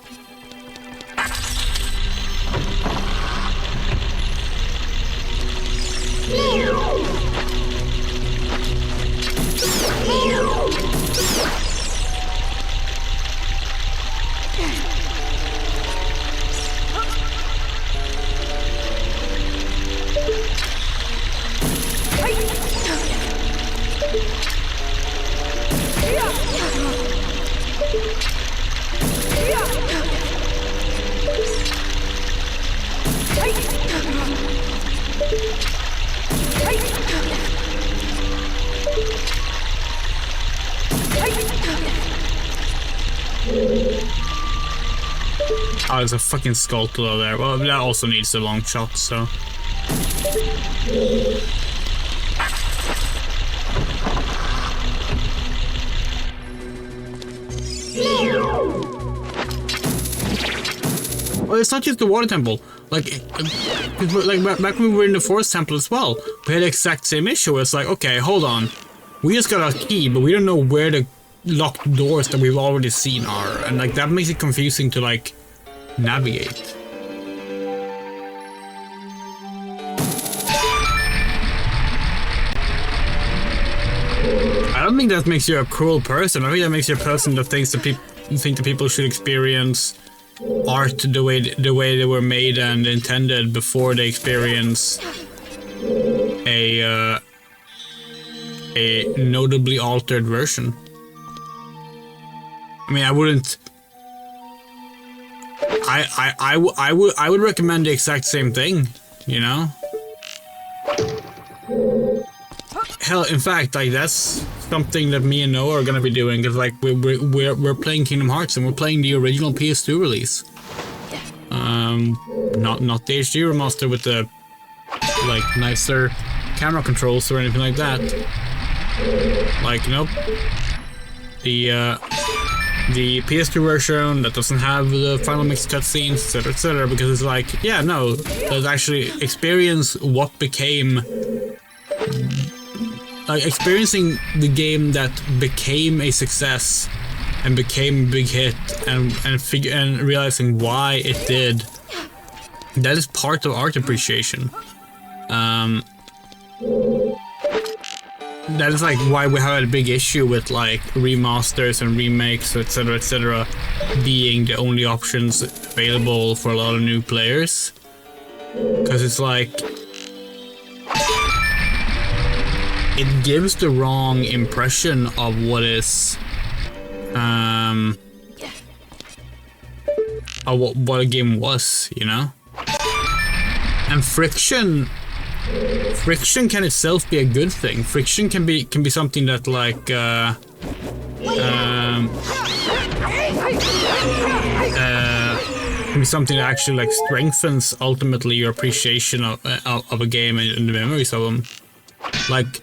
Oh, there's a fucking skull there. Well, that also needs a long shot, so. Well, it's not just the water temple. Like back when we were in the forest temple as well, we had the exact same issue. It's like, okay, hold on. We just got a key, but we don't know where the locked doors that we've already seen are. And like, that makes it confusing to like, navigate. I don't think that makes you a cruel person. I think that makes you a person that thinks that people should experience art the way they were made and intended before they experience a notably altered version. I mean, I wouldn't. I would recommend the exact same thing, you know? hell, in fact, like that's something that me and Noah are gonna be doing, because like we're playing Kingdom Hearts and we're playing the original PS2 release. Not the HD remaster with the like nicer camera controls or anything like that. Like, nope. The PS2 version that doesn't have the final mix cutscenes, etc., because it's like, yeah, no, let's actually experience what became, like, experiencing the game that became a success and became a big hit, and realizing why it did. That is part of art appreciation. That is like why we have a big issue with like remasters and remakes, etc., being the only options available for a lot of new players. Because it's like, it gives the wrong impression of what is, of what a game was, you know? And friction can itself be a good thing. Friction can be something that like can be something that actually like strengthens ultimately your appreciation of a game and the memories of them. Like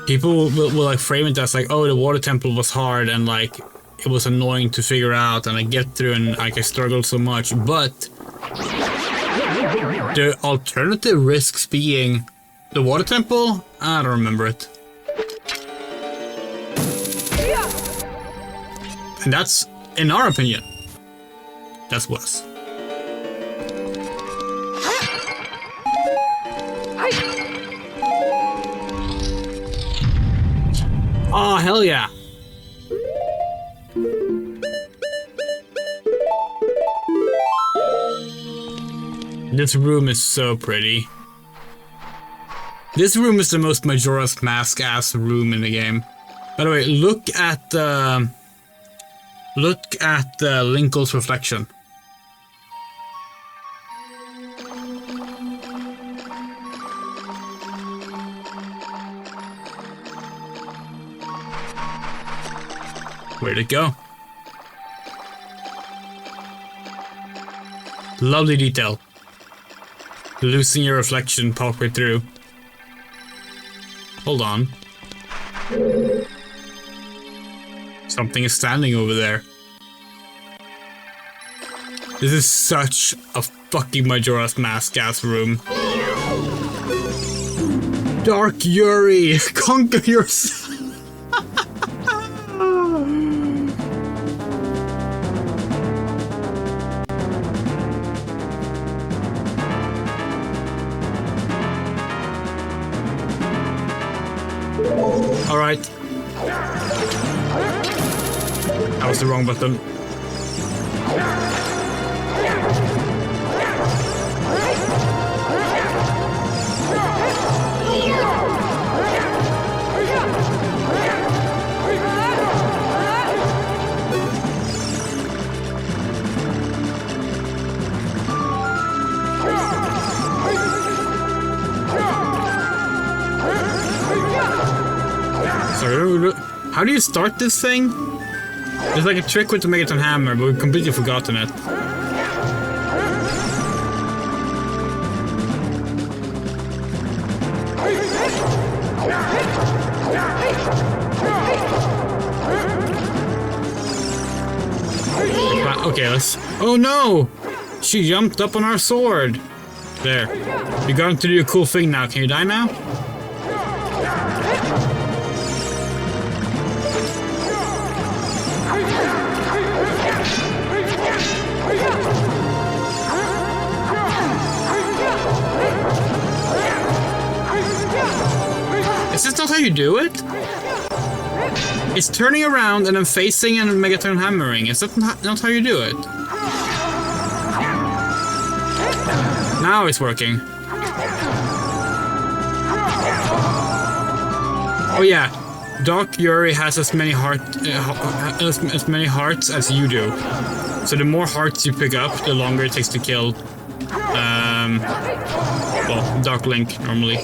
people will like frame it as like, oh, the water temple was hard and like it was annoying to figure out and I get through and like I struggled so much, but the alternative risks being the water temple? I don't remember it. And that's, in our opinion, that's Wes. Oh, hell yeah. This room is so pretty. This room is the most Majora's Mask-ass room in the game. By the way, look at Linkle's reflection. Where'd it go? Lovely detail. Losing your reflection halfway through. Hold on. Something is standing over there. This is such a fucking Majora's Mask-ass room. Dark YURI, conquer yourself. Alright. That was the wrong button. Sorry, how do you start this thing? There's like a trick with the Megaton Hammer, but we've completely forgotten it. Okay, let's... Oh no! She jumped up on our sword! There. You got to do a cool thing now. Can you die now? Is this not how you do it? It's turning around and then facing and Megaton hammering. Is that not how you do it? Now it's working. Oh yeah, Dark YURI has as many hearts as you do. So the more hearts you pick up, the longer it takes to kill. Well, Dark Link normally.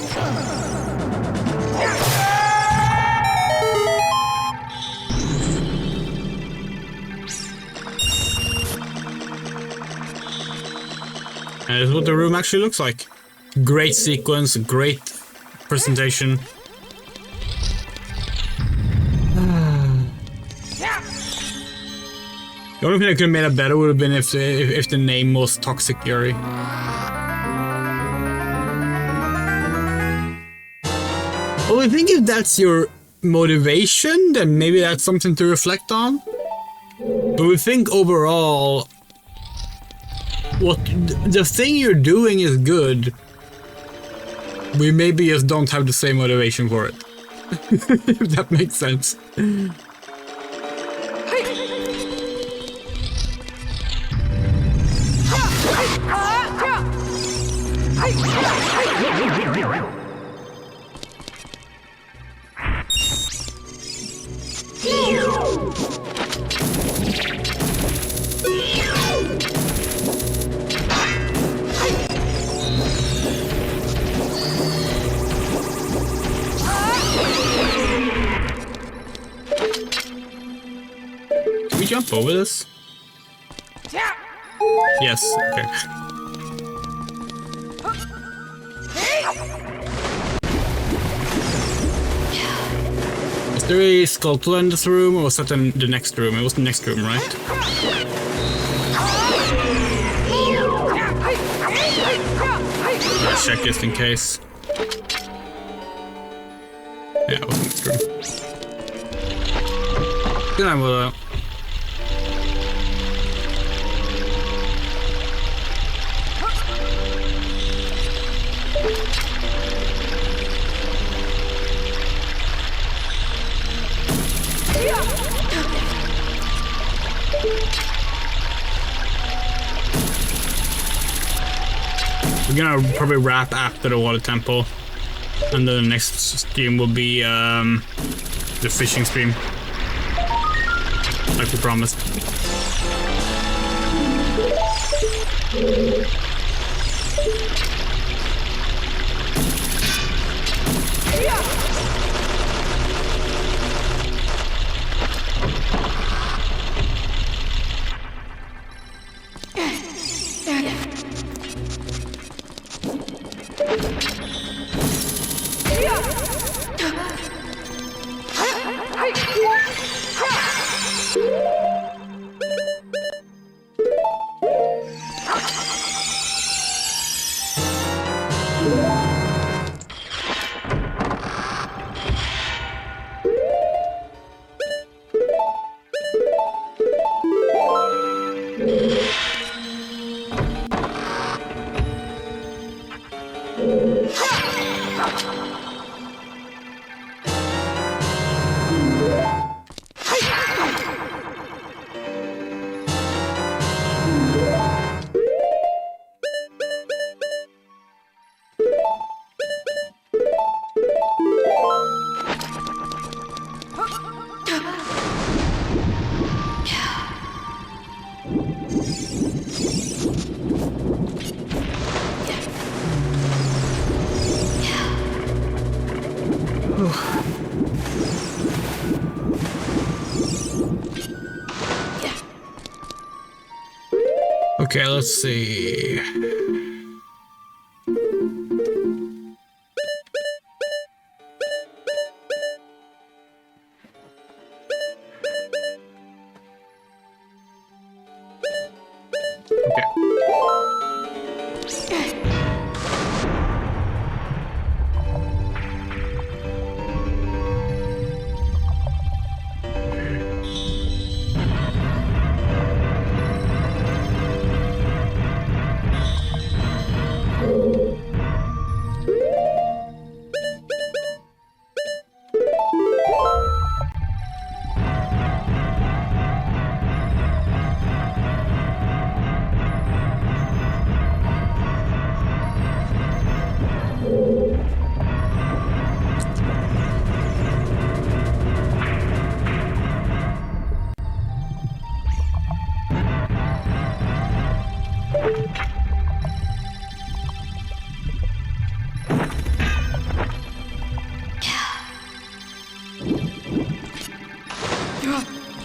And this is what the room actually looks like. Great sequence, great presentation. The only thing that could have made it better would have been if the name was Toxic YURI. Well, I think if that's your motivation, then maybe that's something to reflect on. But we think overall, what the thing you're doing is good. We maybe just don't have the same motivation for it. If that makes sense. Can we jump over this? Yes, okay. Is there a sculpture in this room, or was that in the next room? It was the next room, right? Let's check just in case. Yeah, it was the next room. Then I will. We're gonna probably wrap after the water temple, and then the next stream will be the fishing stream, like we promised. Okay, let's see.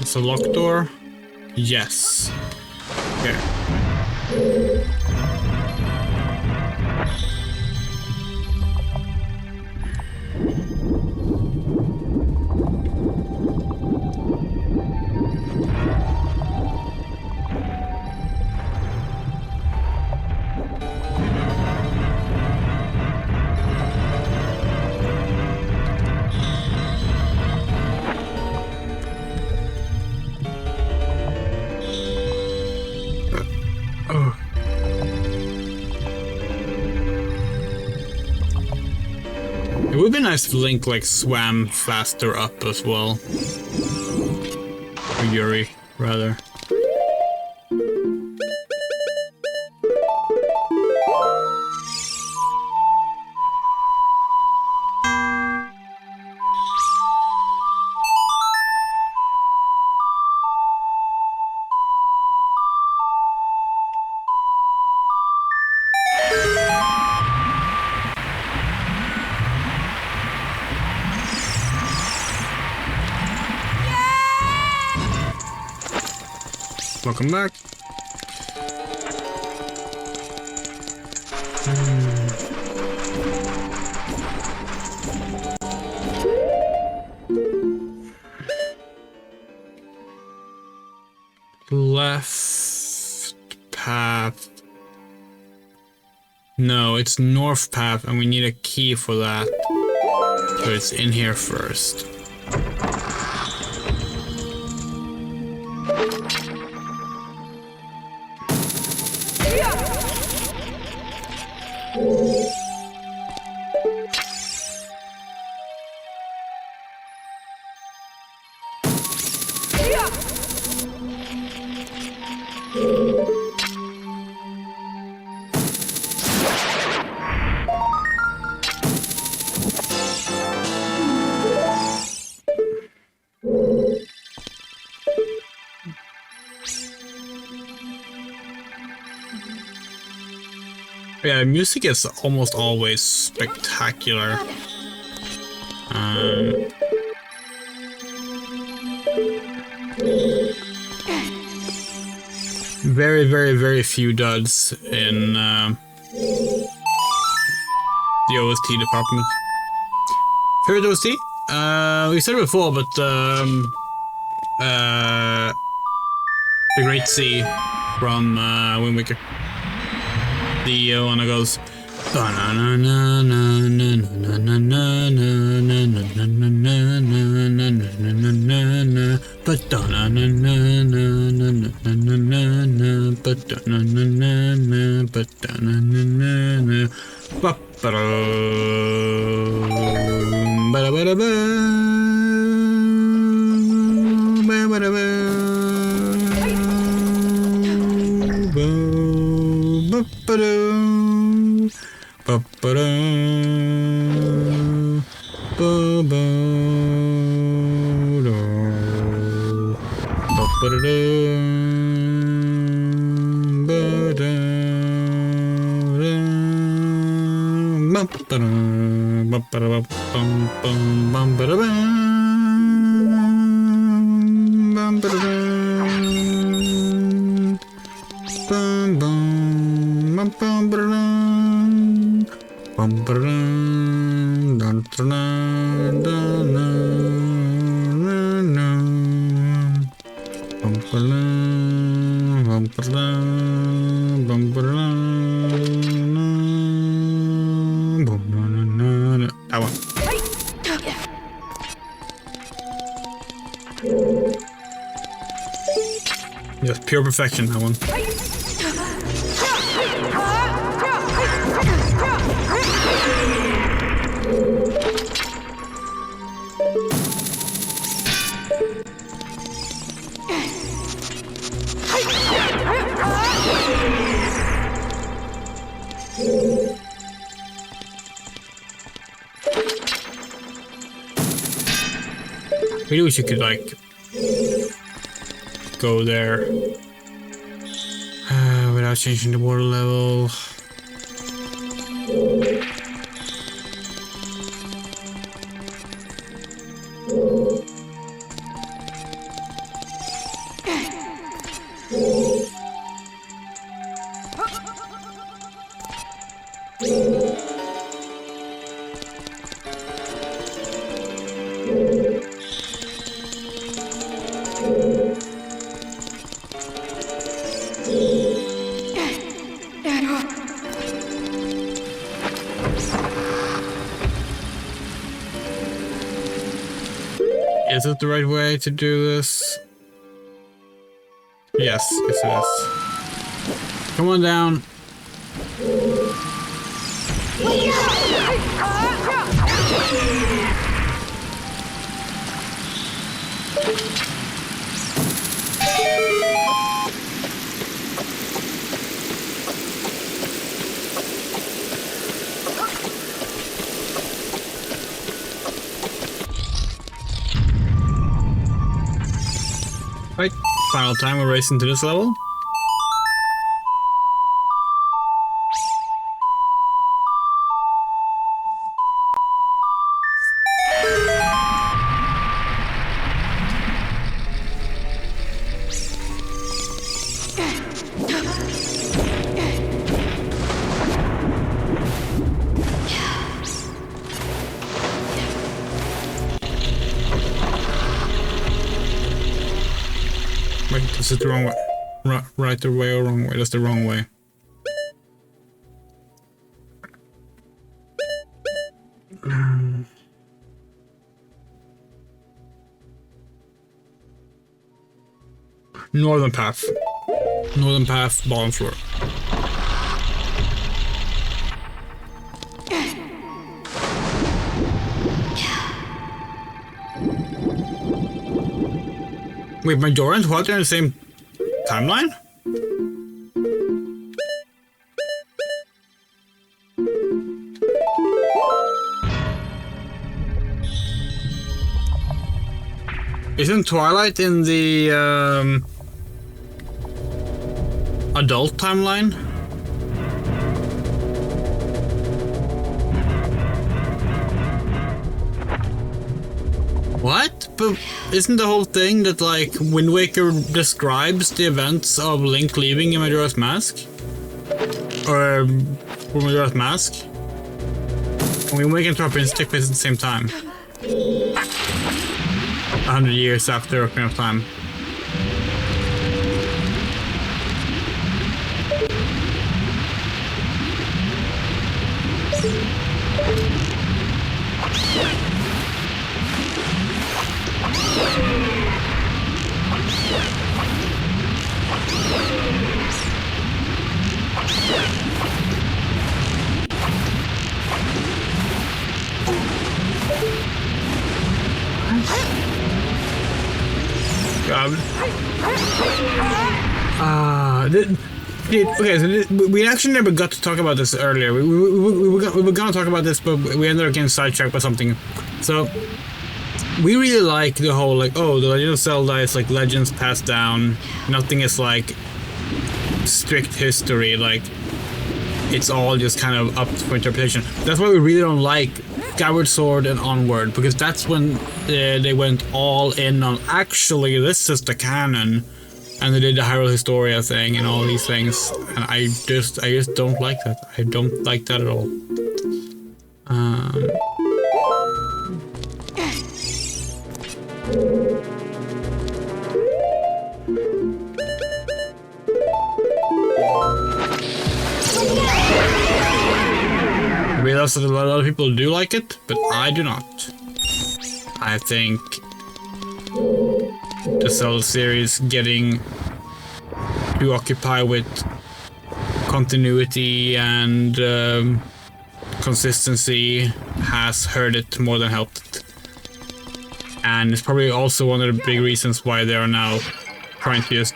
It's a locked door? Yes. Okay. nice if Link like swam faster up as well. Or Yuri, rather. Welcome back. Left path. No, it's north path, and we need a key for that. So it's in here first. Yeah, music is almost always spectacular. Very, very, very few duds in the OST department. Favorite OST? We said it before, but The Great Sea from Wind Waker. The one that goes. That one. Yes, pure perfection, that one. Maybe we should could like go there without changing the water level. Is it the right way to do this? Yes, yes it is. Come on down. Right, final time we're racing to this level. Wait, this is the wrong way. Right the way or wrong way? That's the wrong way. Northern path. Northern path, bottom floor. Wait, Majora and Twilight are in the same timeline? Isn't Twilight in the adult timeline? What? But isn't the whole thing that like Wind Waker describes the events of Link leaving in Majora's Mask? Or Majora's Mask? And Wind Waker and Twilight Princess take place at the same time. 100 years after Ocarina of Time. Okay, so we actually never got to talk about this earlier. We were gonna talk about this, but we ended up getting sidetracked by something. So, we really like the whole, like, oh, the Legend of Zelda is like legends passed down. Nothing is like strict history, like, it's all just kind of up for interpretation. That's why we really don't like Skyward Sword and Onward, because that's when they went all in on, actually, this is the canon. And they did the Hyrule Historia thing and all these things, and I just don't like that. I don't like that at all. I realize that a lot of people do like it, but I do not. I think the Zelda series getting too occupied with continuity and consistency has hurt it more than helped it. And it's probably also one of the big reasons why they are now trying to just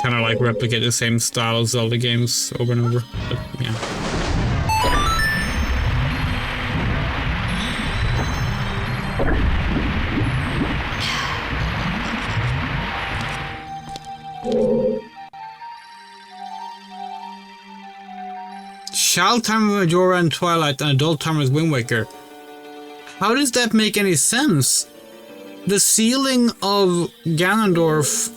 kind of like replicate the same style of Zelda games over and over. But, yeah. Child time with Majora and Twilight and adult time with Wind Waker. How does that make any sense? The sealing of Ganondorf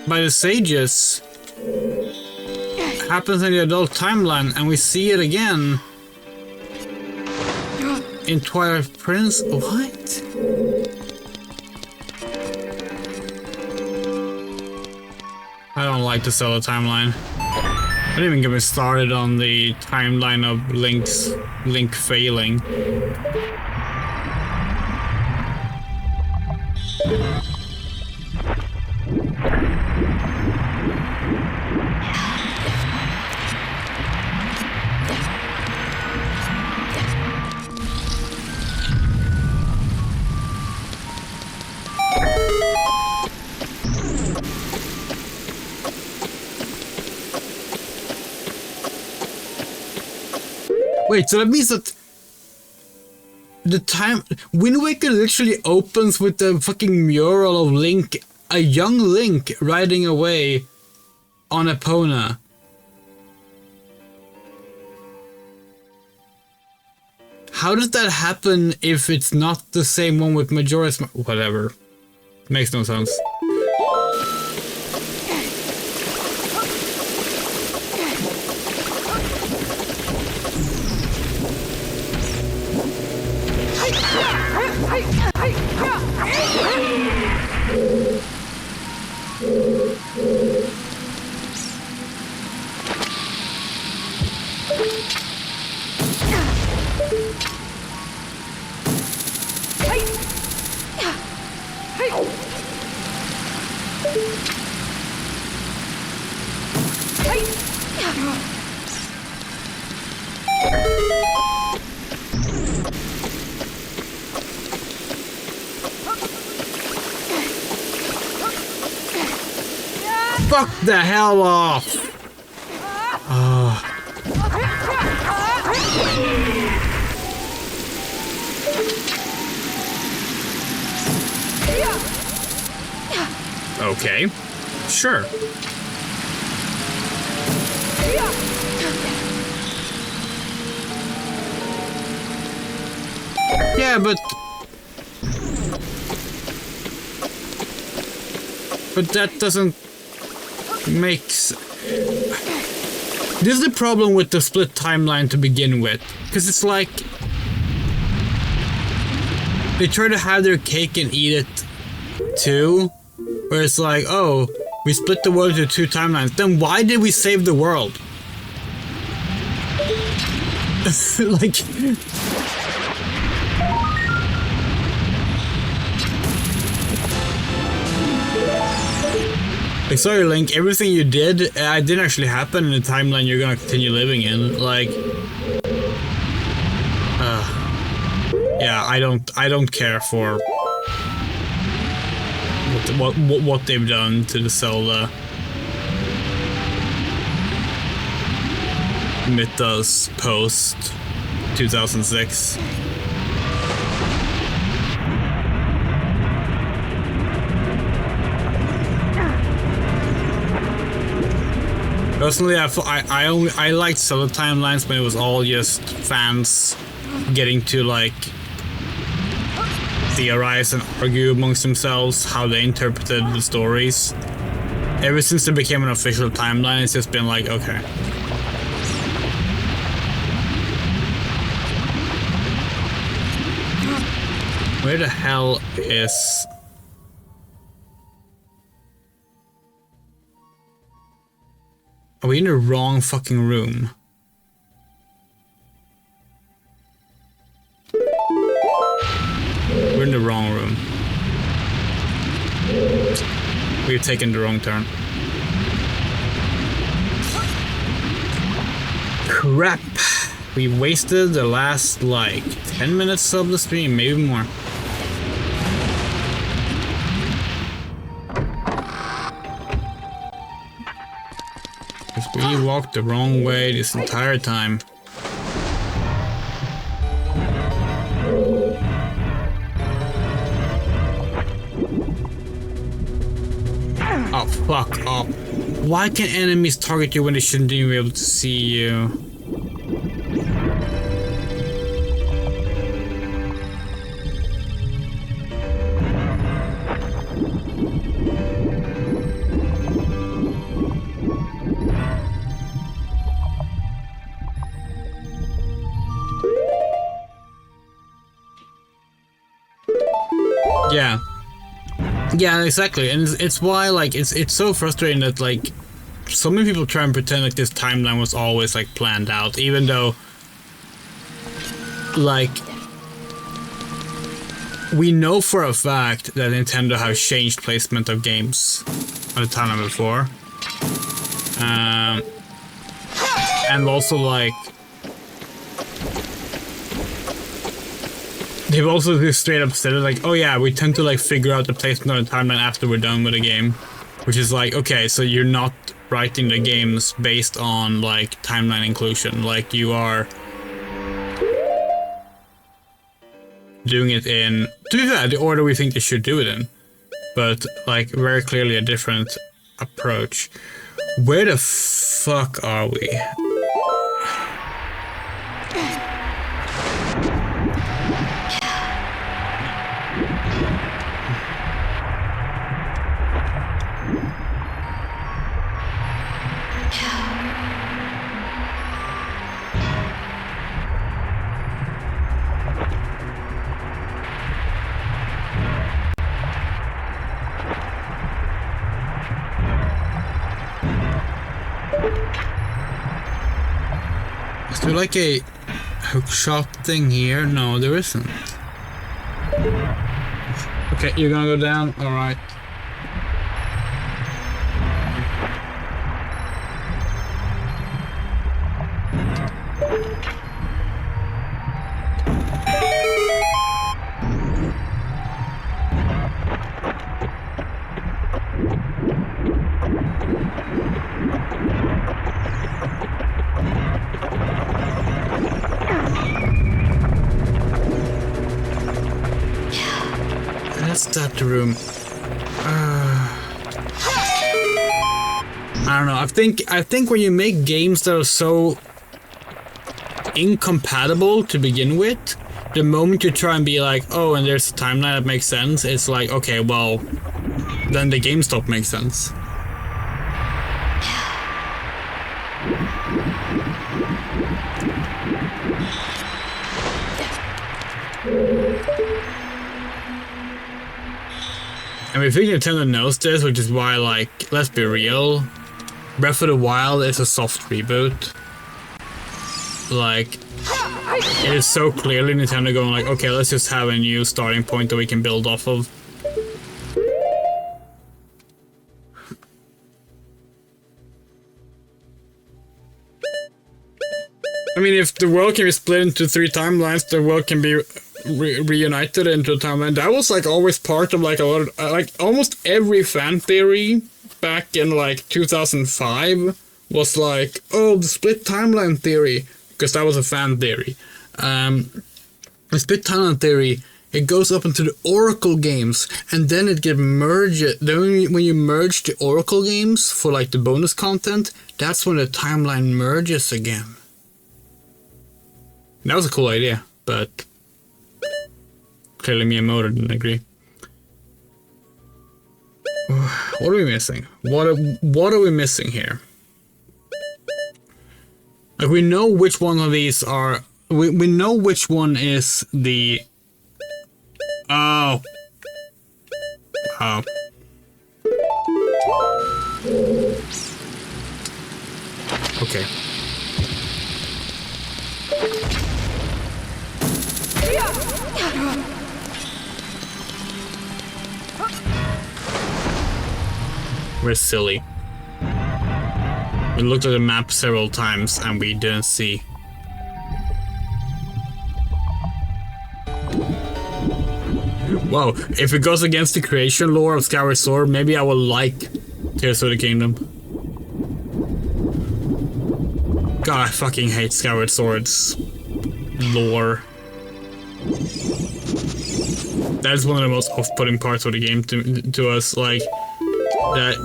by the sages happens in the adult timeline, and we see it again in Twilight Prince. What? I don't like the Zelda timeline. Don't even get me started on the timeline of Link failing. Wait, so that means that the time Wind Waker literally opens with the fucking mural of Link, a young Link riding away on Epona. How does that happen if it's not the same one with Majora's whatever. Makes no sense. Fuck the hell off! Okay, sure. Yeah, but that doesn't make This is the problem with the split timeline to begin with, because it's like they try to have their cake and eat it too, where it's like, oh, we split the world into 2 timelines, then why did we save the world? Like, sorry Link, everything you did, didn't actually happen in the timeline you're gonna continue living in. Like, yeah, I don't care for what they've done to the Zelda mythos post 2006. Personally, I liked Zelda timelines when it was all just fans getting to like theorize and argue amongst themselves how they interpreted the stories. Ever since it became an official timeline, it's just been like, okay. Where the hell is... Are we in the wrong fucking room? We're in the wrong room. We've taken the wrong turn. Crap! We wasted the last, like, 10 minutes of the stream, maybe more. We walked the wrong way this entire time. Oh, fuck off. Why can enemies target you when they shouldn't even be able to see you? Yeah, exactly, and it's why, like, it's so frustrating that, like, so many people try and pretend like this timeline was always, like, planned out, even though, like, we know for a fact that Nintendo has changed placement of games on the timeline before, and also, like, they've also just straight up said it, like, oh yeah, we tend to like figure out the placement on the timeline after we're done with the game. Which is like, okay, so you're not writing the games based on like timeline inclusion. Like you are doing it in, to be fair, the order we think they should do it in, but like very clearly a different approach. Where the fuck are we? Is there like a hookshot thing here? No, there isn't. Okay, you're gonna go down? Alright. That's that room. I don't know. I think when you make games that are so incompatible to begin with, the moment you try and be like, oh, and there's a timeline that makes sense, it's like, okay, well, then the game stop makes sense. And we think Nintendo knows this, which is why, like, let's be real, Breath of the Wild is a soft reboot. Like, it is so clearly Nintendo going like, okay, let's just have a new starting point that we can build off of. I mean, if the world can be split into 3 timelines, the world can be reunited into a timeline. That was like always part of like a lot of like almost every fan theory back in like 2005 was like, oh, the split timeline theory, because that was a fan theory. The split timeline theory, it goes up into the Oracle games, and then it get merged. Then when you merge the Oracle games for like the bonus content, that's when the timeline merges again. That was a cool idea, but clearly Miyamoto didn't agree. What are we missing? What are we missing here? Like, we know which one of these are. We know which one is the. Oh. Oh. Okay. We're silly. We looked at the map several times and we didn't see. Whoa, if it goes against the creation lore of Skyward Sword, maybe I will like Tears of the Kingdom. God, I fucking hate Skyward Sword's lore. That is one of the most off-putting parts of the game to us, like, that,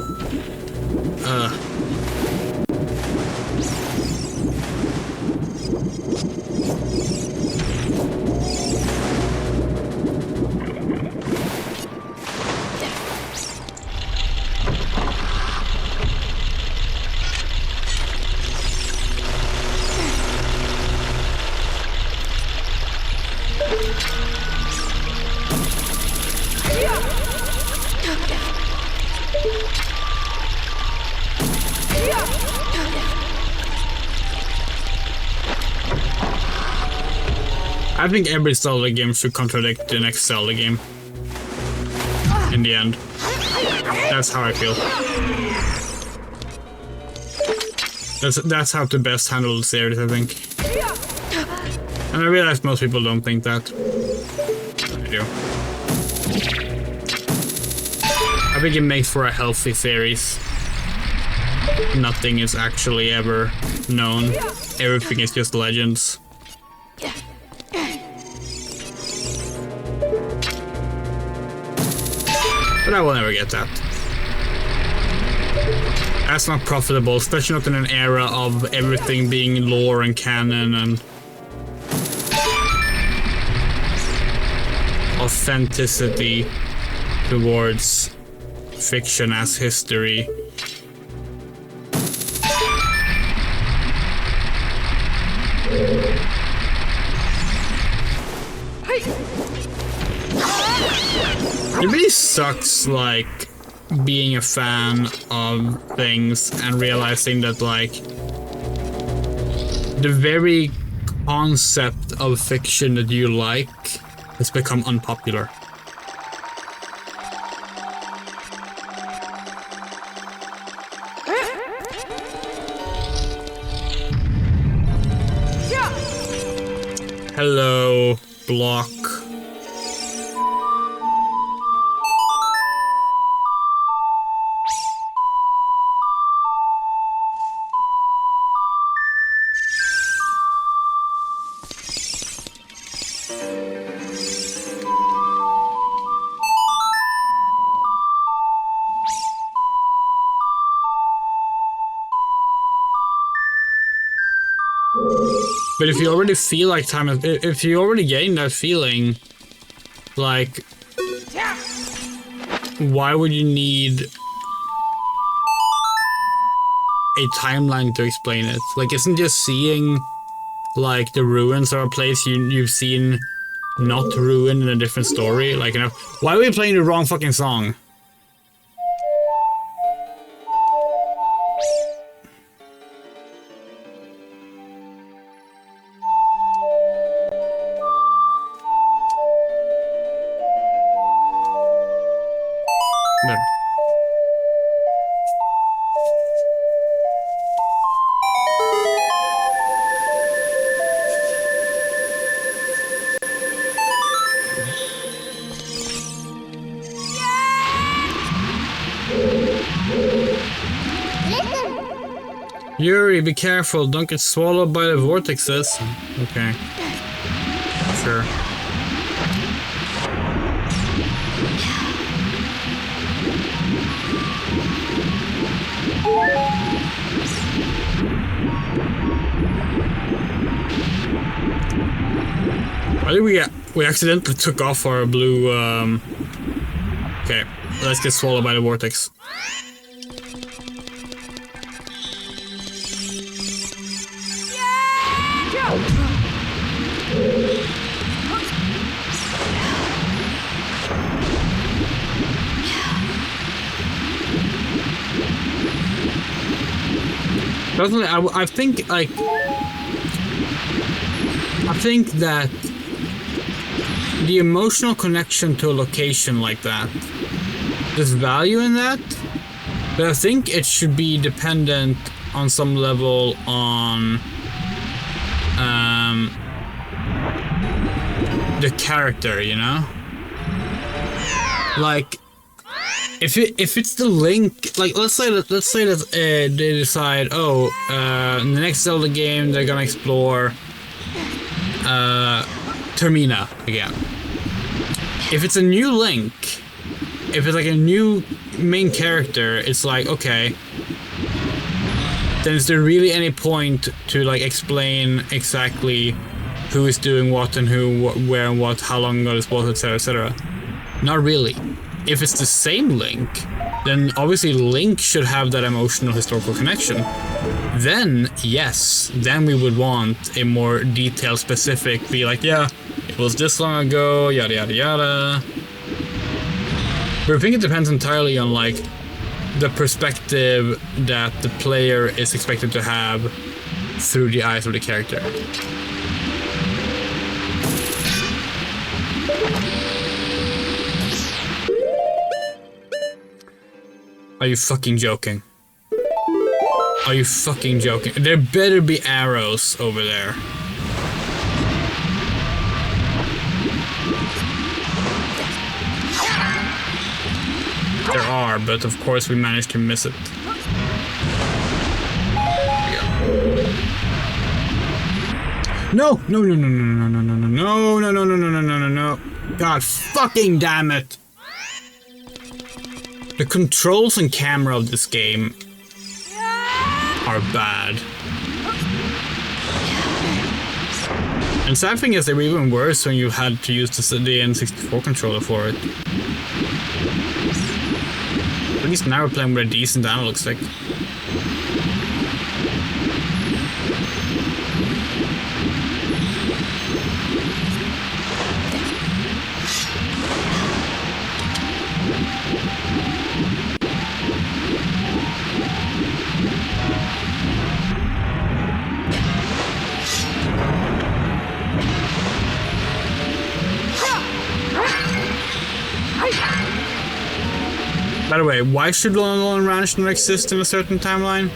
I think every Zelda game should contradict the next Zelda game. In the end. That's how I feel. That's how to best handle the series, I think. And I realize most people don't think that. I do. I think it makes for a healthy series. Nothing is actually ever known. Everything is just legends. But I will never get that. That's not profitable, especially not in an era of everything being lore and canon and authenticity towards fiction as history. It really sucks, like, being a fan of things and realizing that, like, the very concept of fiction that you like has become unpopular. Hello, block. But if you already feel like time is, if you already getting that feeling, like, why would you need a timeline to explain it? Like, isn't just seeing, like, the ruins of a place you've seen not ruined in a different story? Like, you know, why are we playing the wrong fucking song? There. Yuri, be careful, don't get swallowed by the vortexes. Okay. Sure. I think we accidentally took off our blue, Okay, let's get swallowed by the vortex. Personally, I think, like, I think that the emotional connection to a location like that, there's value in that, but I think it should be dependent on some level on the character, you know? Like, if it's the Link, like, let's say that they decide, oh, in the next Zelda game they're gonna explore Termina again. If it's a new Link, if it's like a new main character, it's like, okay, then is there really any point to, like, explain exactly who is doing what and who, where and what, how long ago this was, etc., etc.? Not really. If it's the same Link, then obviously Link should have that emotional historical connection. Then, yes, then we would want a more detailed, specific, be like, yeah, it was this long ago, yada yada yada. But I think it depends entirely on, like, the perspective that the player is expected to have through the eyes of the character. Are you fucking joking? Are you fucking joking? There better be arrows over there. There are, but of course we managed to miss it. No! No, no, no, no, no, no, no, no, no, no, no, no, no, no, no, no. God fucking damn it! The controls and camera of this game are bad. And sad thing is they were even worse when you had to use the N64 controller for it. At least now we're playing with a decent analog stick. By the way, why should Lone Ranch not exist in a certain timeline?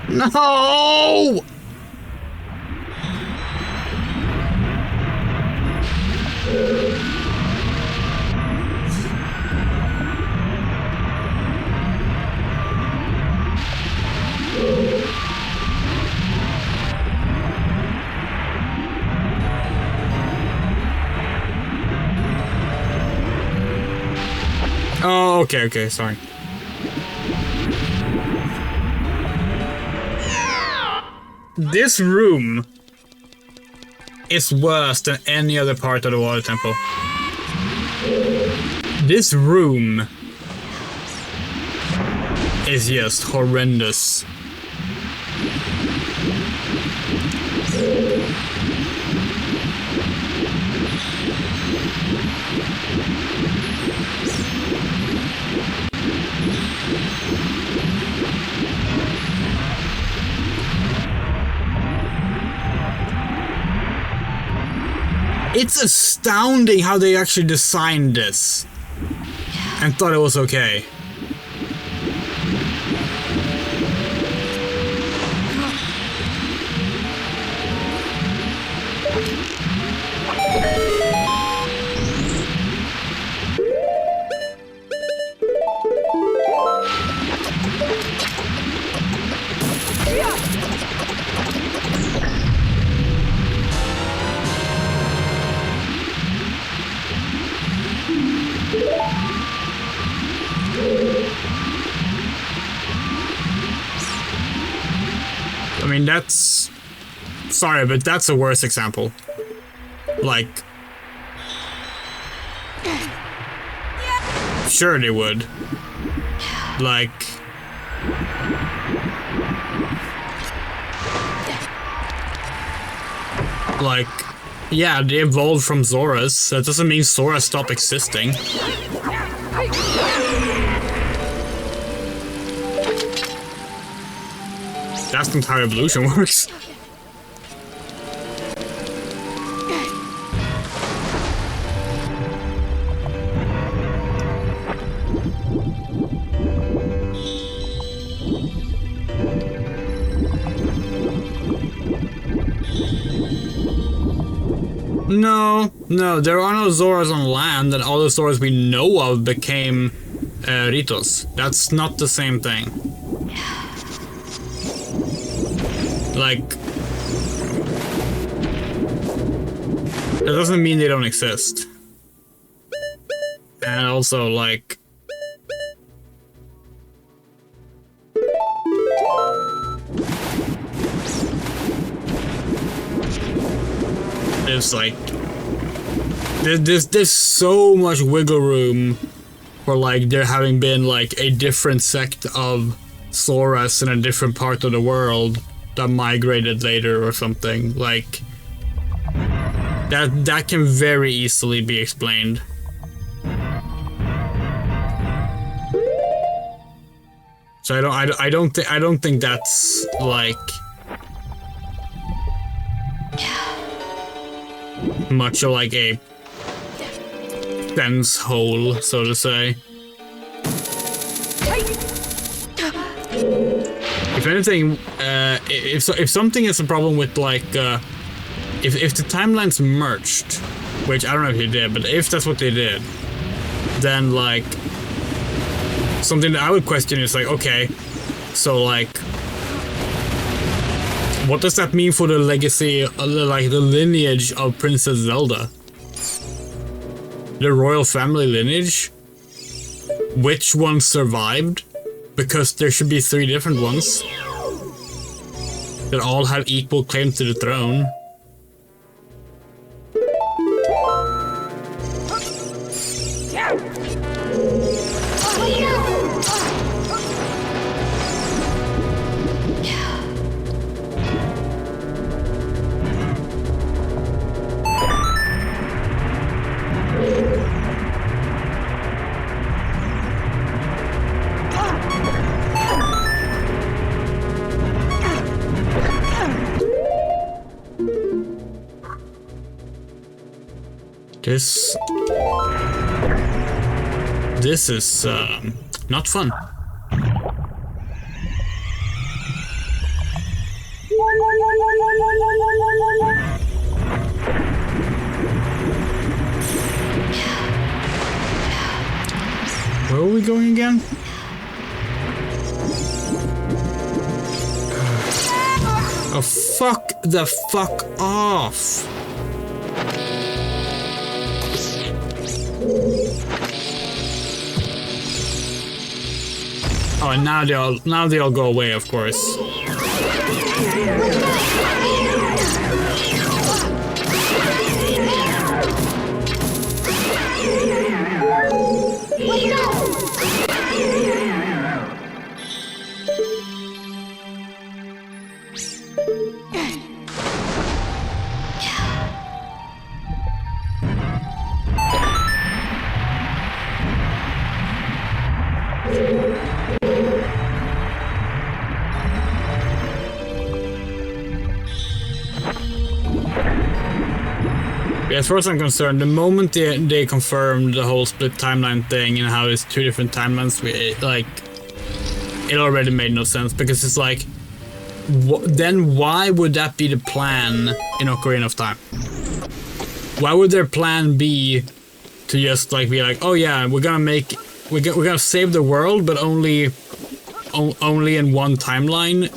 No! Oh, okay, sorry. This room is worse than any other part of the water temple. This room is just horrendous. It's astounding how they actually designed this and thought it was okay. I mean, that's... Sorry, but that's a worse example. Like... Sure they would. Like... Yeah, they evolved from Zoras. That doesn't mean Zora stopped existing. That's not how evolution works. No, there are no Zoras on land, and all the Zoras we know of became Ritos. That's not the same thing. Like, that doesn't mean they don't exist. And also, like, it's like, there's so much wiggle room for, like, there having been, like, a different sect of Zoras in a different part of the world that migrated later or something. Like, that can very easily be explained. So I don't think that's like much of like a fence hole, so to say. If anything, if something is a problem with like, if the timelines merged, which I don't know if they did, but if that's what they did, then like something that I would question is like, okay, so like, what does that mean for the legacy, like the lineage of Princess Zelda? The royal family lineage? Which one survived? Because there should be 3 different ones that all have equal claim to the throne. This is not fun. Where are we going again? Oh, fuck the fuck off. Oh, and now they all go away, of course. As far as I'm concerned, the moment they confirmed the whole split timeline thing and how it's 2 different timelines, it already made no sense, because it's like, then why would that be the plan in Ocarina of Time? Why would their plan be to just like be like, oh yeah, we're gonna save the world, but only in one timeline?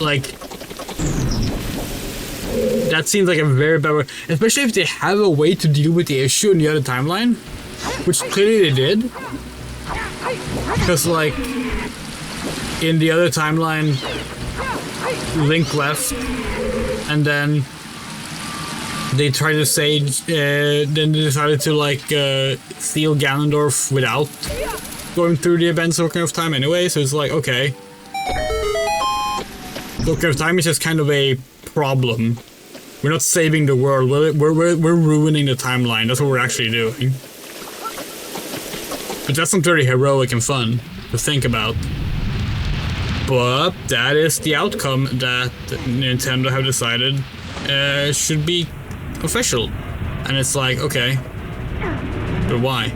Like, that seems like a very bad way, especially if they have a way to deal with the issue in the other timeline, which clearly they did. Because, like, in the other timeline, Link left, and then they tried to sage, then they decided to, like, steal Ganondorf without going through the events of Ocarina of Time anyway, so it's like, okay. Ocarina of Time is just kind of a problem. We're not saving the world, we're ruining the timeline, that's what we're actually doing. But that's not very heroic and fun to think about. But that is the outcome that Nintendo have decided should be official. And it's like, okay, but why?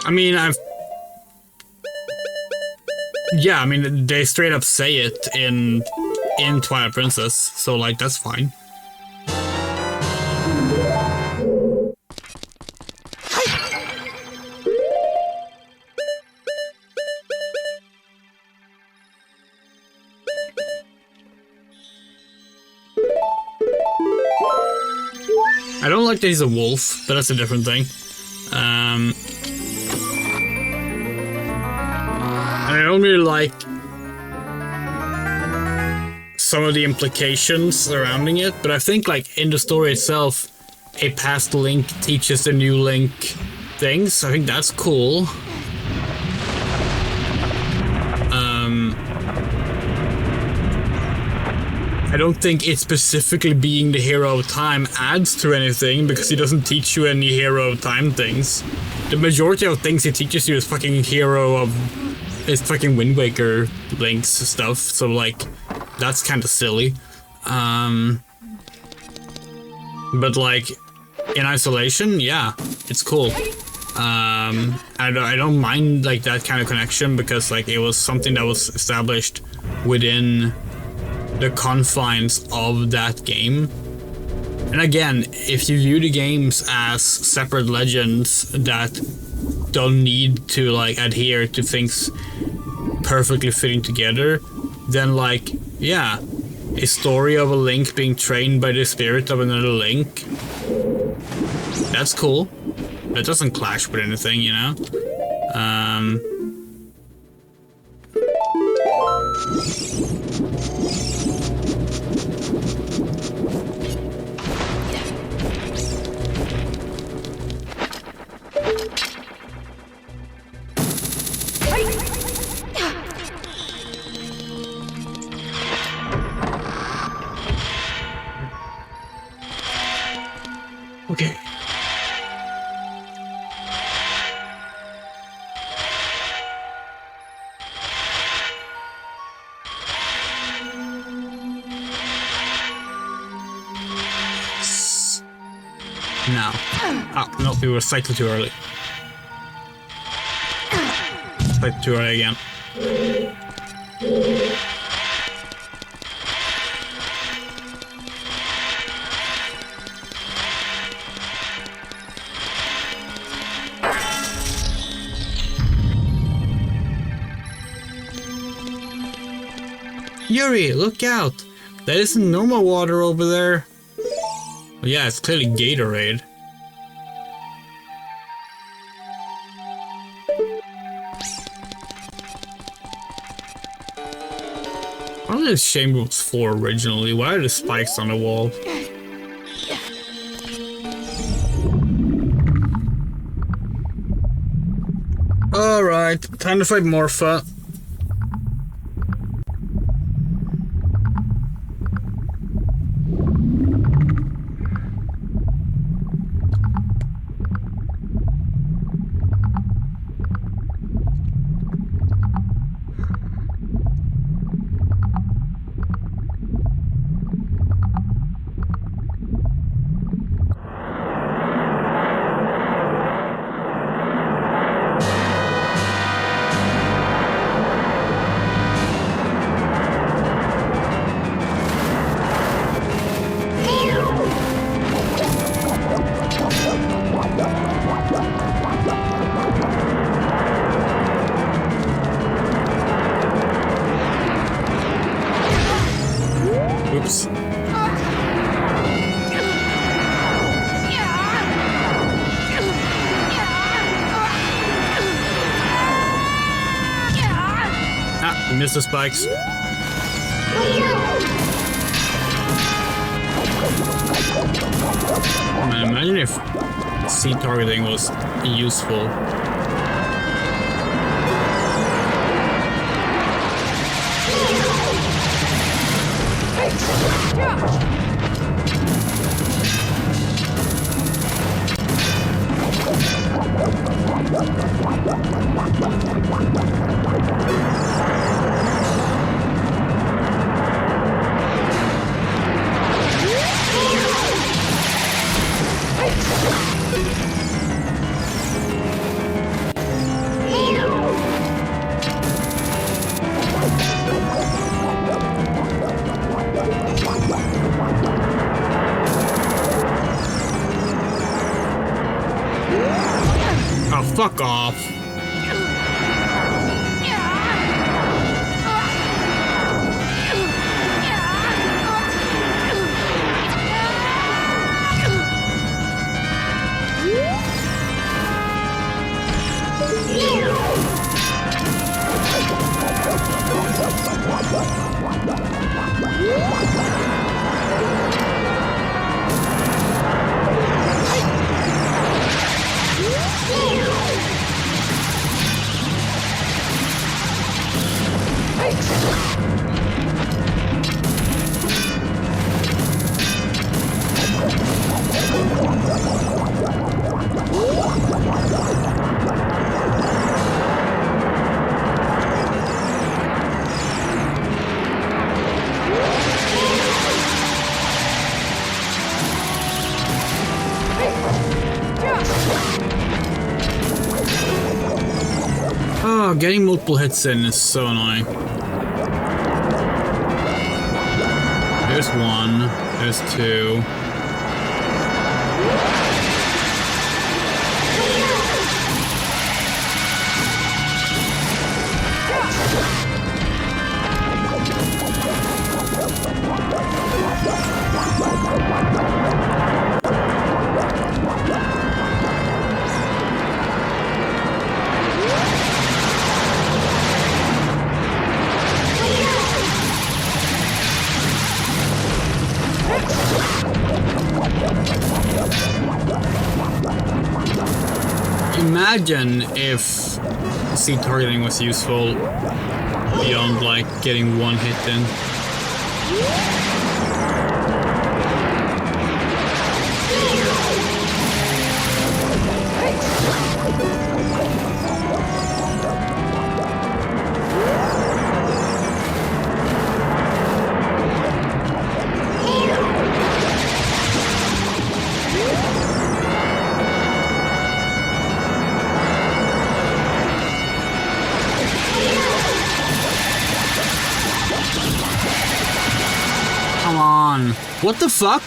I mean, yeah, I mean, they straight up say it in Twilight Princess, so, like, that's fine. I don't like that he's a wolf, but that's a different thing. I don't really like some of the implications surrounding it, but I think, like, in the story itself, a past Link teaches the new Link things. I think that's cool. I don't think it specifically being the hero of time adds to anything, because he doesn't teach you any hero of time things. The majority of things he teaches you is fucking hero of... It's fucking Wind Waker Link's stuff, so, like... that's kind of silly. But like in isolation, yeah, it's cool. I don't mind like that kind of connection because like it was something that was established within the confines of that game. And again, if you view the games as separate legends that don't need to like adhere to things perfectly fitting together, then like, yeah, a story of a Link being trained by the spirit of another Link, that's cool. That doesn't clash with anything, you know? Okay. Now. Oh, no, we were slightly too early. Slightly too early again. Yuri, look out! That isn't normal water over there. Well, yeah, it's clearly Gatorade. Why was this chamber was for originally? Why are the spikes on the wall? Alright, time to fight Morpha. Oops. Ah, we missed the spikes. Man, imagine if C targeting was useful. Oh, fuck off. Oh, getting multiple hits in is so annoying. There's one. There's two. Imagine if seed targeting was useful beyond like getting one hit in. Come on. What the fuck?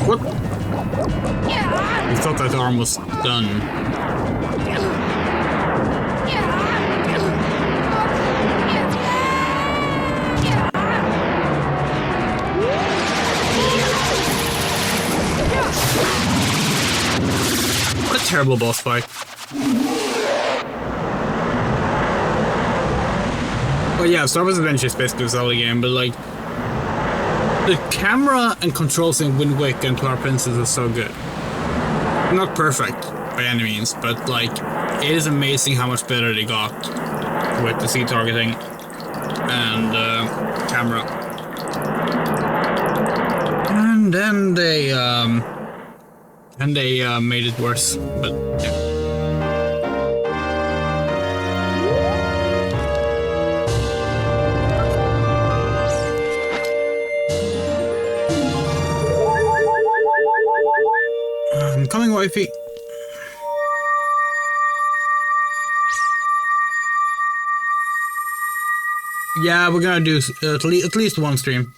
What? I thought that arm was done. What a terrible boss fight. Well, yeah, Star Wars Adventure is basically a Zelda game, but like, the camera and controls in Wind Waker and Twilight Princess are so good. Not perfect by any means, but like, it is amazing how much better they got with the seed targeting and camera. And then they made it worse, but yeah. I'm coming, wifey. Yeah, we're gonna do at least one stream.